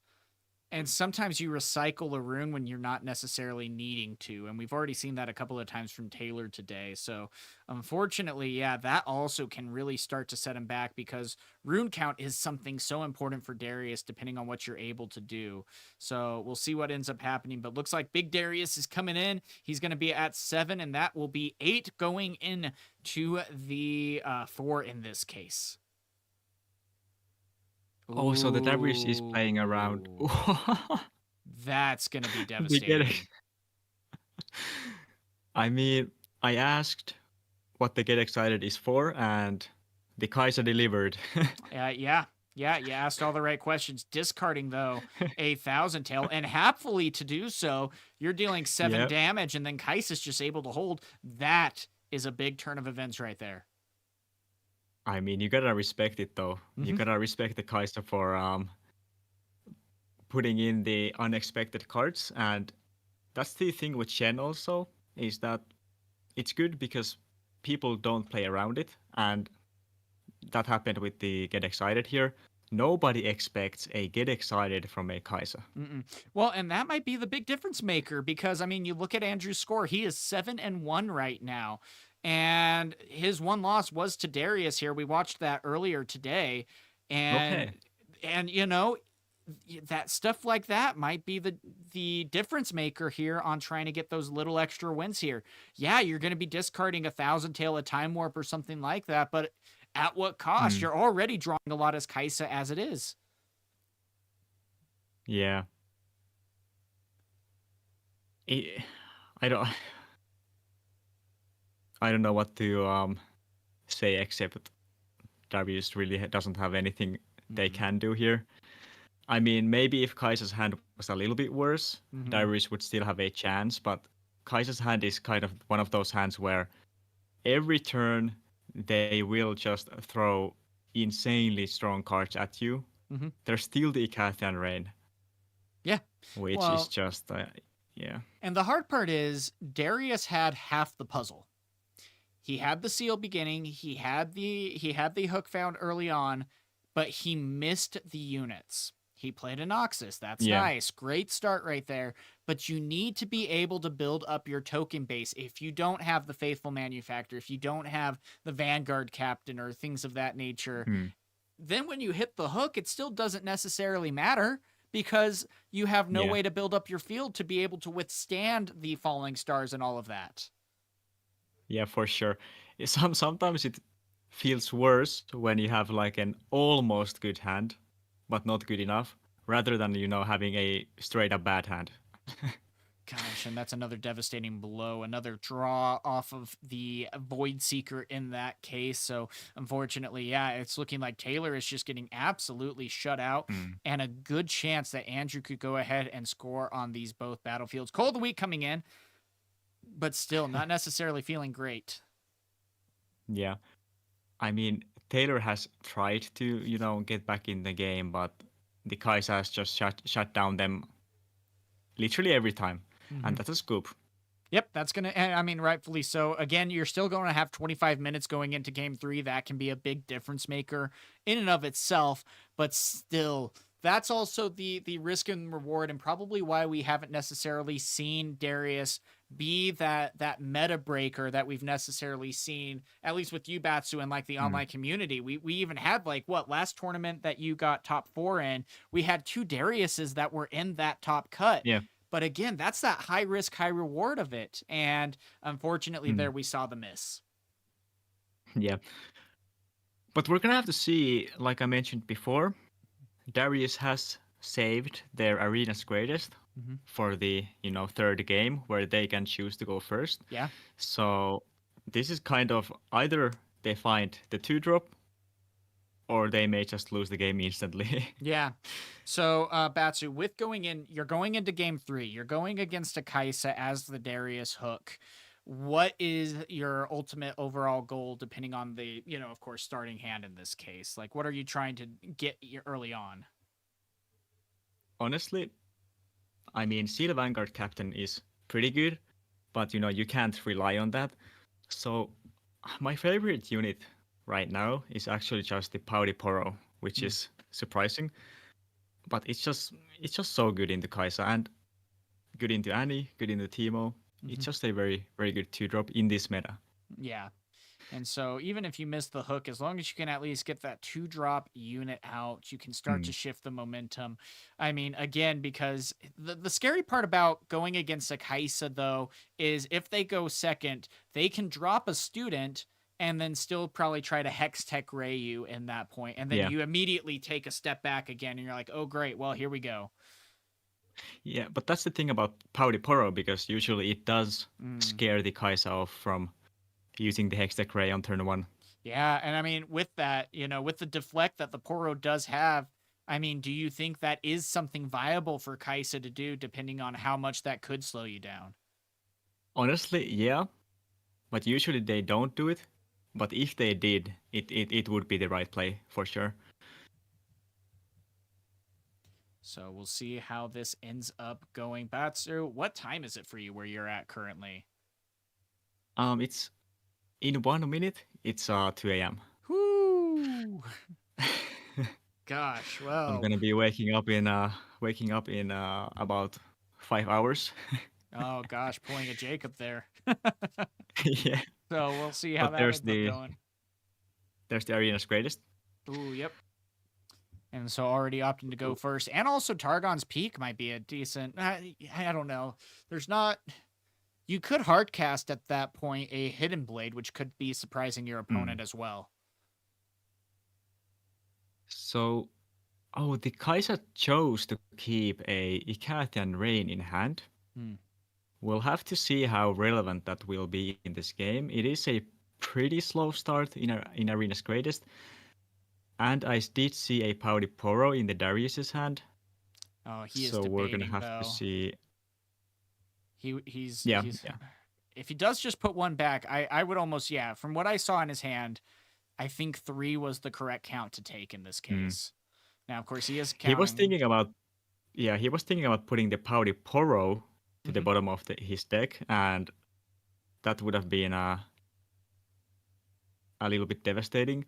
And sometimes you recycle a rune when you're not necessarily needing to. And we've already seen that a couple of times from Taylor today. So unfortunately, yeah, that also can really start to set him back because rune count is something so important for Darius depending on what you're able to do. So we'll see what ends up happening. But looks like Big Darius is coming in. He's going to be at 7, and that will be 8 going in to the 4 in this case. Oh, so the Darius is playing around. Ooh. That's going to be We get devastating. it. I mean, I asked what the Get Excited is for, and the Kaiser delivered. Yeah, you asked all the right questions. Discarding, though, a Thousand Tail, and happily to do so, you're dealing 7 Yep. damage, and then Kaisa's just able to hold. That is a big turn of events right there. I mean, you gotta respect it though. You gotta respect the Kaiser for putting in the unexpected cards, and that's the thing with Shen also is that it's good because people don't play around it, and that happened with the Get Excited here. Nobody expects a Get Excited from a Kaiser. Well, and that might be the big difference maker because, I mean, you look at Andrew's score, he is 7-1 right now. And his one loss was to Darius here. We watched that earlier today. And you know, that stuff like that might be the difference maker here on trying to get those little extra wins here. Yeah, you're going to be discarding a Thousand Tail, a Time Warp, or something like that, but at what cost? You're already drawing a lot as Kaisa as it is. Yeah. I don't know what to say except Darius really doesn't have anything they can do here. I mean, maybe if Kaiser's hand was a little bit worse, Darius would still have a chance, but Kaiser's hand is kind of one of those hands where every turn they will just throw insanely strong cards at you. There's still the Icathian Rain. Yeah. Which is just, yeah. And the hard part is Darius had half the puzzle. He had the seal beginning, he had the hook found early on, but he missed the units. He played a Noxus. That's nice. Great start right there. But you need to be able to build up your token base. If you don't have the Faithful Manufactor, if you don't have the Vanguard Captain or things of that nature, then when you hit the hook, it still doesn't necessarily matter because you have no way to build up your field to be able to withstand the falling stars and all of that. Yeah, for sure. Sometimes it feels worse when you have like an almost good hand, but not good enough, rather than, having a straight up bad hand. Gosh, and that's another devastating blow, another draw off of the Void Seeker in that case. So unfortunately, yeah, it's looking like Taylor is just getting absolutely shut out and a good chance that Andrew could go ahead and score on these both battlefields. Call of the week coming in, but still not necessarily feeling great. Yeah. I mean, Taylor has tried to, get back in the game, but the Kaiser has just shut down them literally every time. And that's a scoop. Yep, that's going to, I mean, rightfully so. Again, you're still going to have 25 minutes going into game 3. That can be a big difference maker in and of itself, but still, that's also the risk and reward, and probably why we haven't necessarily seen Darius be that meta breaker that we've necessarily seen, at least with you, Batsu, and like the online community. We even had last tournament that you got top 4 in, we had 2 Dariuses that were in that top cut. Yeah. But again, that's that high risk, high reward of it. And unfortunately, there we saw the miss. Yeah. But we're going to have to see, like I mentioned before, Darius has saved their Arena's Greatest for the, third game where they can choose to go first. Yeah. So this is kind of either they find the 2-drop or they may just lose the game instantly. Yeah. So, Batsu, with you're going into game 3. You're going against a Kaisa as the Darius hook. What is your ultimate overall goal, depending on the, of course, starting hand in this case? Like, what are you trying to get early on? Honestly, I mean, Seal Vanguard Captain is pretty good, but, you can't rely on that. So, my favorite unit right now is actually just the Pouty Poro, which is surprising. but it's just so good into Kaisa and good into Annie, good into Teemo. It's just a very, very good 2-drop in this meta. Yeah. And so even if you miss the hook, as long as you can at least get that 2-drop unit out, you can start to shift the momentum. I mean, again, because the scary part about going against a Kaisa, though, is if they go second, they can drop a student and then still probably try to Hex Tech Ray you in that point. And then you immediately take a step back again and you're like, oh, great. Well, here we go. Yeah, but that's the thing about Powdy Poro, because usually it does scare the Kaisa off from using the Hextech Ray on turn 1. Yeah, and I mean, with that, with the deflect that the Poro does have, I mean, do you think that is something viable for Kaisa to do, depending on how much that could slow you down? Honestly, yeah, but usually they don't do it. But if they did, it would be the right play for sure. So we'll see how this ends up going. Batsu, what time is it for you where you're at currently? It's in 1 minute. It's 2 a.m. Whoo! Gosh, well, I'm gonna be waking up in about 5 hours. Oh gosh, pulling a Jacob there. Yeah. So we'll see how But that ends up going. There's the arena's greatest. Ooh, yep. And so already opting to go first. And also Targon's Peak might be a decent... I don't know. There's not... You could hardcast at that point a Hidden Blade, which could be surprising your opponent as well. So... Oh, the Kaisa chose to keep a Icathian Rain in hand. We'll have to see how relevant that will be in this game. It is a pretty slow start in Arena's Greatest. And I did see a Powdy Poro in the Darius's hand. Oh, he is so debating, we're gonna have though. to see. He's yeah. If he does just put one back, I would almost, from what I saw in his hand, I think 3 was the correct count to take in this case. Now, of course, he is counting. He was thinking about putting the Powdy Poro to the bottom of his deck, and that would have been a little bit devastating,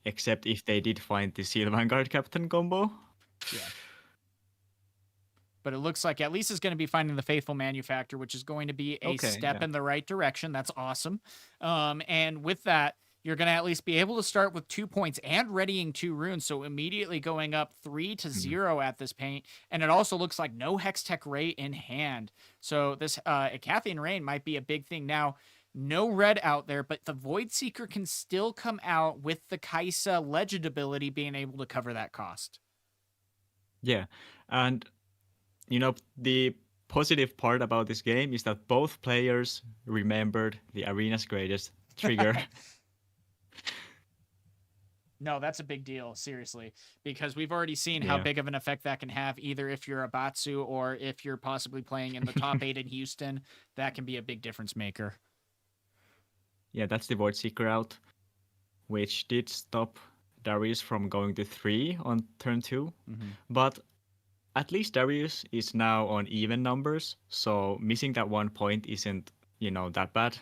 except if they did find the Seal Vanguard Captain combo. Yeah. But it looks like at least it's going to be finding the Faithful Manufactor, which is going to be a step in the right direction. That's awesome. And with that, you're going to at least be able to start with 2 points and readying 2 runes, so immediately going up 3-0 at this paint. And it also looks like no Hextech Ray in hand. So this Icathian Rain might be a big thing. Now, no red out there, but the Void Seeker can still come out with the Kaisa Legend ability being able to cover that cost. Yeah, and the positive part about this game is that both players remembered the Arena's Greatest trigger. No, that's a big deal, seriously, because we've already seen how big of an effect that can have, either if you're a Batsu or if you're possibly playing in the top 8 in Houston. That can be a big difference maker. Yeah, that's the Void Seeker out, which did stop Darius from going to 3 on turn 2. But at least Darius is now on even numbers, so missing that 1 point isn't, that bad.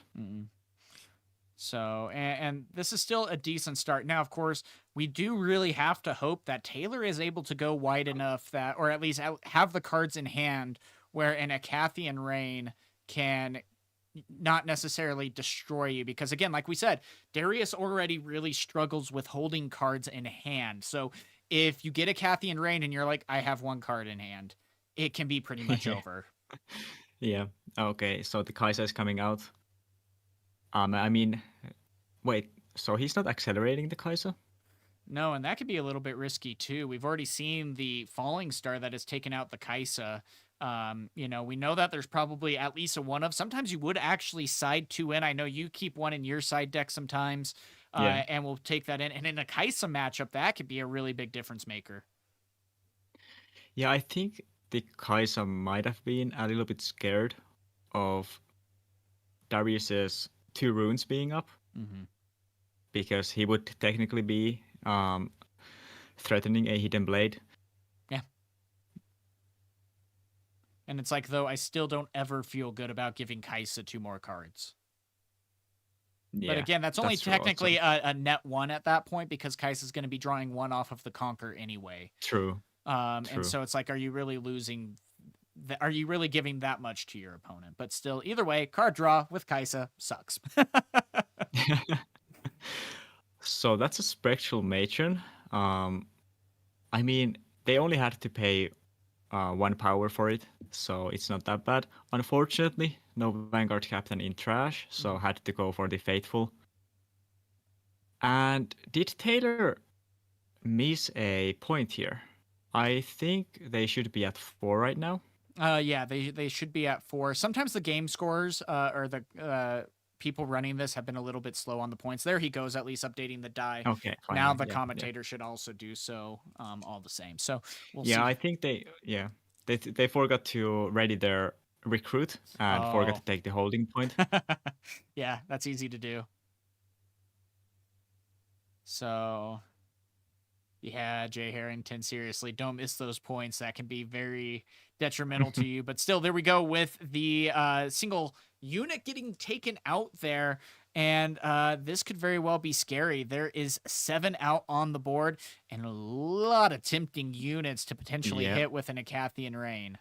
So, and this is still a decent start. Now, of course, we do really have to hope that Taylor is able to go wide enough that, or at least have the cards in hand where an Icathian Rain can not necessarily destroy you. Because again, like we said, Darius already really struggles with holding cards in hand. So if you get Icathian Rain and you're like, I have 1 card in hand, it can be pretty much over. Yeah. Okay. So the Kaisa is coming out. I mean, wait. So he's not accelerating the Kaisa? No, and that could be a little bit risky too. We've already seen the Falling Star that has taken out the Kaisa. We know that there's probably at least a 1 of. Sometimes you would actually side 2 in. I know you keep 1 in your side deck sometimes. And we'll take that in. And in a Kaisa matchup, that could be a really big difference maker. Yeah, I think the Kaisa might have been a little bit scared of Darius's 2 runes being up, because he would technically be threatening a Hidden Blade. Yeah. And it's like, though, I still don't ever feel good about giving Kaisa 2 more cards. Yeah, but again, that's only technically a net 1 at that point, because Kaisa's going to be drawing 1 off of the Conquer anyway. True. True. And so it's like, are you really losing? Are you really giving that much to your opponent? But still, either way, card draw with Kaisa sucks. So that's a spectral matron. Um, I mean, they only had to pay 1 power for it, so it's not that bad. Unfortunately, no Vanguard Captain in trash, so had to go for the Faithful. And did Taylor miss a point here? I think they should be at 4 right now. Yeah, they should be at 4. Sometimes the game scores or the people running this have been a little bit slow on the points. There he goes, at least updating the die. Okay, Now finally. the Yeah, commentator should also do so, all the same. So we'll yeah. see. I think they forgot to ready their recruit and forgot Oh. to take the holding point. Yeah, that's easy to do. So, yeah, Jay Harrington, seriously, don't miss those points. That can be very detrimental to you. But still, there we go with the single unit getting taken out there. And this could very well be scary. There is 7 out on the board and a lot of tempting units to potentially Yeah. hit with an Acathian Rain.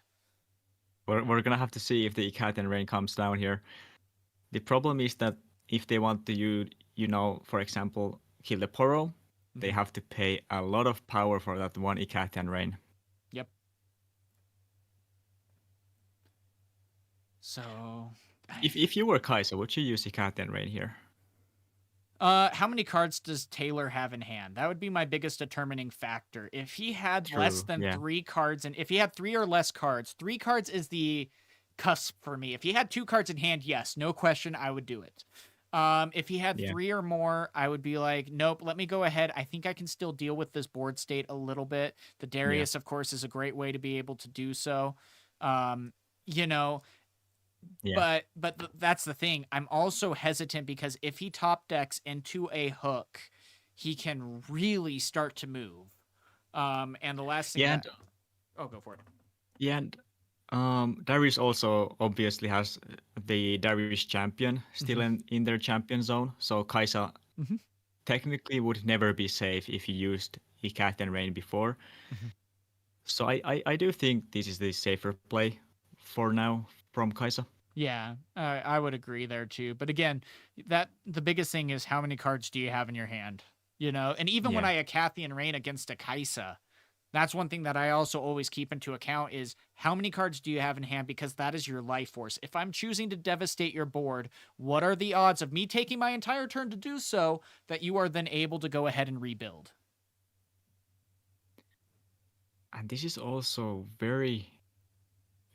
We're gonna have to see if the Cat and Rain comes down here. The problem is that if they want to, for example, kill the Poro, they have to pay a lot of power for that one Icathian Rain. Yep. So, If you were Kaisa, would you use Icathian Rain here? how many cards does Taylor have in hand? That would be my biggest determining factor. If he had less True, than yeah. 3 cards, and if he had 3 or less cards, 3 cards is the cusp for me. If he had 2 cards in hand, yes, no question, I would do it. If he had Yeah. 3 or more, I would be like, nope, let me go ahead. I think I can still deal with this board state a little bit. The Darius, of course, is a great way to be able to do so. You know, Yeah. but that's the thing. I'm also hesitant because if he top decks into a hook, he can really start to move. And the last thing. Yeah, that... Oh, go for it. Yeah, and Darius also obviously has the Darius champion still in their champion zone. So Kaisa technically would never be safe if he used Icathian Rain before. So I do think this is the safer play for now from Kaisa. Yeah, I would agree there too. But again, the biggest thing is how many cards do you have in your hand? And even when Yeah. I Acathian Rain against a Kaisa, that's one thing that I also always keep into account is how many cards do you have in hand, because that is your life force. If I'm choosing to devastate your board, what are the odds of me taking my entire turn to do so that you are then able to go ahead and rebuild? And this is also very,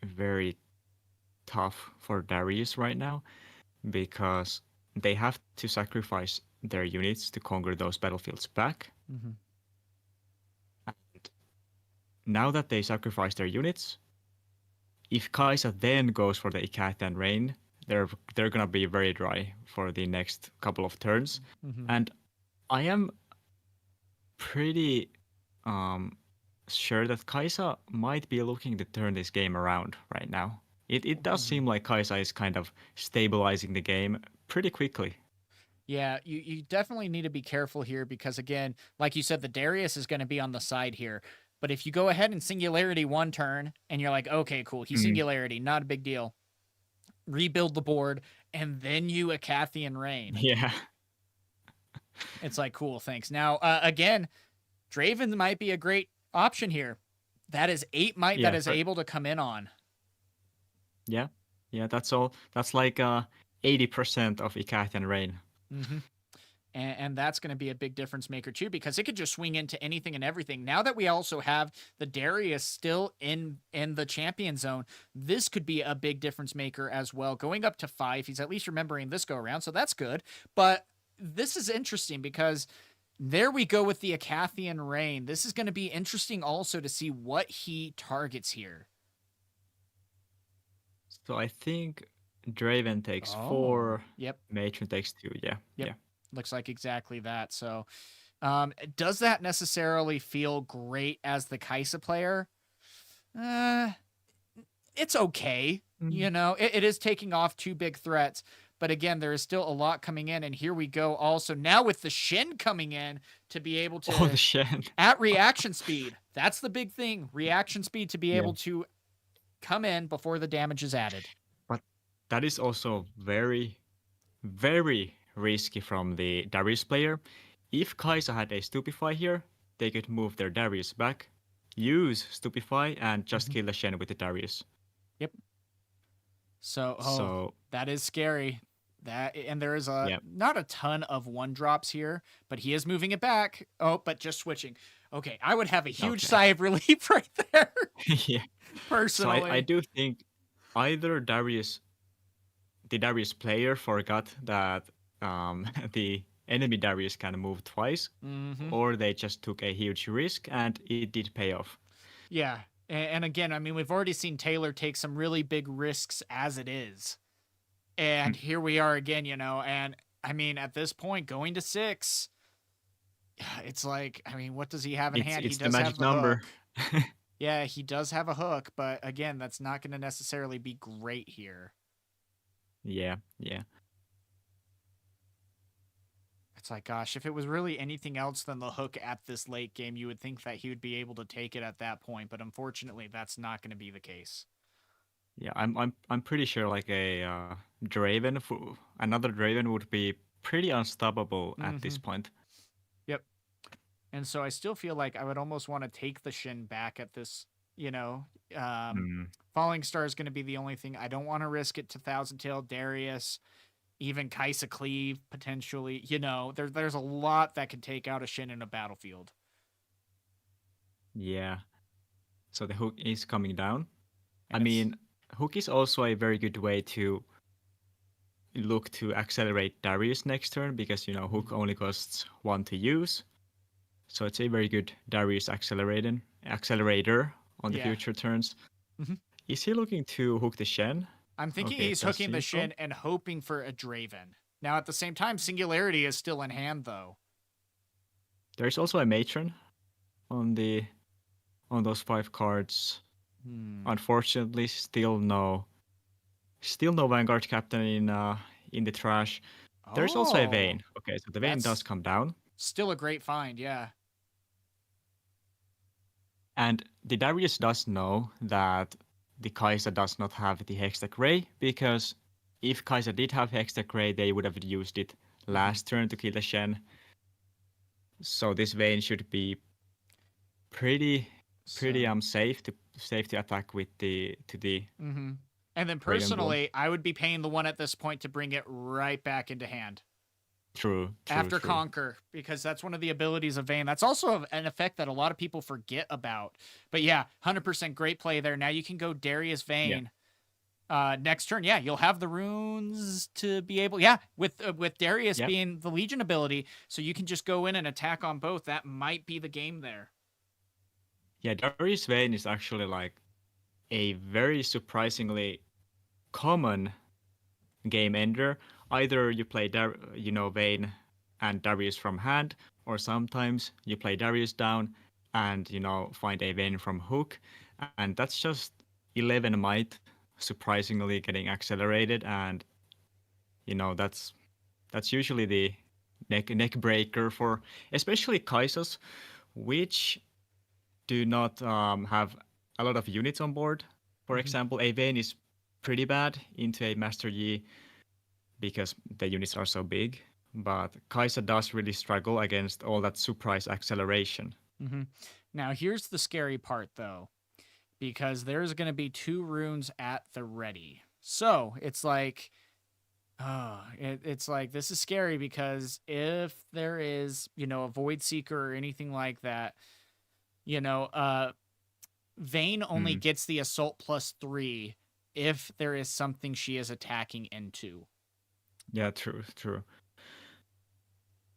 very tough for Darius right now because they have to sacrifice their units to conquer those battlefields back. And now that they sacrifice their units, if Kaisa then goes for the Icathian Rain, they're gonna be very dry for the next couple of turns. And I am pretty sure that Kaisa might be looking to turn this game around right now. It does seem like Kaisa is kind of stabilizing the game pretty quickly. Yeah, you definitely need to be careful here because, again, like you said, the Darius is going to be on the side here. But if you go ahead and Singularity one turn and you're like, okay, cool, he's Singularity, not a big deal. Rebuild the board, and then you Acathian Rain. Yeah. It's like, cool, thanks. Now, again, Draven might be a great option here. That is 8 might that is able to come in on. Yeah, that's all. That's like 80% of Icathian Rain. And that's going to be a big difference maker too, because it could just swing into anything and everything. Now that we also have the Darius still in the champion zone, this could be a big difference maker as well. Going up to 5, he's at least remembering this go around, so that's good. But this is interesting because there we go with the Acathian Rain. This is going to be interesting also to see what he targets here. So I think Draven takes 4. Yep. Matron takes 2. Yeah. Yep. Yeah. Looks like exactly that. So, does that necessarily feel great as the Kaisa player? It's okay. It is taking off 2 big threats, But again, there is still a lot coming in. And here we go also now with the Shin coming in to be able to... Oh, the Shen. At reaction speed. That's the big thing. Reaction speed to be able to come in before the damage is added. But that is also very, very risky from the Darius player. If Kai'Sa had a Stupefy here, they could move their Darius back, use Stupefy, and just kill the Shen with the Darius. Yep. So that is scary. And there is not a ton of 1-drops here, but he is moving it back. Oh, but just switching. Okay, I would have a huge sigh of relief right there. Yeah. Personally. So I do think either the Darius player forgot that the enemy Darius can move twice, or they just took a huge risk and it did pay off. Yeah. And again, I mean, we've already seen Taylor take some really big risks as it is. And here we are again, and I mean, at this point, going to 6, it's like, I mean, what does he have in hand? It's He does the magic have the number. hook. Yeah, he does have a hook, but again, that's not going to necessarily be great here. Yeah. It's like, gosh, if it was really anything else than the hook at this late game, you would think that he would be able to take it at that point, but unfortunately, that's not going to be the case. Yeah, I'm pretty sure like a another Draven would be pretty unstoppable at this point. Yep. And so I still feel like I would almost want to take the Shin back at this, Falling Star is going to be the only thing. I don't want to risk it to Thousand Tail, Darius, even Kai'Sa Cleave, potentially. There's a lot that can take out a Shin in a battlefield. Yeah. So the hook is coming down. I mean, hook is also a very good way to look to accelerate Darius next turn because, hook only costs 1 to use. So it's a very good Darius accelerator on the future turns. Is he looking to hook the Shen? I'm thinking he's hooking the Shin and hoping for a Draven. Now, at the same time, Singularity is still in hand, though. There's also a Matron on those 5 cards. Unfortunately, still no Vanguard Captain in the trash. There's also a Vayne. Okay, so the Vayne does come down. Still a great find, yeah. And the Darius does know that the Kai'Sa does not have the Hextech Ray, because if Kai'Sa did have Hextech Ray, they would have used it last turn to kill the Shen. So this Vayne should be pretty safe to attack with the. And then personally, I would be paying the 1 at this point to bring it right back into hand. True. After Conquer, because that's one of the abilities of Vayne. That's also an effect that a lot of people forget about. But yeah, 100% great play there. Now you can go Darius Vayne. Next turn, you'll have the runes to be able, with Darius being the Legion ability, so you can just go in and attack on both. That might be the game there. Yeah, Darius Vayne is actually like a very surprisingly common game ender. Either you play Vayne and Darius from hand, or sometimes you play Darius down and find a Vayne from hook, and that's just 11 might surprisingly getting accelerated, and that's usually the neck breaker for especially Kai'Sas, which do not have a lot of units on board. For example, a Vayne is pretty bad into a Master Yi because the units are so big, but Kai'Sa does really struggle against all that surprise acceleration. Now, here's the scary part, though, because there's going to be 2 runes at the ready. So it's like, it's like, this is scary because if there is, a Void Seeker or anything like that, Vayne only gets the Assault +3 if there is something she is attacking into. Yeah, true.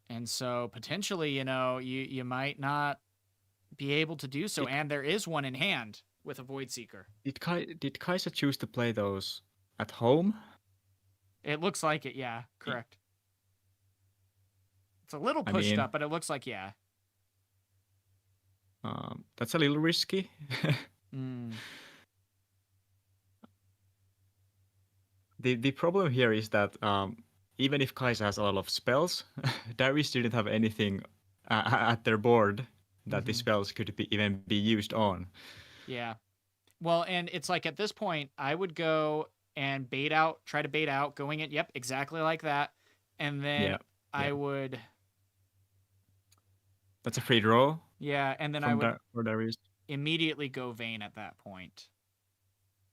And so potentially, you might not be able to do so. And there is one in hand with a Void Seeker. Did Kai'Sa choose to play those at home? It looks like it, yeah. Correct. It's a little pushed up, but it looks like, yeah. That's a little risky. the problem here is that even if Kai'Sa has a lot of spells, Darius didn't have anything at their board that the spells could even be used on. Yeah. Well, and it's like at this point, I would go and try to bait out, going in, yep, exactly like that. And then I would. That's a free draw. Yeah, and then I would for Darius. immediately go Vayne at that point.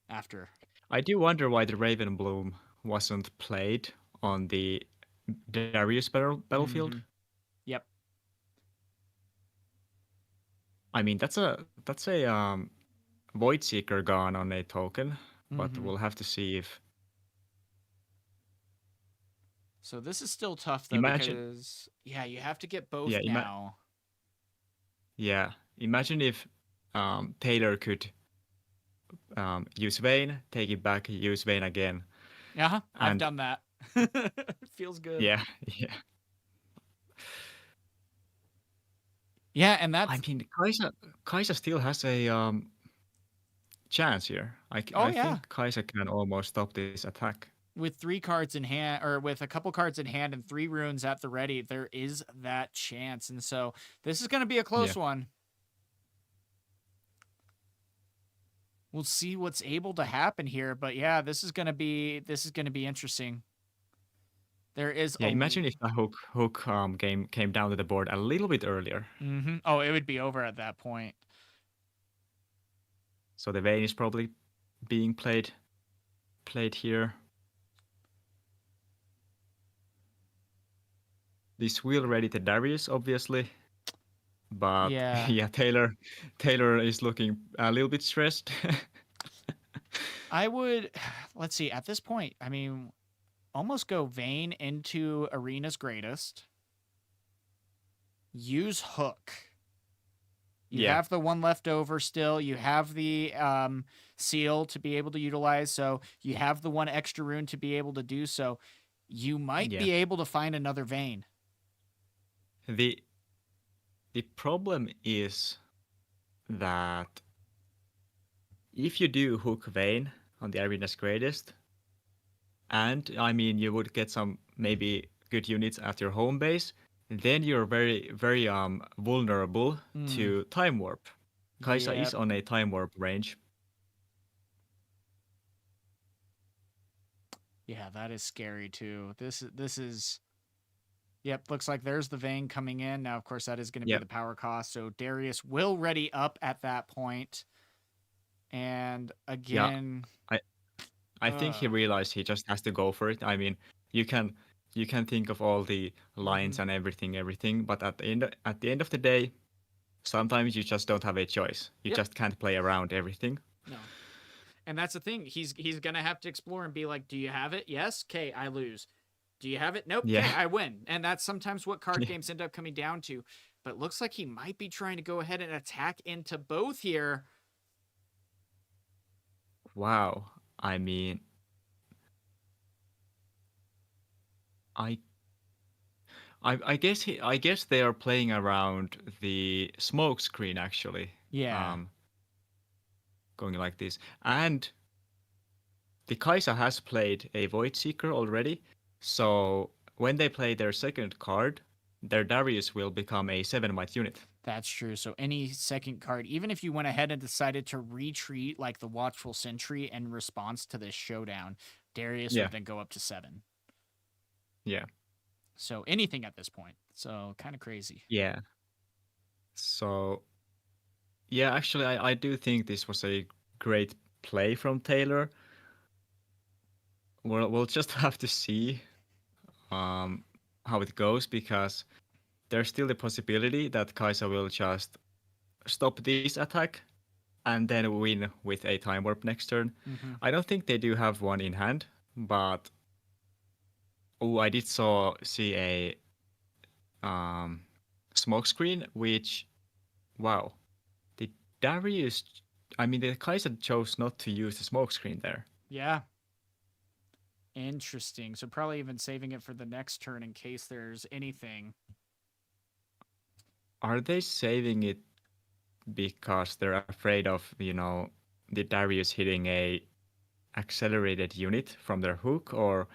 After. I do wonder why the Raven Bloom wasn't played on the Darius battlefield. Yep. I mean, that's a Void Seeker gone on a token, but we'll have to see if. So this is still tough though because you have to get both now. Yeah, imagine if Taylor could use Vayne, take it back, use Vayne again. Yeah, I've done that. It feels good. Yeah. Yeah, and that's. I mean, Kai'Sa still has a chance here. I think Kai'Sa can almost stop this attack. With 3 cards in hand, or with a couple cards in hand and 3 runes at the ready, there is that chance. And so this is going to be a close one. We'll see what's able to happen here, but yeah, this is going to be interesting. There is. Yeah, imagine if the hook game came down to the board a little bit earlier. Oh, it would be over at that point. So the Vayne is probably being played here. This will ready the Darius, obviously. But yeah, Taylor is looking a little bit stressed. I would, let's see, at this point, I mean, almost go Vayne into Arena's Greatest. Use Hook. You have the one left over still. You have the seal to be able to utilize. So you have the one extra rune to be able to do so. You might be able to find another Vayne. The problem is that if you do Hook Vayne on the Arena's Greatest, and I mean you would get some maybe good units at your home base, then you're very, very vulnerable to Time Warp. Kai'Sa is on a Time Warp range. Yeah, that is scary too. This is. Yep, looks like there's the Vayne coming in. Now, of course, that is going to be the power cost. So Darius will ready up at that point. And again, I think he realized he just has to go for it. I mean, you can think of all the lines and everything, but at the end of the day, sometimes you just don't have a choice. You just can't play around everything. No. And that's the thing. He's going to have to explore and be like, do you have it? Yes. Okay, I lose. Do you have it? Nope. Yeah. Okay, I win. And that's sometimes what card games end up coming down to. But it looks like he might be trying to go ahead and attack into both here. Wow. I mean, I guess they are playing around the smoke screen actually. Yeah. Going like this. And the Kai'Sa has played a Void Seeker already. So when they play their second card, their Darius will become a 7-white unit. That's true. So any second card, even if you went ahead and decided to retreat like the Watchful Sentry in response to this showdown, Darius would then go up to 7. Yeah. So anything at this point. So kind of crazy. Yeah. So yeah, actually I do think this was a great play from Taylor. We'll just have to see how it goes, because there's still the possibility that Kai'Sa will just stop this attack and then win with a Time Warp next turn. I don't think they do have one in hand, but I did see a smoke screen, which, wow, the Darius, I mean the Kai'Sa chose not to use the smoke screen there. Yeah. Interesting. So probably even saving it for the next turn in case there's anything. Are they saving it because they're afraid of, the Darius hitting a accelerated unit from their hook, or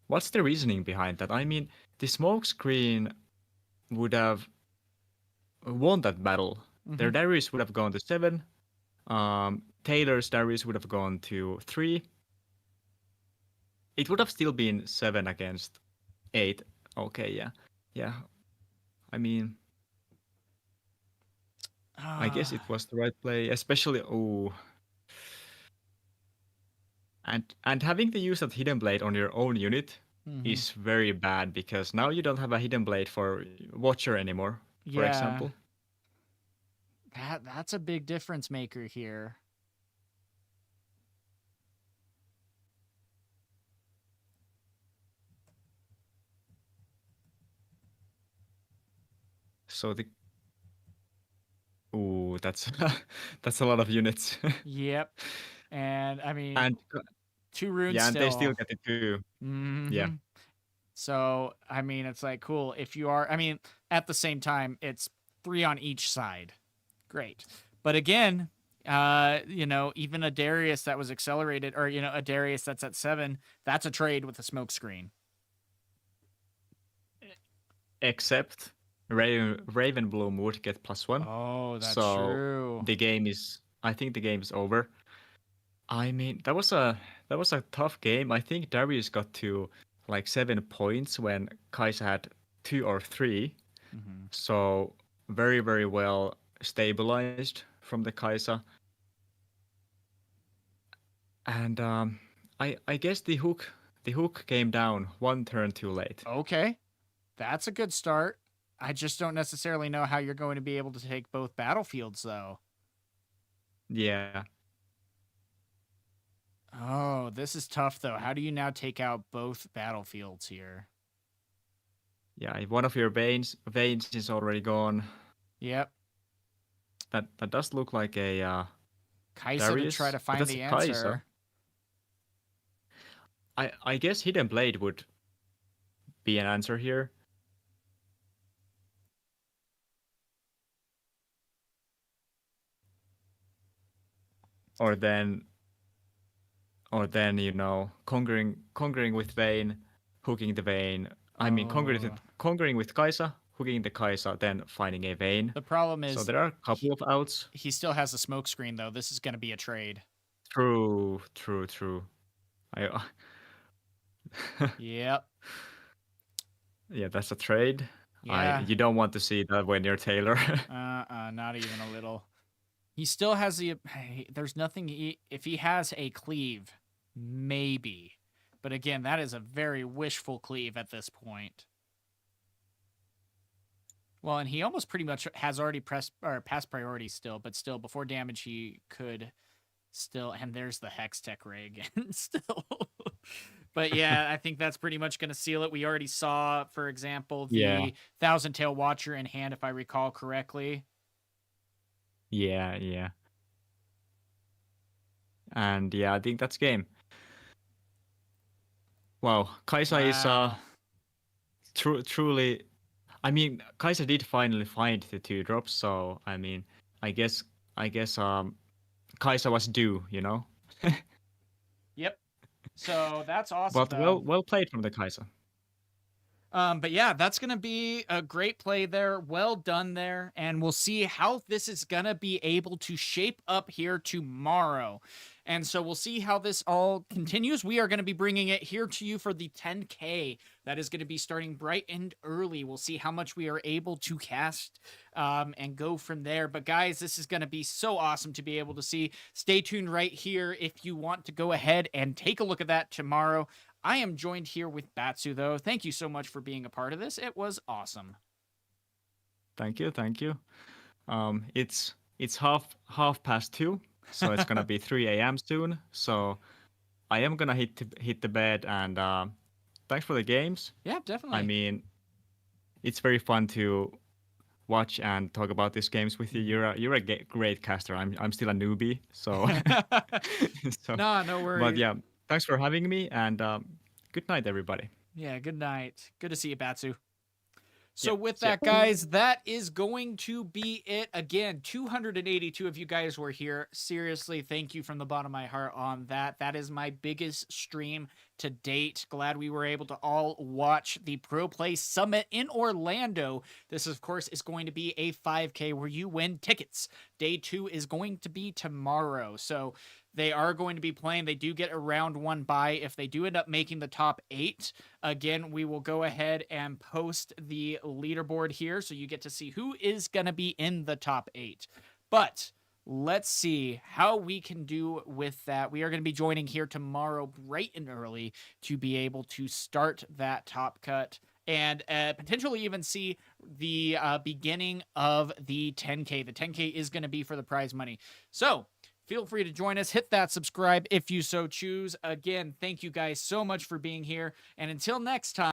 what's the reasoning behind that? I mean, the smoke screen would have won that battle. Their Darius would have gone to 7. Taylor's Darius would have gone to 3. It would have still been 7 against 8. Okay, yeah. Yeah. I mean, I guess it was the right play, especially and having to use that hidden blade on your own unit is very bad because now you don't have a hidden blade for Watcher anymore, for example. That's a big difference maker here. So that's that's a lot of units. Yep. And I mean, and 2 runes yeah, and still. they still get it too. Yeah. So, I mean, it's like, cool. If you are, I mean, at the same time, it's 3 on each side. Great. But again, even a Darius that was accelerated, or, a Darius that's at 7, that's a trade with a smoke screen. Except Ravenbloom would get +1. Oh, that's so true. I think the game is over. I mean, that was a tough game. I think Darius got to like 7 points when Kai'Sa had 2 or 3. So very, very well stabilized from the Kai'Sa. And I guess the hook came down 1 turn too late. Okay. That's a good start. I just don't necessarily know how you're going to be able to take both battlefields, though. Yeah. Oh, this is tough, though. How do you now take out both battlefields here? Yeah, if one of your veins is already gone. Yep. That does look like a Kai'Sa Darius, to try to find the answer. I guess Hidden Blade would be an answer here. Or then conquering with Vayne, hooking the Vayne. I mean, conquering with Kai'Sa, hooking the Kai'Sa, then finding a Vayne. The problem is, so there are a couple of outs. He still has a smoke screen, though. This is going to be a trade. True. Yep. Yeah, that's a trade. Yeah. You don't want to see that when you're Taylor. Not even a little. He still has there's nothing, if he has a cleave, maybe. But again, that is a very wishful cleave at this point. Well, and he almost pretty much has already passed priority still, but still, before damage, he could still, and there's the Hextech Ray again, still. But yeah, I think that's pretty much going to seal it. We already saw, for example, the Thousand Tail Watcher in hand, if I recall correctly. Yeah. And yeah, I think that's game. Wow, Kai'Sa is truly. I mean, Kai'Sa did finally find the 2 drops, so I mean, I guess Kai'Sa was due, Yep. So that's awesome. But well played from the Kai'Sa. But yeah, that's going to be a great play there. Well done there. And we'll see how this is going to be able to shape up here tomorrow. And so we'll see how this all continues. We are going to be bringing it here to you for the 10K. That is going to be starting bright and early. We'll see how much we are able to cast and go from there. But guys, this is going to be so awesome to be able to see. Stay tuned right here if you want to go ahead and take a look at that tomorrow. I am joined here with Batsu, though. Thank you so much for being a part of this. It was awesome. Thank you. It's 2:30, so it's gonna be 3 a.m. soon. So I am gonna hit the bed, and thanks for the games. Yeah, definitely. I mean, it's very fun to watch and talk about these games with you. You're a great caster. I'm still a newbie, so. No worries. But yeah. Thanks for having me, and good night, everybody. Yeah, good night. Good to see you, Batsu. So with that, guys, that is going to be it. Again, 282 of you guys were here. Seriously, thank you from the bottom of my heart on that. That is my biggest stream to date. Glad we were able to all watch the Pro Play Summit in Orlando. This, of course, is going to be a 5K where you win tickets. Day 2 is going to be tomorrow. So they are going to be playing. They do get a round 1 bye. If they do end up making the top 8, again, we will go ahead and post the leaderboard here so you get to see who is going to be in the top 8. But let's see how we can do with that. We are going to be joining here tomorrow bright and early to be able to start that top cut and potentially even see the beginning of the 10K. The 10K is going to be for the prize money. So feel free to join us. Hit that subscribe if you so choose. Again, thank you guys so much for being here. And until next time.